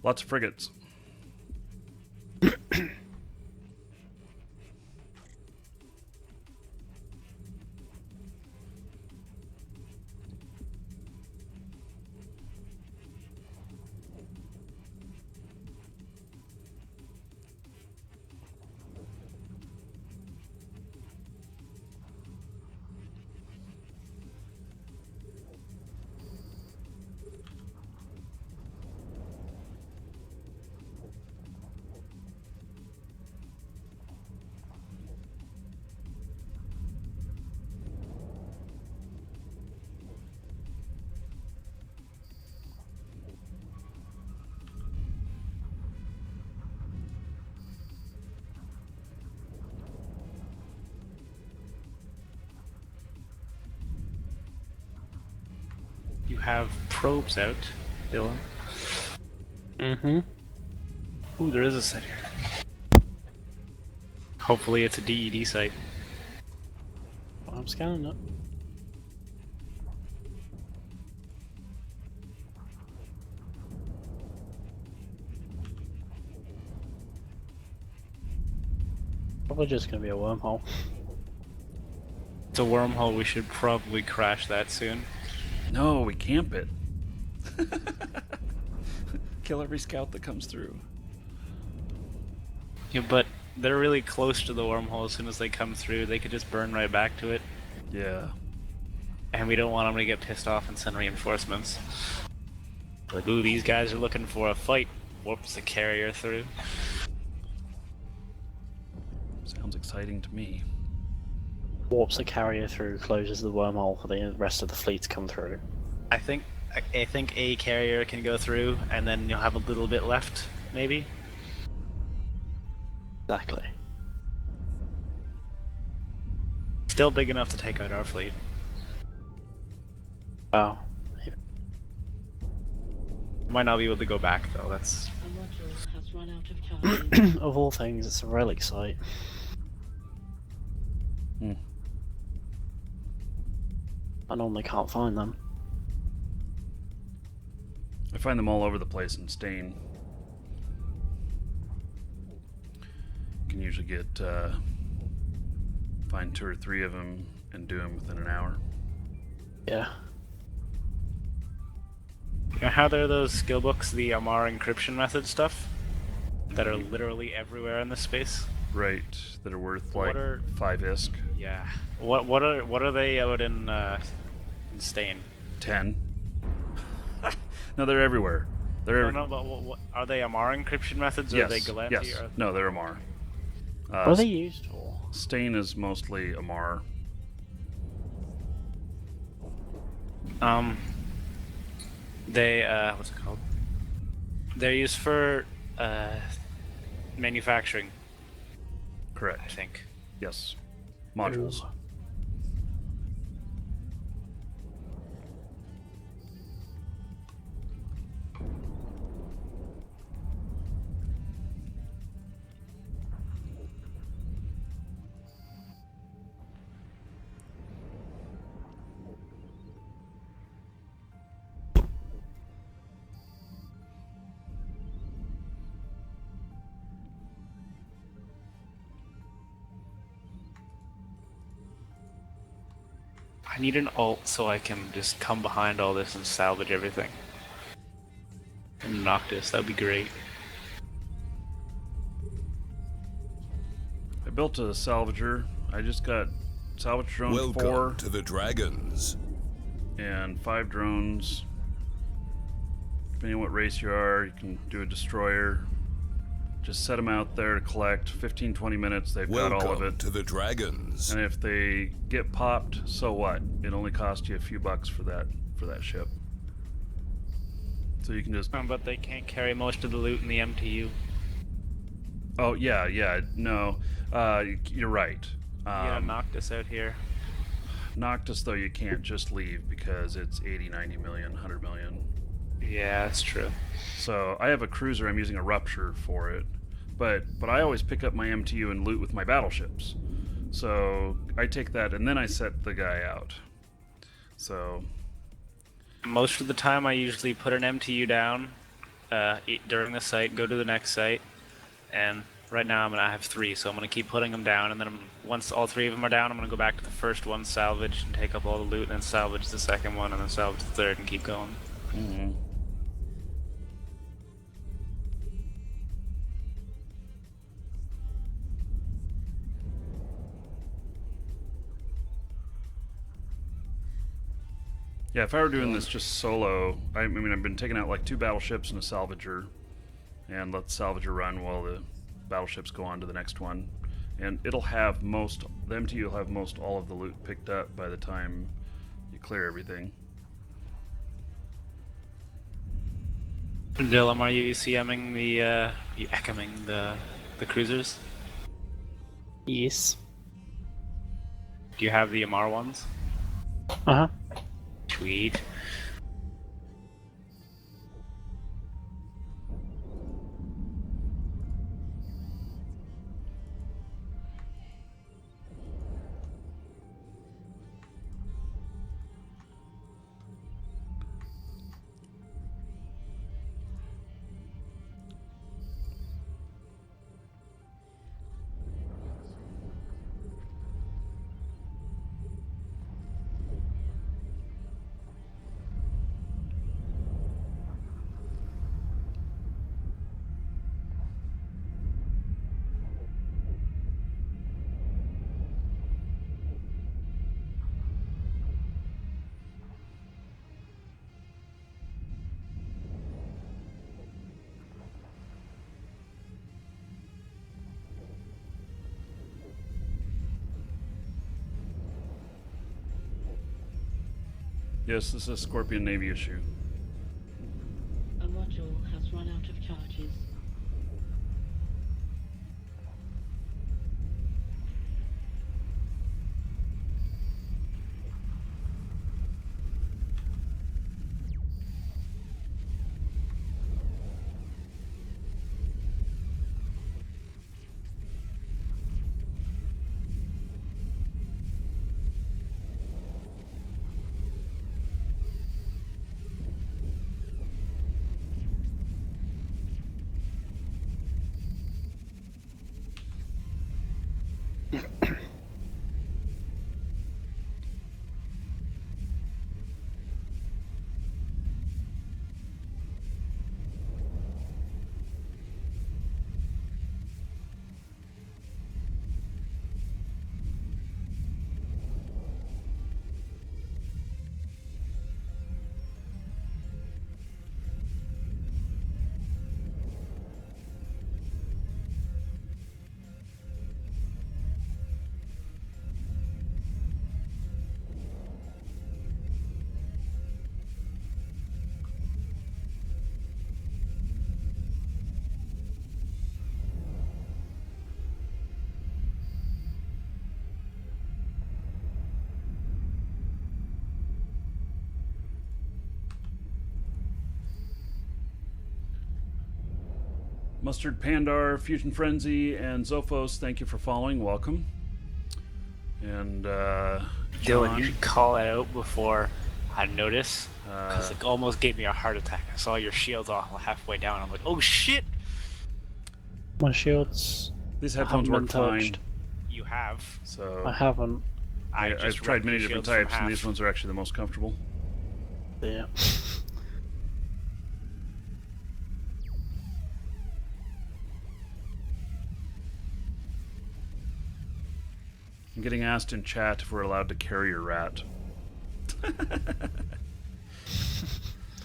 Lots of frigates. have probes out, Dylan. Mm-hmm. Ooh, there is a site here. Hopefully it's a DED site. I'm scanning it. Probably just gonna be a wormhole. It's a wormhole, we should probably crash that soon. No, we camp it. Kill every scout that comes through. Yeah, but they're really close to the wormhole. As soon as they come through, they could just burn right back to it. Yeah. And we don't want them to get pissed off and send reinforcements. Like, ooh, these guys are looking for a fight. Warps the carrier through. Sounds exciting to me. Warps the carrier through, closes the wormhole for the rest of the fleet to come through. I think a carrier can go through, and then you'll have a little bit left, maybe. Exactly. Still big enough to take out our fleet. Oh. Might not be able to go back though. That's A module has run out of time. Of all things, it's a relic site. Hmm. I normally can't find them. I find them all over the place in Stain. Can usually get find 2 or 3 of them and do them within an hour. Yeah. You know how there are those skill books, the Amar encryption method stuff, that are literally everywhere in this space? Right, that are worth What like are- 5 ISK. Yeah. What are they out in Stain? 10. No, they're everywhere. They're No, but what are they Amar encryption methods, or yes, are they Galanti? yes. Or... No, they're Amar. What are they used for? Stain is mostly Amar. They what's it called? They're used for manufacturing, I Correct. think. Yes. Modules. I need an ult so I can just come behind all this and salvage everything. And Noctis, that'd be great. I built a salvager. I just got salvage drone Welcome 4 to the Dragons. and 5 drones. Depending on what race you are, you can do a destroyer. Just set them out there to collect. 15-20 minutes, they've got all of Welcome it. to the Dragons. And if they get popped, so what? It only costs you a few bucks for that ship. So you can just But they can't carry most of the loot in the MTU. oh yeah, no, you're right. You got Noctis out here. Noctis though you can't just leave because it's 80, 90 million, 100 million. Yeah, that's true. So I have a cruiser. I'm using a Rupture for it, but I always pick up my MTU and loot with my battleships. So I take that and then I set the guy out. So Most of the time, I usually put an MTU down during the site, go to the next site, and right now I have 3, so I'm gonna keep putting them down. And then once all 3 of them are down, I'm gonna go back to the first one, salvage, and take up all the loot, and then salvage the second one, and then salvage the third, and keep going. mhm. Yeah, if I were doing this just solo, I mean, I've been taking out like 2 battleships and a salvager, and let the salvager run while the battleships go on to the next one. And it'll have the MTU will have most all of the loot picked up by the time you clear everything. Dylan, are you ECMing you ECMing the cruisers? Yes. Do you have the Amar ones? Uh-huh. Sweet. Yes, this is a Scorpion Navy issue. A module has run out of charges. Mustard Pandar, Fusion Frenzy, and Zophos, thank you for following. Welcome. And Dylan, John, you should call it out before I notice, because it almost gave me a heart attack. I saw your shields all halfway down. I'm like, oh shit! My shields. these I headphones haven't work been fine. touched. You have. So I haven't. I've just tried ripped many your different shields from types, and half. these ones are actually the most comfortable. Yeah. I'm getting asked in chat if we're allowed to carry a rat.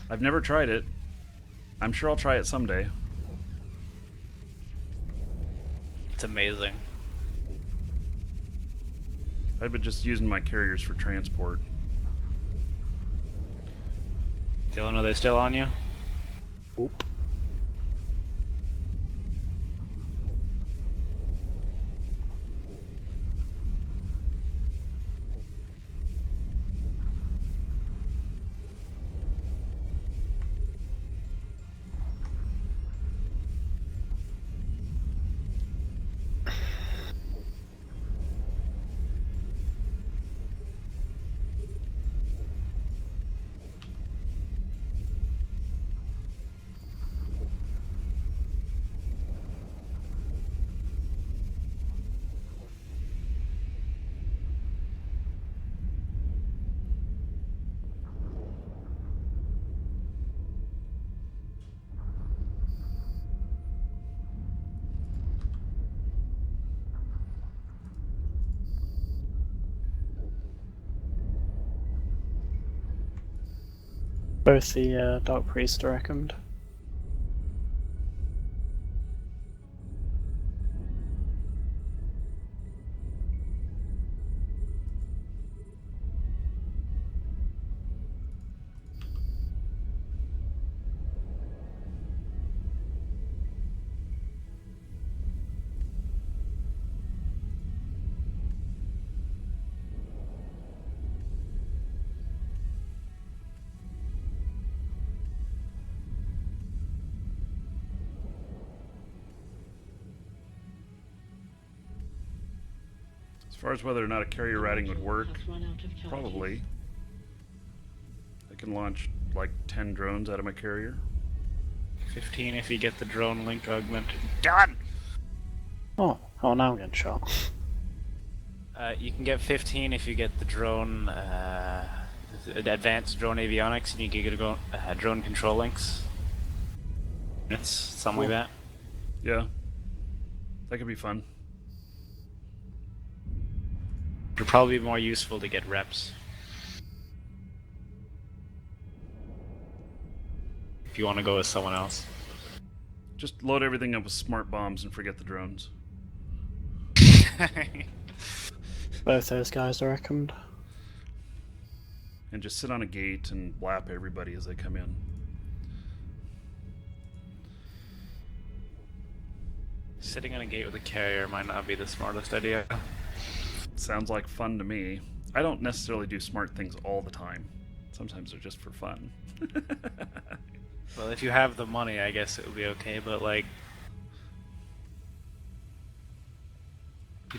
I've never tried it. I'm sure I'll try it someday. It's amazing. I've been just using my carriers for transport. Dylan, are they still on you? Oop. Both the Dark Priest, I reckoned. As far as whether or not a carrier ratting would work, Has run out of charges. probably. I can launch like 10 drones out of my carrier. 15 if you get the drone link augmented. Done! Oh, now I'm getting shot. You can get 15 if you get the drone, advanced drone avionics, and you can get drone control links. It's something like that. Yeah. That could be fun. It'd probably be more useful to get reps. If you want to go with someone else. Just load everything up with smart bombs and forget the drones. Both those guys, I reckoned. and just sit on a gate and blap everybody as they come in. Sitting on a gate with a carrier might not be the smartest idea. Sounds like fun to me. I don't necessarily do smart things all the time. Sometimes they're just for fun. Well, if you have the money, I guess it would be okay, but like...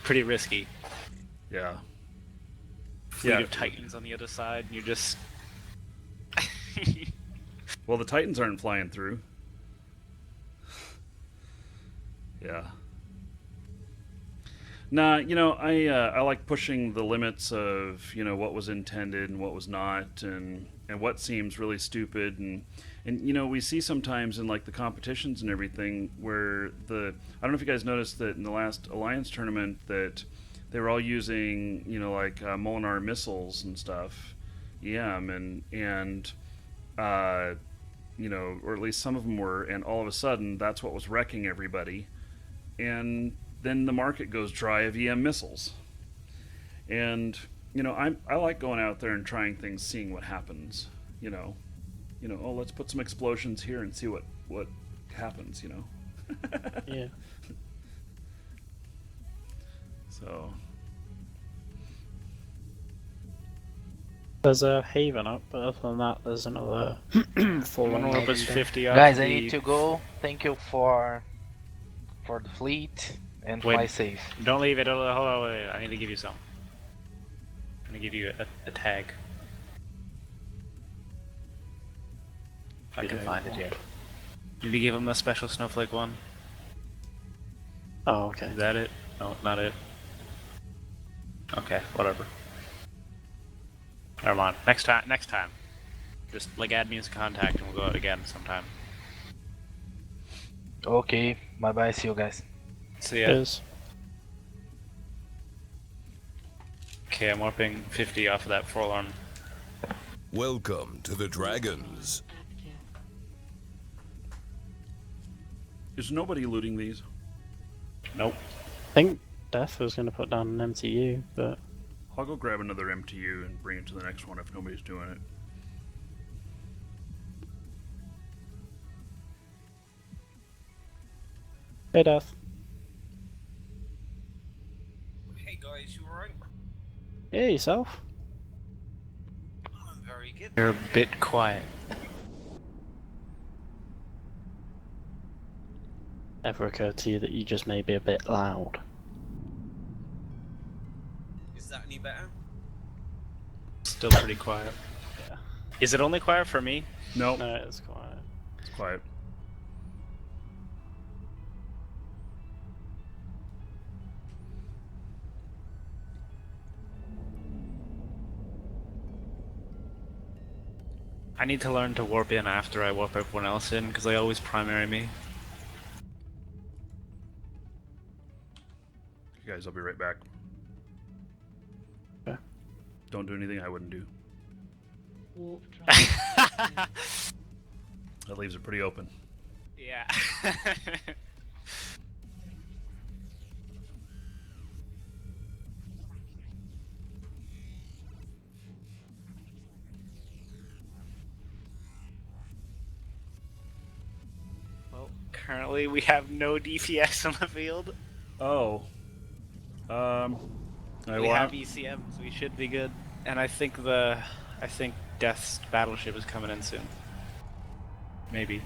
pretty risky. Yeah. Fleet of Titans on the other side, and you're just... Well, the Titans aren't flying through. Yeah. Nah, you know, I like pushing the limits of, you know, what was intended and what was not, and what seems really stupid, and you know, we see sometimes in like the competitions and everything where I don't know if you guys noticed that in the last Alliance tournament that they were all using, you know, like Molinar missiles and stuff, and you know, or at least some of them were, and all of a sudden that's what was wrecking everybody, and then the market goes dry of EM missiles. And you know, I like going out there and trying things, seeing what happens. You know, oh, let's put some explosions here and see what happens. You know. Yeah. So There's a Haven up, but other than that, there's another Fallen Orbis Haven. 50 up. Guys, I need to go. Thank you for the fleet and Wait. fly safe. Don't leave it. Hold on, wait. I need to give you some. I'm gonna give you a tag. If I can find it, yeah. Did you give him a special snowflake one? Oh, okay. Is that it? No, not it. Okay, whatever. Never mind. Next time. Just like add me as a contact and we'll go out again sometime. Okay, bye bye. See you guys. See ya. Cheers. Okay, I'm warping 50 off of that forlorn. Welcome to the Dragons. Active. is nobody looting these? Nope. I think Death was going to put down an MTU, but I'll go grab another MTU and bring it to the next one if nobody's doing it. hey Death. Hey guys, you alright? Yeah, yourself? I'm very good. You're a bit quiet. Ever occurred to you that you just may be a bit loud? Is that any better? Still pretty quiet. Yeah. Is it only quiet for me? No, No, it's quiet. it's quiet. I need to learn to warp in after I warp everyone else in, because they always primary me. You guys, I'll be right back. Okay. Don't do anything I wouldn't do. Warp drive. That leaves it pretty open. Yeah. Well, currently we have no DPS on the field. Oh. I We will have ECM, so we should be good. And I think Death's battleship is coming in soon. Maybe.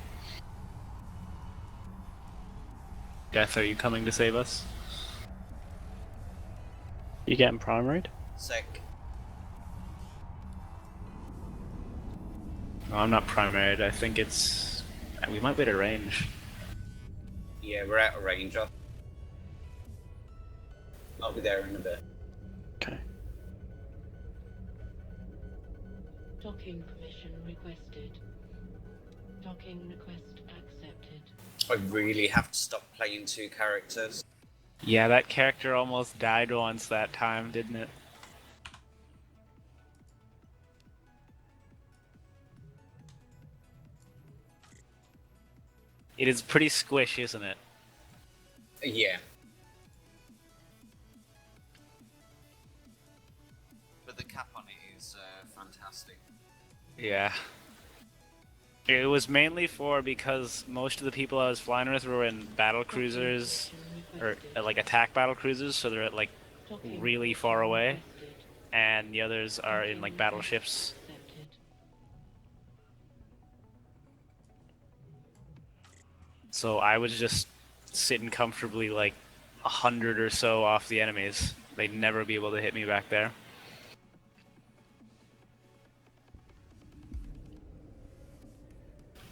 Death, are you coming to save us? You getting primaried? Sec. No, I'm not primaried. I think it's... We might be at a range. Yeah, we're out of range. I'll be there in a bit. Okay. Docking permission requested. Docking request accepted. I really have to stop playing two characters. Yeah, that character almost died once that time, didn't it? It is pretty squish, isn't it? Yeah. But the cap on it is fantastic. Yeah. It was mainly for because most of the people I was flying with were in battle cruisers, or like attack battle cruisers, so they're at like really far away, and the others are in like battleships. So I was just sitting comfortably like 100 or so off the enemies. They'd never be able to hit me back there.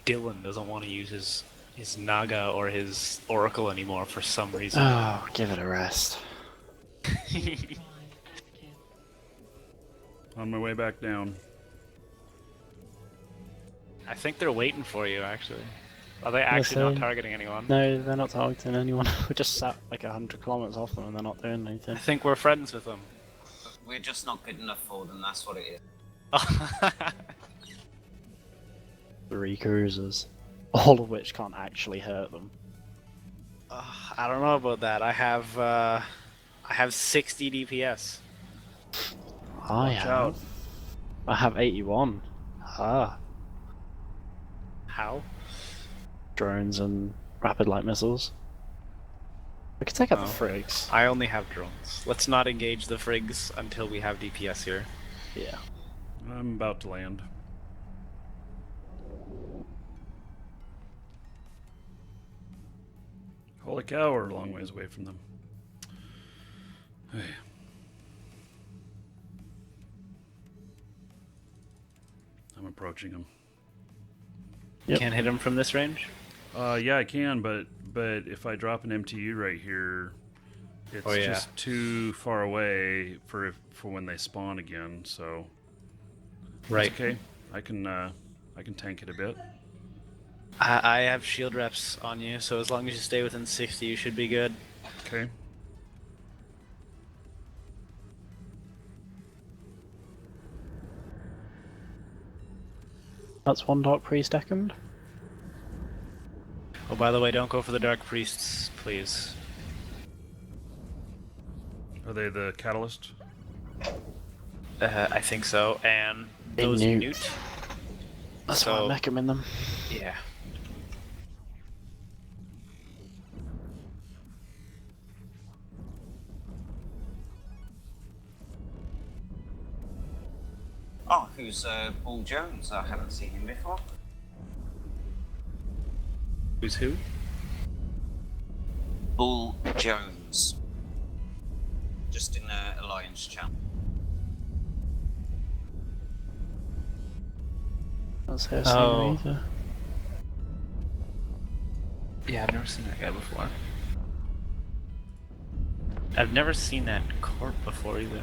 Dylan doesn't want to use his Naga or his Oracle anymore for some reason. Oh, give it a rest. On my way back down. I think they're waiting for you, actually. Are they actually not say- targeting anyone? No, they're not targeting anyone. We're just sat like 100 kilometers off them and they're not doing anything. I think we're friends with them. We're just not good enough for them, that's what it is. 3 cruisers. All of which can't actually hurt them. I don't know about that. I have 60 DPS. I Watch out. have 81. Ah. How? Drones and rapid light missiles. We could take out Oh. the frigs. I only have drones. Let's not engage the frigs until we have DPS here. Yeah. I'm about to land. Holy cow, we're a long ways away from them. Hey. I'm approaching them. Yep. Can't hit them from this range? Yeah, I can, but if I drop an MTU right here, it's Oh, yeah. just too far away for when they spawn again. So Right. it's okay. I can tank it a bit. I have shield reps on you, so as long as you stay within 60, you should be good. Okay. That's 1 Dark Priest second. Oh, by the way, don't go for the Dark Priests, please. Are they the catalyst? I think so, and Big those newt. newt. That's So- why I make them in them. Yeah. Oh, who's Paul Jones? I haven't seen him before. Who's who? Bull Jones. Just in Alliance chat. That's her Oh. either. Yeah, I've never seen that guy before. I've never seen that corp before either.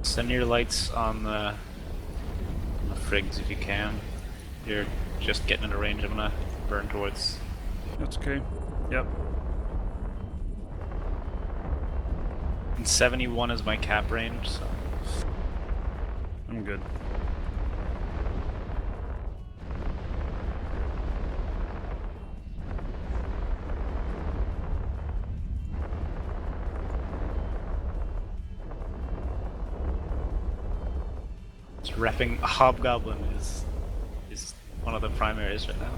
Send your lights on the frigs if you can. You're just getting into range. I'm gonna burn towards. That's okay. Yep. And 71 is my cap range, so. I'm good. Just repping Hobgoblin is one of the primaries right now.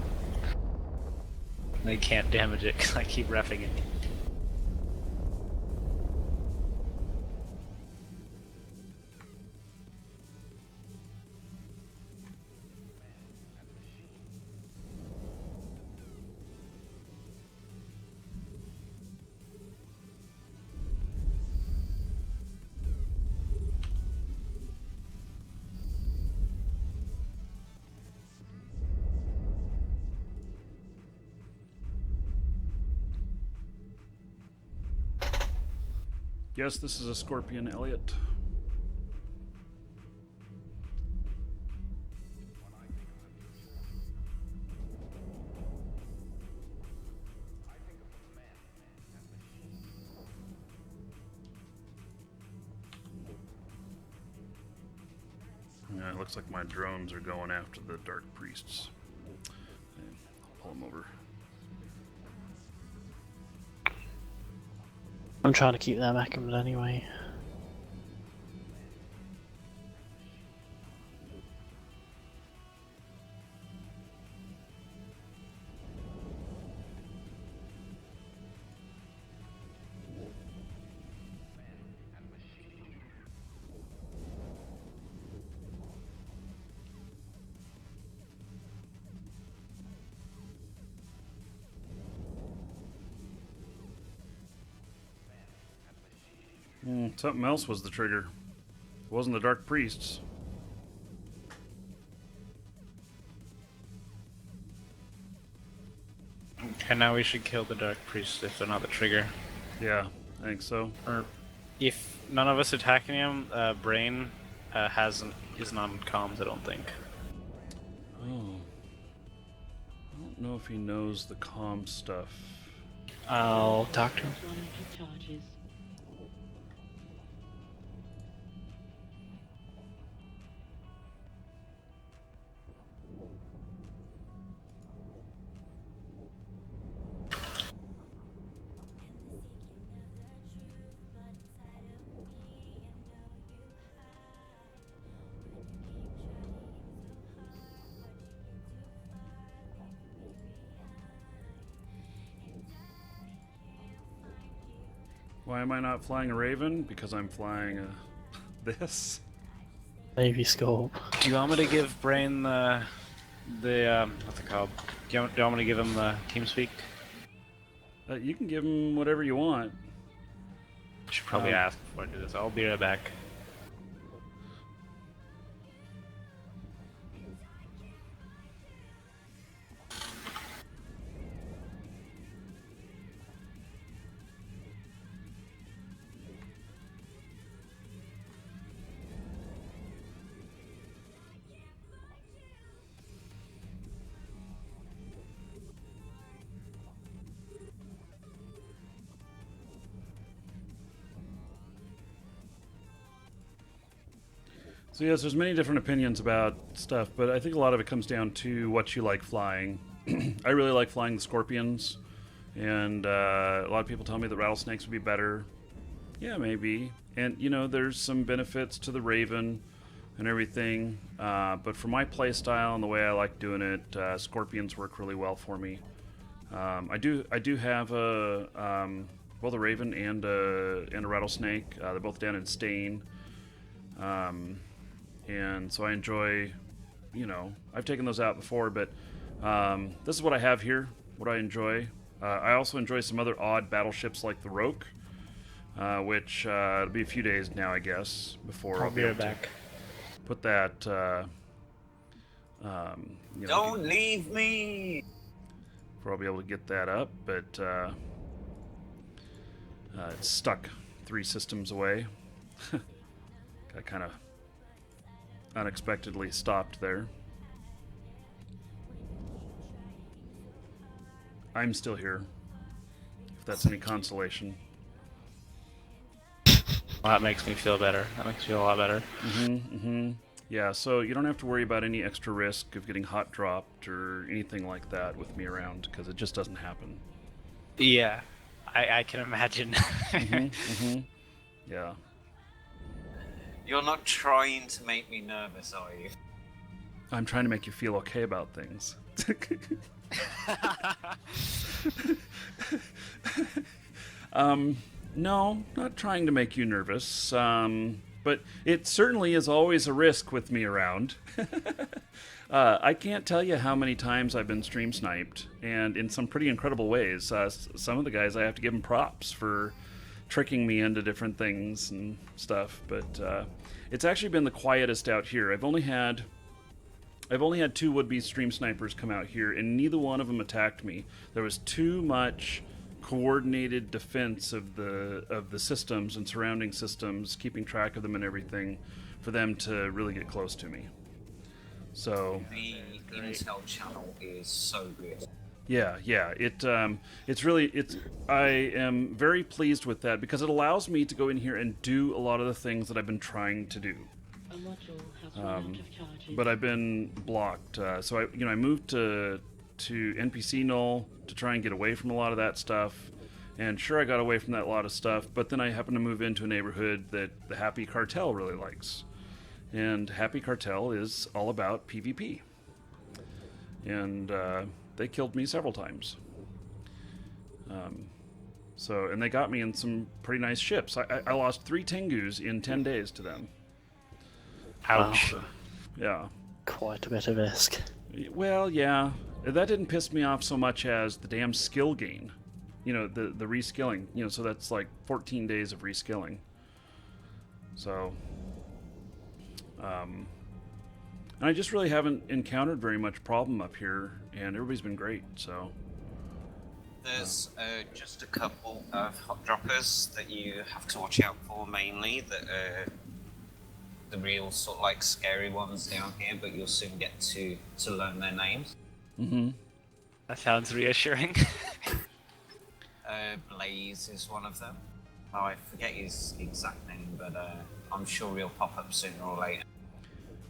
They can't damage it because I keep repping it. Yes, this is a Scorpion, Elliot. Yeah, it looks like my drones are going after the Dark Priests. pull him over. I'm trying to keep them accurate anyway. Something else was the trigger. It wasn't the Dark Priests. And now we should kill the Dark Priest if they're not the trigger. Yeah, I think so. Or if none of us attacking him, Brain isn't on comms, I don't think. Oh. I don't know if he knows the comm stuff. I'll talk to him. Has run out of charges. Why am I not flying a Raven? Because I'm flying this. Navy scope. Do you want me to give Brain the what's it called? Do you want me to give him the TeamSpeak? You can give him whatever you want. I should probably ask before I do this. I'll be right back. So yes, there's many different opinions about stuff, but I think a lot of it comes down to what you like flying. I really like flying the Scorpions, and a lot of people tell me that rattlesnakes would be better. Yeah, maybe. And, you know, there's some benefits to the Raven and everything, but for my play style and the way I like doing it, Scorpions work really well for me. I do have both a Raven and a rattlesnake. They're both down in Stain. And so I enjoy, you know, I've taken those out before, but this is what I have here, what I enjoy. I also enjoy some other odd battleships like the Roke, which it'll be a few days now, I guess, before I'll be able to put that, you know, Don't leave me! before I'll be able to get that up, but it's stuck 3 systems away. Got kind of unexpectedly stopped there. I'm still here, if that's any consolation. Well, that makes me feel better. That makes me feel a lot better. Yeah, so you don't have to worry about any extra risk of getting hot dropped or anything like that with me around, because it just doesn't happen. Yeah, I can imagine. Yeah. You're not trying to make me nervous, are you? I'm trying to make you feel okay about things. No, not trying to make you nervous. But it certainly is always a risk with me around. I can't tell you how many times I've been stream sniped, and in some pretty incredible ways. Some of the guys, I have to give them props for tricking me into different things and stuff, but it's actually been the quietest out here. I've only had 2 would-be stream snipers come out here, and neither one of them attacked me. There was too much coordinated defense of the systems and surrounding systems, keeping track of them and everything, for them to really get close to me. So The intel channel is so good. yeah, I am very pleased with that, because it allows me to go in here and do a lot of the things that I've been trying to do. A module has run out of charges. But I've been blocked. So I moved to to NPC Null to try and get away from a lot of that stuff. And sure, I got away from that lot of stuff, but then I happened to move into a neighborhood that the Happy Cartel really likes. And Happy Cartel is all about PvP. And they killed me several times. And they got me in some pretty nice ships. I lost 3 Tengus in 10 days to them. Ouch. Wow. Yeah. Quite a bit of risk. Well, yeah. That didn't piss me off so much as the damn skill gain. You know, the reskilling. You know, so that's like 14 days of reskilling. So, and I just really haven't encountered very much problem up here, and everybody's been great, so. There's just a couple of hot droppers that you have to watch out for mainly, that are the real sort of like scary ones down here, but you'll soon get to learn their names. Mm-hmm. That sounds reassuring. Blaze is one of them. Oh, I forget his exact name, but I'm sure he'll pop up sooner or later.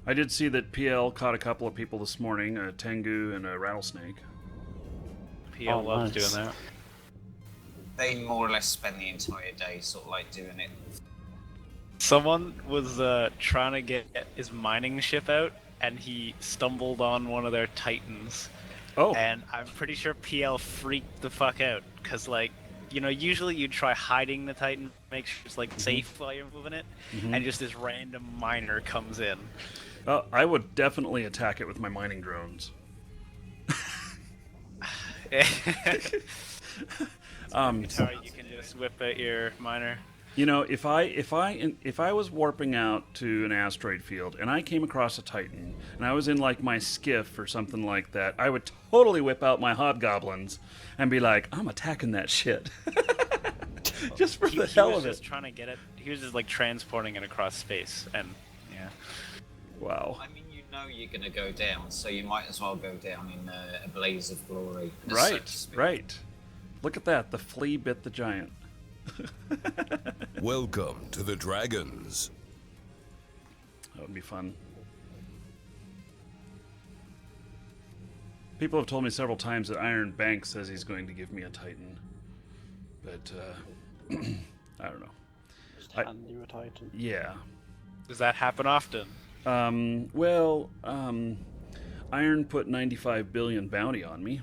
I did see that PL caught a couple of people this morning, a Tengu and a rattlesnake. PL loves doing that. They more or less spend the entire day sort of like doing it. Someone was trying to get his mining ship out, and he stumbled on one of their titans. Oh. And I'm pretty sure PL freaked the fuck out, because, like, you know, usually you try hiding the titan, make sure it's, like, safe while you're moving it, and just this random miner comes in. I would definitely attack it with my mining drones. Atari, you can just whip out your miner. You know, if I was warping out to an asteroid field and I came across a Titan and I was in like my skiff or something like that, I would totally whip out my hobgoblins and be like, I'm attacking that shit. Just for the hell of it. He was just trying to get it. He was just like transporting it across space, and yeah. Wow. I mean, you know you're gonna go down, so you might as well go down in a blaze of glory. Right, right. Look at that. The flea bit the giant. Welcome to the Dragons. That would be fun. People have told me several times that Iron Bank says he's going to give me a Titan. But, I don't know. Just hand you a Titan. Yeah. Does that happen often? Iron put 95 billion bounty on me.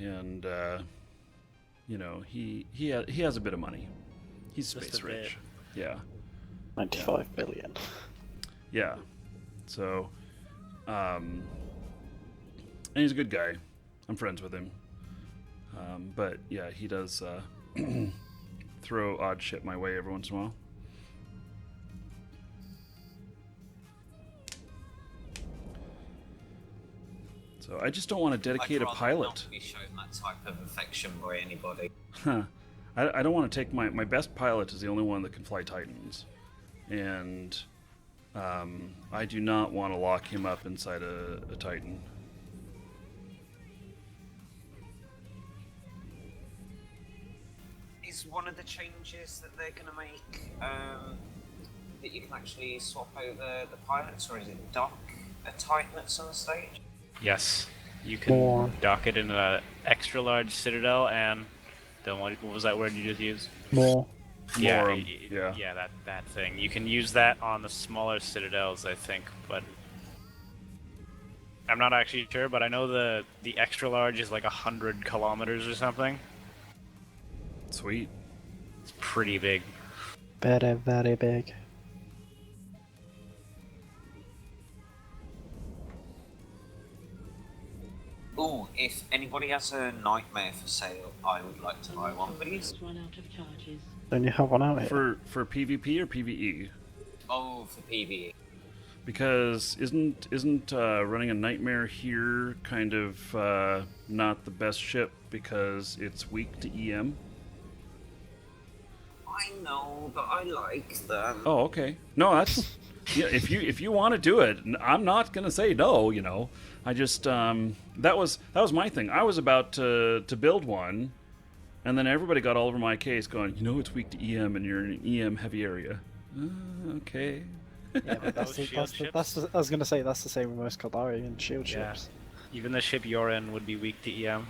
And, you know, he has a bit of money. He's Just space a bit. rich. Yeah. 95 billion. Yeah. So, and he's a good guy. I'm friends with him. But yeah, he does throw odd shit my way every once in a while. So I just don't want to dedicate I'd a rather pilot. not be shown that type of affection by anybody. Huh. I don't want to take my best pilot is the only one that can fly Titans. And I do not want to lock him up inside a Titan. Is one of the changes that they're going to make that you can actually swap over the pilots, or is it dock a Titan at some stage? Yes. You can dock it in an extra large citadel, and then what was that word you just used? More. Yeah, More, yeah. that thing. You can use that on the smaller citadels, I think, but I'm not actually sure. But I know the extra large is like 100 kilometers or something. Sweet. It's pretty big. Very, very big. Oh, if anybody has a nightmare for sale, I would like to buy one, please. Run out of charges. Don't you have one out here? For PvP or PvE? Oh, for PvE. Because isn't running a nightmare here kind of not the best ship because it's weak to EM? I know, but I like them. Oh, okay. No, that's yeah. If you want to do it, I'm not gonna say no. You know, I just that was my thing. I was about to build one, and then everybody got all over my case, going, you know, it's weak to EM, and you're in an EM heavy area. Okay. Yeah, but I was going to say that's the same with most Kaldari and shield ships. Even the ship you're in would be weak to EM.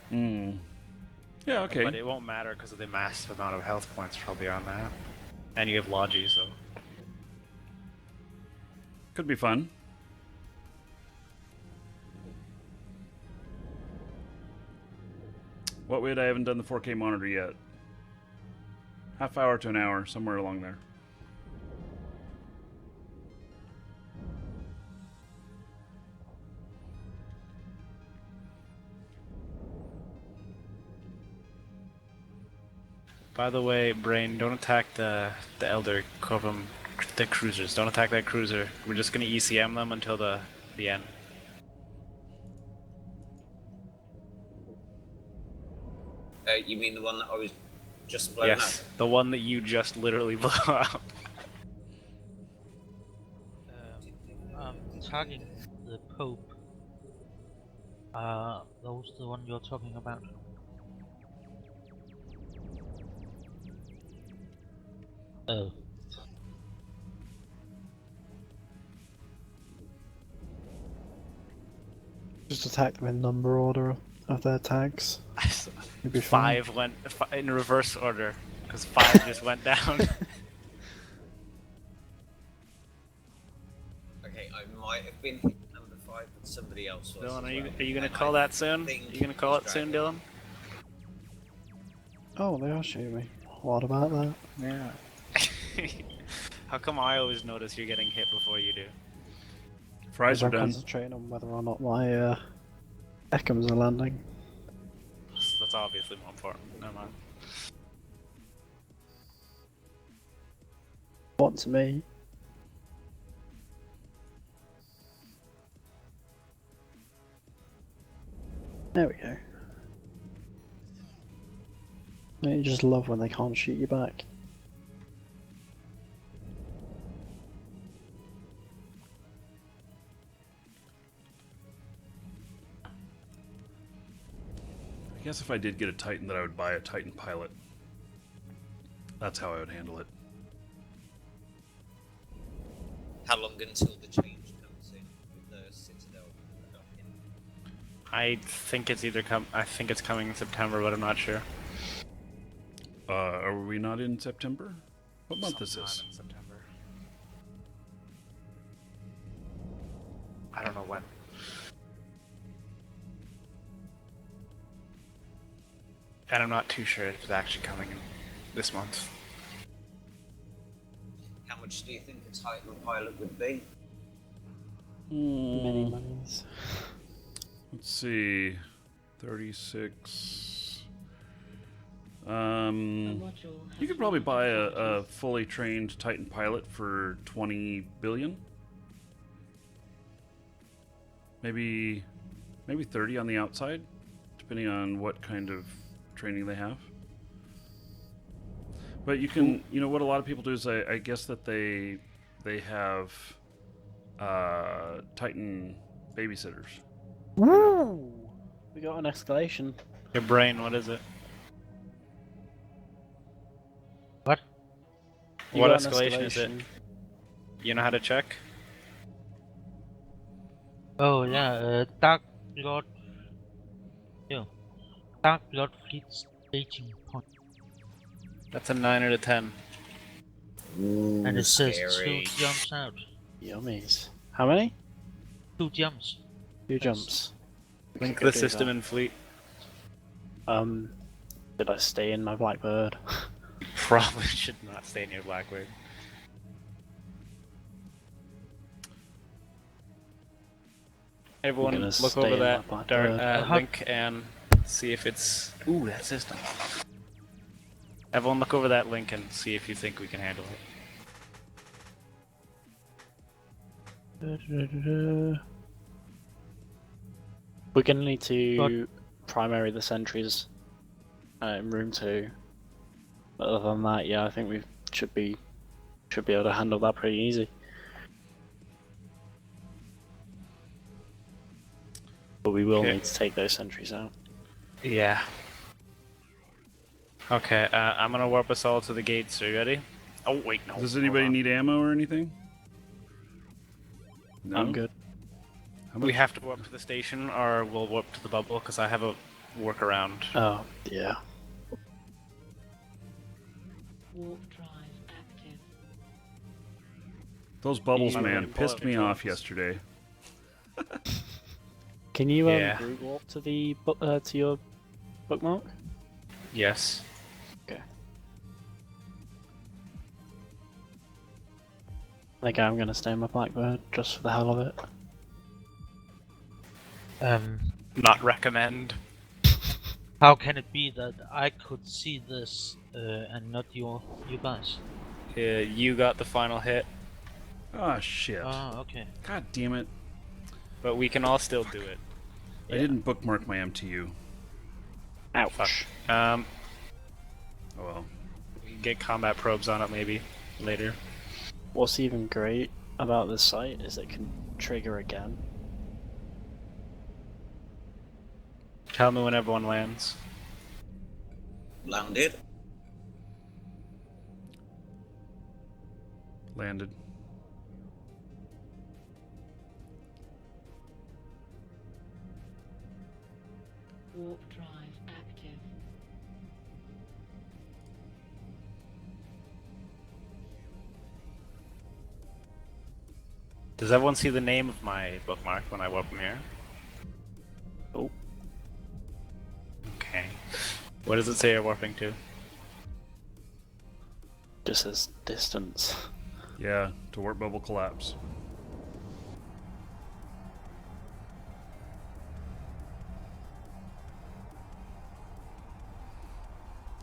Hmm. Yeah, okay. But it won't matter because of the massive amount of health points probably on that. And you have Logi, so. Could be fun. What weight? I haven't done the 4K monitor yet. Half hour to an hour, somewhere along there. By the way, Brain, don't attack the Elder Corvum, the cruisers. Don't attack that cruiser. We're just gonna ECM them until the end. You mean the one that I was just blown Yes, the one that you just literally blew up. Targeting the Pope. Those the one you're talking about? Oh. Just attack them in number order of their tags. You'll be fine. 5 went in reverse order because 5 just went down. Okay, I might have been hit number 5, but somebody else was. Dylan, as are well. you gonna And call I that soon? Are think you gonna call it's it soon, Dragon. Dylan? Oh, they are shooting me. What about that? Yeah. How come I always notice you're getting hit before you do? Fries are I'm done. concentrating on whether or not my Echoms are landing. That's obviously more important. Never mind. What to me? There we go. You just love when they can't shoot you back. I guess if I did get a Titan, that I would buy a Titan pilot. That's how I would handle it. How long until the change comes in with the Citadel adopting? I think it's I think it's coming in September, but I'm not sure. Are we not in September? What month is Sometime this? in September. I don't know when. And I'm not too sure if it's actually coming in this month. How much do you think a Titan pilot would be? Many monies. Let's see. 36. You could probably buy a fully trained Titan pilot for 20 billion. Maybe 30 on the outside, depending on what kind of training they have. But you can, you know, what a lot of people do is I guess that they have Titan babysitters. Woo! We got an escalation. Your brain, what is it? What? You What got an escalation is it? You know how to check? Oh yeah, Dark Lord. Yeah. Dark Lord Fleet staging point. That's a 9 out of 10. Ooh, And it says scary. 2 jumps out. Yummies. How many? 2 jumps. 2 jumps. Link Could the do system that. in fleet. Did I stay in my Blackbird? Probably should not stay near Blackbird. Everyone, gonna look stay over in that my Blackbird. link and see if it's. Ooh, that system. Everyone, look over that link and see if you think we can handle it. We're gonna need to primary the sentries in room 2. But other than that, yeah, I think we should be able to handle that pretty easy. But we will Okay. need to take those sentries out. Yeah. Okay, I'm gonna warp us all to the gates. Are you ready? Oh wait, no. Does hold anybody on. need ammo or anything? No? I'm good. How We much? have to warp to the station, or we'll warp to the bubble, because I have a workaround. Oh, yeah. Warp drive active. Those bubbles, You- man, pissed me off bubbles. yesterday. Can you Yeah. group warp to the to your bookmark? Yes. Okay. I think I'm gonna stay in my Blackbird just for the hell of it. Not recommend. How can it be that I could see this and not you guys? You got the final hit, Ah, shit. Oh, okay. God damn it. but we can all still do it. I didn't bookmark my MTU. Ouch. Fuck. Oh well. We can get combat probes on it maybe later. What's even great about this site is it can trigger again. Tell me when everyone lands. Landed. Landed. Warp drive active. Does everyone see the name of my bookmark when I warp from here? Oh. Okay. What does it say you're warping to? Just says distance. Yeah, to warp bubble collapse.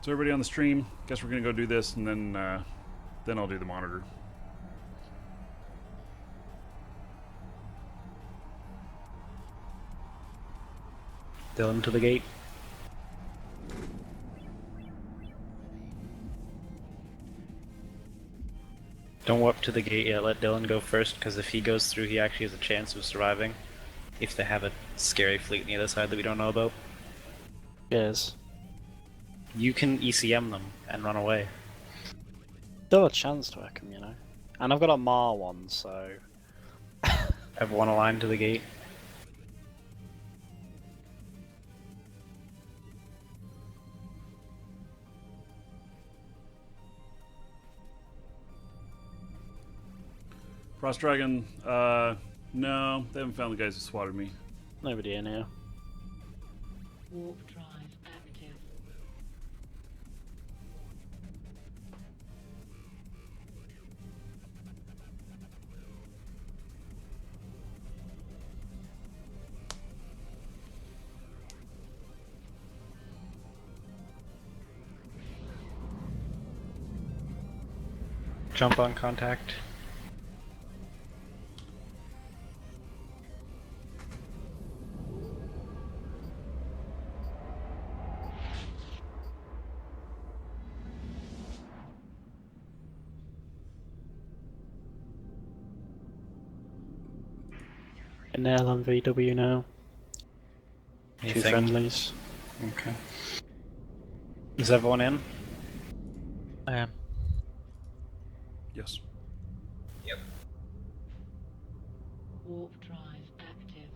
So everybody on the stream, guess we're gonna go do this, and then I'll do the monitor. Dylan to the gate. Don't warp to the gate yet, let Dylan go first, because if he goes through, he actually has a chance of surviving. If they have a scary fleet on the other side that we don't know about. Yes. You can ECM them and run away. Still a chance to wreck 'em, you know. And I've got a Mar one, so. Everyone aligned to the gate. Frost Dragon, no, they haven't found the guys who swatted me. Nobody in here. Warp drive active. Jump on contact. In there on VW now. Two Anything? friendlies. Okay. Is everyone in? I am. Yes. Yep. Warp drive active.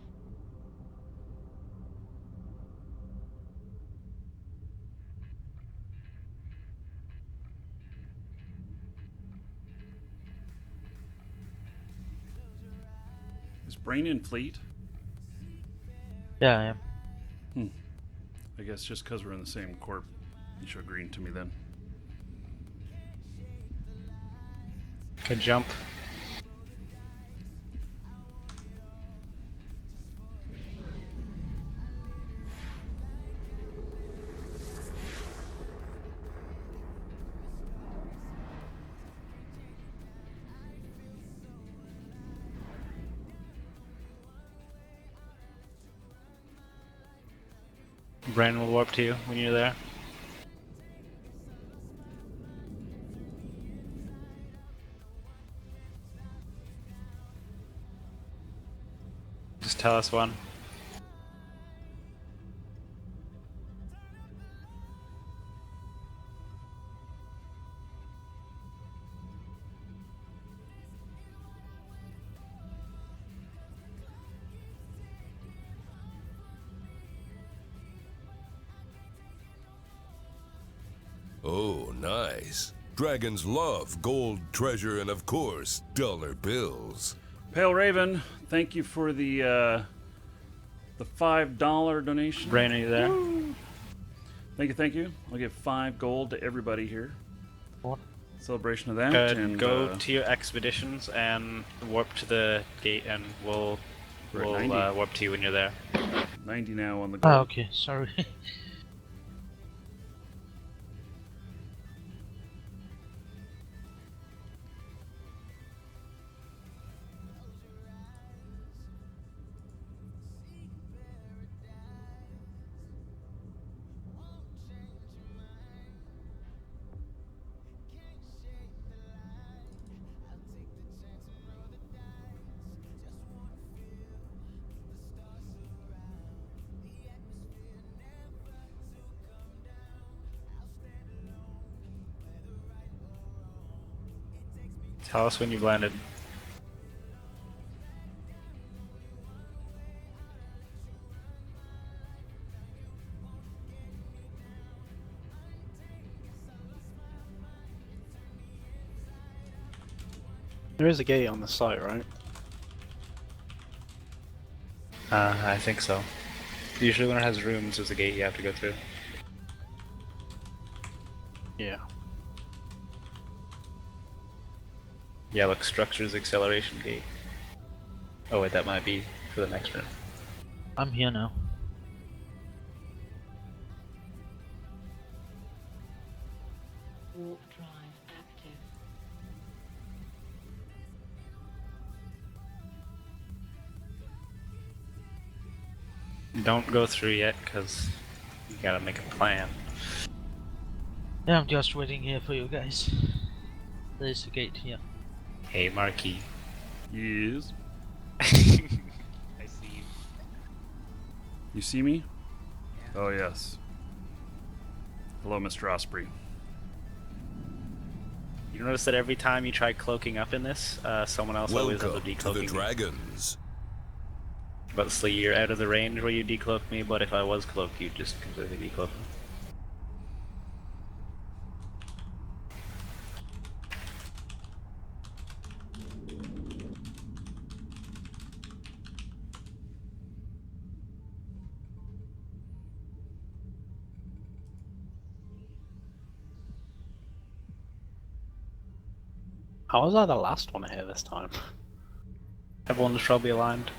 Is Brain in fleet? Yeah, I am. I guess just because we're in the same corp, you show green to me then. Good jump. Bren will warp to you when you're there. Just tell us when. Oh, nice. Dragons love gold, treasure, and of course, dollar bills. Pale Raven, thank you for the $5 donation. Brain, are you there? Woo. Thank you. I'll give 5 gold to everybody here. What? Celebration of that. Good. And Go to your expeditions and warp to the gate, and we'll We're at we'll 90. warp to you when you're there. 90 now on the go. Ah, okay, sorry. Tell us when you've landed. There is a gate on the site, right? I think so. Usually when it has rooms, there's a gate you have to go through. Yeah. Yeah, look, structures acceleration gate. Oh wait, that might be for the next room. I'm here now. Warp drive active. Don't go through yet, because you gotta make a plan. Yeah, I'm just waiting here for you guys. There's a gate here. Hey, Marquis. Yes. I see you. You see me? Oh, yes. Hello, Mr. Osprey. You notice that every time you try cloaking up in this, someone else always ends up Welcome to the decloaking me. dragons. But so you're out of the range where you decloak me, but if I was cloaked, you'd just completely decloak me. How was I the last one here this time? Everyone's probably aligned.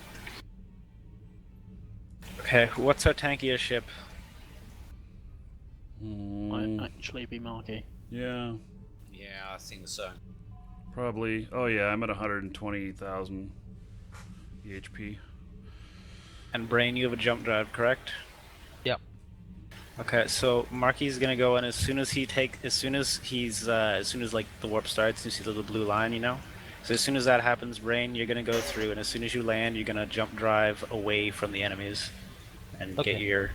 Okay, what's our tankiest ship? Might actually be Marky. Yeah, Yeah, I think so. probably. Oh, yeah, I'm at 120,000 EHP. And Brain, you have a jump drive, correct? Yep. Okay, so Marky's gonna go, and as soon as like the warp starts, you see the little blue line, you know? So as soon as that happens, Brain, you're gonna go through, and as soon as you land, you're gonna jump drive away from the enemies, and Okay. get your,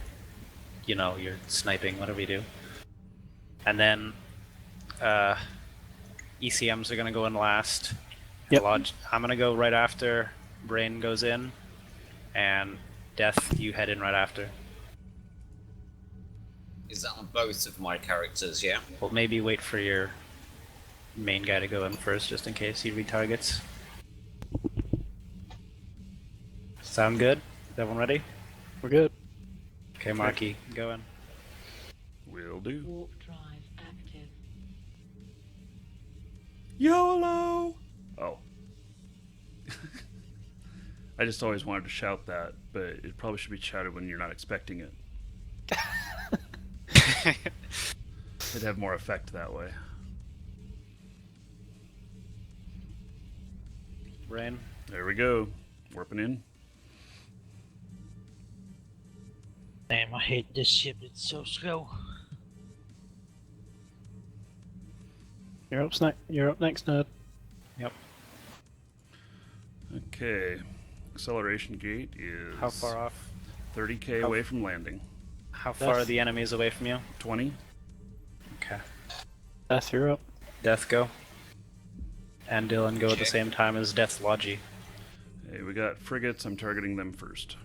your sniping, whatever you do. And then, ECMs are gonna go in last. Yep. I'm gonna go right after Brain goes in, and Death, you head in right after. Is that on both of my characters, yeah? Well, maybe wait for your main guy to go in first, just in case he retargets. Sound good? Is everyone ready? We're good. Okay, Marky, go in. Will do. Warp drive active. YOLO! Oh. I just always wanted to shout that, but it probably should be shouted when you're not expecting it. It'd have more effect that way. Brain. There we go. Warping in. Damn, I hate this ship, it's so slow. You're up next, nerd. Yep. Okay. Acceleration gate is How far off? 30k How- away from landing. How far are the enemies away from you? 20. Okay. Death, you're up. Death, go. And Dylan, go at the same time as Death's Logi. Hey, we got frigates. I'm targeting them first.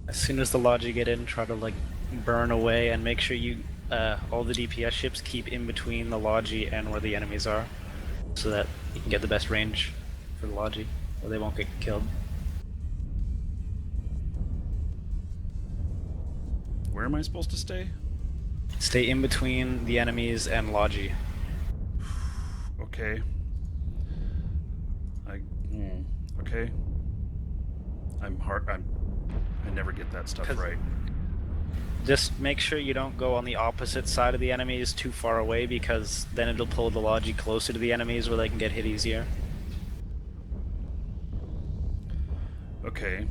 As soon as the Logi get in, try to like burn away and make sure you all the DPS ships keep in between the Logi and where the enemies are, so that you can get the best range for the Logi, or they won't get killed. Where am I supposed to stay? Stay in between the enemies and Logi. Okay. Okay. I never get that stuff right. Just make sure you don't go on the opposite side of the enemies too far away, because then it'll pull the Logi closer to the enemies where they can get hit easier. Okay.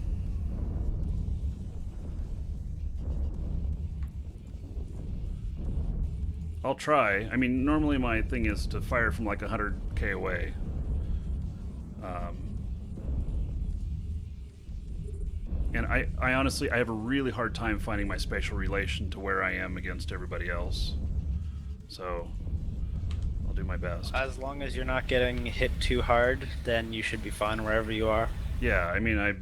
I'll try. I mean, normally my thing is to fire from like 100k away. And I honestly, I have a really hard time finding my spatial relation to where I am against everybody else. So, I'll do my best. As long as you're not getting hit too hard, then you should be fine wherever you are. Yeah, I mean, I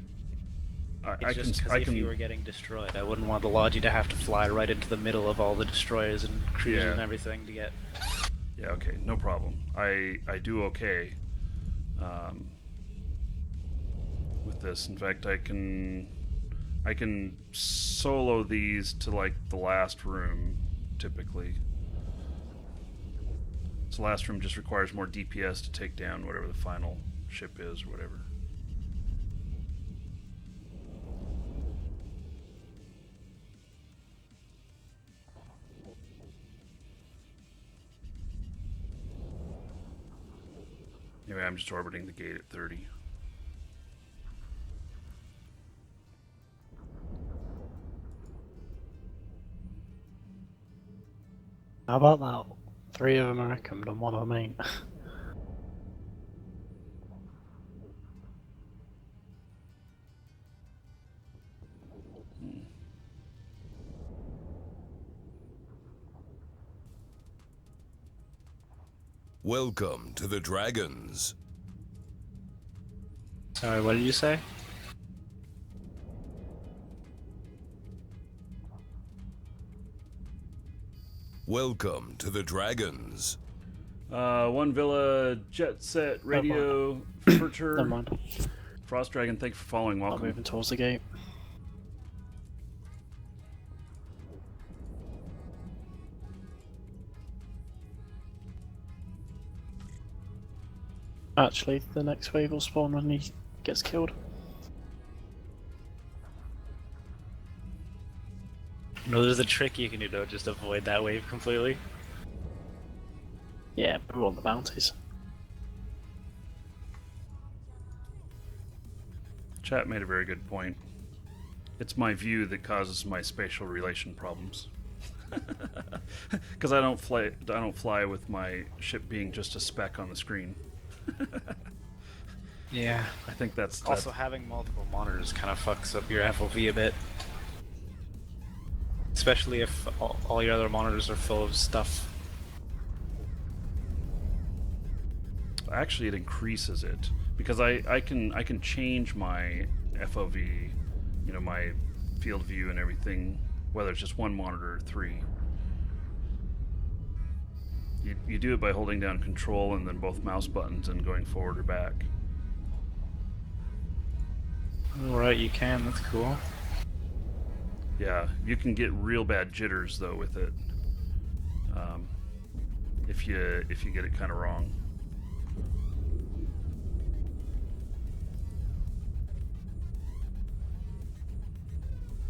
Just because if you were getting destroyed, I wouldn't want the Logi to have to fly right into the middle of all the destroyers and cruisers and everything to get. Yeah, okay, no problem. I do okay with this. In fact, I can solo these to like the last room typically. So last room just requires more DPS to take down whatever the final ship is or whatever. Anyway, I'm just orbiting the gate at 30. How about that? 3 of them are American and 1 of them ain't. Welcome to the Dragons. Sorry, what did you say? Welcome to the Dragons. One Villa, Jet Set, Radio, Furter. Never mind. Frost Dragon, thanks for following. Welcome. I'm moving towards the gate. Actually, the next wave will spawn when he gets killed. No, there's a trick you can do though, just avoid that wave completely. Yeah, but we want the bounties. Chat made a very good point. It's my view that causes my spatial relation problems. Because I don't fly with my ship being just a speck on the screen. Yeah. I think that's Also, having multiple monitors kind of fucks up your FOV a bit. Especially if all your other monitors are full of stuff. Actually, it increases it because I can change my FOV, you know, my field view and everything, whether it's just one monitor or 3. You do it by holding down Control and then both mouse buttons and going forward or back. Alright, you can. That's cool. Yeah, you can get real bad jitters though with it, if you get it kind of wrong.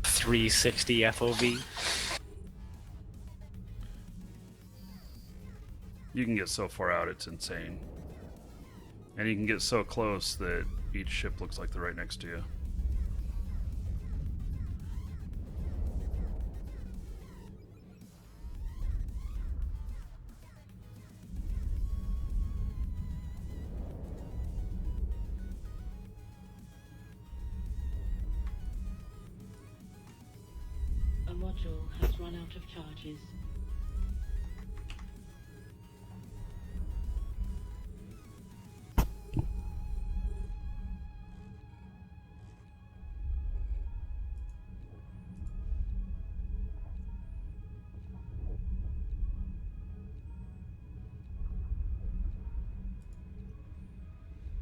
.360 FOV. You can get so far out, it's insane. And you can get so close that each ship looks like they're right next to you. A module has run out of charges.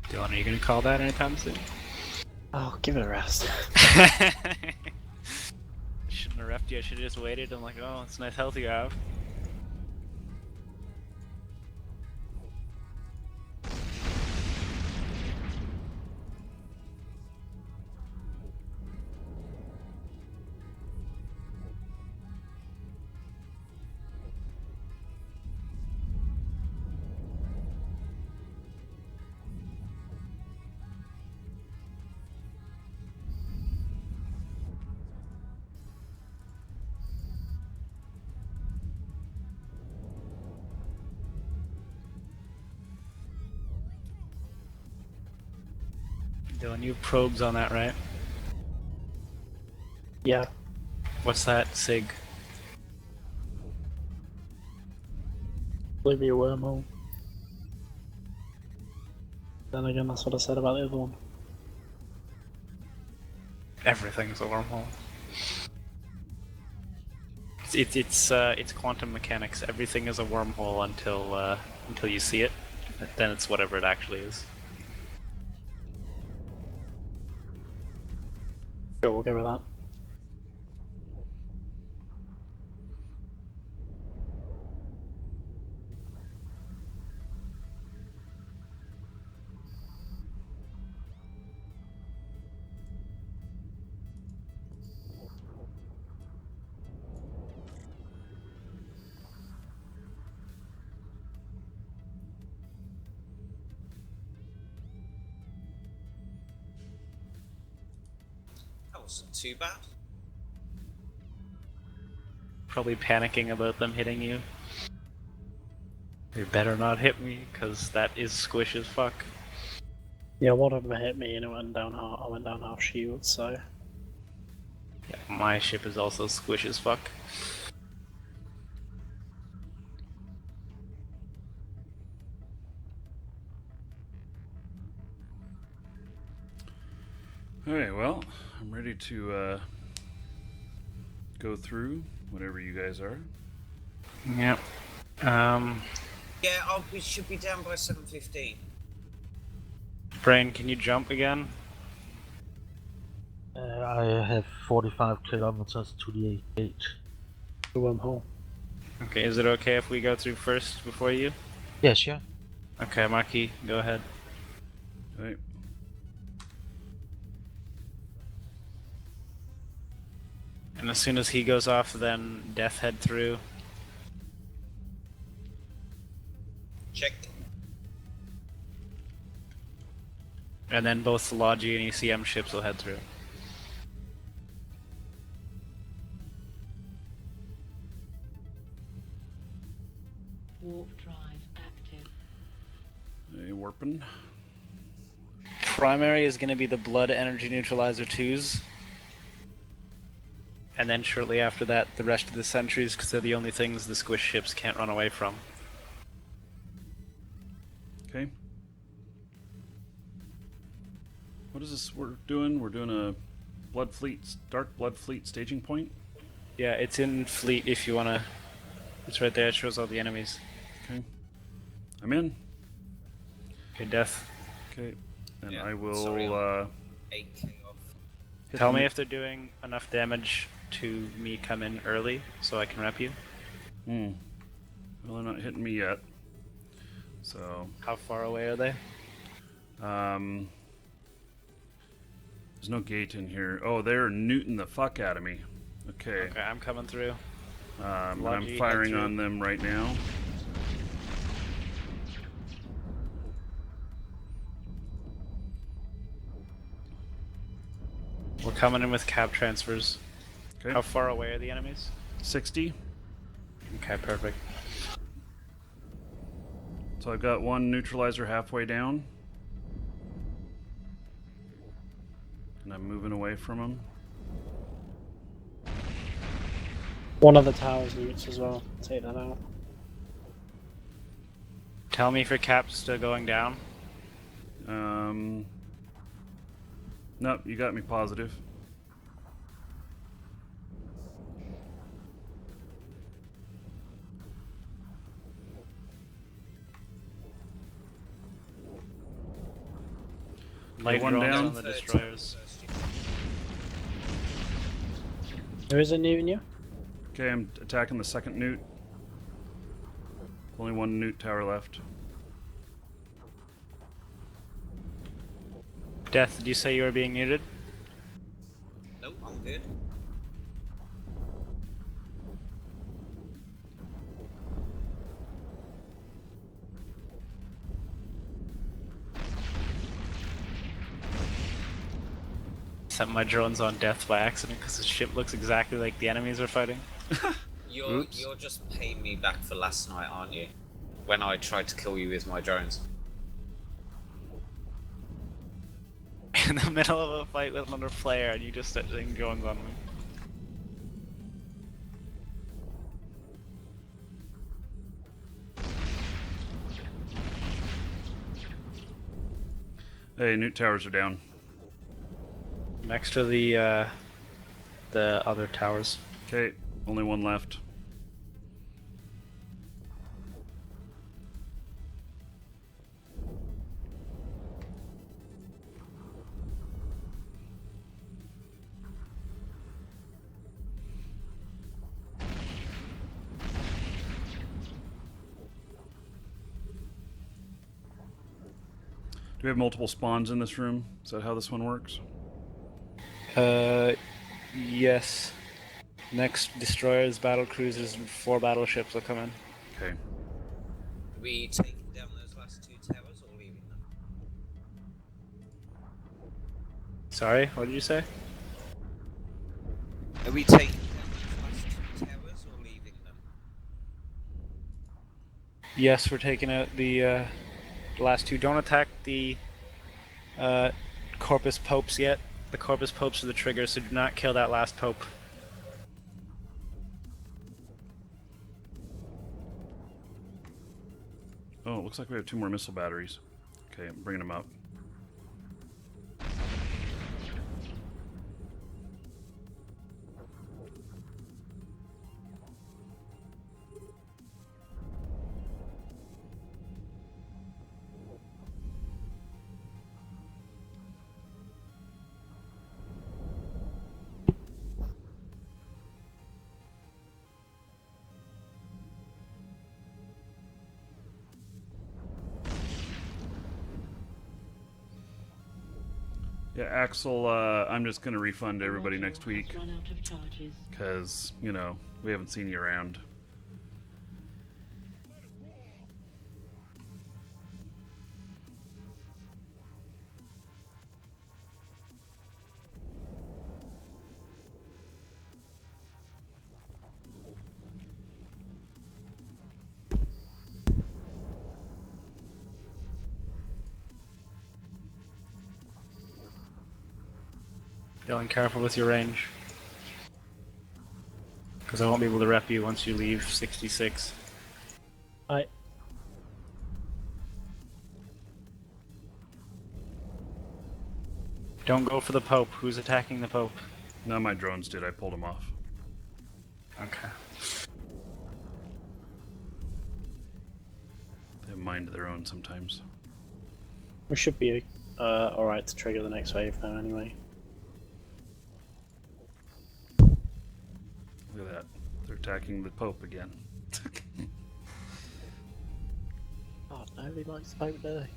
Dylan, are you gonna call that anytime soon? Oh, give it a rest. Shouldn't have refed you. I should have just waited. I'm like, oh, it's a nice health you have. Dylan, you have probes on that, right? Yeah. What's that, Sig? Leave me a wormhole. Then again, that's what I said about the other one. Everything's a wormhole. It's quantum mechanics. Everything is a wormhole until you see it. Then it's whatever it actually is. Sure, we'll go with that. That wasn't too bad. Probably panicking about them hitting you. They better not hit me, because that is squish as fuck. Yeah, one of them hit me and it went down half. I went down half shield, so. Yeah, my ship is also squish as fuck. Alright, well, I'm ready to go through whatever you guys are. Yep. Yeah, we should be down by 7:15. Brain, can you jump again? I have 45 kilometers to the gate. The wormhole. Okay, is it okay if we go through first before you? Yes, yeah. Okay, Marquis, go ahead. Alright. And as soon as he goes off, then Death head through. Check. And then both the Logi and ECM ships will head through. Warp drive active. Hey, warping. Primary is going to be the Blood Energy Neutralizer 2s. And then shortly after that, the rest of the sentries, because they're the only things the squish ships can't run away from. Okay. What is this we're doing? We're doing a Blood Fleet, Dark Blood Fleet staging point? Yeah, it's in Fleet if you want to... It's right there, it shows all the enemies. Okay. I'm in. Okay, Death. Okay. And Yeah, I will, sorry, 8k off. hit Tell the me mi- if they're doing enough damage to me come in early, so I can rep you. Well, they're not hitting me yet. So, How far away are they? there's no gate in here. Oh, they're newting the fuck out of me. Okay. Okay, I'm coming through. I'm Logi, firing head on through. them right now. We're coming in with cab transfers. Okay. How far away are the enemies? 60. Okay, perfect. So I've got one neutralizer halfway down. And I'm moving away from them. One of the towers newts as well. Take that out. Tell me if your cap's still going down. Nope, you got me positive. Light one drones down. on the destroyers. There is a new in you? Okay, I'm attacking the second newt. Only one newt tower left. Death, did you say you were being muted? Nope, I'm good. Set my drones on death by accident because the ship looks exactly like the enemies are fighting. You're just paying me back for last night, aren't you? When I tried to kill you with my drones. In the middle of a fight with another player and you just start setting drones on me. Hey, newt towers are down. Next to the other towers. Okay, only one left. Do we have multiple spawns in this room? Is that how this one works? Yes. Next, destroyers, battle cruisers, and 4 battleships will come in. Okay. Are we taking down those last 2 towers or leaving them? Sorry, what did you say? Are we taking down those last 2 towers or leaving them? Yes, we're taking out the last 2. Don't attack the Corpus Popes yet. The Corpus Popes are the trigger, so do not kill that last Pope. Oh, it looks like we have 2 more missile batteries. Okay, I'm bringing them up. Yeah, Axel, I'm just going to refund everybody next week. Run out of charges. Because, you know, we haven't seen you around. Feeling careful with your range. Because I won't be able to rep you once you leave 66. I. Don't go for the Pope. Who's attacking the Pope? None of my drones did. I pulled them off. Okay. They have mind of their own sometimes. We should be alright to trigger the next wave now anyway. Look at that. They're attacking the Pope again. Oh, nobody likes the Pope, do they?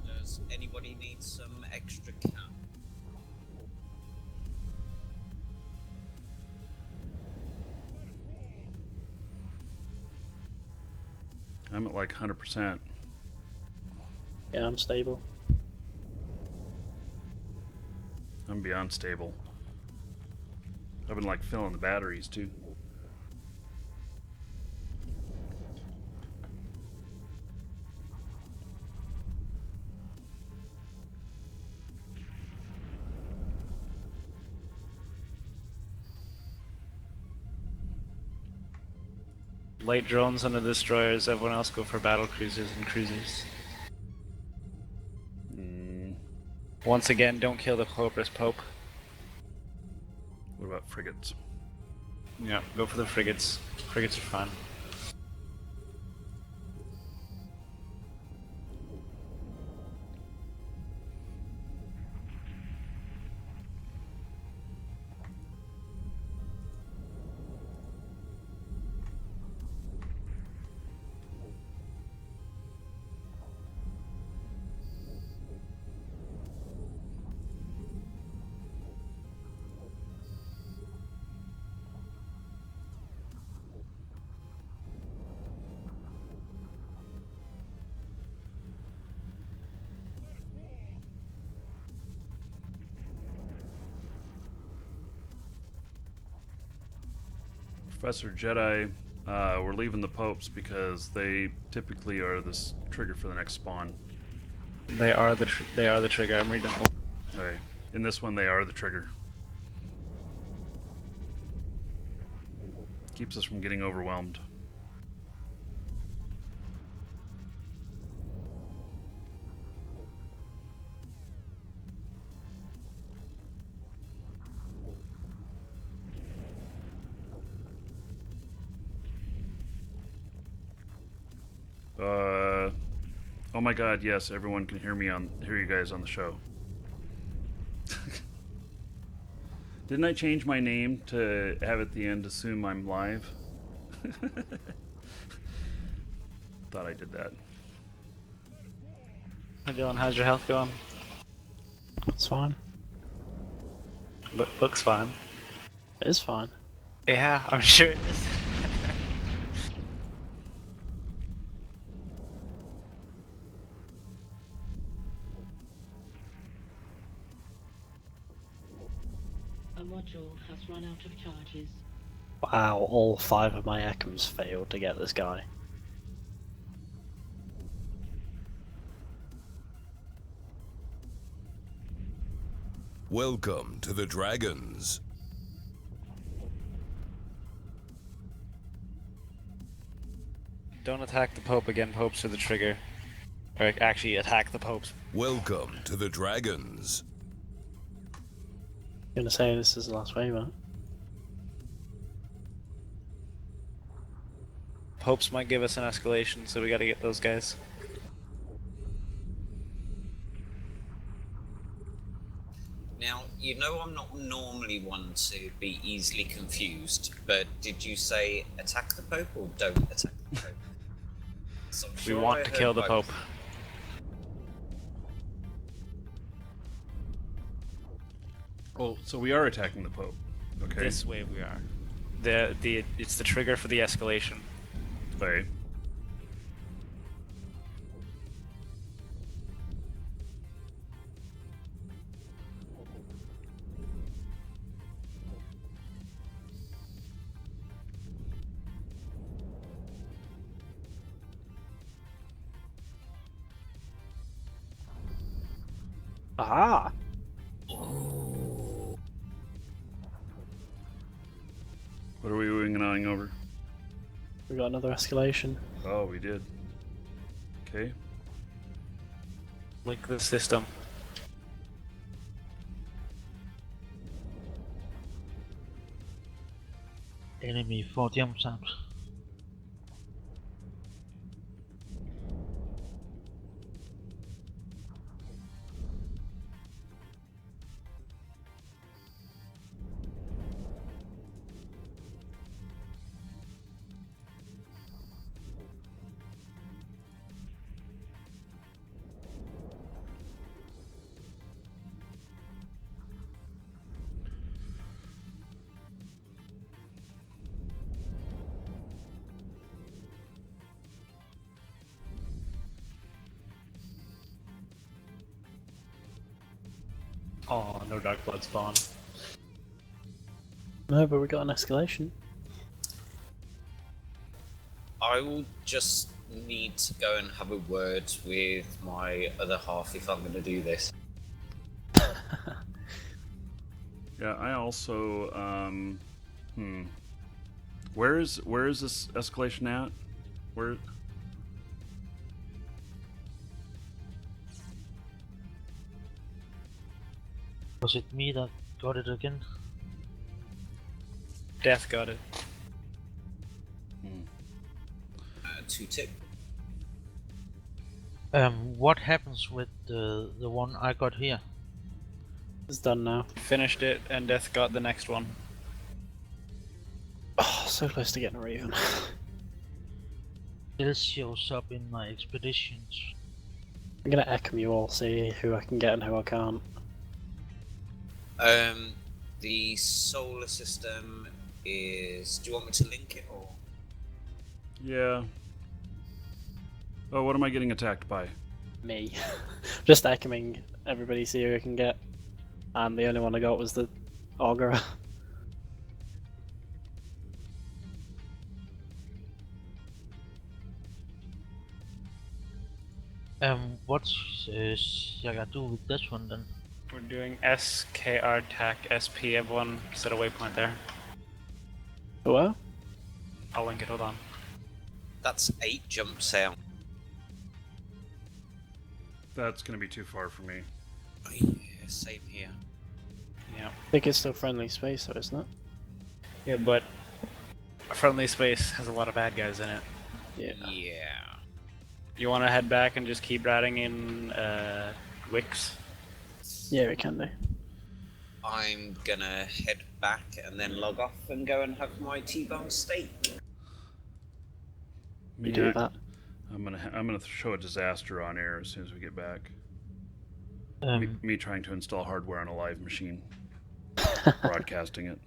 Does anybody need some extra cap? I'm at like 100%. Yeah, I'm stable. I'm beyond stable. I've been like filling the batteries too. Light drones on the destroyers, everyone else go for battle cruisers and cruisers. Once again, don't kill the Clobrus Pope. What about frigates? Yeah, go for the frigates. Frigates are fun. Professor Jedi, we're leaving the Popes because they typically are this trigger for the next spawn. They are the trigger. I'm reading. Okay. In this one, they are the trigger. Keeps us from getting overwhelmed. Oh my God! Yes, everyone can hear you guys on the show. Didn't I change my name to have at the end assume I'm live? Thought I did that. Hi Dylan, how's your health going? It's fine. Looks fine. It is fine. Yeah, I'm sure it is. A module has run out of charges. Wow, all 5 of my Echoms failed to get this guy. Welcome to the Dragons. Don't attack the Pope again. Popes are the trigger. Or actually, attack the Popes. Welcome to the Dragons. I'm gonna say this is the last wave, huh? Popes might give us an escalation, so we gotta get those guys. Now, you know I'm not normally one to be easily confused, but did you say attack the Pope or don't attack the Pope? So I'm We sure want I to heard kill the both. Pope. Oh, so we are attacking the Pope. Okay. This way we are. It's the trigger for the escalation. Okay. Aha! What are we winging on over? We got another escalation. Oh, we did. Okay. Link the system. Enemy 40%. Oh, no Dark Blood spawn. No, but we got an escalation. I will just need to go and have a word with my other half if I'm going to do this. Yeah, I also Where is this escalation at? Where? Was it me that got it again? Death got it. 2-tip. What happens with the one I got here? It's done now. Finished it, and Death got the next one. Oh, so close to getting a Raven. Still shows up in my expeditions. I'm gonna echo you all, see who I can get and who I can't. The solar system is. Do you want me to link it or? Yeah. Oh, what am I getting attacked by? Me. Just echoing everybody, see who I can get. And the only one I got was the Augur. What shall I do with this one then? We're doing SKR TAC SP. Everyone set a waypoint there. What? I'll link it. Hold on. That's 8 jumps out. That's gonna be too far for me. Oh, yeah, same here. Yeah. I think it's still friendly space though, isn't it? Yeah, but a friendly space has a lot of bad guys in it. Yeah. Yeah. You want to head back and just keep ratting in Wicks? Yeah, we can do. I'm gonna head back and then log off and go and have my T-bone steak. We do that. I'm gonna show a disaster on air as soon as we get back. Me trying to install hardware on a live machine, broadcasting it.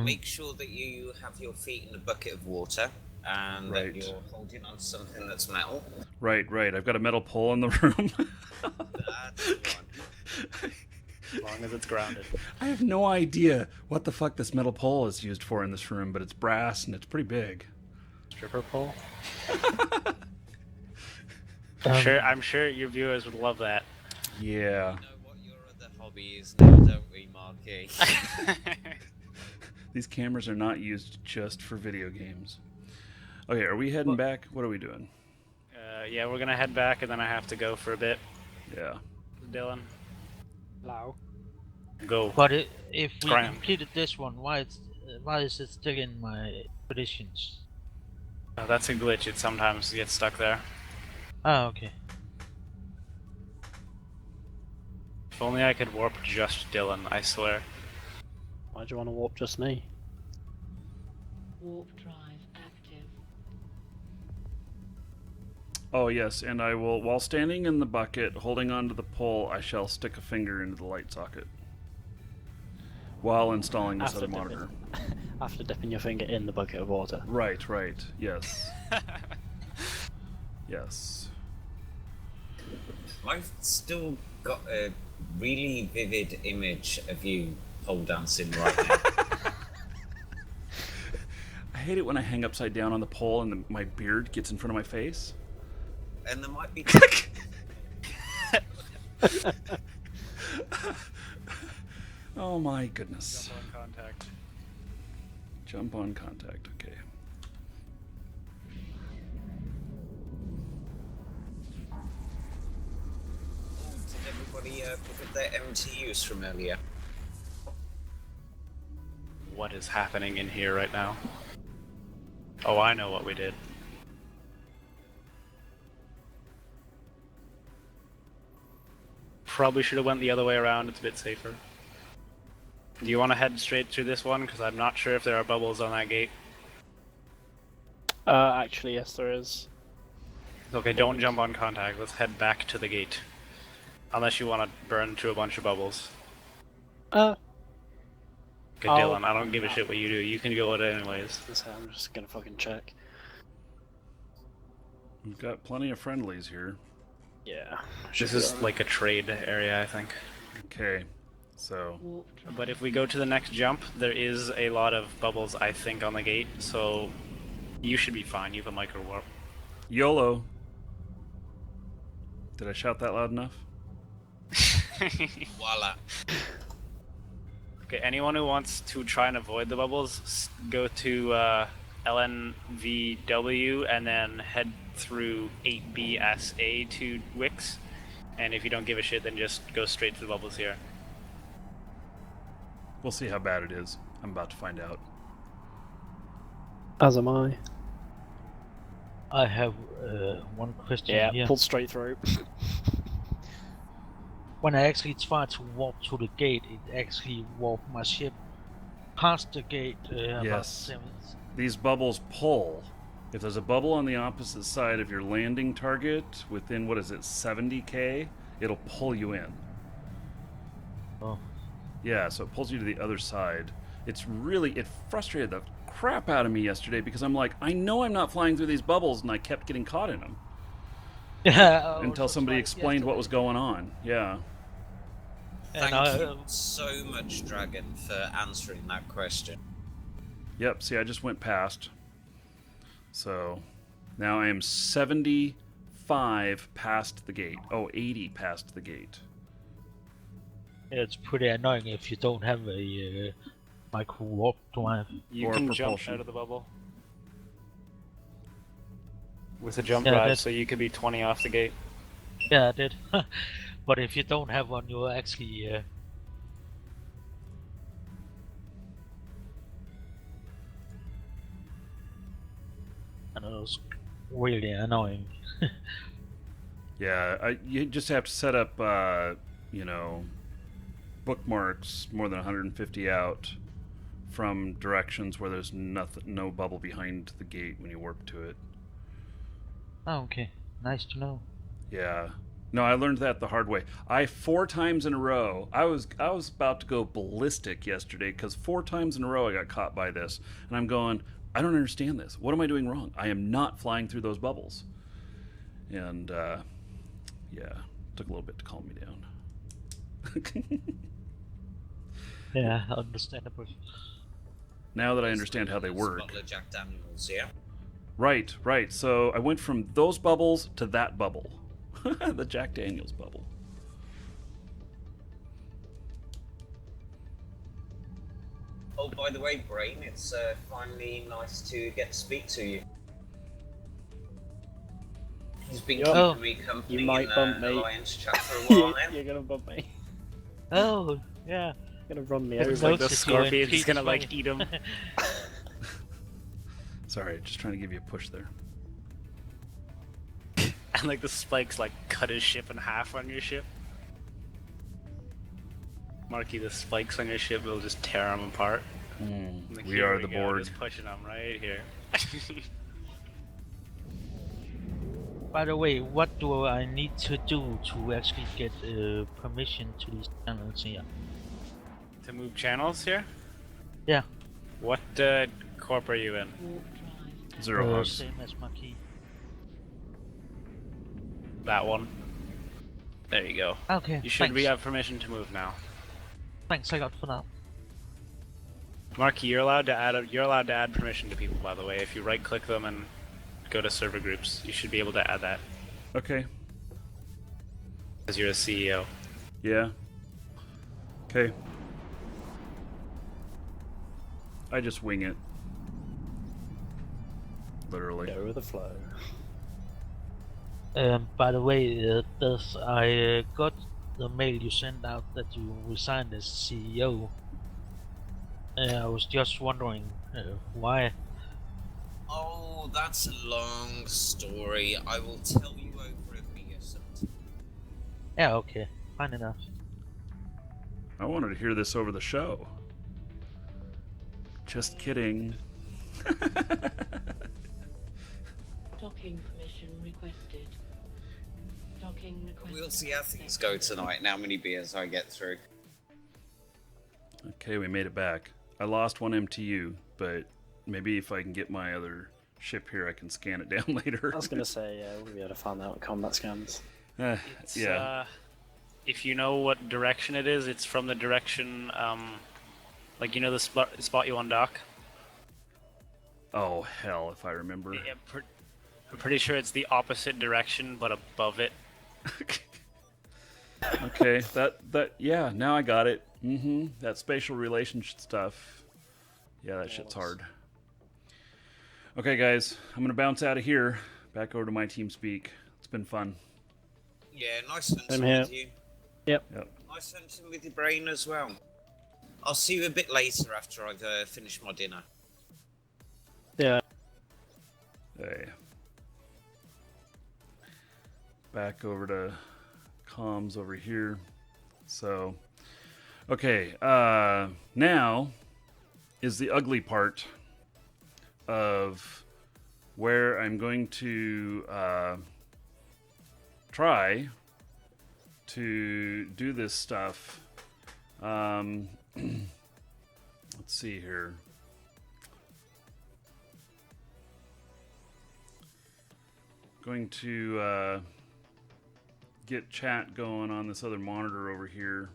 Make sure that you have your feet in a bucket of water and that you're holding on to something that's metal. Right. I've got a metal pole in the room. That's the one. As long as it's grounded. I have no idea what the fuck this metal pole is used for in this room, but it's brass and it's pretty big. Stripper pole? I'm sure your viewers would love that. Yeah. We know what your other hobby is now, don't we, Marky? These cameras are not used just for video games. Okay, are we heading back? What are we doing? Yeah, we're gonna head back, and then I have to go for a bit. Yeah. Dylan, Hello. go. But if we Graham. completed this one, why is it still in my expeditions? That's a glitch. It sometimes gets stuck there. Ah, okay. If only I could warp just Dylan, I swear. Why do you want to warp just me? Warp drive active. Oh yes, and I will, while standing in the bucket, holding onto the pole, I shall stick a finger into the light socket while installing this other monitor. After dipping your finger in the bucket of water. Right. Yes. Yes. I've still got a really vivid image of you pole dancing right now. I hate it when I hang upside down on the pole and my beard gets in front of my face. And there might be. Oh my goodness. Jump on contact. Jump on contact, okay. Did everybody pick up their MTUs from earlier? What is happening in here right now? Oh, I know what we did. Probably should have went the other way around. It's a bit safer. Do you want to head straight through this one? Because I'm not sure if there are bubbles on that gate. Actually, yes, there is. Okay, don't jump on contact. Let's head back to the gate. Unless you want to burn through a bunch of bubbles. Uh, Okay, Dylan, I don't give a shit what you do. You can go with it anyways. I'm just gonna fucking check. We've got plenty of friendlies here. Yeah. This is like a trade area, I think. Okay, so... But if we go to the next jump, there is a lot of bubbles, I think, on the gate, so you should be fine. You have a micro warp. YOLO! Did I shout that loud enough? Voila. Okay, anyone who wants to try and avoid the bubbles, go to LNVW and then head through 8BSA to Wix. And if you don't give a shit, then just go straight to the bubbles here. We'll see how bad it is. I'm about to find out. As am I. I have one question Yeah, here. pull straight through. When I actually tried to walk to the gate, it actually warped my ship past the gate. About Yes. 7. These bubbles pull. If there's a bubble on the opposite side of your landing target within, 70k, it'll pull you in. Oh. Yeah, so it pulls you to the other side. It frustrated the crap out of me yesterday because I'm like, I know I'm not flying through these bubbles, and I kept getting caught in them. Yeah. Until somebody explained what was going on. Yeah. Thank you so much, Dragon, for answering that question. Yep, see, I just went past. So, now I am 75 past the gate. Oh, 80 past the gate. It's pretty annoying if you don't have a micro warp drive. You Or can propulsion. jump out of the bubble with a jump Yeah, drive, so you could be 20 off the gate. Yeah, I did. But if you don't have one, you're actually and it was really annoying. Yeah, you just have to set up, bookmarks more than 150 out from directions where there's no bubble behind the gate when you warp to it. Oh, okay. Nice to know. Yeah. No, I learned that the hard way. 4 times in a row, I was about to go ballistic yesterday because 4 times in a row I got caught by this. And I'm going, I don't understand this. What am I doing wrong? I am not flying through those bubbles. And, yeah, took a little bit to calm me down. Yeah, understandable. Now that I understand how they work. Butler Jack Daniels, yeah? Right. So I went from those bubbles to that bubble. The Jack Daniels bubble. Oh, by the way, Brain, it's finally nice to get to speak to you. He's been keeping me company You might in bump me. Alliance chat for a while now. You're gonna bump me. Oh, yeah. You're gonna run me It's over. Like the scorpion's gonna like eat him. Sorry, just trying to give you a push there. And like the spikes like cut his ship in half on your ship. Marky, the spikes on your ship will just tear him apart. Like, We here are the go, board. Just pushing him right here. By the way, what do I need to do to actually get permission to these channels here? To move channels here? Yeah. What corp are you in? Warp drive. 0 hogs. Same as Marquis. That one. There you go. Okay. You should thanks. have permission to move now. Thanks a lot for that. Marky, you're allowed to add permission to people, by the way. If you right click them and go to server groups, you should be able to add that. Okay. Because you're a CEO. Yeah. Okay. I just wing it. Literally. Go with the flow. By the way, I got the mail you sent out that you resigned as CEO. I was just wondering why. Oh, that's a long story. I will tell you over a beer sometime. Yeah, okay, fine enough. I wanted to hear this over the show. Just kidding. Docking permission requested. Docking requested. We'll see how things go tonight and how many beers I get through. Okay, we made it back. I lost 1 MTU, but maybe if I can get my other ship here, I can scan it down later. I was gonna say, yeah, we'll be able to find out with combat scans. It's, Yeah. if you know what direction it is, it's from the direction, like you know the spot you undock? Oh, hell, if I remember. Yeah, I'm pretty sure it's the opposite direction, but above it. Okay, yeah, now I got it. That spatial relationship stuff. Yeah, that shit's hard. Okay, guys, I'm gonna bounce out of here. Back over to my team speak. It's been fun. Yeah, nice hunting Same here. with you. Yep. Nice hunting with your brain as well. I'll see you a bit later after I've finished my dinner. Yeah. Hey. Back over to comms over here. So, okay, now is the ugly part of where I'm going to try to do this stuff. Let's see here. Going to get chat going on this other monitor over here.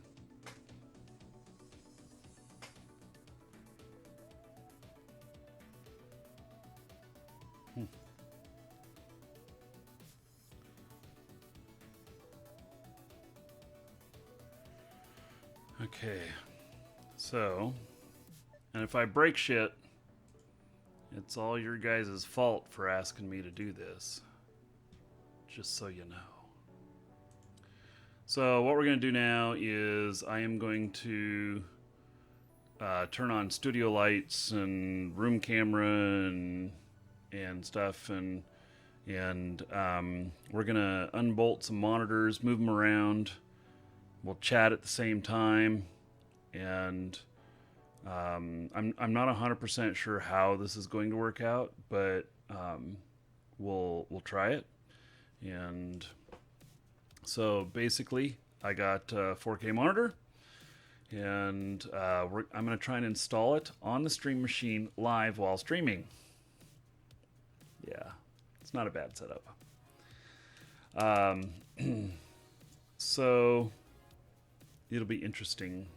Okay, so, and if I break shit, it's all your guys' fault for asking me to do this. Just so you know. So what we're going to do now is I am going to turn on studio lights and room camera and stuff, and we're going to unbolt some monitors, move them around. We'll chat at the same time, and I'm not 100% sure how this is going to work out, but we'll try it. And so basically, I got a 4K monitor, and I'm going to try and install it on the stream machine live while streaming. Yeah, it's not a bad setup. So it'll be interesting.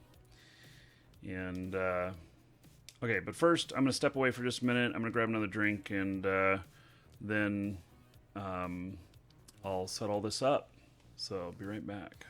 And okay, but first I'm going to step away for just a minute. I'm going to grab another drink, and then I'll set all this up. So I'll be right back.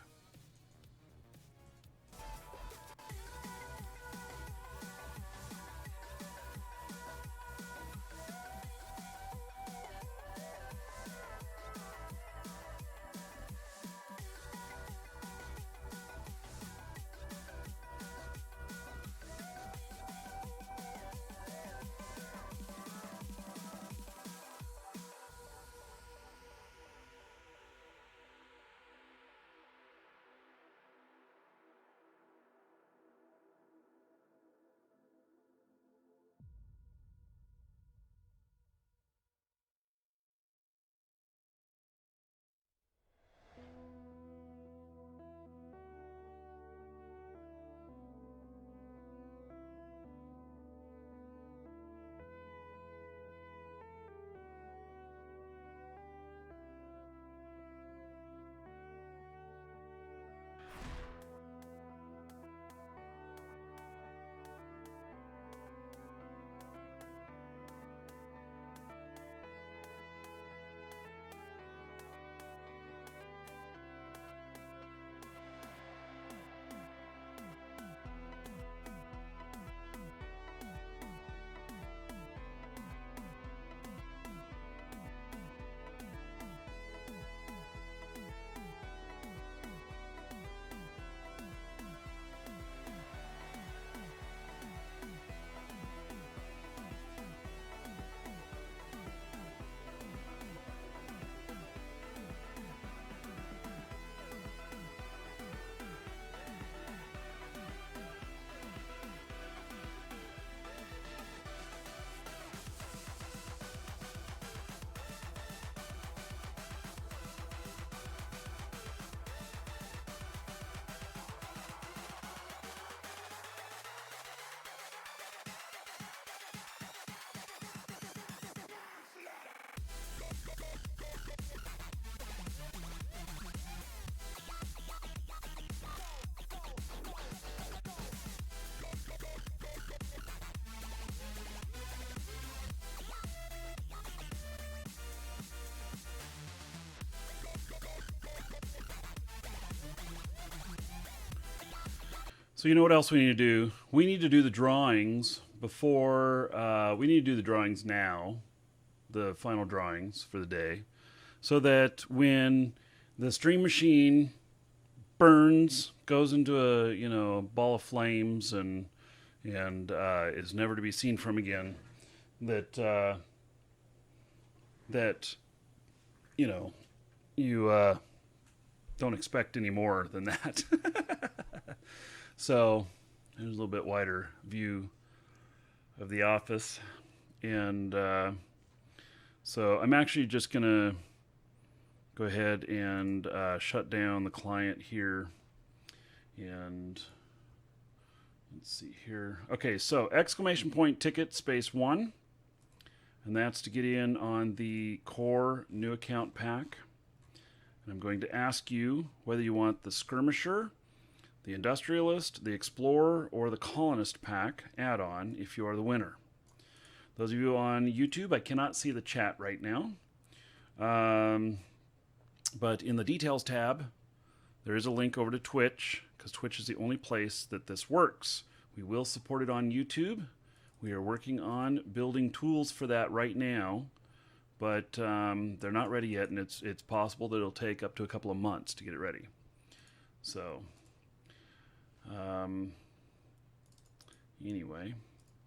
So you know what else we need to do? We need to do the drawings before, we need to do the drawings now, the final drawings for the day, so that when the stream machine burns, goes into a ball of flames, and is never to be seen from again. That you don't expect any more than that. So there's a little bit wider view of the office, and so I'm actually just gonna go ahead and shut down the client here, and let's see here. Okay, so exclamation point ticket space 1, and that's to get in on the core new account pack. And I'm going to ask you whether you want the Skirmisher, the Industrialist, the Explorer, or the Colonist pack add-on if you are the winner. Those of you on YouTube, I cannot see the chat right now. But in the details tab, there is a link over to Twitch, because Twitch is the only place that this works. We will support it on YouTube. We are working on building tools for that right now, but they're not ready yet, and it's possible that it'll take up to a couple of months to get it ready. So, anyway,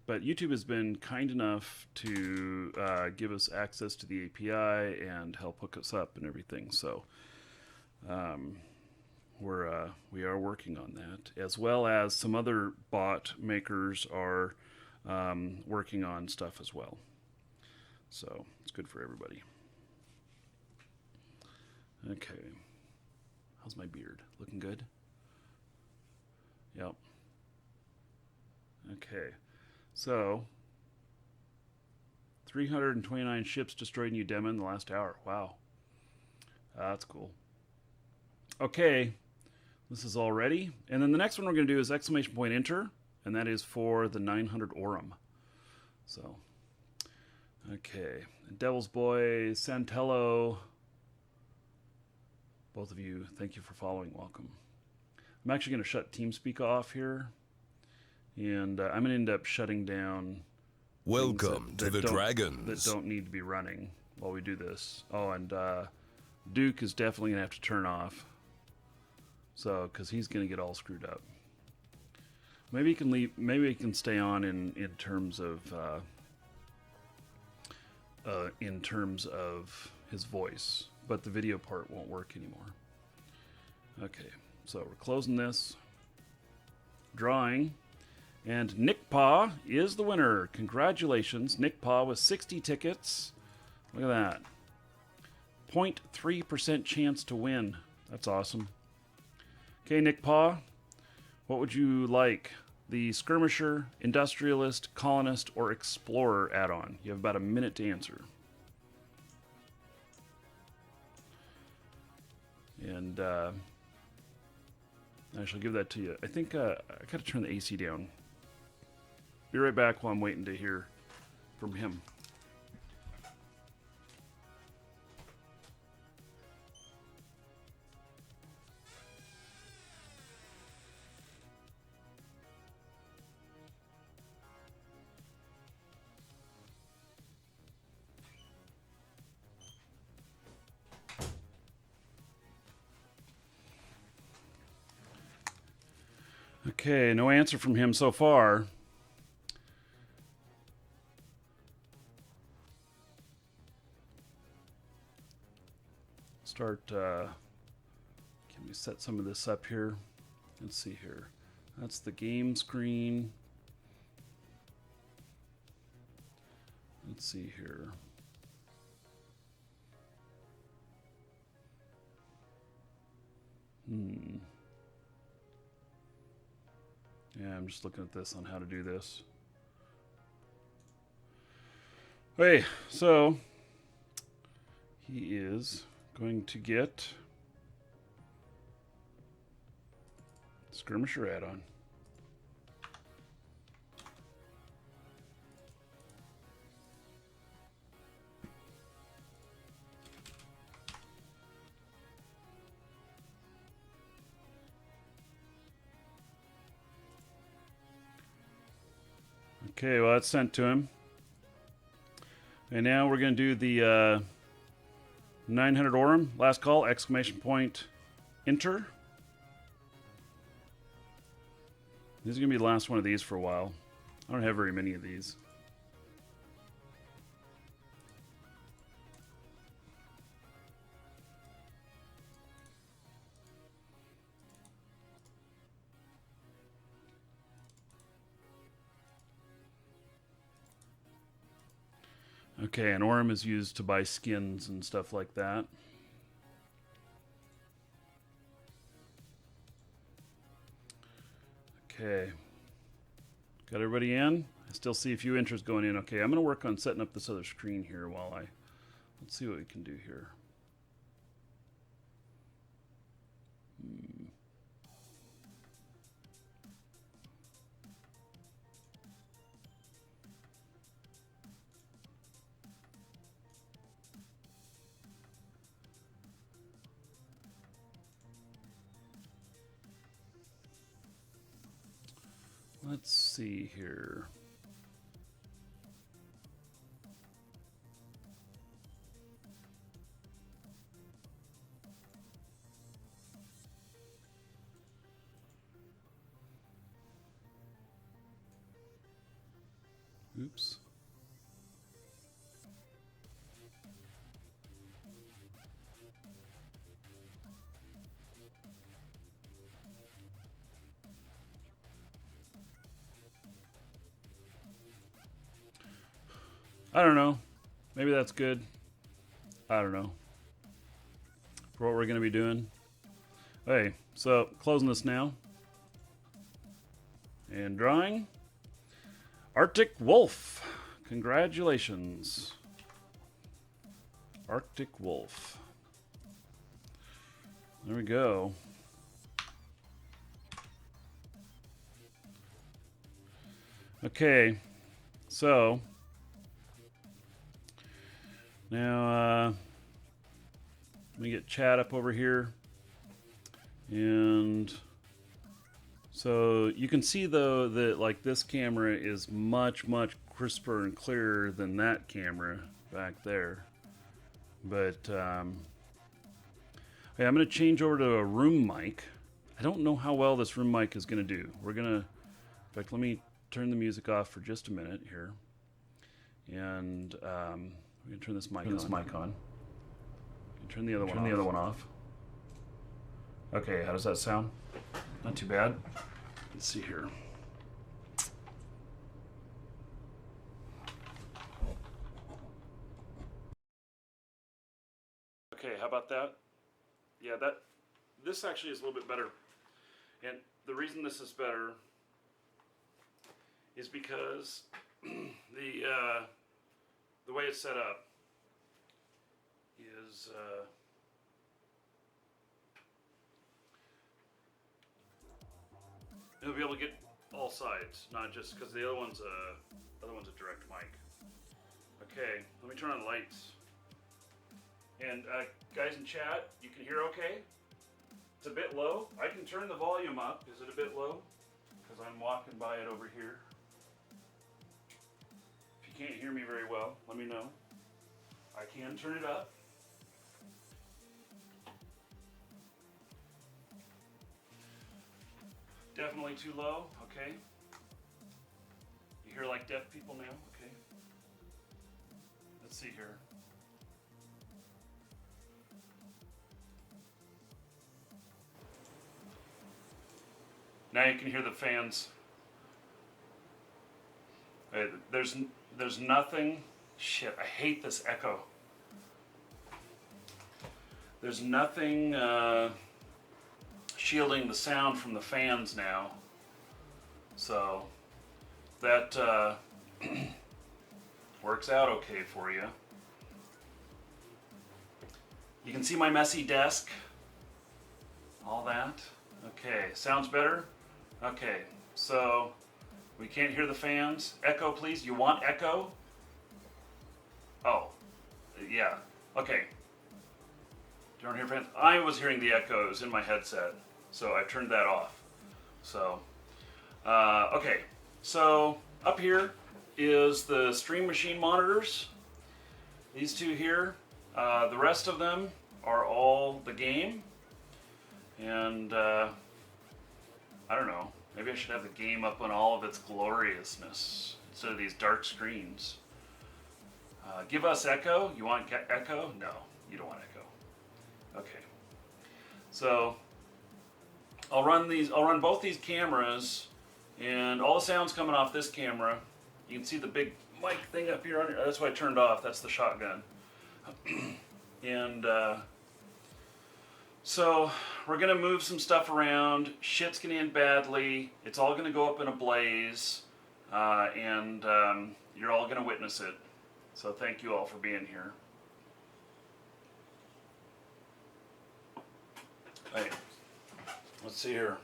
but YouTube has been kind enough to give us access to the API and help hook us up and everything. So, we are working on that, as well as some other bot makers are working on stuff as well. So it's good for everybody. Okay. How's my beard? Looking good? Yep. Okay. So 329 ships destroyed in Udema in the last hour. Wow. That's cool. Okay. This is all ready. And then the next one we're going to do is exclamation point enter, and that is for the 900 Aurum. So, okay. Devil's Boy, Santello, both of you, thank you for following. Welcome. I'm actually going to shut TeamSpeak off here, and I'm going to end up shutting down. Welcome to the Dragons. That don't need to be running while we do this. Oh, and Duke is definitely going to have to turn off. So, because he's going to get all screwed up. Maybe he can leave. Maybe he can stay on in terms of his voice, but the video part won't work anymore. Okay, so we're closing this, drawing, and Nick Paw is the winner. Congratulations, Nick Paw with 60 tickets. Look at that. 0.3% chance to win. That's awesome. Okay, Nick Paw, what would you like? The Skirmisher, Industrialist, Colonist, or Explorer add-on? You have about a minute to answer. And I shall give that to you. I think I gotta turn the AC down. Be right back while I'm waiting to hear from him. Okay, no answer from him so far. Can we set some of this up here? Let's see here. That's the game screen. Let's see here. Yeah, I'm just looking at this on how to do this. Okay, so he is going to get Skirmisher add-on. Okay, well, that's sent to him. And now we're going to do the 900 Orem. Last call. Exclamation point. Enter. This is going to be the last one of these for a while. I don't have very many of these. Okay, and Orem is used to buy skins and stuff like that. Okay. Got everybody in? I still see a few entries going in. Okay, I'm going to work on setting up this other screen here while I... Let's see what we can do here. Let's see here. Oops. I don't know. Maybe that's good. I don't know. For what we're going to be doing. Okay, so closing this now. And drawing. Arctic Wolf. Congratulations. Arctic Wolf. There we go. Okay, so now let me get chat up over here, and so you can see though that like this camera is much crisper and clearer than that camera back there, but okay, I'm going to change over to a room mic. I don't know how well this room mic is going to do. We're going to, in fact, let me turn the music off for just a minute here, and we're going to turn this mic on. Turn the other one off. Okay, how does that sound? Not too bad. Let's see here. Okay, how about that? Yeah, this actually is a little bit better. And the reason this is better is because the way it's set up is you'll be able to get all sides, not just because the other one's a direct mic. Okay, let me turn on the lights. And guys in chat, you can hear okay? It's a bit low. I can turn the volume up. Is it a bit low? Because I'm walking by it over here. If you can't hear me very well, let me know. I can turn it up. Definitely too low, okay. You hear like deaf people now? Okay. Let's see here. Now you can hear the fans. There's nothing. Shit, I hate this echo. There's nothing shielding the sound from the fans now. So that works out okay for you. You can see my messy desk. All that. Okay, sounds better? Okay, so we can't hear the fans. Echo, please. You want echo? Oh, yeah. Okay. Do you want to hear fans? I was hearing the echoes in my headset, so I turned that off. So, okay. So up here is the Stream Machine monitors. These two here. The rest of them are all the game, and I don't know. Maybe I should have the game up on all of its gloriousness instead of these dark screens. Give us echo. You want echo? No, you don't want echo. Okay. So I'll run both these cameras, and all the sound's coming off this camera. You can see the big mic thing up here. That's why I turned off. That's the shotgun. And so we're gonna move some stuff around. Shit's gonna end badly. It's all gonna go up in a blaze, and you're all gonna witness it. So thank you all for being here. Hey, let's see here.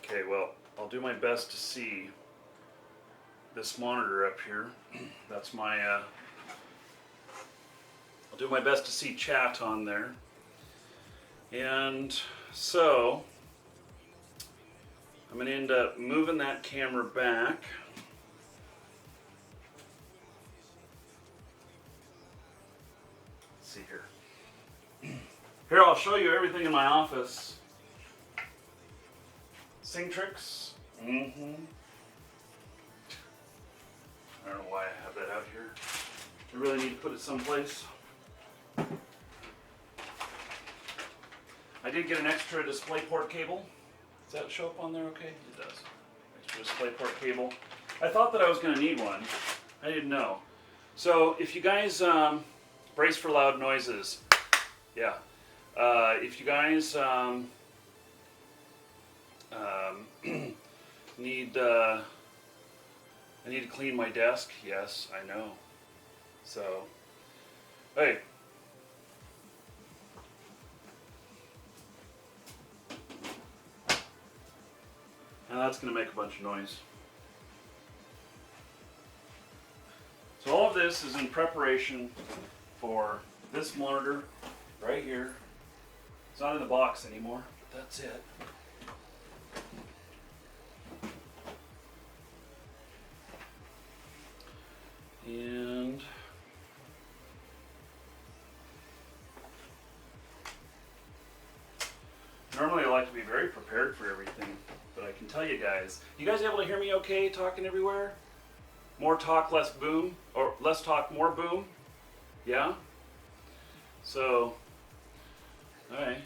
Okay, well, I'll do my best to see this monitor up here. That's my, I'll do my best to see chat on there. And so, I'm gonna end up moving that camera back. Let's see here. Here, I'll show you everything in my office. Sing tricks. Mm-hmm. I don't know why I have that out here. I really need to put it someplace. I did get an extra DisplayPort cable. Does that show up on there okay? It does. Extra DisplayPort cable. I thought that I was going to need one. I didn't know. So if you guys brace for loud noises. Yeah. If you guys I need to clean my desk. Yes, I know. So, hey. And that's going to make a bunch of noise. So all of this is in preparation for this monitor right here. It's not in the box anymore, but that's it. And normally I like to be very prepared for everything, but I can tell you guys able to hear me okay talking everywhere? More talk, less boom, or less talk, more boom? Yeah? So, alright.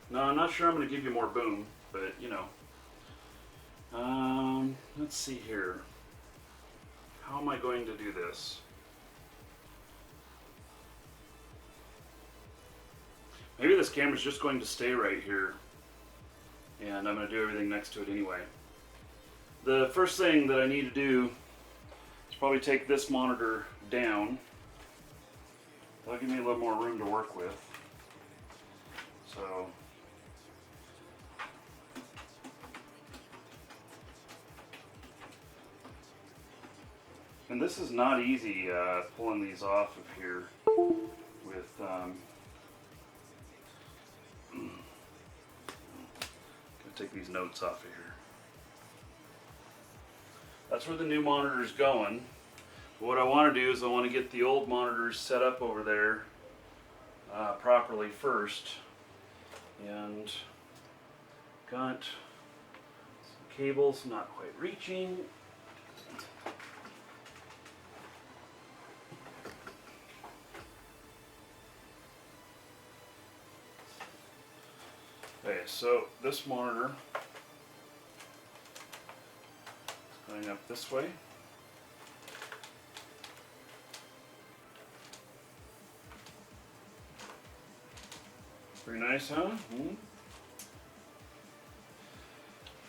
No, I'm not sure I'm going to give you more boom, but you know. Let's see here. How am I going to do this? Maybe this camera's just going to stay right here, and I'm going to do everything next to it anyway. The first thing that I need to do is probably take this monitor down. That'll give me a little more room to work with. So, and this is not easy pulling these off of here with gonna take these notes off of here. That's where the new monitor is going. But what I want to do is I want to get the old monitors set up over there properly first. And got some cables not quite reaching. Okay, so this monitor is going up this way. Pretty nice, huh?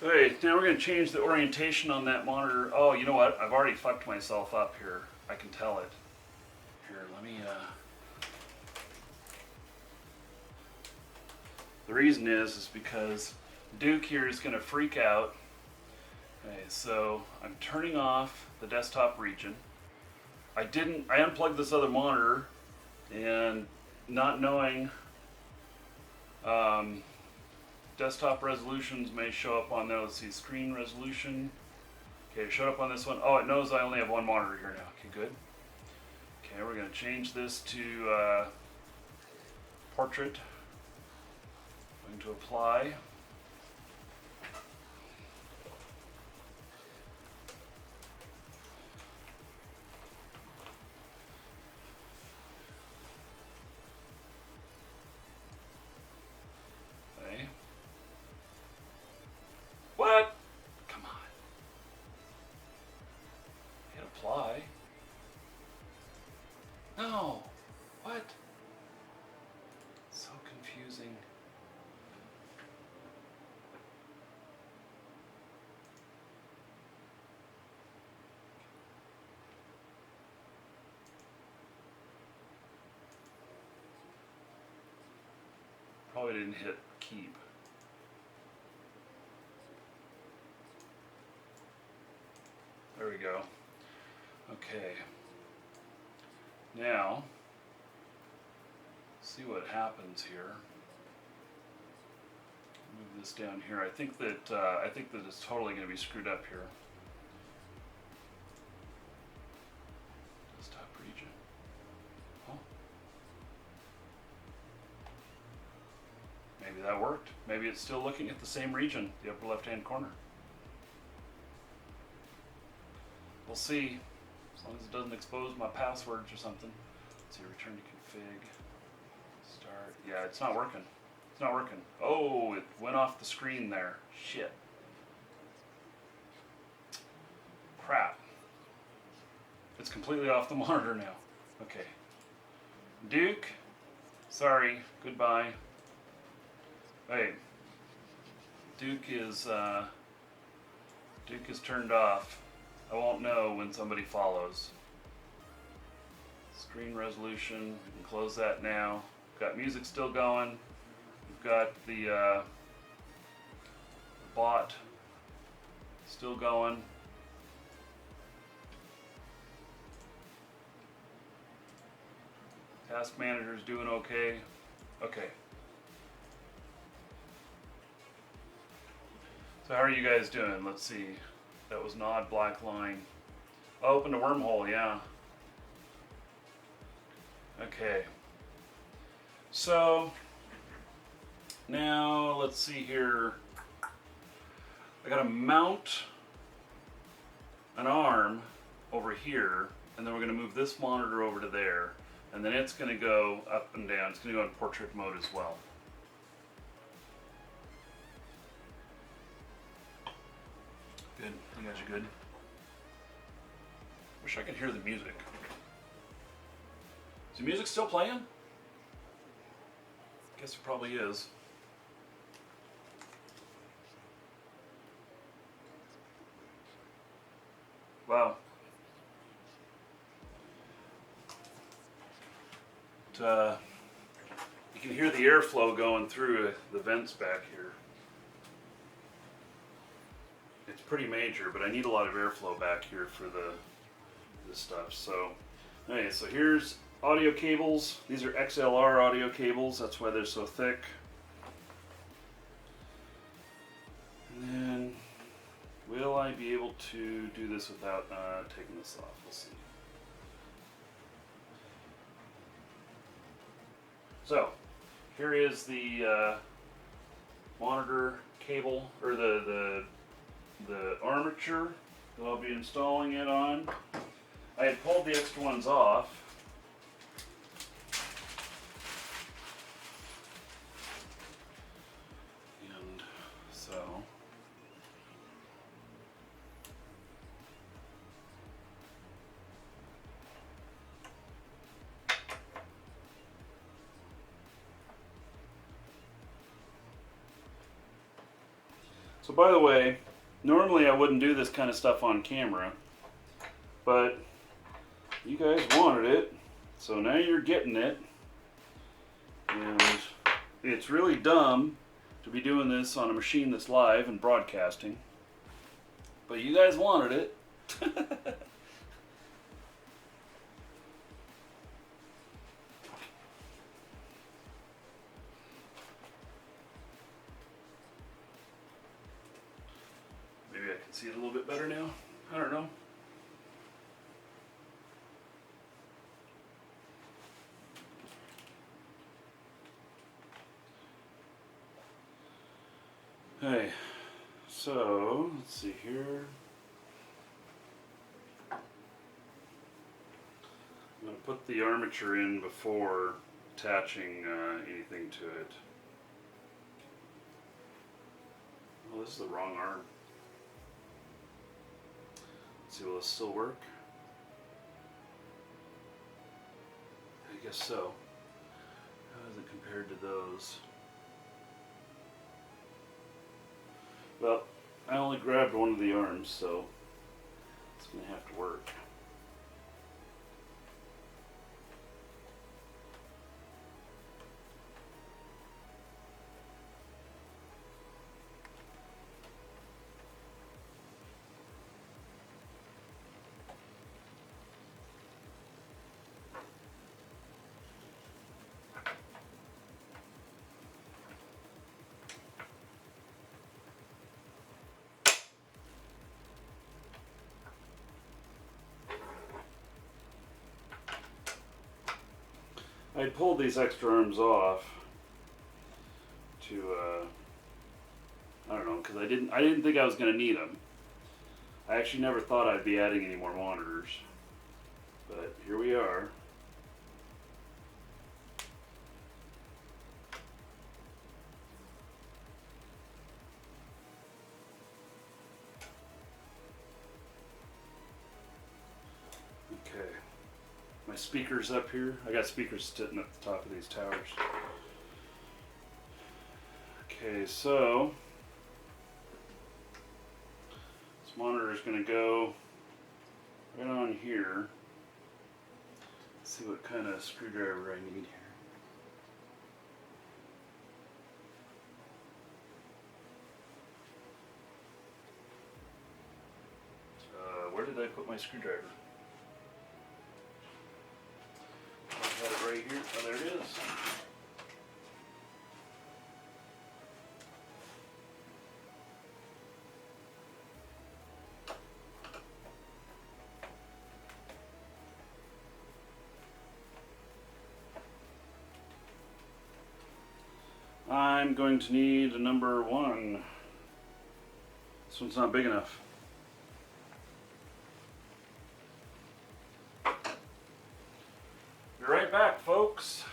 Okay, now we're going to change the orientation on that monitor. Oh, you know what? I've already fucked myself up here. I can tell it. Here, let me... The reason is because Duke here is going to freak out. Okay, so I'm turning off the desktop region. I unplugged this other monitor, and not knowing desktop resolutions may show up on there. Let's see, screen resolution. Okay, it showed up on this one. Oh, it knows I only have one monitor here now. Okay, good. Okay, we're going to change this to portrait. Going to apply. Okay. What? Come on. Hit apply. No. What? So confusing. Probably didn't hit keep. There we go. Okay. Now, see what happens here. Move this down here. I think that it's totally going to be screwed up here. Desktop region. Oh. Maybe that worked. Maybe it's still looking at the same region, the upper left-hand corner. We'll see, as long as it doesn't expose my passwords or something. Let's see, return to config, start. Yeah, it's not working. It's not working. Oh, it went off the screen there. Shit. Crap. It's completely off the monitor now. Okay. Duke, sorry, goodbye. Hey, Duke is turned off. I won't know when somebody follows. Screen resolution, we can close that now. We've got music still going. We've got the bot still going. Task manager's doing okay. Okay. So how are you guys doing? Let's see. That was Nod Black Line. Oh, opened a wormhole, yeah. Okay. So now let's see here. I gotta mount an arm over here, and then we're gonna move this monitor over to there, and then it's gonna go up and down. It's gonna go in portrait mode as well. Good. You guys are good. Wish I could hear the music. Is the music still playing? Guess it probably is. Wow. You can hear the airflow going through the vents back here. It's pretty major, but I need a lot of airflow back here for this stuff. So, okay, so here's audio cables. These are XLR audio cables. That's why they're so thick. And then, will I be able to do this without taking this off? We'll see. So, here is the monitor cable, or the armature that I'll be installing it on. I had pulled the extra ones off. And so by the way, normally I wouldn't do this kind of stuff on camera, but you guys wanted it, so now you're getting it. And it's really dumb to be doing this on a machine that's live and broadcasting, but you guys wanted it. See it a little bit better now? I don't know. Hey, so let's see here. I'm going to put the armature in before attaching anything to it. Oh, this is the wrong arm. Let's see, will this still work? I guess so. How is it compared to those? Well, I only grabbed one of the arms, so it's going to have to work. I pulled these extra arms off to, I don't know, because I didn't think I was going to need them. I actually never thought I'd be adding any more monitors, but here we are. Okay. My speakers up here. I got speakers sitting at the top of these towers. Okay, so this monitor is going to go right on here. Let's see what kind of screwdriver I need here. Where did I put my screwdriver? I had it right here. Oh, there it is. I'm going to need a number 1. This one's not big enough. Be right back, folks.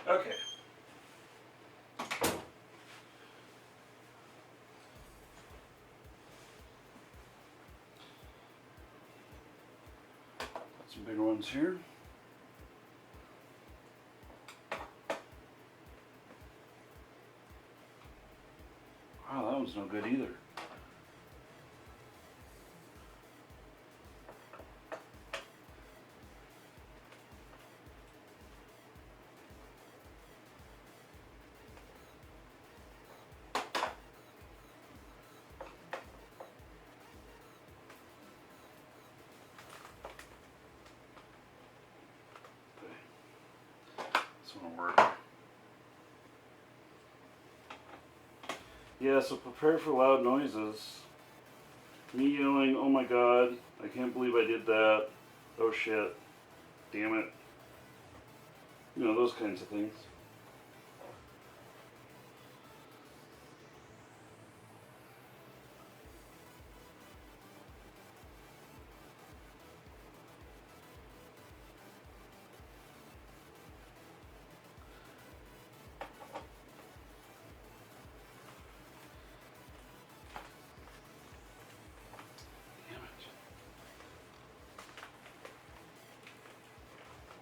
Okay. Got some bigger ones here. Wow, that one's no good either. This one will work. Yeah, so prepare for loud noises. Me yelling, oh my god, I can't believe I did that. Oh shit. Damn it. You know, those kinds of things.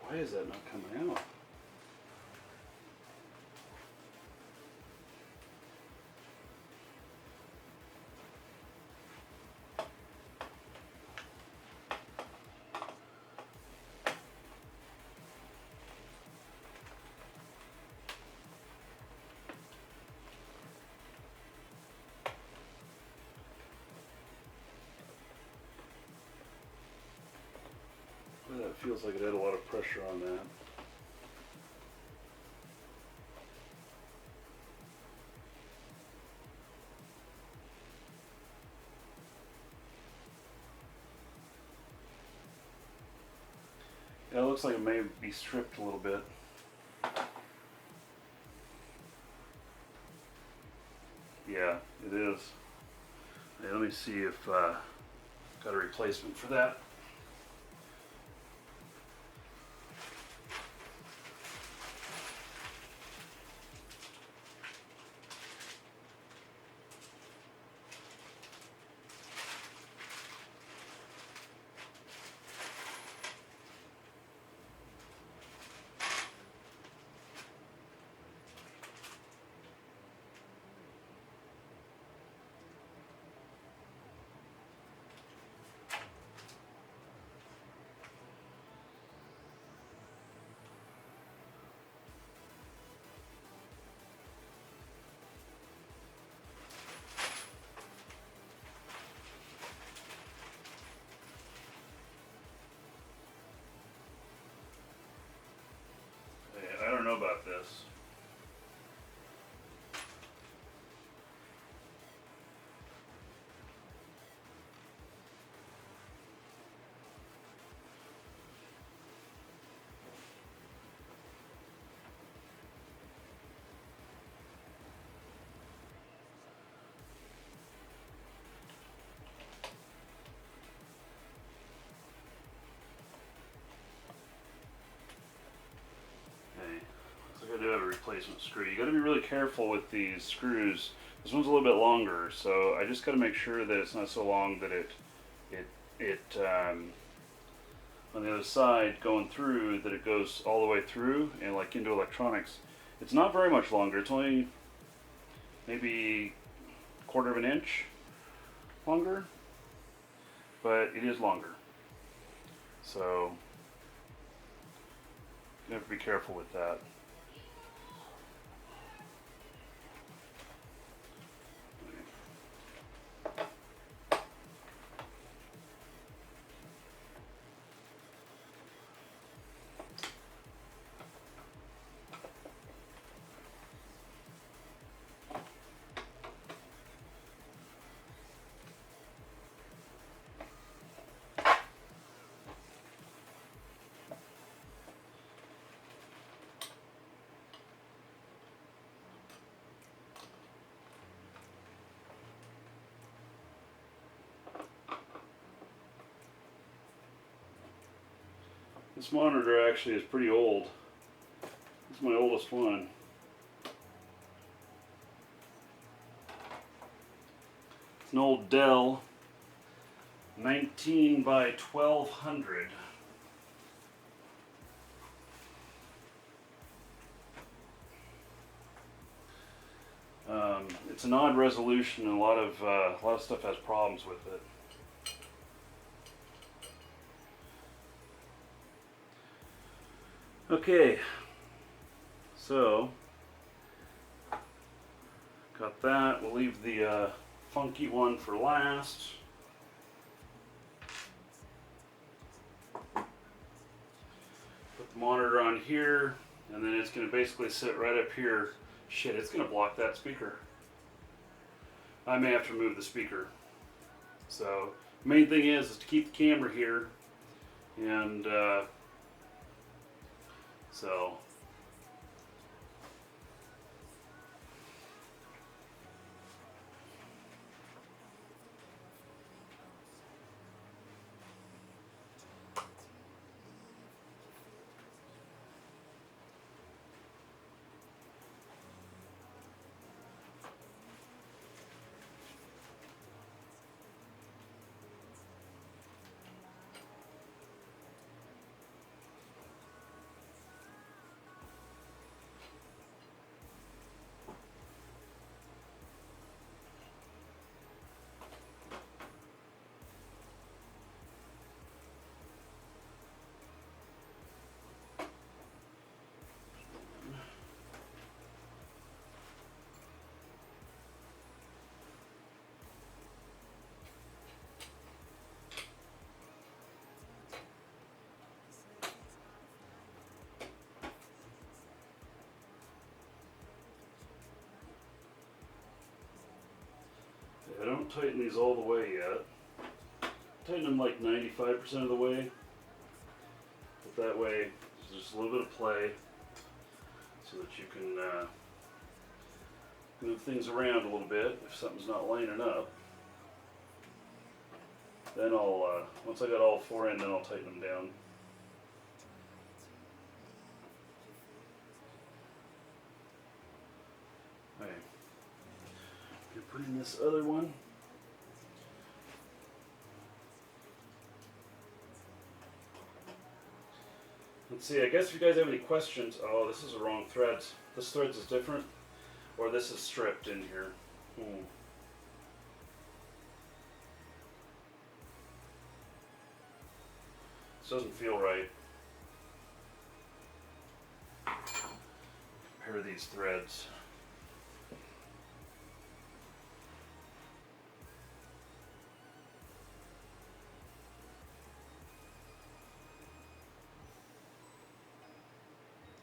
Why is that not coming out? Well, that feels like it had a lot of pressure on that. Yeah, it looks like it may be stripped a little bit. Yeah, it is. Hey, let me see if got a replacement for that. Hey, I don't know about this. I do have a replacement screw. You got to be really careful with these screws. This one's a little bit longer, so I just got to make sure that it's not so long that it on the other side going through that it goes all the way through and like into electronics. It's not very much longer. It's only maybe a quarter of an inch longer, but it is longer. So you have to be careful with that. This monitor actually is pretty old. It's my oldest one. It's an old Dell 19 by 1200. It's an odd resolution, and a lot of stuff has problems with it. Okay, so got that. We'll leave the funky one for last. Put the monitor on here, and then it's going to basically sit right up here. Shit, it's going to block that speaker. I may have to remove the speaker. So main thing is to keep the camera here, and so. I don't tighten these all the way yet. Tighten them like 95% of the way. But that way, there's just a little bit of play so that you can move things around a little bit if something's not lining up. Then I'll, once I got all four in, then I'll tighten them down. Okay. You're putting this other one. Let's see, I guess if you guys have any questions, oh, this is the wrong threads. This threads is different, or this is stripped in here. This doesn't feel right. Compare these threads.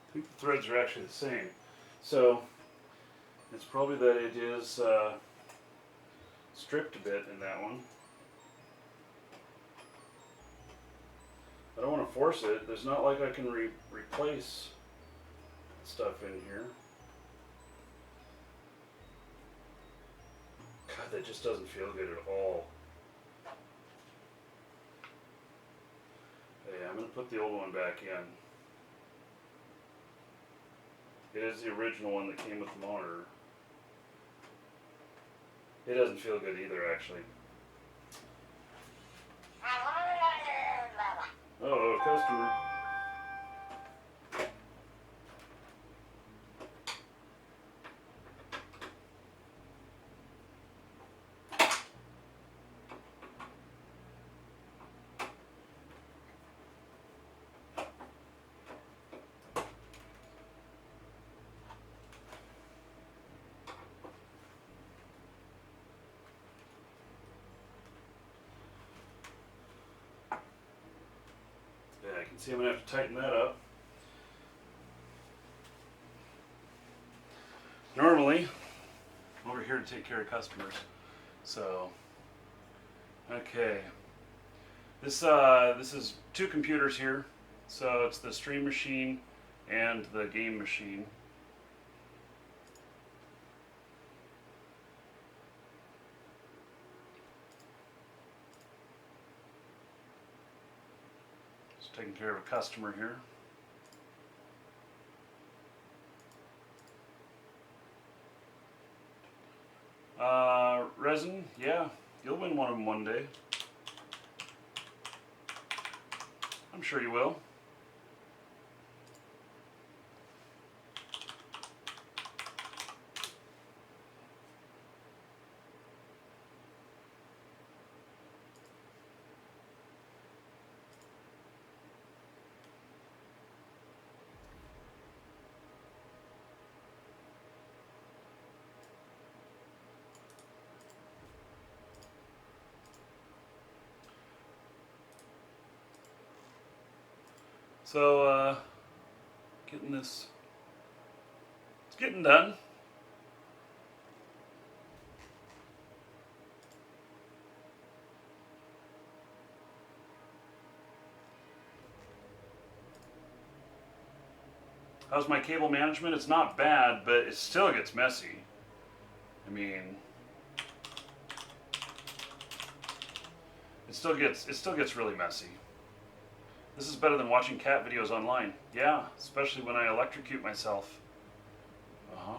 I think the threads are actually the same. So it's probably that it is stripped a bit in that one. I don't want to force it. There's not like I can replace stuff in here. God, that just doesn't feel good at all. Okay, I'm going to put the old one back in. It is the original one that came with the monitor. It doesn't feel good either, actually. Oh, customer. Yeah, I can see I'm going to have to tighten that up. Normally, I'm over here to take care of customers. So, okay. This is two computers here. So it's the stream machine and the game machine. Just taking care of a customer here. Resin, yeah, you'll win one of them one day. I'm sure you will. So, getting this, it's getting done. How's my cable management? It's not bad, but it still gets messy. I mean, it still gets really messy. This is better than watching cat videos online. Yeah, especially when I electrocute myself. Huh.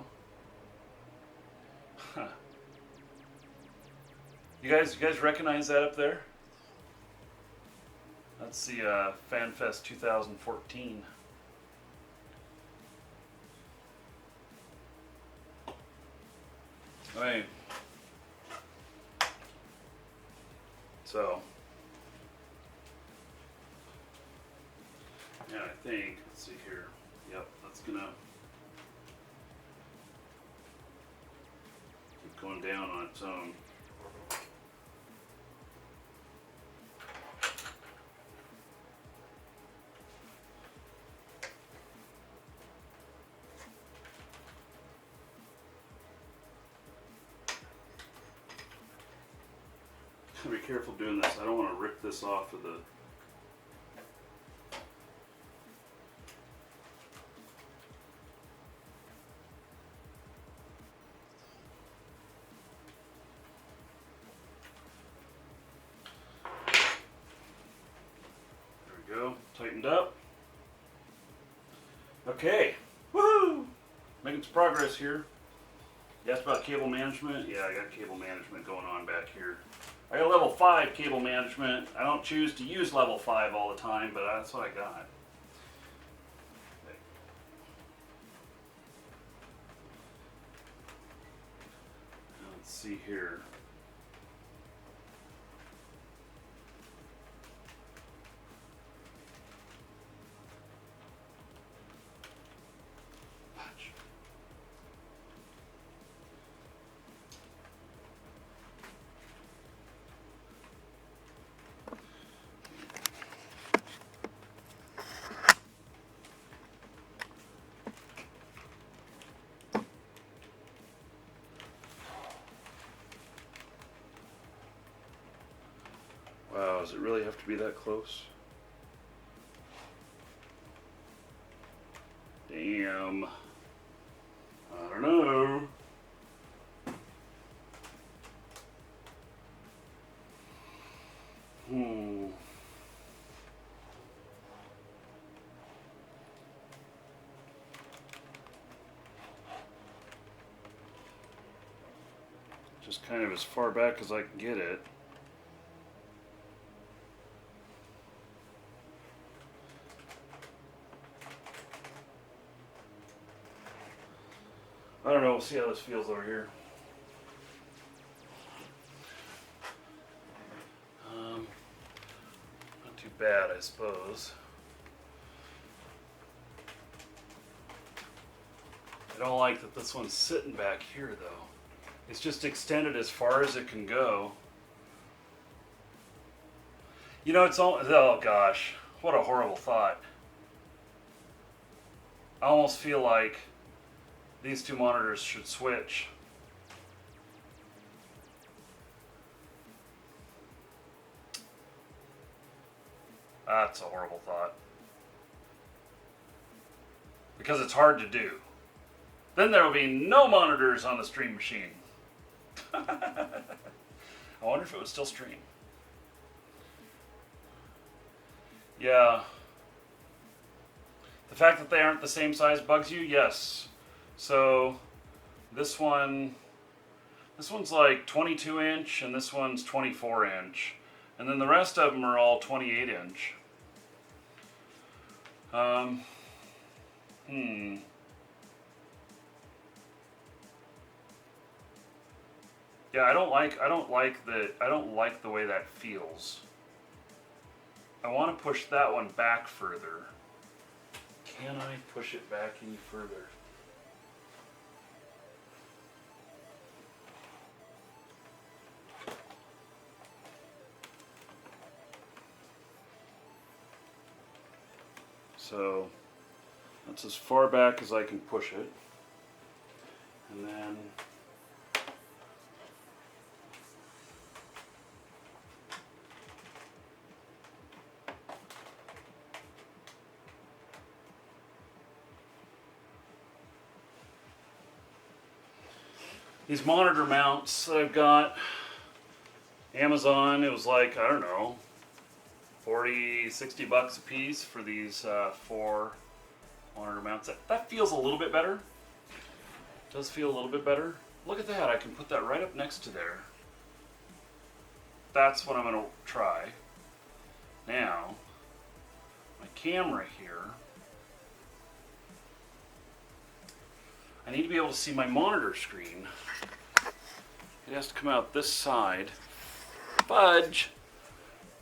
You guys recognize that up there? That's the FanFest 2014. Right. So, yeah, I think, let's see here. Yep, that's gonna keep going down on its own. Be careful doing this. I don't want to rip this off of the. There we go. Tightened up. Okay. Woohoo! Making some progress here. You asked about cable management? Yeah, I got cable management going on back here. I got level 5 cable management. I don't choose to use level 5 all the time, but that's what I got. Okay. Let's see here. Wow, does it really have to be that close? Damn. I don't know. Just kind of as far back as I can get it. I don't know, we'll see how this feels over here. Not too bad, I suppose. I don't like that this one's sitting back here, though. It's just extended as far as it can go. You know, it's all, oh gosh, what a horrible thought. I almost feel like these two monitors should switch. That's a horrible thought. Because it's hard to do. Then there will be no monitors on the stream machine. I wonder if it would still stream. Yeah. The fact that they aren't the same size bugs you? Yes. So this one's like 22 inch and this one's 24 inch. And then the rest of them are all 28 inch. Yeah, I don't like the way that feels. I want to push that one back further. Can I push it back any further? So that's as far back as I can push it. And then these monitor mounts that I've got. Amazon, it was like, I don't know, 40, 60 bucks a piece for these 4 monitor mounts. That feels a little bit better. Does feel a little bit better. Look at that, I can put that right up next to there. That's what I'm going to try. Now, my camera here. I need to be able to see my monitor screen. It has to come out this side. Fudge!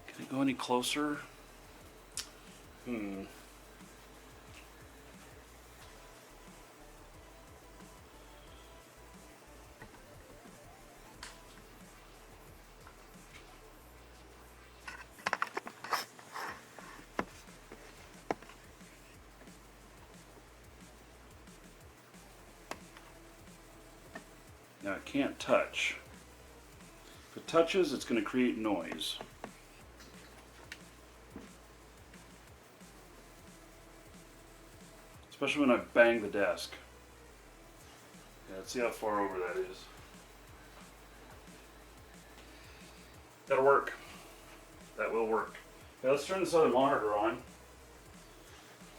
Can I go any closer? Now it can't touch. If it touches, it's going to create noise. Especially when I bang the desk. Yeah, let's see how far over that is. That'll work. That will work. Okay, let's turn this other monitor on.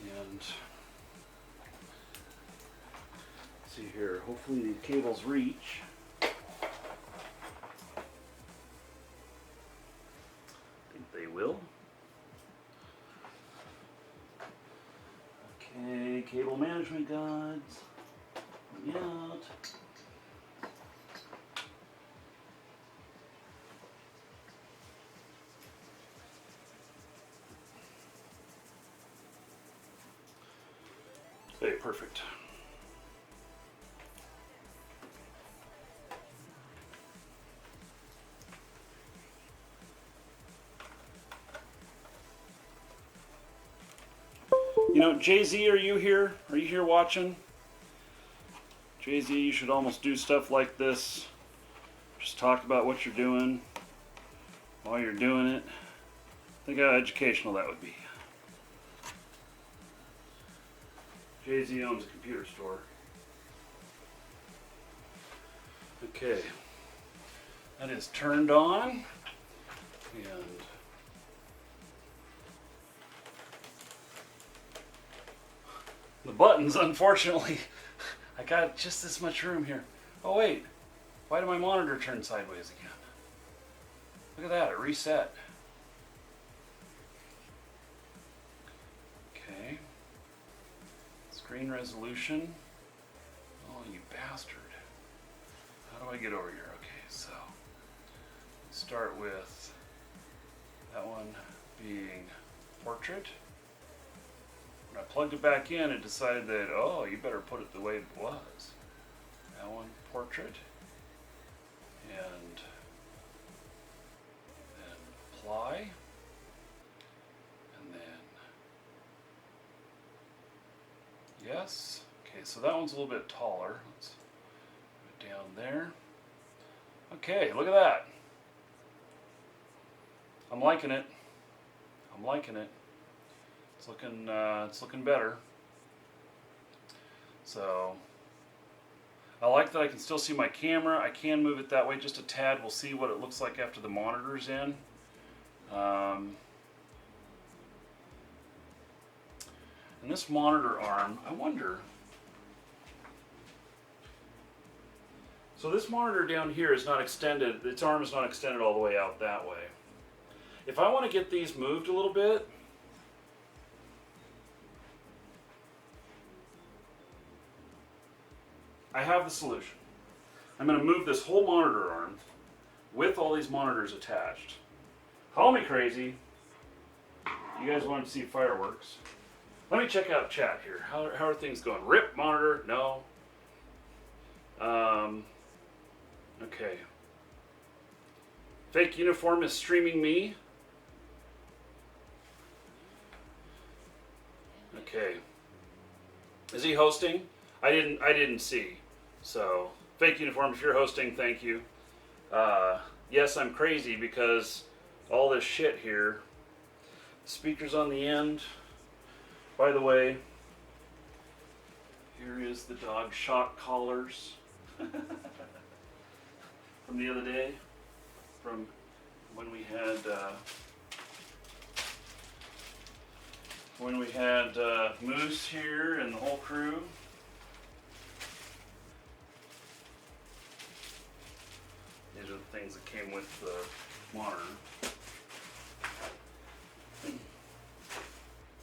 And see here, hopefully the cables reach. I think they will. Okay, cable management guides. Let me out. Okay, perfect. You know, Jay-Z, are you here? Are you here watching? Jay-Z, you should almost do stuff like this. Just talk about what you're doing while you're doing it. Think how educational that would be. Jay-Z owns a computer store. Okay. That is turned on. And the buttons, unfortunately, I got just this much room here. Oh wait, why did my monitor turn sideways again? Look at that, it reset. Okay. Screen resolution. Oh, you bastard. How do I get over here? Okay, so let's start with that one being portrait. When I plugged it back in, it decided that, oh, you better put it the way it was. That one, portrait. And then apply. And then yes. Okay, so that one's a little bit taller. Let's put it down there. Okay, look at that. I'm liking it. I'm liking it. It's looking better. So I like that I can still see my camera. I can move it that way just a tad. We'll see what it looks like after the monitor's in. And this monitor arm, I wonder. So this monitor down here is not extended. Its arm is not extended all the way out that way. If I want to get these moved a little bit, I have the solution. I'm going to move this whole monitor arm with all these monitors attached. Call me crazy. You guys want to see fireworks. Let me check out chat here. How are things going? RIP monitor? No. Okay. Fake Uniform is streaming me. Okay. Is he hosting? I didn't see. So, Fake Uniform, if you're hosting, thank you. Yes, I'm crazy because all this shit here. Speakers on the end. By the way, here is the dog shock collars. from the other day, from when we had Moose here and the whole crew. These are the things that came with the monitor.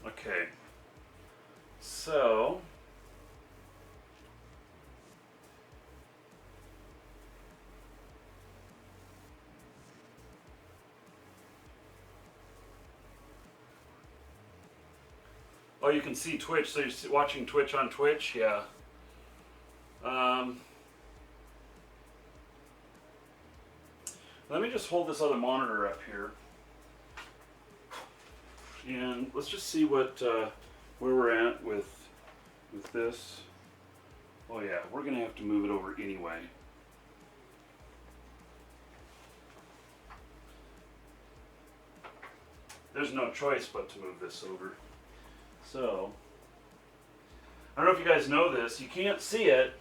Okay, so oh, you can see Twitch, so you're watching Twitch on Twitch, yeah. Let me just hold this other monitor up here. And let's just see what where we're at with this. Oh yeah, we're gonna have to move it over anyway. There's no choice but to move this over. So I don't know if you guys know this. You can't see it,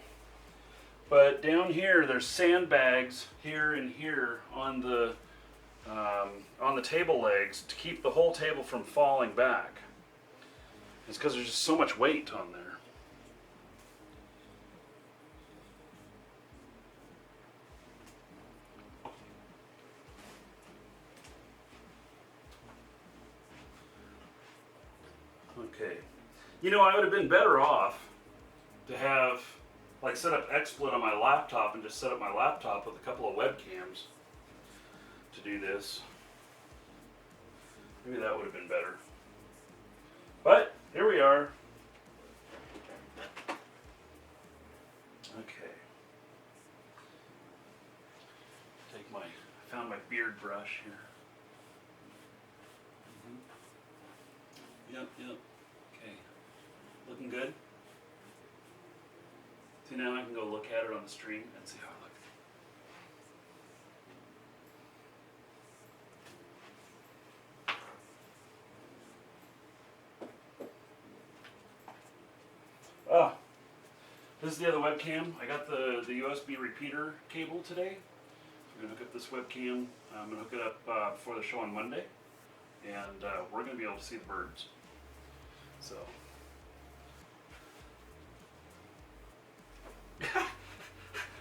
but down here there's sandbags here and here on the table legs to keep the whole table from falling back. It's because there's just so much weight on there. Okay. You know, I would have been better off to have like set up XSplit on my laptop and just set up my laptop with a couple of webcams to do this. Maybe that would have been better. But here we are. Okay. Found my beard brush here. Yep. Okay. Looking good? See, now I can go look at it on the stream and see how it looks. Ah, this is the other webcam. I got the USB repeater cable today. I'm going to hook up this webcam. I'm going to hook it up before the show on Monday. And we're going to be able to see the birds. So.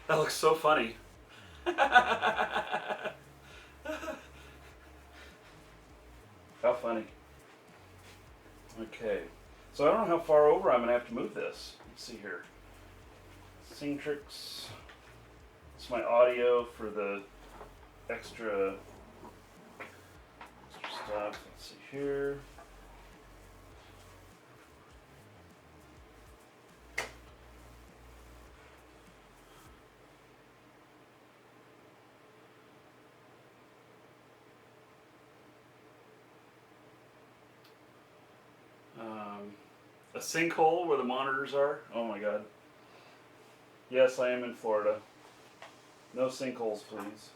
That looks so funny. How funny. Okay. So I don't know how far over I'm going to have to move this. Let's see here. Singtrix. It's my audio for the extra stuff. Let's see here. A sinkhole where the monitors are. Oh my god. Yes, I am in Florida. No sinkholes, please.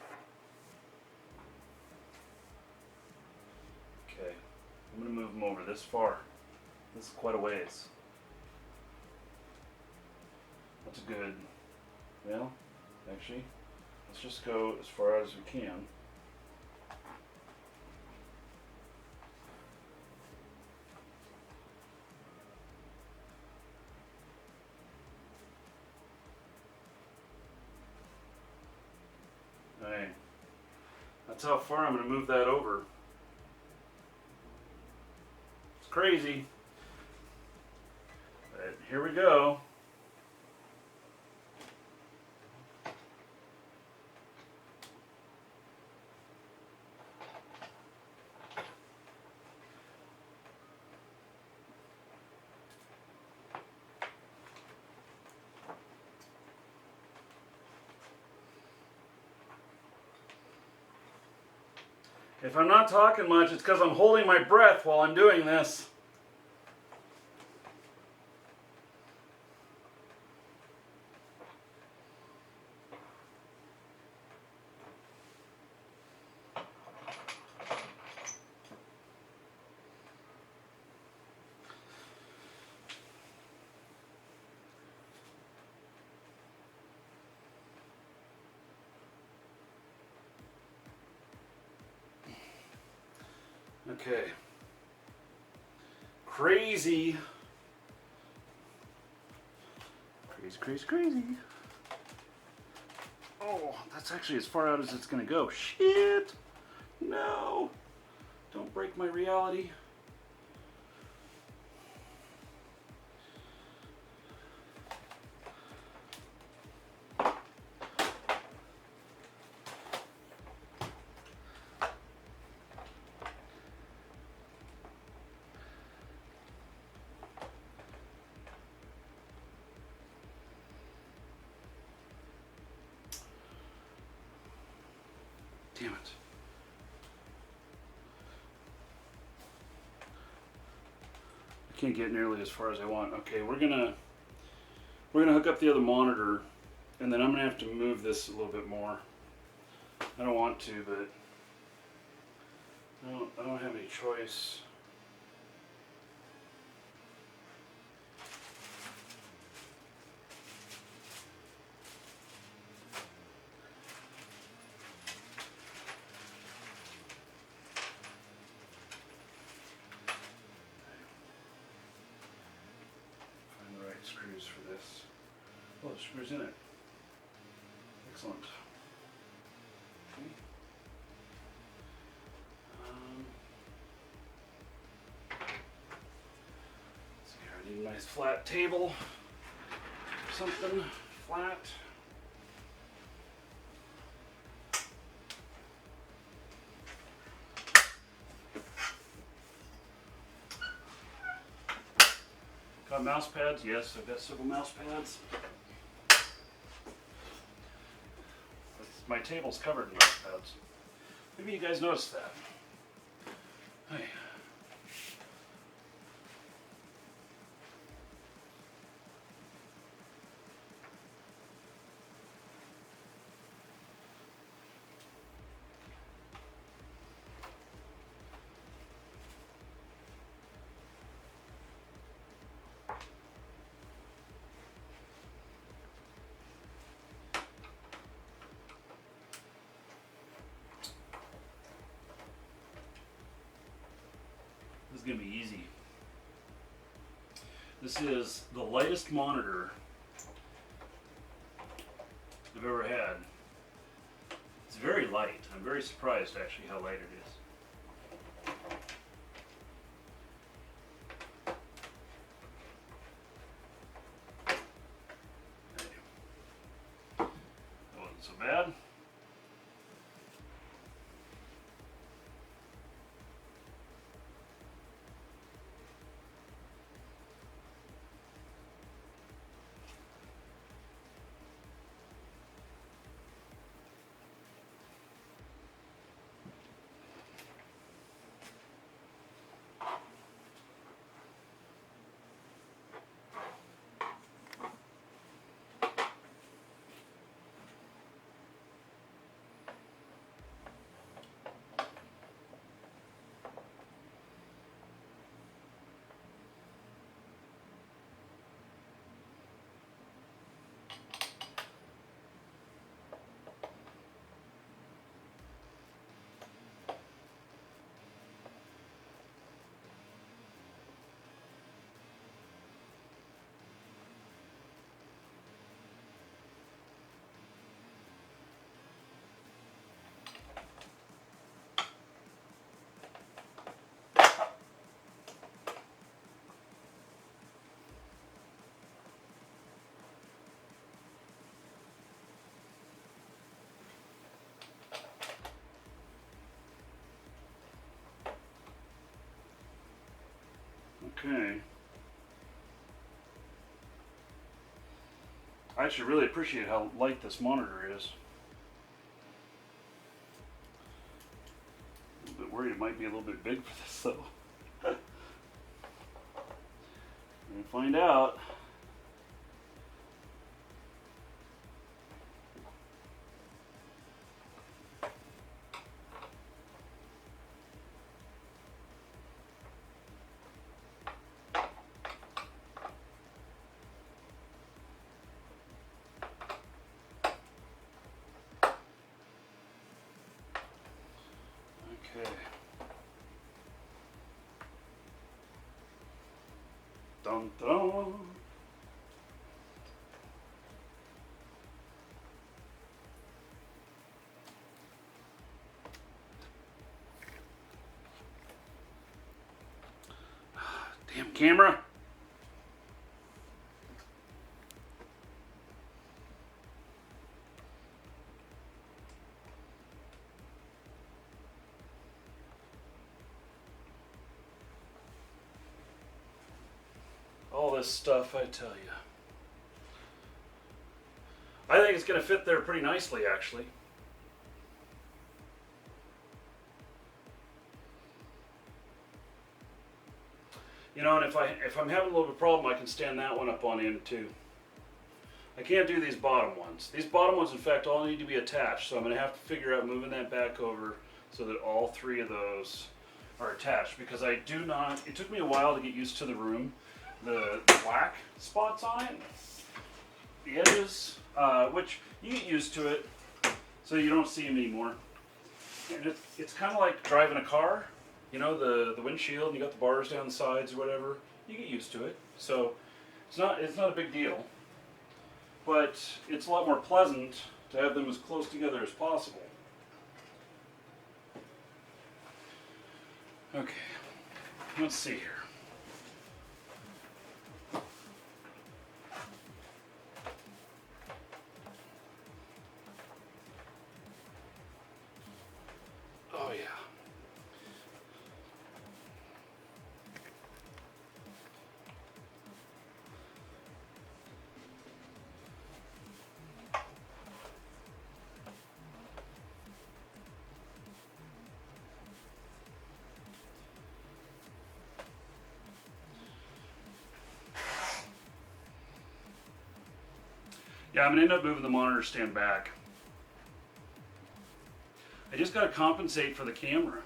Okay. I'm going to move them over this far. This is quite a ways. That's good. Well, actually, let's just go as far out as we can. Alright. That's how far I'm going to move that over. It's crazy. But here we go. If I'm not talking much, it's because I'm holding my breath while I'm doing this. Okay. Crazy. Crazy. Oh, that's actually as far out as it's gonna go. Shit! No! Don't break my reality. Damn it. I can't get nearly as far as I want. Okay, we're gonna hook up the other monitor, and then I'm gonna have to move this a little bit more. I don't want to, but I don't have any choice. Find the right screws for this. Oh, the screws in it. Excellent. Okay. Let's see here, I need a nice flat table. Something flat. Got mouse pads? Yes, I've got several mouse pads. My table's covered in mouse pads. Maybe you guys noticed that. Hey. This is going to be easy. This is the lightest monitor I've ever had. It's very light. I'm very surprised actually how light it is. That wasn't so bad. Okay. I actually really appreciate how light this monitor is. A little bit worried it might be a little bit big for this though. We'll find out. Okay. Dun, dun. Damn camera. All this stuff, I tell you. I think it's going to fit there pretty nicely, actually. You know, and if I'm having a little bit of problem, I can stand that one up on end too. I can't do these bottom ones. These bottom ones, in fact, all need to be attached. So I'm going to have to figure out moving that back over so that all three of those are attached. Because I do not. It took me a while to get used to the room. The black spots on it, the edges, which you get used to it, so you don't see them anymore. And it's kind of like driving a car. You know, the windshield, and you got the bars down the sides or whatever. You get used to it, so it's not a big deal. But it's a lot more pleasant to have them as close together as possible. Okay, let's see here. Oh yeah. Yeah, I'm going to end up moving the monitor stand back. I just got to compensate for the camera.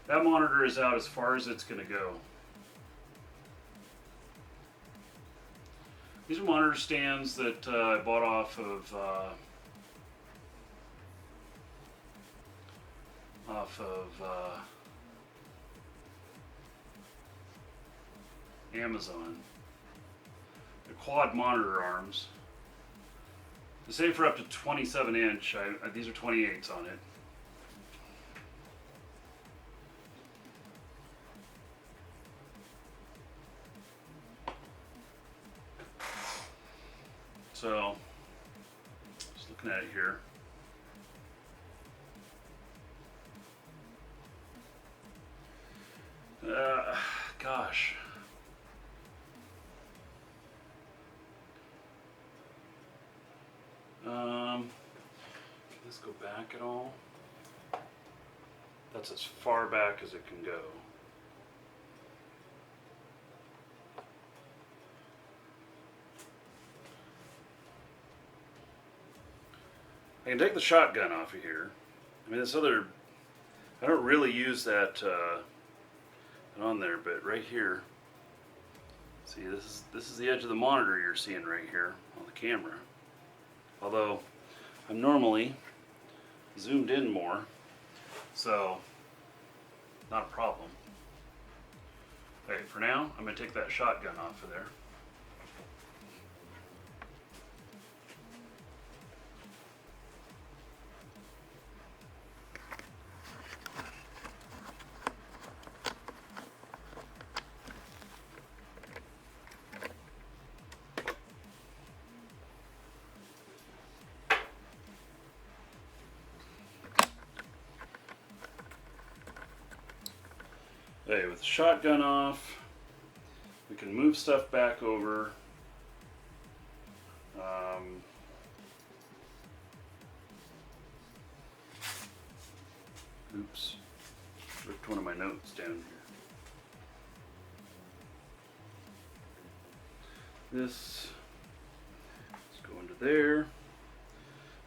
That monitor is out as far as it's going to go. These are monitor stands that I bought off of Amazon. They're quad monitor arms. They say for up to 27 inch. These are 28s on it. So, just looking at it here. Gosh. Can this go back at all? That's as far back as it can go. I can take the shotgun off of here. I mean, this other, I don't really use that on there, but right here, see, this is the edge of the monitor you're seeing right here on the camera. Although I'm normally zoomed in more, so not a problem. Okay, for now, I'm going to take that shotgun off of there. Okay, with the shotgun off, we can move stuff back over. Oops, ripped one of my notes down here. This, let's go into there.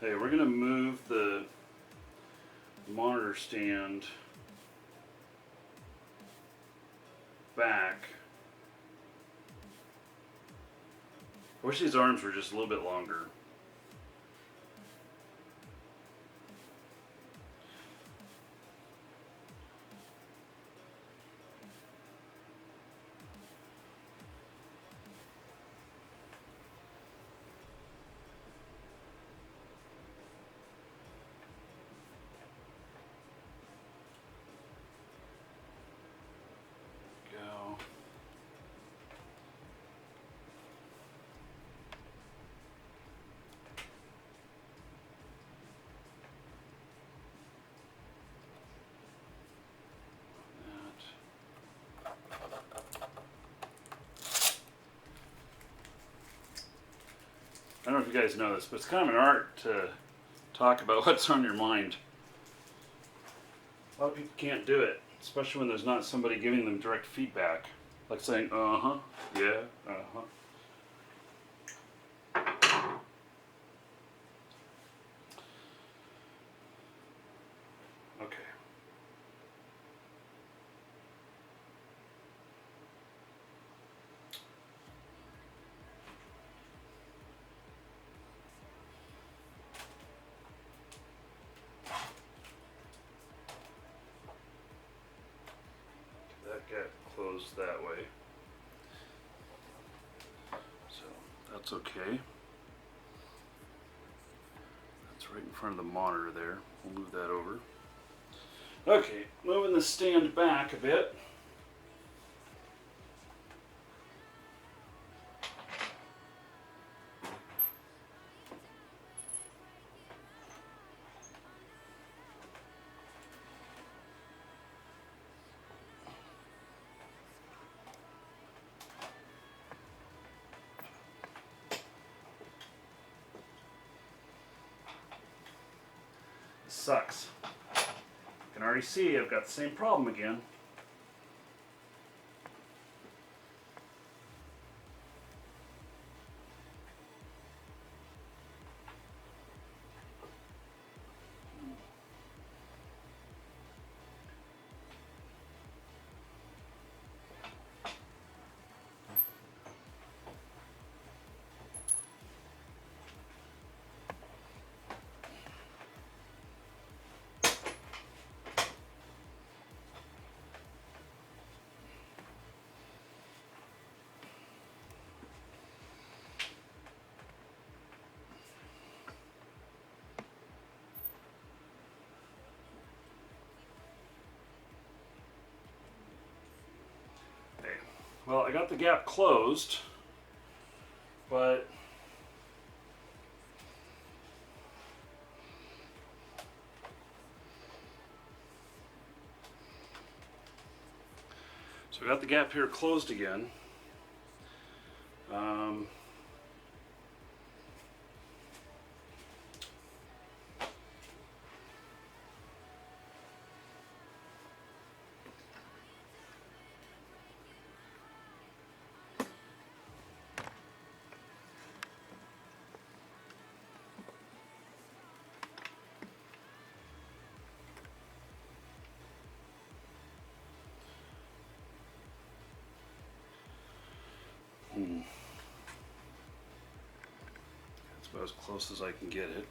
Hey, we're gonna move the monitor stand back. I wish these arms were just a little bit longer. I don't know if you guys know this, but it's kind of an art to talk about what's on your mind. A lot of people can't do it, especially when there's not somebody giving them direct feedback. Like saying, uh-huh, yeah, uh-huh. Okay. That got closed that way. So that's okay. That's right in front of the monitor there. We'll move that over. Okay, moving the stand back a bit. Sucks. You can already see I've got the same problem again. Well, I got the gap closed, but so I got the gap here closed again. That's about as close as I can get it.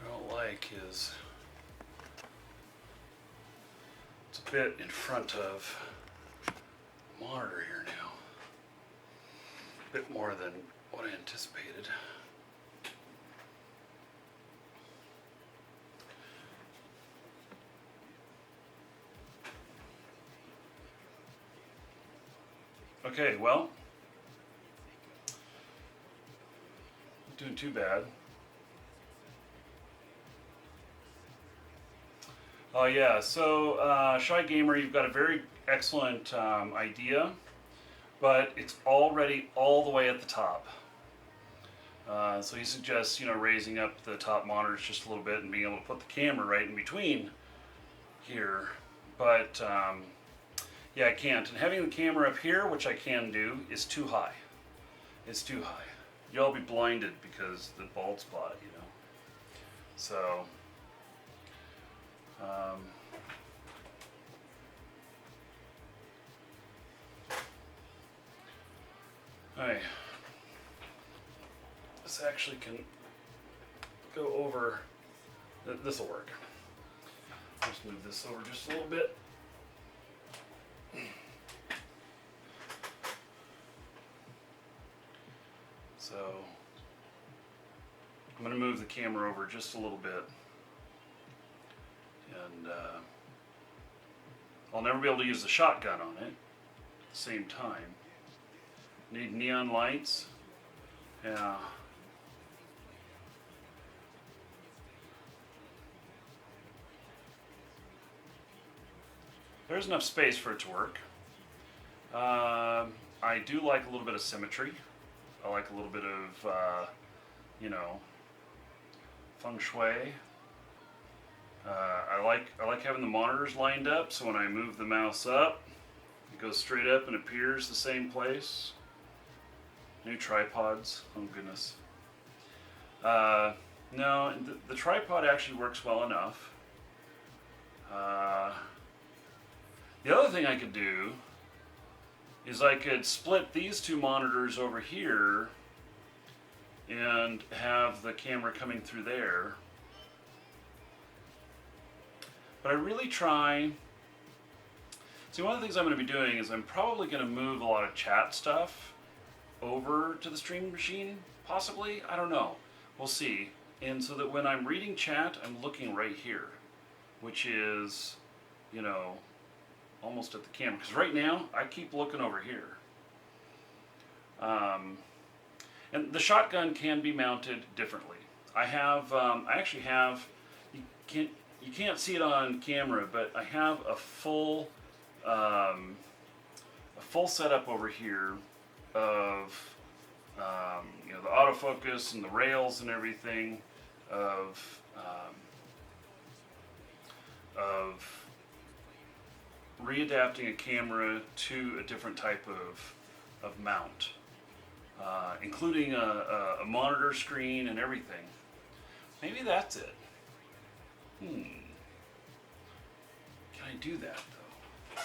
What I don't like is it's a bit in front of the monitor here now. A bit more than what I anticipated. Okay, well, not doing too bad. Oh yeah, so Shy Gamer, you've got a very excellent idea, but it's already all the way at the top. So he suggests, raising up the top monitors just a little bit and being able to put the camera right in between here. But yeah, I can't. And having the camera up here, which I can do, is too high. It's too high. You'll be blinded because the bald spot, So, alright. This actually can go over. This will work. Just move this over just a little bit. So I'm going to move the camera over just a little bit, and I'll never be able to use the shotgun on it at the same time. Need neon lights. Yeah. there's enough space for it to work. I do like a little bit of symmetry. I like a little bit of, you know, feng shui. I like having the monitors lined up, so when I move the mouse up, it goes straight up and appears the same place. New tripods. Oh goodness. No, the tripod actually works well enough. The other thing I could do is I could split these two monitors over here and have the camera coming through there. But I really try... See, one of the things I'm going to be doing is I'm probably going to move a lot of chat stuff over to the streaming machine, possibly. I don't know. We'll see. And so that when I'm reading chat, I'm looking right here, which is, you know, almost at the camera. Because right now, I keep looking over here. And the shotgun can be mounted differently. I actually have, you can't see it on camera, but I have a full setup over here of you know, the autofocus and the rails and everything of readapting a camera to a different type of mount, including a monitor screen and everything. Maybe that's it. Can I do that though?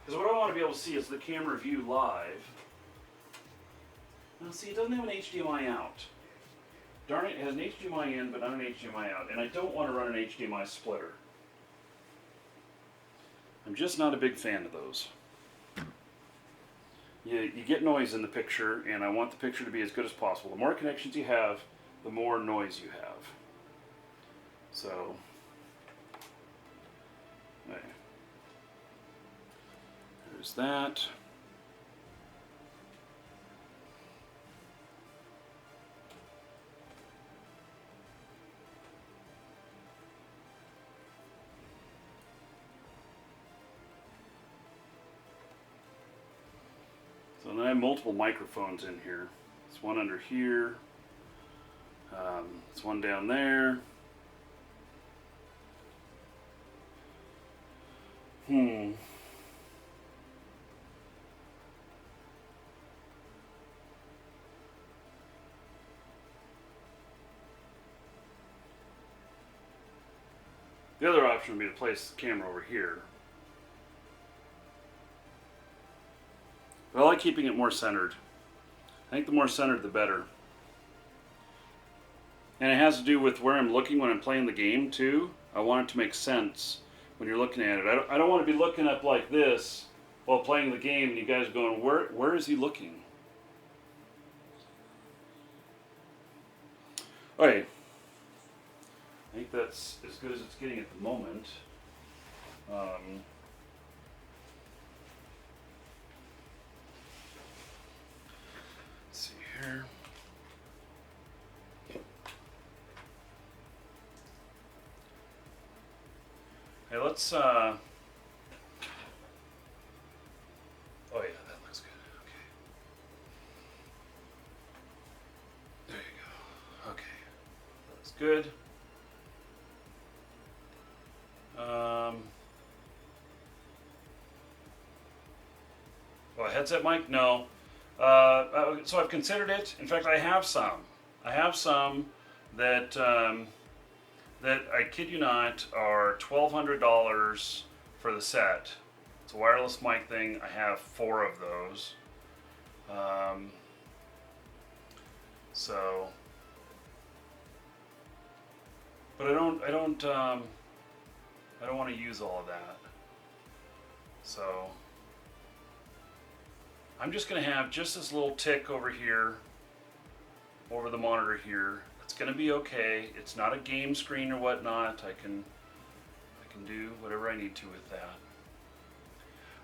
Because what I want to be able to see is the camera view live. Now see, it doesn't have an HDMI out. Darn it, it has an HDMI in, but not an HDMI out. And I don't want to run an HDMI splitter. I'm just not a big fan of those. You get noise in the picture, and I want the picture to be as good as possible. The more connections you have, the more noise you have. So, okay. There's that. So then I have multiple microphones in here. There's one under here. There's one down there. The other option would be to place the camera over here. But I like keeping it more centered. I think the more centered, the better. And it has to do with where I'm looking when I'm playing the game, too. I want it to make sense when you're looking at it. I don't want to be looking up like this while playing the game and you guys are going, where is he looking? Okay. I think that's as good as it's getting at the moment. Let's see here. Hey, let's, oh yeah, that looks good. Okay. There you go. Okay. That's good. Oh, a headset mic? No. So I've considered it. In fact, I have some. I have some that that I kid you not are $1,200 for the set. It's a wireless mic thing. I have 4 of those. So, but I don't want to use all of that. So I'm just going to have just this little tick over here, over the monitor here. It's going to be okay. It's not a game screen or whatnot. I can do whatever I need to with that.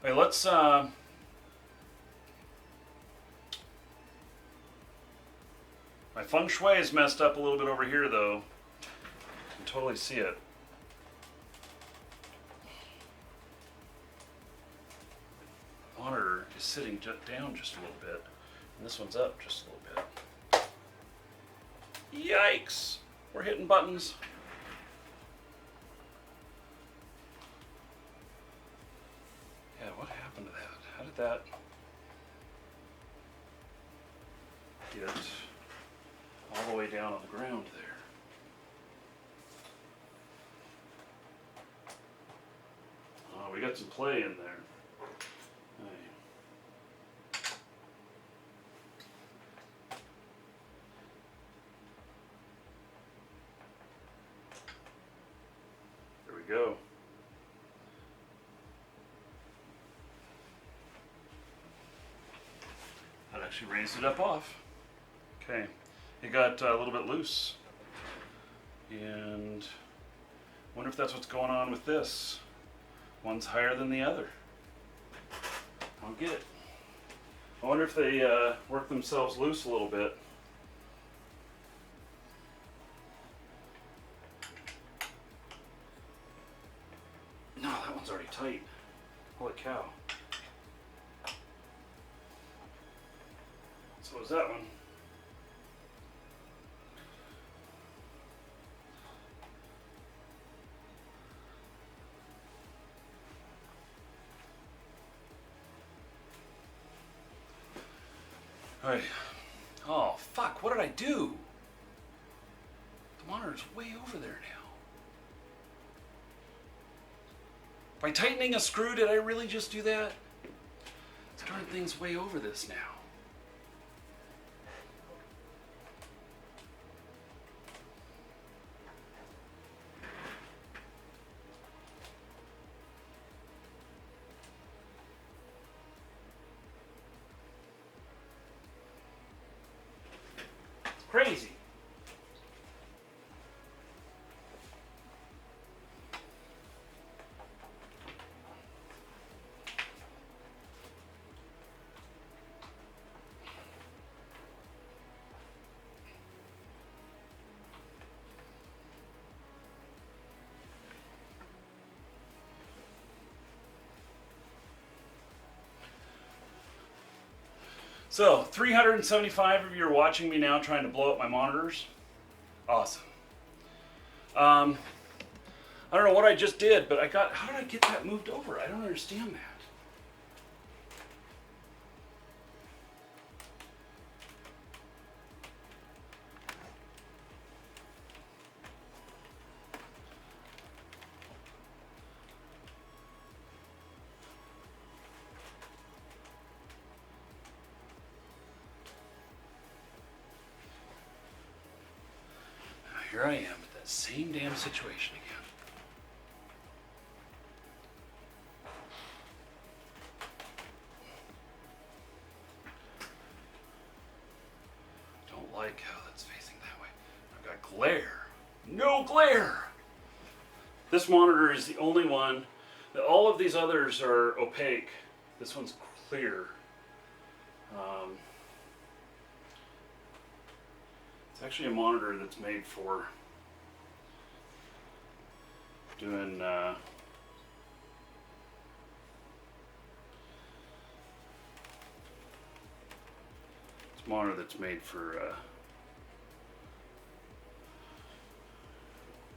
Okay, let's my feng shui is messed up a little bit over here though. You can totally see it. sitting down just a little bit, and this one's up just a little bit. Yikes! We're hitting buttons. Yeah, what happened to that? How did that get all the way down on the ground there? Oh, we got some play in there. Hey. There we go. That actually raised it up off. Okay. It got a little bit loose. And wonder if that's what's going on with this. One's higher than the other. I don't get it. I wonder if they work themselves loose a little bit. No, that one's already tight. Holy cow. So is that one. Alright. Oh, fuck, what did I do? The monitor's way over there now. By tightening a screw, did I really just do that? This darn thing's way over this now. Crazy. So, 375 of you are watching me now trying to blow up my monitors. Awesome. I don't know what I just did, but how did I get that moved over? I don't understand that. Here I am at that same damn situation again. Don't like how that's facing that way. I've got glare. No glare! This monitor is the only one. All of these others are opaque. This one's clear. It's actually a monitor that's made for doing it's a monitor that's made for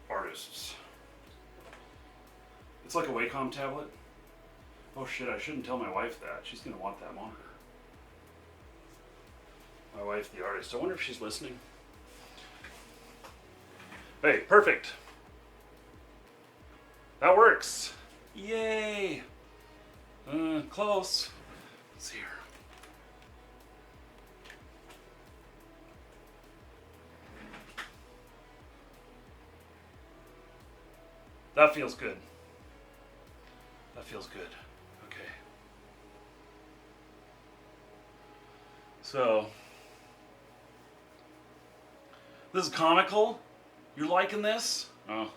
artists. It's like a Wacom tablet. Oh shit, I shouldn't tell my wife that. She's gonna want that monitor. My wife, the artist. I wonder if she's listening. Hey, perfect. That works. Yay. Close. Let's see here. That feels good. That feels good. Okay. So, this is comical. You're liking this? Oh.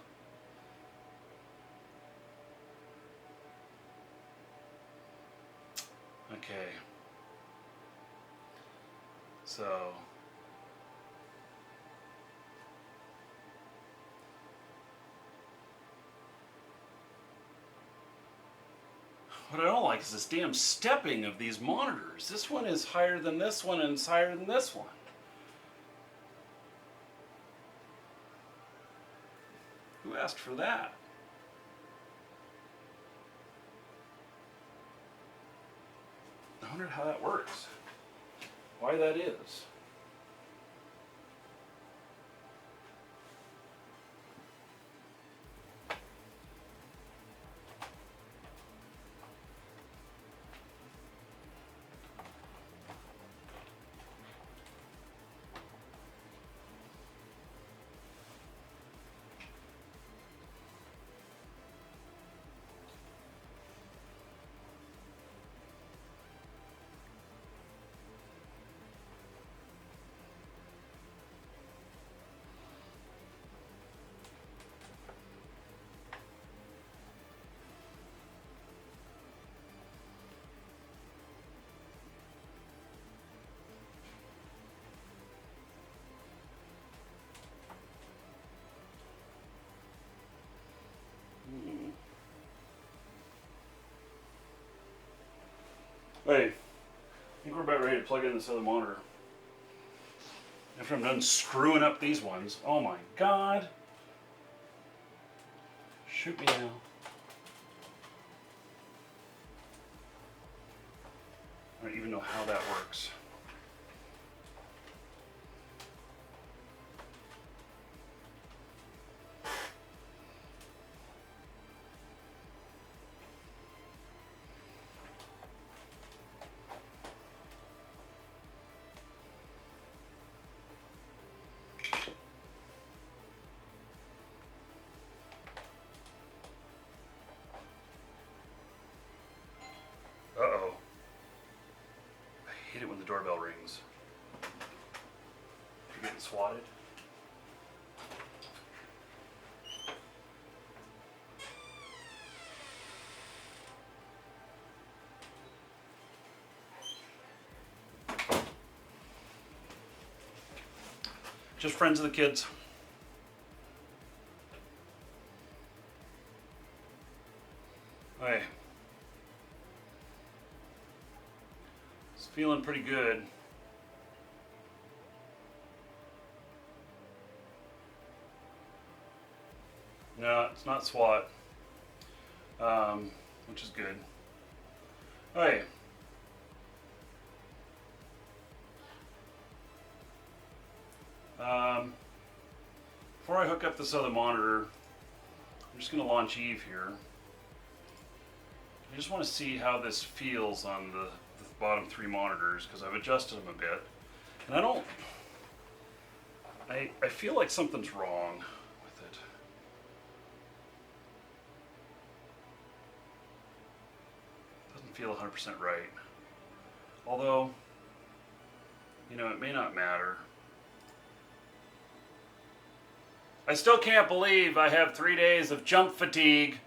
Okay. So. What I don't like is this damn stepping of these monitors. This one is higher than this one and it's higher than this one. Who asked for that? I wonder how that works. Why that is. Hey, I think we're about ready to plug in this other monitor. After I'm done screwing up these ones. Oh my god. Shoot me now. I don't even know how that works. Uh-oh. I hate it when the doorbell rings. You're getting swatted. Just friends of the kids. Hey. It's feeling pretty good. No, it's not SWAT. Which is good. Hey. Before I hook up this other monitor, I'm just going to launch Eve here. I just want to see how this feels on the bottom three monitors, because I've adjusted them a bit. And I feel like something's wrong with it. Doesn't feel 100% right. Although, you know, it may not matter. I still can't believe I have 3 days of jump fatigue.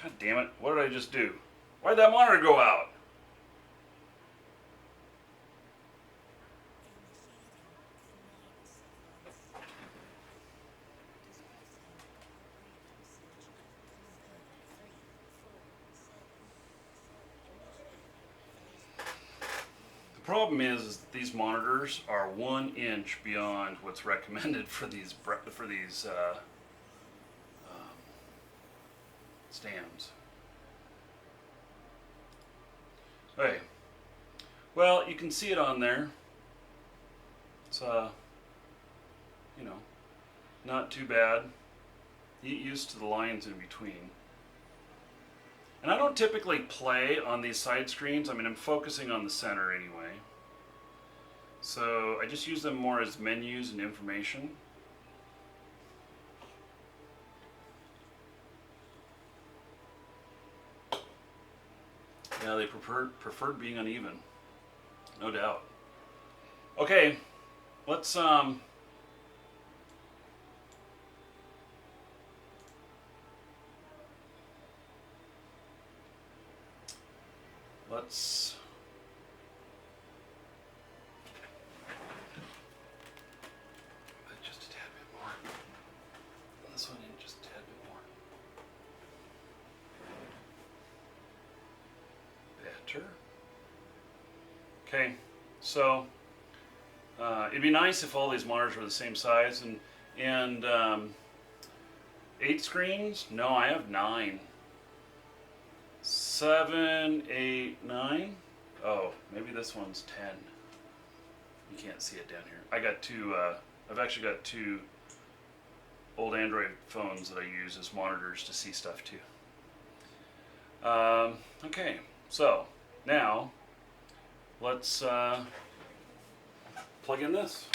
God damn it, what did I just do? Why'd that monitor go out? The problem is that these monitors are 1 inch beyond what's recommended for these stands. Hey, well, you can see it on there. It's you know, not too bad. Get used to the lines in between. And I don't typically play on these side screens. I mean, I'm focusing on the center anyway. So I just use them more as menus and information. Yeah, they preferred being uneven. No doubt. Okay, let's let's. Just a tad bit more. This one in just a tad bit more. Better. Okay, so it'd be nice if all these monitors were the same size and 8 screens. No, I have 9. 7, 8, 9. Oh, maybe this one's 10. You can't see it down here. I got 2. I've actually got 2 old Android phones that I use as monitors to see stuff too. Okay, so now let's plug in this.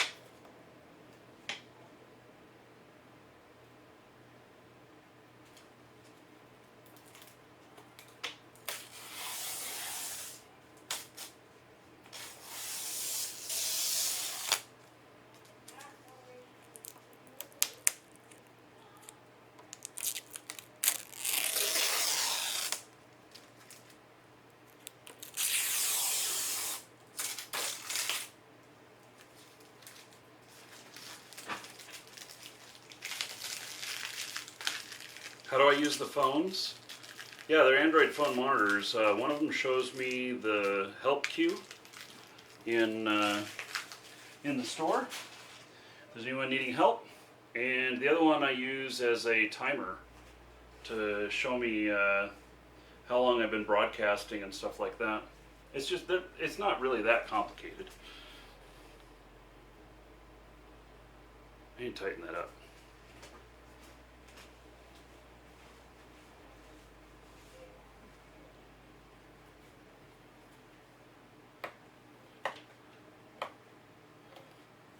How do I use the phones? Yeah, they're Android phone monitors. One of them shows me the help queue in the store. If there's anyone needing help. And the other one I use as a timer to show me how long I've been broadcasting and stuff like that. It's just that it's not really that complicated. I need to tighten that up.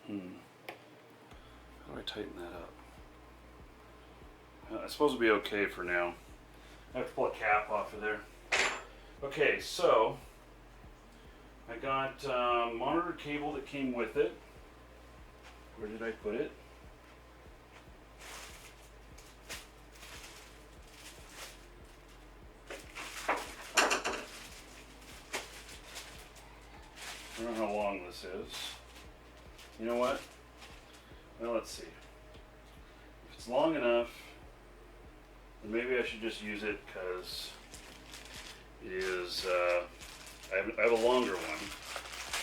How do I tighten that up? I suppose it'll be okay for now. I have to pull a cap off of there. Okay, so I got monitor cable that came with it. Where did I put it? I don't know how long this is. You know what? Well, let's see. If it's long enough, then maybe I should just use it because it is, I have a longer one.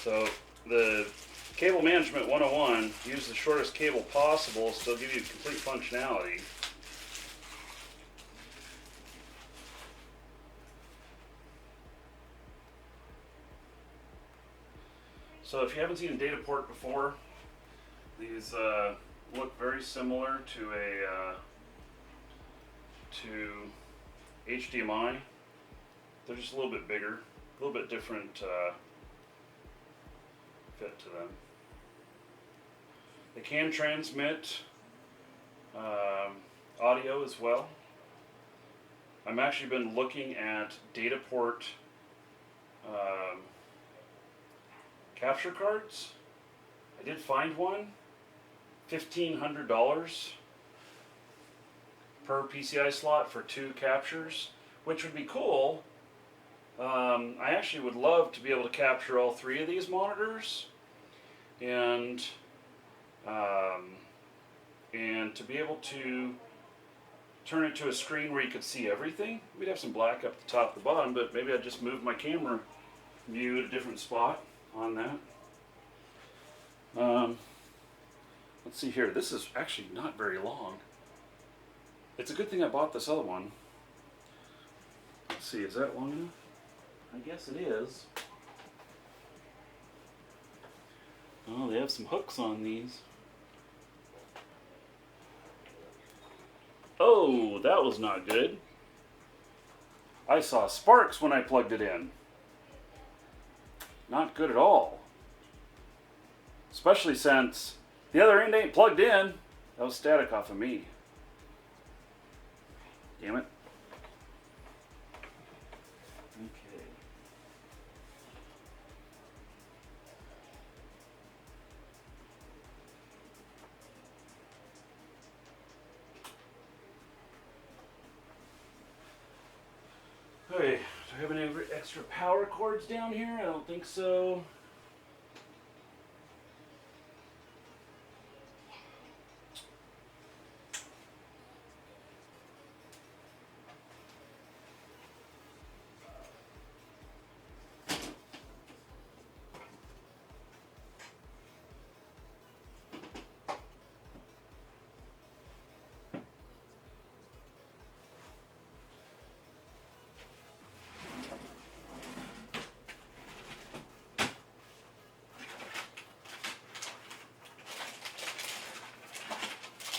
So the Cable Management 101, use the shortest cable possible, still give you complete functionality. So if you haven't seen a data port before, these look very similar to a HDMI. They're just a little bit bigger, a little bit different fit to them. They can transmit audio as well. I've actually been looking at data port capture cards. I did find one, $1,500 per PCI slot for 2 captures, which would be cool. I actually would love to be able to capture all 3 of these monitors, and to be able to turn it to a screen where you could see everything. We'd have some black up the top and the bottom, but maybe I'd just move my camera view at a different spot on that. Let's see here. This is actually not very long. It's a good thing I bought this other one. Let's see, is that long enough? I guess it is. Oh, they have some hooks on these. Oh, that was not good. I saw sparks when I plugged it in. Not good at all. Especially since the other end ain't plugged in. That was static off of me. Damn it. Okay. Okay, Do I have any extra power cords down here? I don't think so.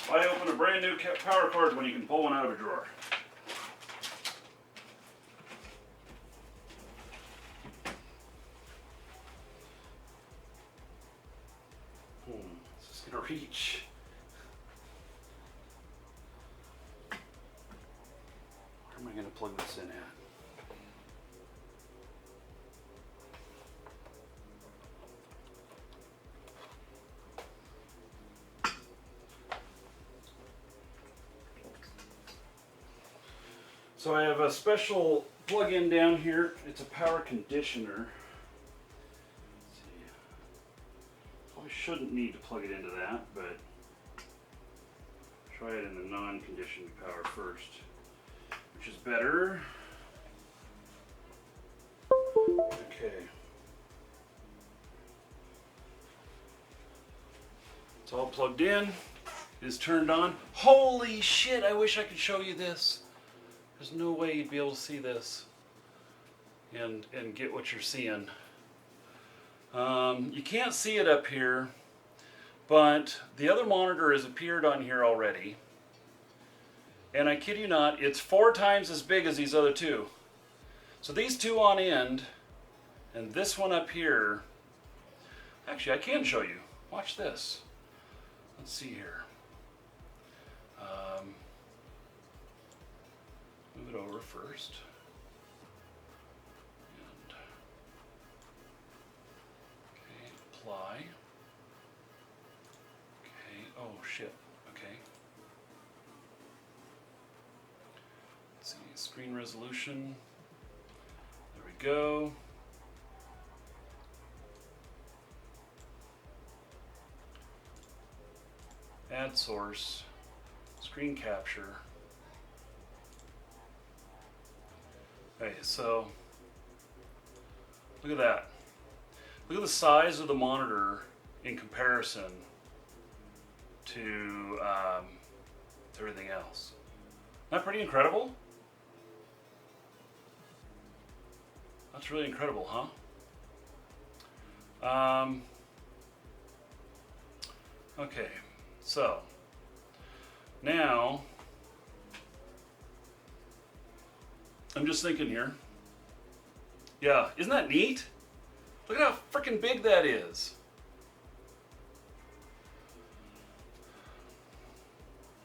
Why open a brand new power cord when you can pull one out of a drawer? Is this gonna reach? Where am I gonna plug this in at? So I have a special plug-in down here. It's a power conditioner. Let's see. Probably shouldn't need to plug it into that, but try it in the non-conditioned power first, which is better. Okay. It's all plugged in. It is turned on. Holy shit, I wish I could show you this. There's no way you'd be able to see this and get what you're seeing. You can't see it up here, but the other monitor has appeared on here already. And I kid you not, it's 4 times as big as these other two. So these two on end, and this one up here, actually I can show you. Watch this. Let's see here. Move it over first. And okay, apply. Okay, oh shit. Okay. Let's see, screen resolution. There we go. Add source. Screen capture. Okay, so look at that. Look at the size of the monitor in comparison to everything else. Isn't that pretty incredible? That's really incredible, huh? Okay, so now I'm just thinking here. Yeah, isn't that neat? Look at how freaking big that is.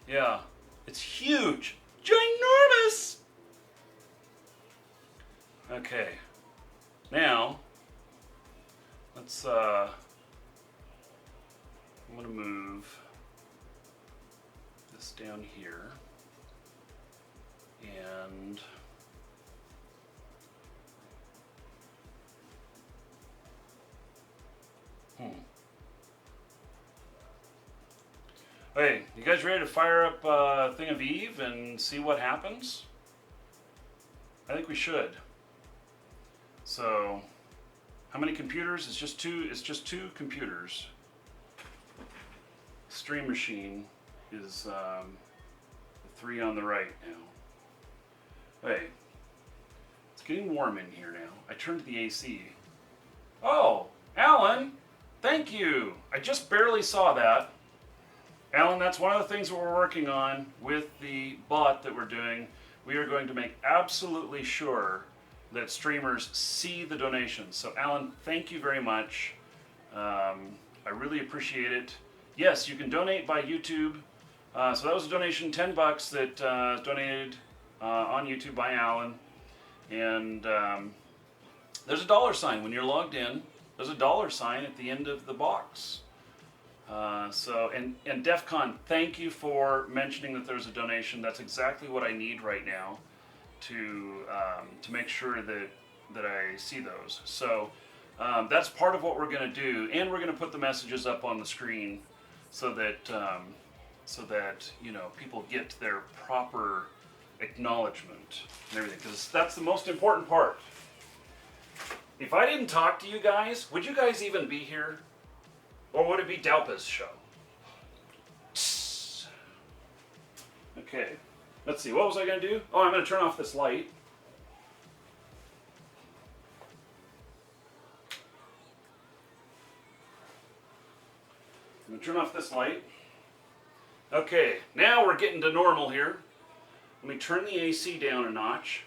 Yeah, it's huge. Ginormous! Okay. Now, let's, I'm gonna move this down here. And hey, you guys ready to fire up Thing of Eve and see what happens? I think we should. So, how many computers? It's just two. It's just 2 computers. Stream machine is the 3 on the right now. Hey, it's getting warm in here now. I turned the AC. Oh, Alan, thank you. I just barely saw that. Alan, that's one of the things that we're working on with the bot that we're doing. We are going to make absolutely sure that streamers see the donations. So Alan, thank you very much. I really appreciate it. Yes, you can donate by YouTube. So that was a donation, $10 that donated on YouTube by Alan. And there's a $sign when you're logged in. There's a $sign at the end of the box. And DEF CON, thank you for mentioning that there's a donation. That's exactly what I need right now. to make sure that I see those. So that's part of what we're going to do, and we're going to put the messages up on the screen so that people get their proper acknowledgement and everything, because that's the most important part. If I didn't talk to you guys, would you guys even be here? Or would it be Dalpa's show? Okay, let's see, what was I going to do? Oh, I'm going to turn off this light. I'm going to turn off this light. Okay, now we're getting to normal here. Let me turn the AC down a notch,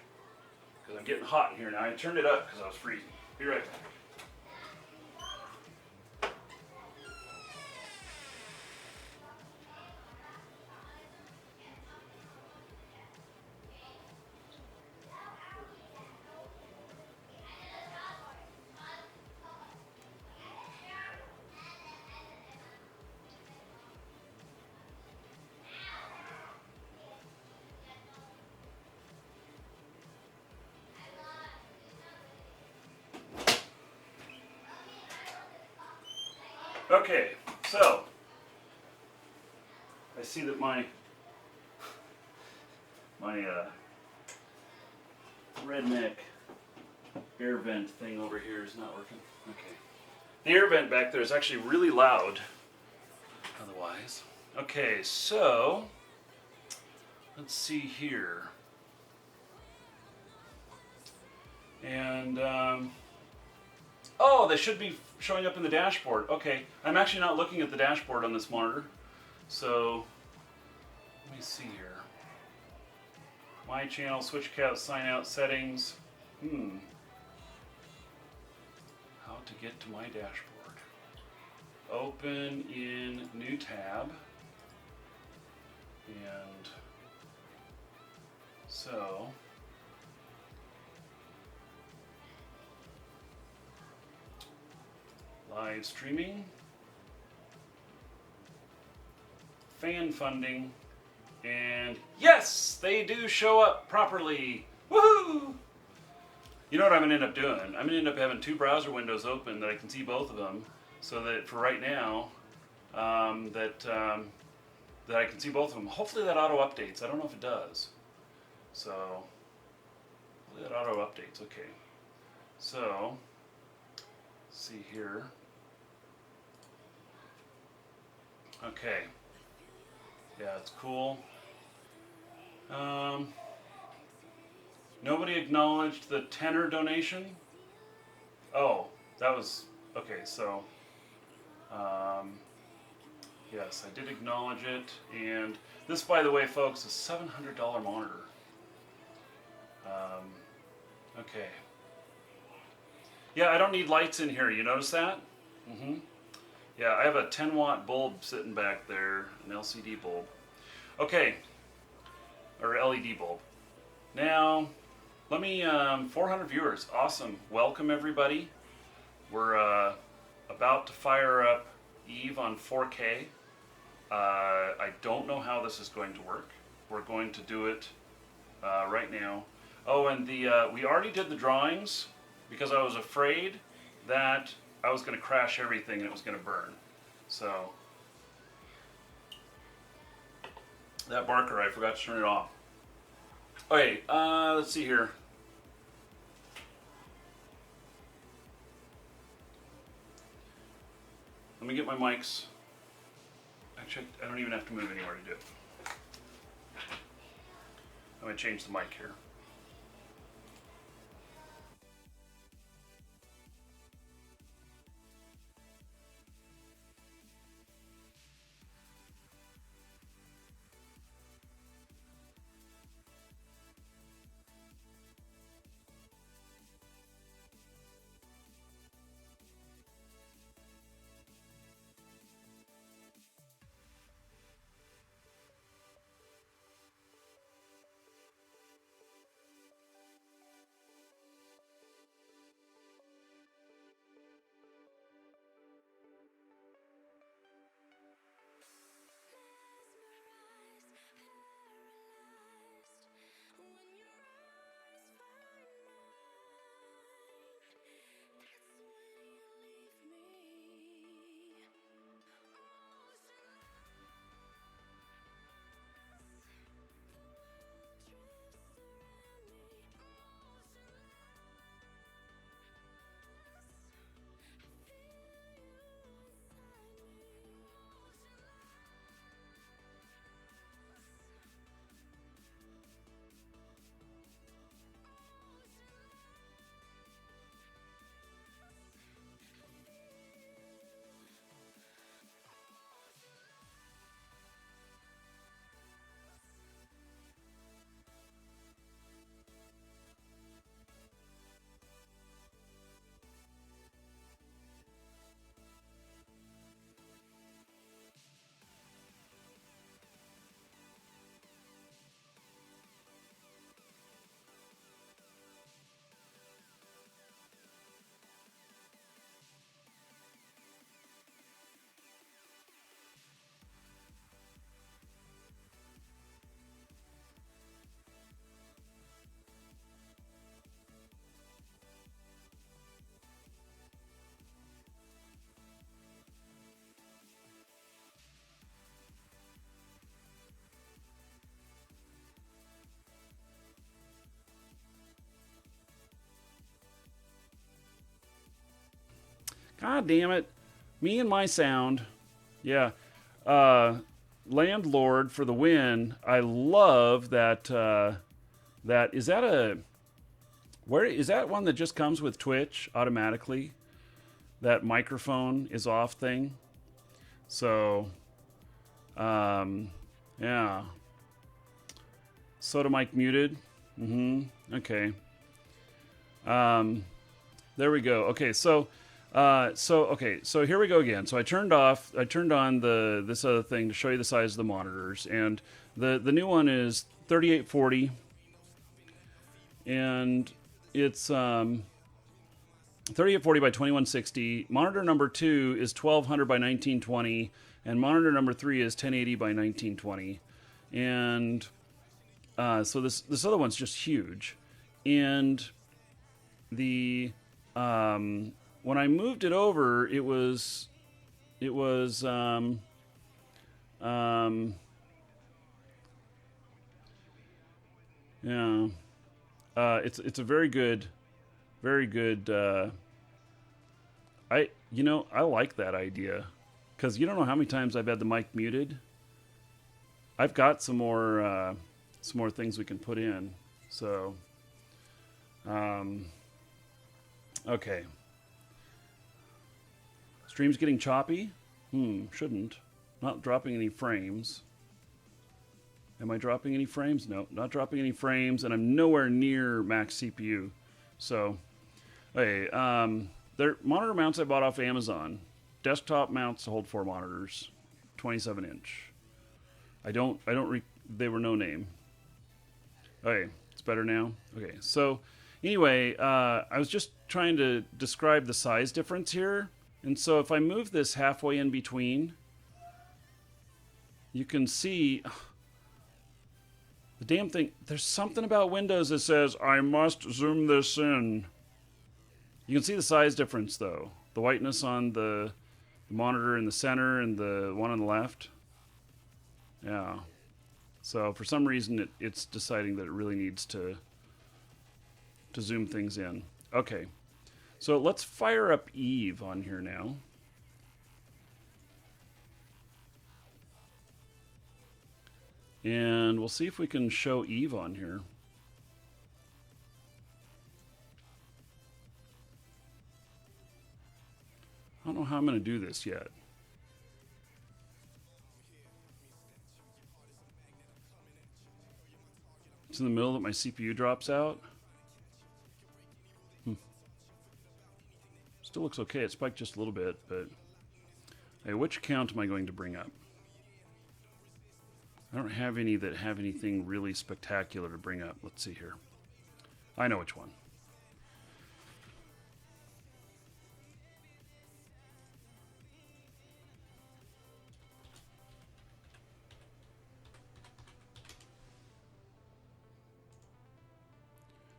because I'm getting hot in here now. I turned it up because I was freezing. Be right back. Okay, so I see that my redneck air vent thing over here is not working. Okay, the air vent back there is actually really loud. Otherwise, okay, so let's see here, and oh, they should be showing up in the dashboard. Okay, I'm actually not looking at the dashboard on this monitor. So, let me see here. My channel, switchcast, sign out settings. How to get to my dashboard. Open in new tab. And so, live streaming, fan funding, and yes, they do show up properly. Woohoo! You know what I'm going to end up doing? I'm going to end up having two browser windows open that I can see both of them, so that for right now, that I can see both of them. Hopefully that auto updates. I don't know if it does. So, hopefully that auto updates. Okay. So, let's see here. Okay. Yeah, it's cool. Nobody acknowledged the tenor donation. Oh, that was okay. So, yes, I did acknowledge it. And this, by the way, folks, is a $700 monitor. Okay. Yeah, I don't need lights in here. You notice that? Mm-hmm. Yeah, I have a 10-watt bulb sitting back there, an LCD bulb. Okay, or LED bulb. Now, let me, 400 viewers, awesome. Welcome everybody. We're about to fire up Eve on 4K. I don't know how this is going to work. We're going to do it right now. Oh, and we already did the drawings because I was afraid that I was going to crash everything and it was going to burn. So, that barker, I forgot to turn it off. Okay, let's see here. Let me get my mics. Actually, I don't even have to move anywhere to do it. I'm going to change the mic here. God damn it. Me and my sound. Yeah. Landlord for the win. I love that. That is that a. Where is that one that just comes with Twitch automatically? That microphone is off thing. So, yeah. Soda mic muted. Okay. There we go. Okay, so here we go again. So I turned on this other thing to show you the size of the monitors, and the new one is 3840, and it's 3840 by 2160. Monitor number 2 is 1200 by 1920, and monitor number 3 is 1080 by 1920, and so this other one's just huge, and the when I moved it over, it was yeah. It's a very good I like that idea, because you don't know how many times I've had the mic muted. I've got some more things we can put in. So okay. Stream's getting choppy? Shouldn't. Not dropping any frames. Am I dropping any frames? No, not dropping any frames, and I'm nowhere near max CPU. So, hey, they're monitor mounts I bought off Amazon. Desktop mounts to hold 4 monitors. 27-inch. They were no name. Okay, it's better now? Okay, so anyway, I was just trying to describe the size difference here. And so if I move this halfway in between, you can see the damn thing. There's something about Windows that says, I must zoom this in. You can see the size difference, though. The whiteness on the monitor in the center and the one on the left. Yeah. So for some reason, it's deciding that it really needs to zoom things in. Okay. So let's fire up Eve on here now. And we'll see if we can show Eve on here. I don't know how I'm going to do this yet. It's in the middle that my CPU drops out. Still looks okay. It spiked just a little bit, but hey, which account am I going to bring up? I don't have any that have anything really spectacular to bring up. Let's see here. I know which one.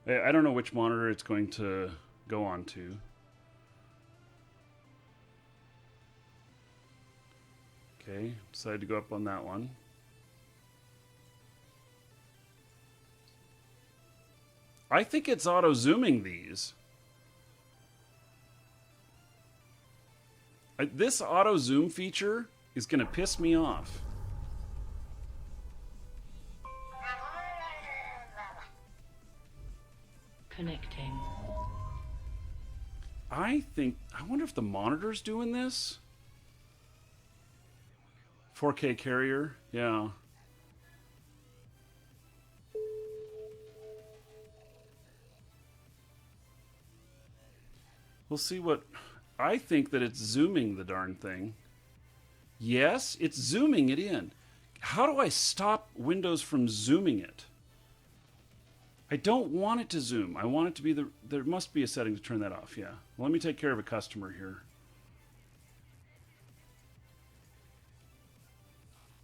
I don't know which monitor it's going to go on to. Okay, decided to go up on that one. I think it's auto-zooming these. This auto-zoom feature is going to piss me off. Connecting. I wonder if the monitor's doing this? 4K carrier, yeah. We'll see what... I think that it's zooming the darn thing. Yes, it's zooming it in. How do I stop Windows from zooming it? I don't want it to zoom. I want it to be the... There must be a setting to turn that off, yeah. Well, let me take care of a customer here.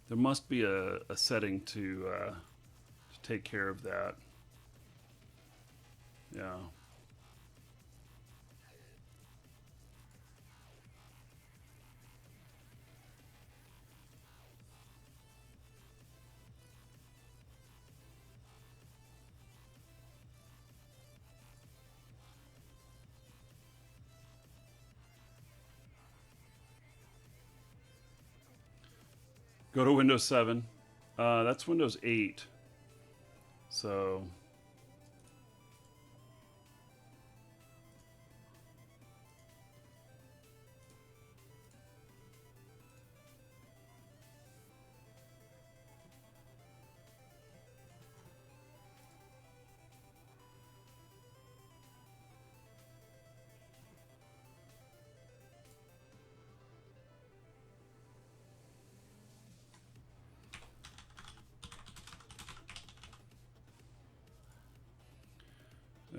There must be a setting to take care of that. Yeah. Go to Windows 7. That's Windows 8. So...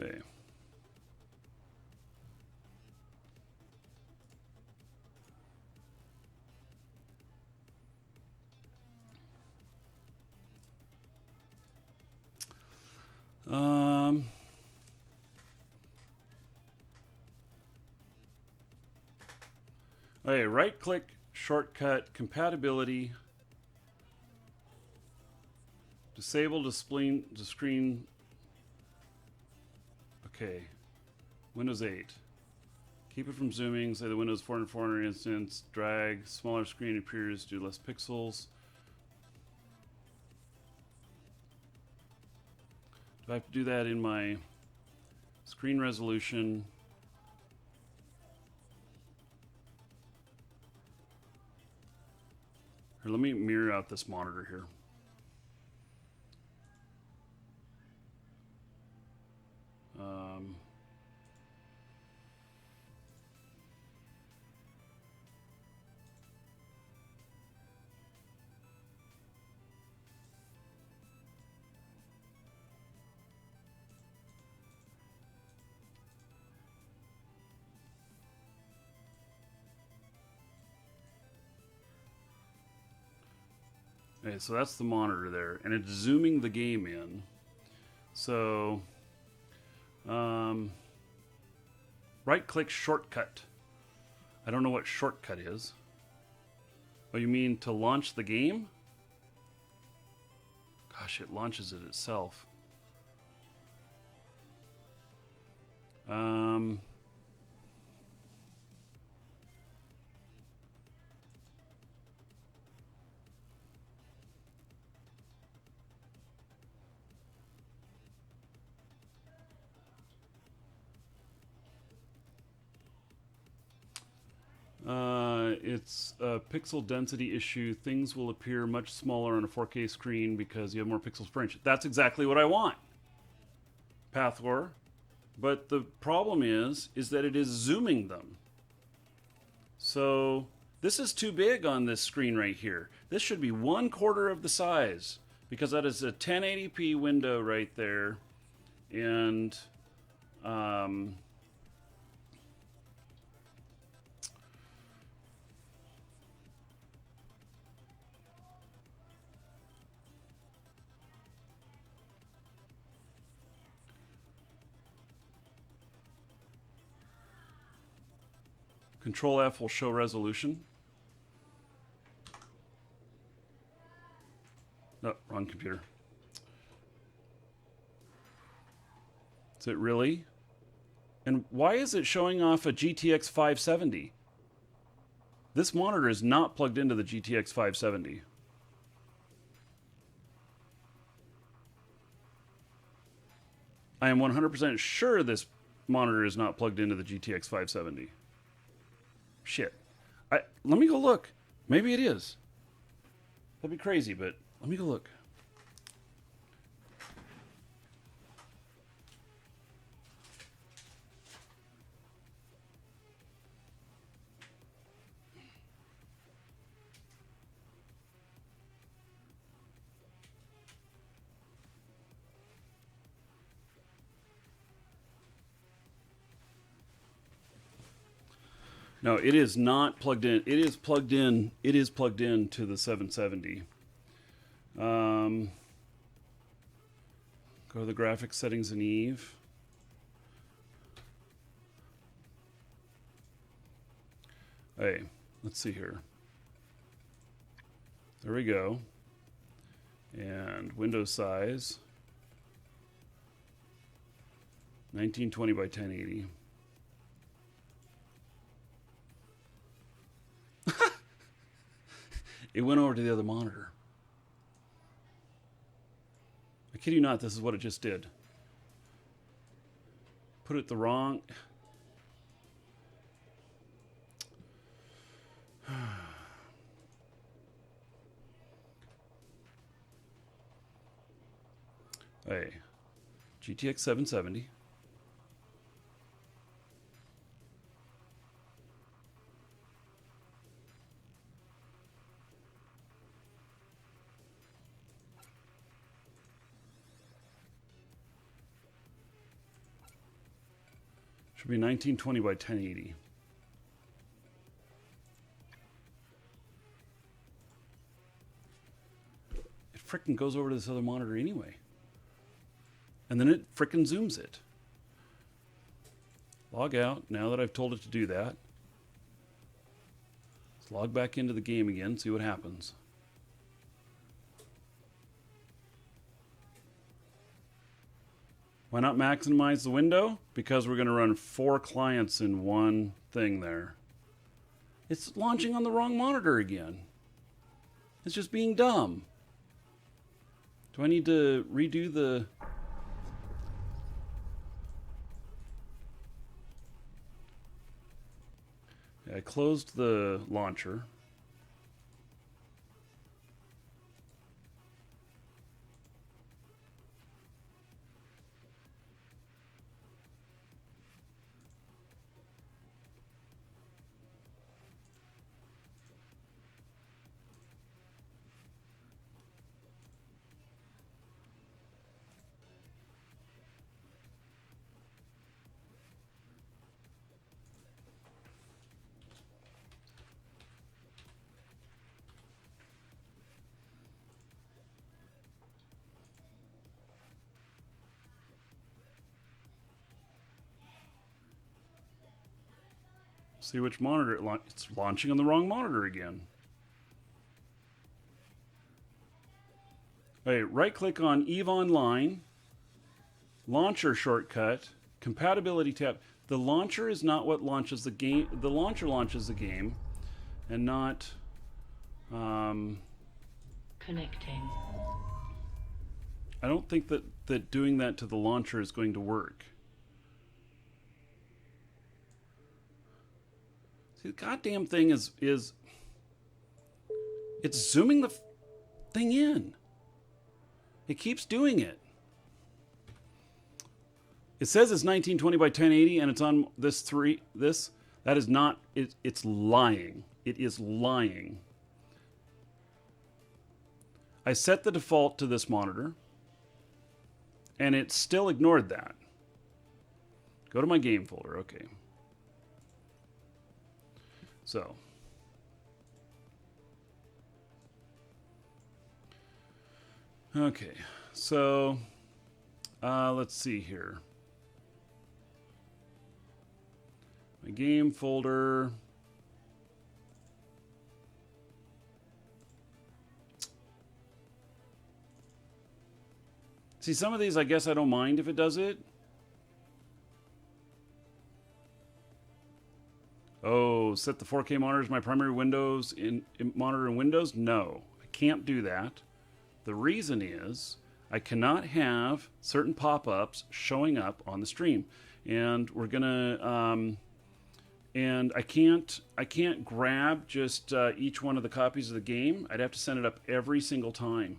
Hey. Okay, right click, shortcut, compatibility, disable display the screen. Okay, Windows 8. Keep it from zooming, say the Windows 400 instance, drag, smaller screen appears, do less pixels. Do I have to do that in my screen resolution? Here, let me mirror out this monitor here. Okay, so that's the monitor there, and it's zooming the game in. So, right-click shortcut. I don't know what shortcut is. Oh, you mean to launch the game? Gosh, it launches it itself. It's a pixel density issue. Things will appear much smaller on a 4K screen because you have more pixels per inch. That's exactly what I want, Pathwar. But the problem is that it is zooming them. So this is too big on this screen right here. This should be 1/4 of the size because that is a 1080p window right there. And Control F will show resolution. No, wrong computer. Is it really? And why is it showing off a GTX 570? This monitor is not plugged into the GTX 570. I am 100% sure this monitor is not plugged into the GTX 570. Shit. Let me go look. Maybe it is. That'd be crazy, but let me go look. No, it is not plugged in. It is plugged in. It is plugged in to the 770. Go to the graphics settings in Eve. Hey, let's see here. There we go. And window size 1920 by 1080. It went over to the other monitor. I kid you not, this is what it just did. Put it the wrong... Hey, GTX 770. Should be 1920 by 1080. It frickin' goes over to this other monitor anyway. And then it frickin' zooms it. Log out, now that I've told it to do that. Let's log back into the game again, see what happens. Why not maximize the window? Because we're going to run 4 clients in one thing there. It's launching on the wrong monitor again. It's just being dumb. Do I need to redo the... I closed the launcher. See which monitor it's launching on the wrong monitor again. Wait, right click on EVE Online, launcher shortcut, compatibility tab. The launcher is not what launches the game. The launcher launches the game, and not. Connecting. I don't think that doing that to the launcher is going to work. See, the goddamn thing is it's zooming the thing in. It keeps doing it. It says it's 1920 by 1080 and it's on this that is not it's lying. It is lying. I set the default to this monitor and it still ignored that. Go to my game folder. Okay. So, okay, so let's see here. My game folder. See, some of these I guess I don't mind if it does it. Oh, set the 4K monitor as my primary Windows monitor in Windows? No, I can't do that. The reason is I cannot have certain pop-ups showing up on the stream, and we're gonna and I can't grab just each one of the copies of the game. I'd have to send it up every single time.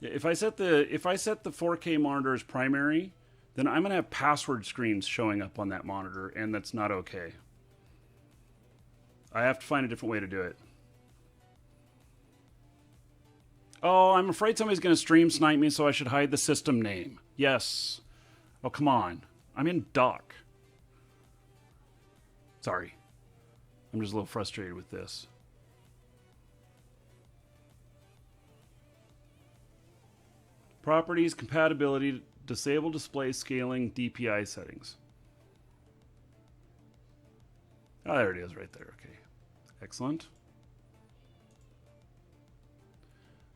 Yeah, if I set the 4K monitor as primary, then I'm gonna have password screens showing up on that monitor, and that's not okay. I have to find a different way to do it. Oh, I'm afraid somebody's going to stream snipe me, so I should hide the system name. Yes. Oh, come on. I'm in dock. Sorry. I'm just a little frustrated with this. Properties, compatibility, disable display scaling, DPI settings. Oh, there it is right there. Okay. Excellent.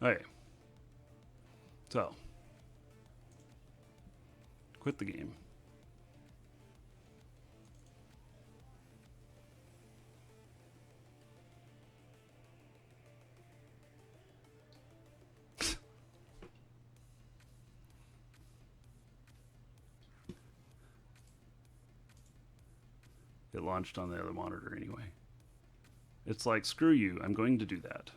Okay. So. Quit the game. It launched on the other monitor anyway. It's like, screw you, I'm going to do that.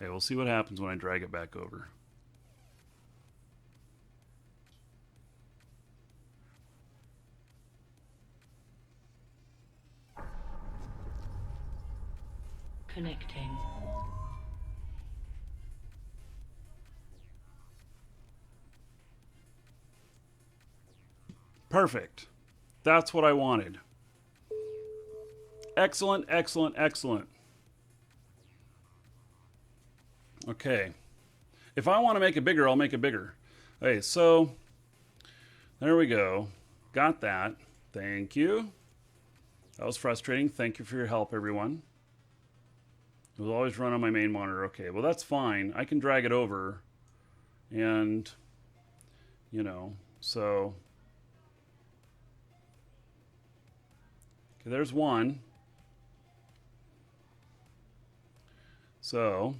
Hey, we'll see what happens when I drag it back over. Connecting. Perfect. That's what I wanted. Excellent, excellent, excellent. Okay. If I want to make it bigger, I'll make it bigger. Okay, so there we go. Got that. Thank you. That was frustrating. Thank you for your help, everyone. It will always run on my main monitor. Okay, well, that's fine. I can drag it over and, you know, so. Okay, there's one. So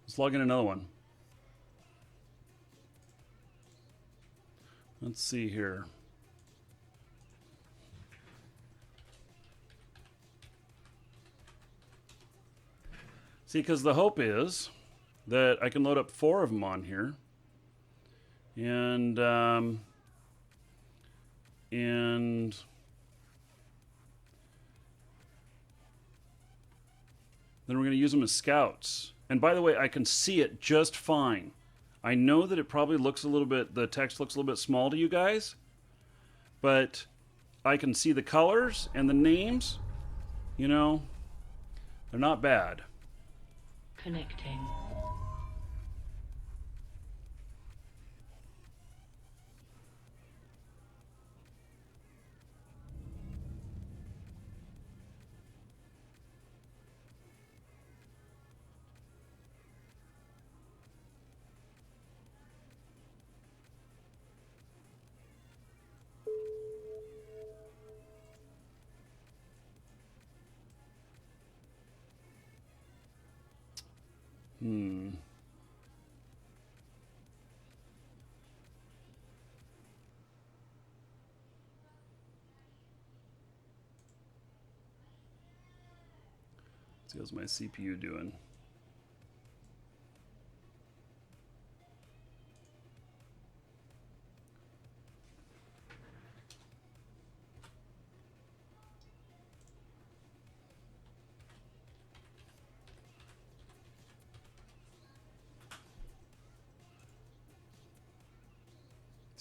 let's log in another one. Let's see here. See, because the hope is that I can load up 4 of them on here. And then we're going to use them as scouts. And by the way, I can see it just fine. I know that it probably looks a little bit, the text looks a little bit small to you guys, but I can see the colors and the names, you know, they're not bad. Connecting. See, how's my CPU doing?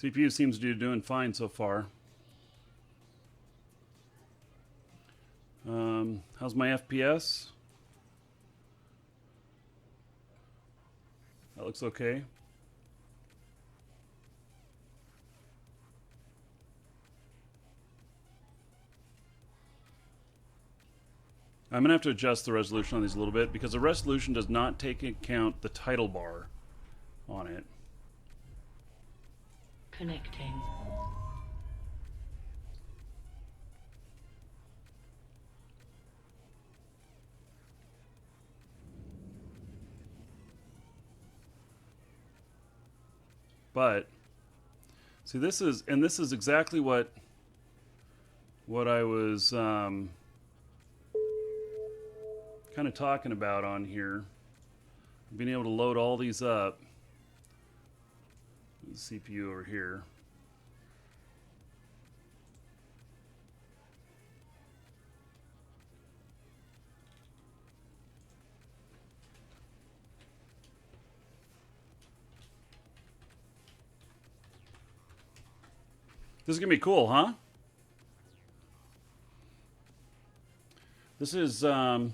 CPU seems to be doing fine so far. How's my FPS? That looks okay. I'm going to have to adjust the resolution on these a little bit because the resolution does not take into account the title bar on it. Connecting. But see, this is exactly what I was kind of talking about on here. Being able to load all these up. The CPU over here. This is going to be cool, huh? This is, yeah,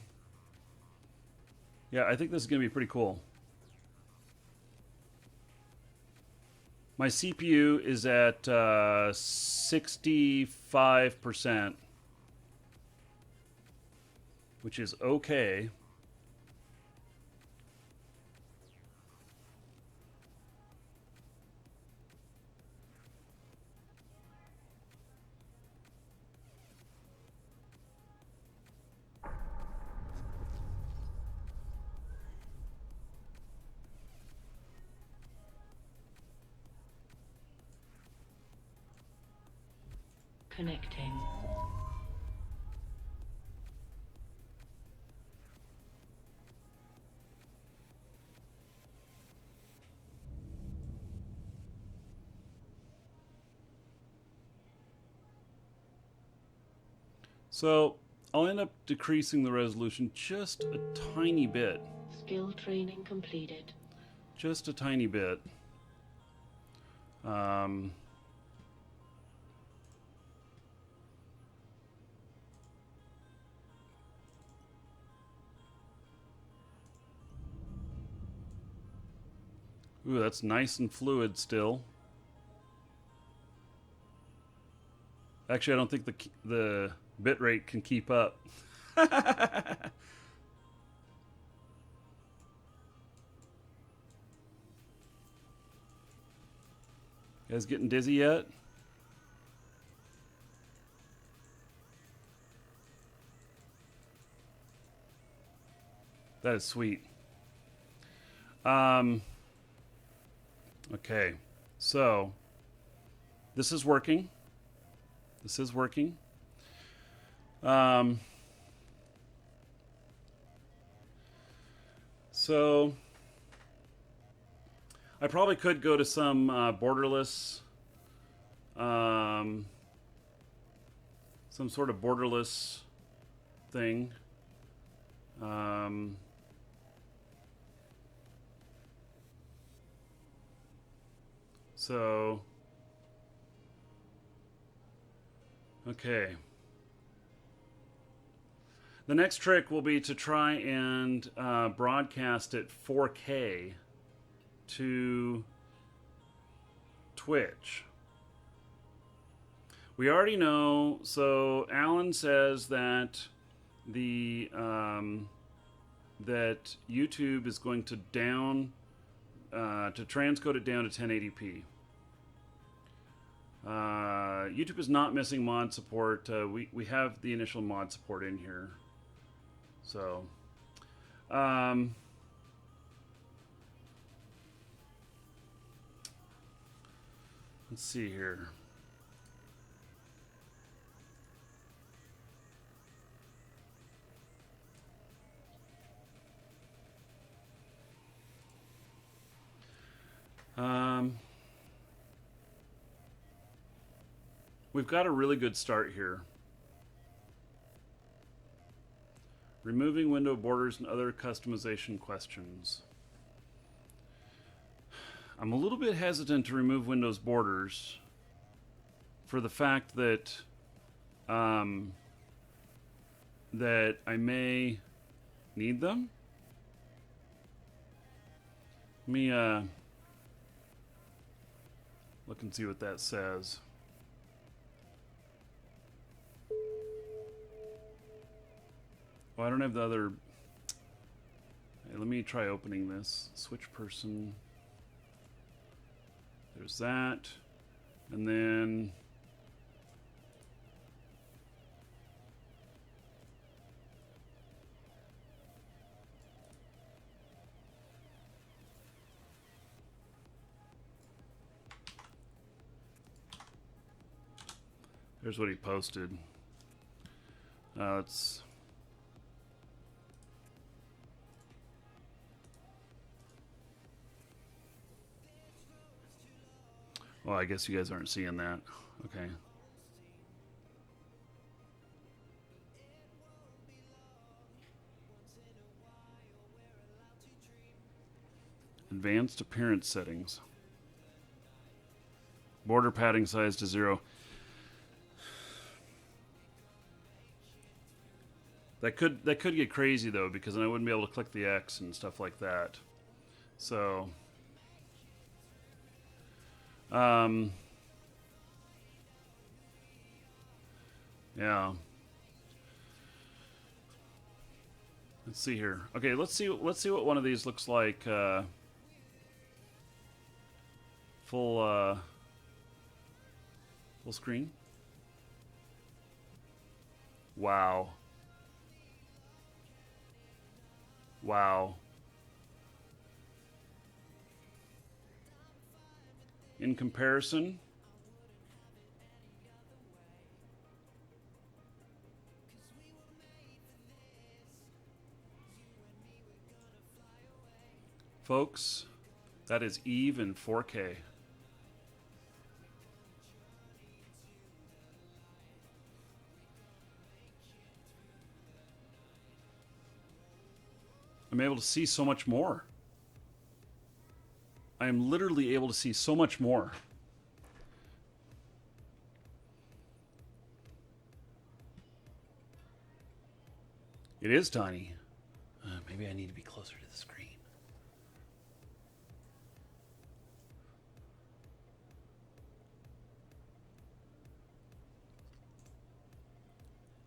I think this is going to be pretty cool. My CPU is at 65%, which is okay. Connecting. So I'll end up decreasing the resolution just a tiny bit. Skill training completed. Just a tiny bit. Ooh, that's nice and fluid still. Actually, I don't think the bit rate can keep up. You guys getting dizzy yet? That is sweet. Okay, so this is working. This is working. So I probably could go to some borderless, some sort of borderless thing. So, okay. The next trick will be to try and broadcast at 4K to Twitch. We already know, so Alan says that the that YouTube is going to transcode it down to 1080p. YouTube is not missing mod support. We have the initial mod support in here. So, let's see here. We've got a really good start here. Removing window borders and other customization questions. I'm a little bit hesitant to remove Windows borders for the fact that that I may need them. Let me look and see what that says. Oh, I don't have the other. Hey, let me try opening this. Switch person. There's that. And then there's what he posted. Let's. Well, I guess you guys aren't seeing that. Okay. Advanced appearance settings. Border padding size to 0. That could get crazy though, because then I wouldn't be able to click the X and stuff like that. So, yeah. Let's see here. Okay, let's see what one of these looks like. Full screen. Wow. Wow. In comparison, folks, that is Eve in 4K. I'm able to see so much more. I am literally able to see so much more. It is tiny. Maybe I need to be closer to the screen.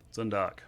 Let's undock.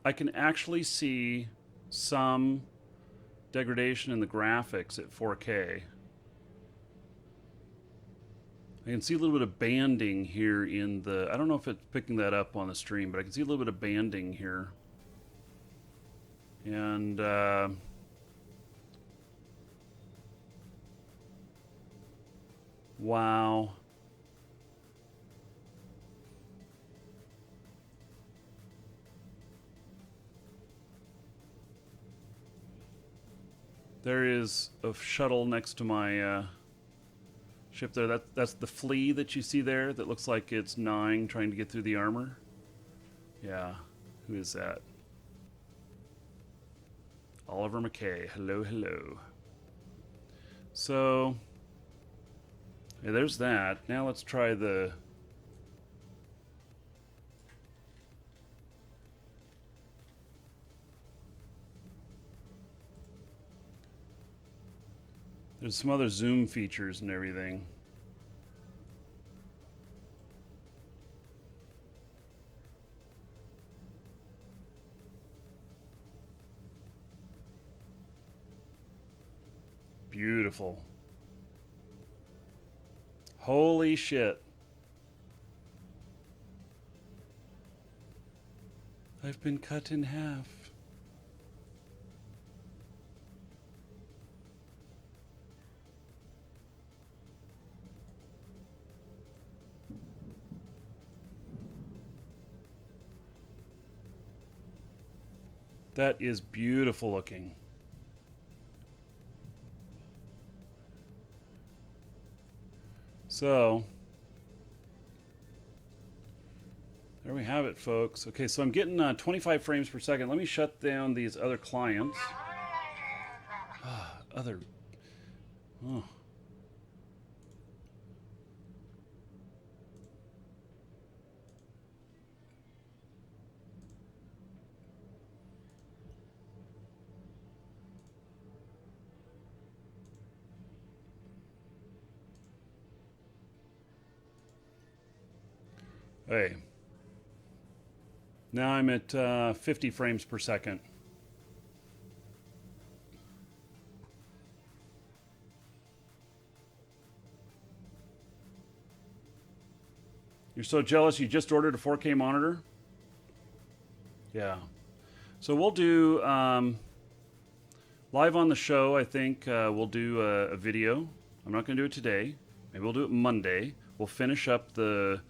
I can actually see some degradation in the graphics at 4K. I can see a little bit of banding here in the... I don't know if it's picking that up on the stream, but I can see a little bit of banding here. And... wow. There is a shuttle next to my ship there. That's the flea that you see there that looks like it's gnawing, trying to get through the armor. Yeah, who is that? Oliver McKay. Hello, hello. So, yeah, there's that. Now let's try the... There's some other zoom features and everything. Beautiful. Holy shit. I've been cut in half. That is beautiful looking. So, there we have it, folks. Okay, so I'm getting 25 frames per second. Let me shut down these other clients. Other... Oh. Hey. Now I'm at 50 frames per second. You're so jealous you just ordered a 4K monitor? Yeah. So we'll do, live on the show, I think we'll do a video. I'm not going to do it today. Maybe we'll do it Monday. We'll finish up the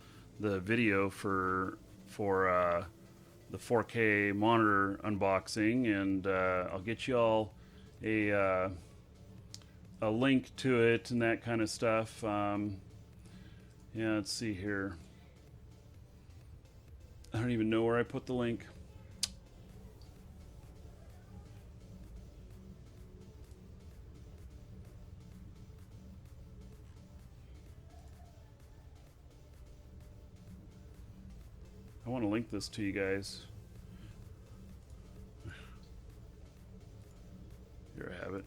video for the 4K monitor unboxing, and I'll get you all a link to it and that kind of stuff. Yeah, let's see here. I don't even know where I put the link. I want to link this to you guys. Here I have it.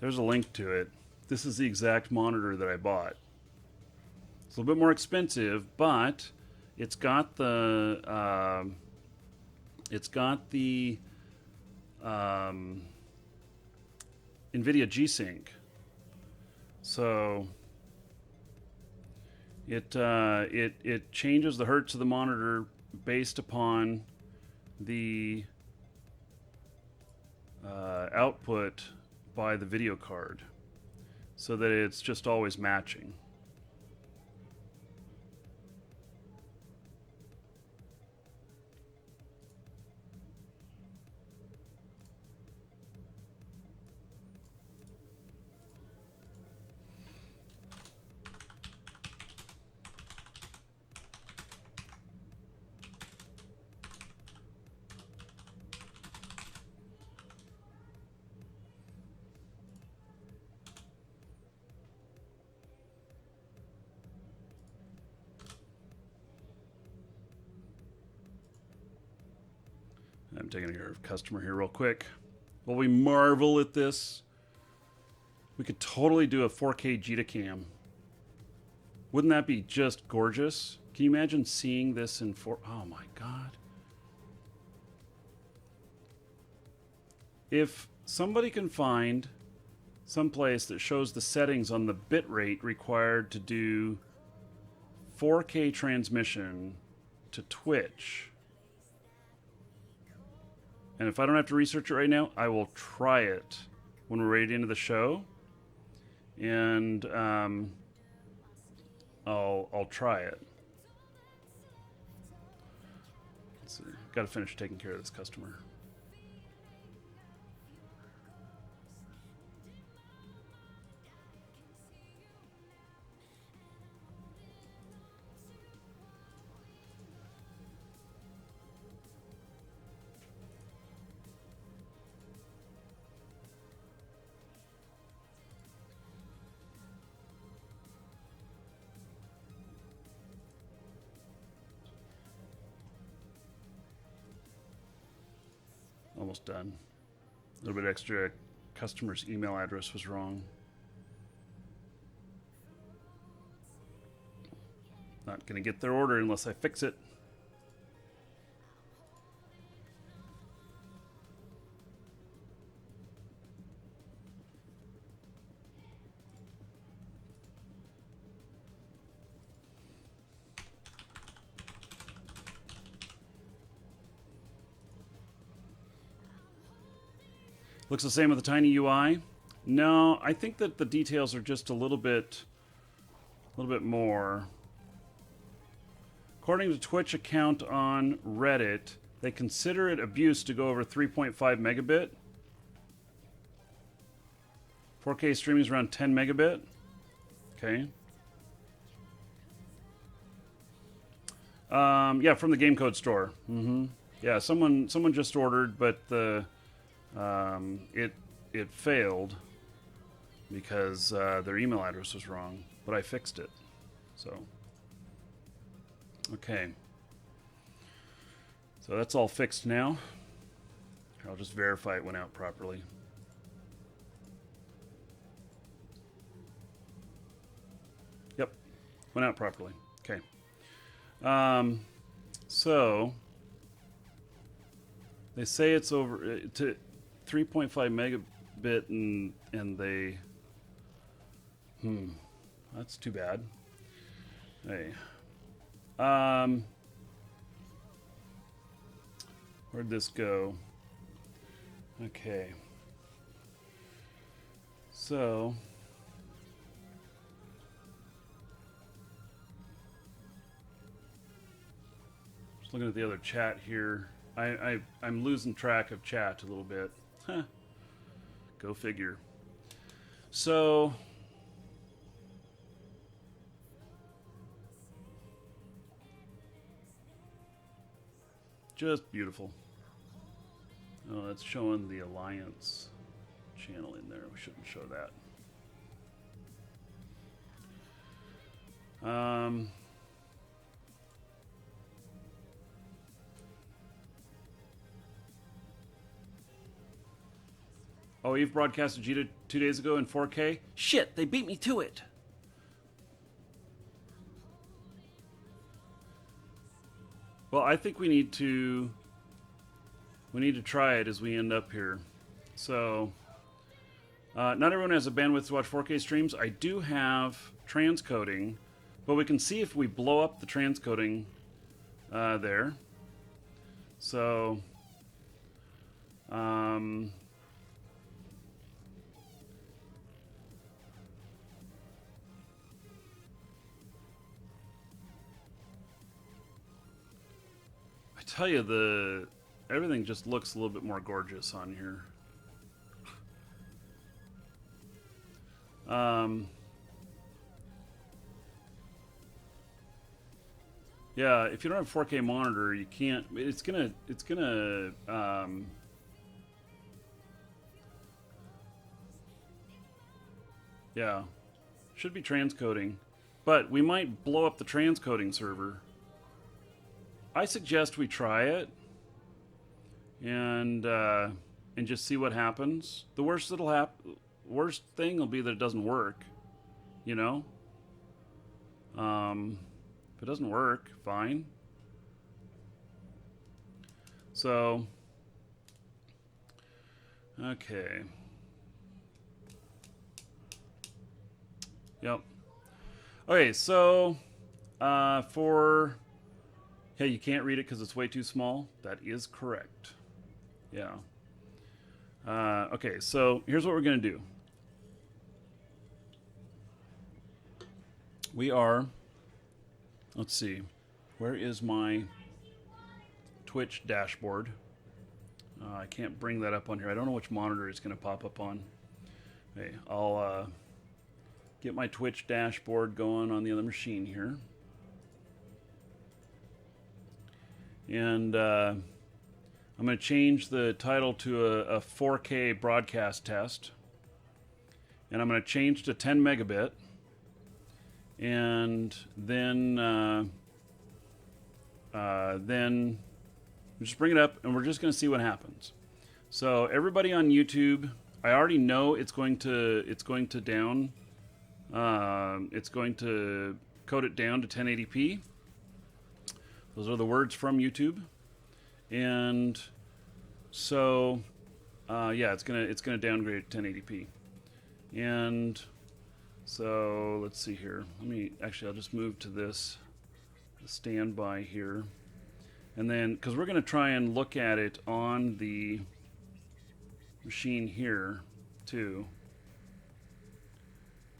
There's a link to it. This is the exact monitor that I bought. It's a little bit more expensive, but it's got the NVIDIA G-Sync. So it changes the hertz of the monitor based upon the output by the video card, so that it's just always matching. I'm taking care of customer here real quick. While we marvel at this, we could totally do a 4K Gitacam. Wouldn't that be just gorgeous? Can you imagine seeing this in oh my god. If somebody can find some place that shows the settings on the bitrate required to do 4K transmission to Twitch, and if I don't have to research it right now, I will try it when we're ready to end the show. And I'll try it. Let's see. Got to finish taking care of this customer. Almost done. A little bit extra. Customer's email address was wrong. Not going to get their order unless I fix it. Looks the same with the tiny UI. No, I think that the details are just a little bit more. According to Twitch account on Reddit, they consider it abuse to go over 3.5 megabit. 4K streaming is around 10 megabit. Okay. Yeah, from the game code store. Yeah, someone just ordered, but the it failed because their email address was wrong, but I fixed it. So, okay. So that's all fixed now. I'll just verify it went out properly. Yep, went out properly. Okay. So They say it's over to 3.5 megabit, and they. That's too bad. Hey. Where'd this go? Okay. So. Just looking at the other chat here. I'm losing track of chat a little bit. Huh. Go figure. So. Just beautiful. Oh, that's showing the Alliance channel in there. We shouldn't show that. Oh, Eve broadcasted Vegeta 2 days ago in 4K. Shit, they beat me to it. Well, I think we need to try it as we end up here. So, not everyone has a bandwidth to watch 4K streams. I do have transcoding, but we can see if we blow up the transcoding there. So, tell you, everything just looks a little bit more gorgeous on here. Yeah, if you don't have a 4K monitor, you can't. It's gonna. Yeah, should be transcoding, but we might blow up the transcoding server. I suggest we try it and just see what happens. The worst thing will be that it doesn't work, you know? If it doesn't work, fine. So, okay. Yep. Okay, so for... Hey, you can't read it because it's way too small. That is correct. Yeah. Okay, so here's what we're going to do. We are... Let's see. Where is my Twitch dashboard? I can't bring that up on here. I don't know which monitor it's going to pop up on. Okay, I'll get my Twitch dashboard going on the other machine here. And I'm going to change the title to a 4K broadcast test. And I'm going to change to 10 megabit. And then just bring it up, and we're just going to see what happens. So everybody on YouTube, I already know it's going to code it down to 1080p. Those are the words from YouTube, and so yeah, it's gonna downgrade to 1080p. And so let's see here. I'll just move to this standby here, and then because we're gonna try and look at it on the machine here too.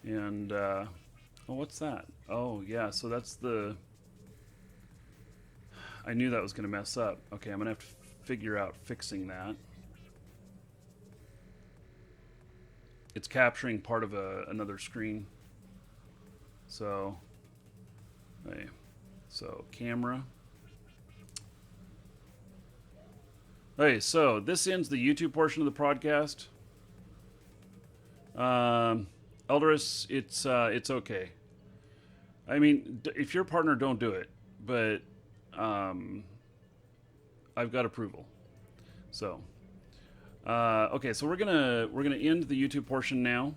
And oh, what's that? Oh yeah, so that's the. I knew that was going to mess up. Okay, I'm going to have to figure out fixing that. It's capturing part of another screen. So, hey, so camera. Okay, so this ends the YouTube portion of the podcast. Eldris, it's okay. I mean, if you're a partner, don't do it. But I've got approval. So, okay, so we're gonna end the YouTube portion now,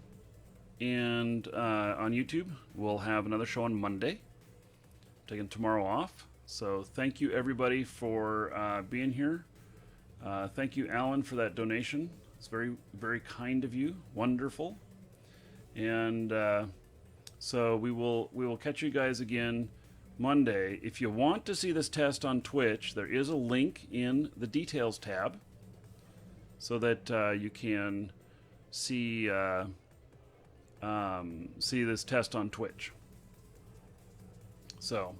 and on YouTube we'll have another show on Monday. Taking tomorrow off. So thank you everybody for being here. Thank you, Alan, for that donation. It's very, very kind of you. Wonderful. And so we will catch you guys again Monday. If you want to see this test on Twitch, there is a link in the details tab so that you can see see this test on Twitch. So,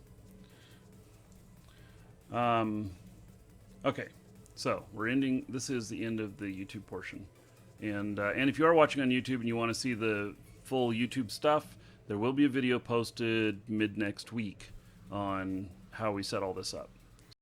okay. So we're ending. This is the end of the YouTube portion, and if you are watching on YouTube and you want to see the full YouTube stuff, there will be a video posted mid next week on how we set all this up.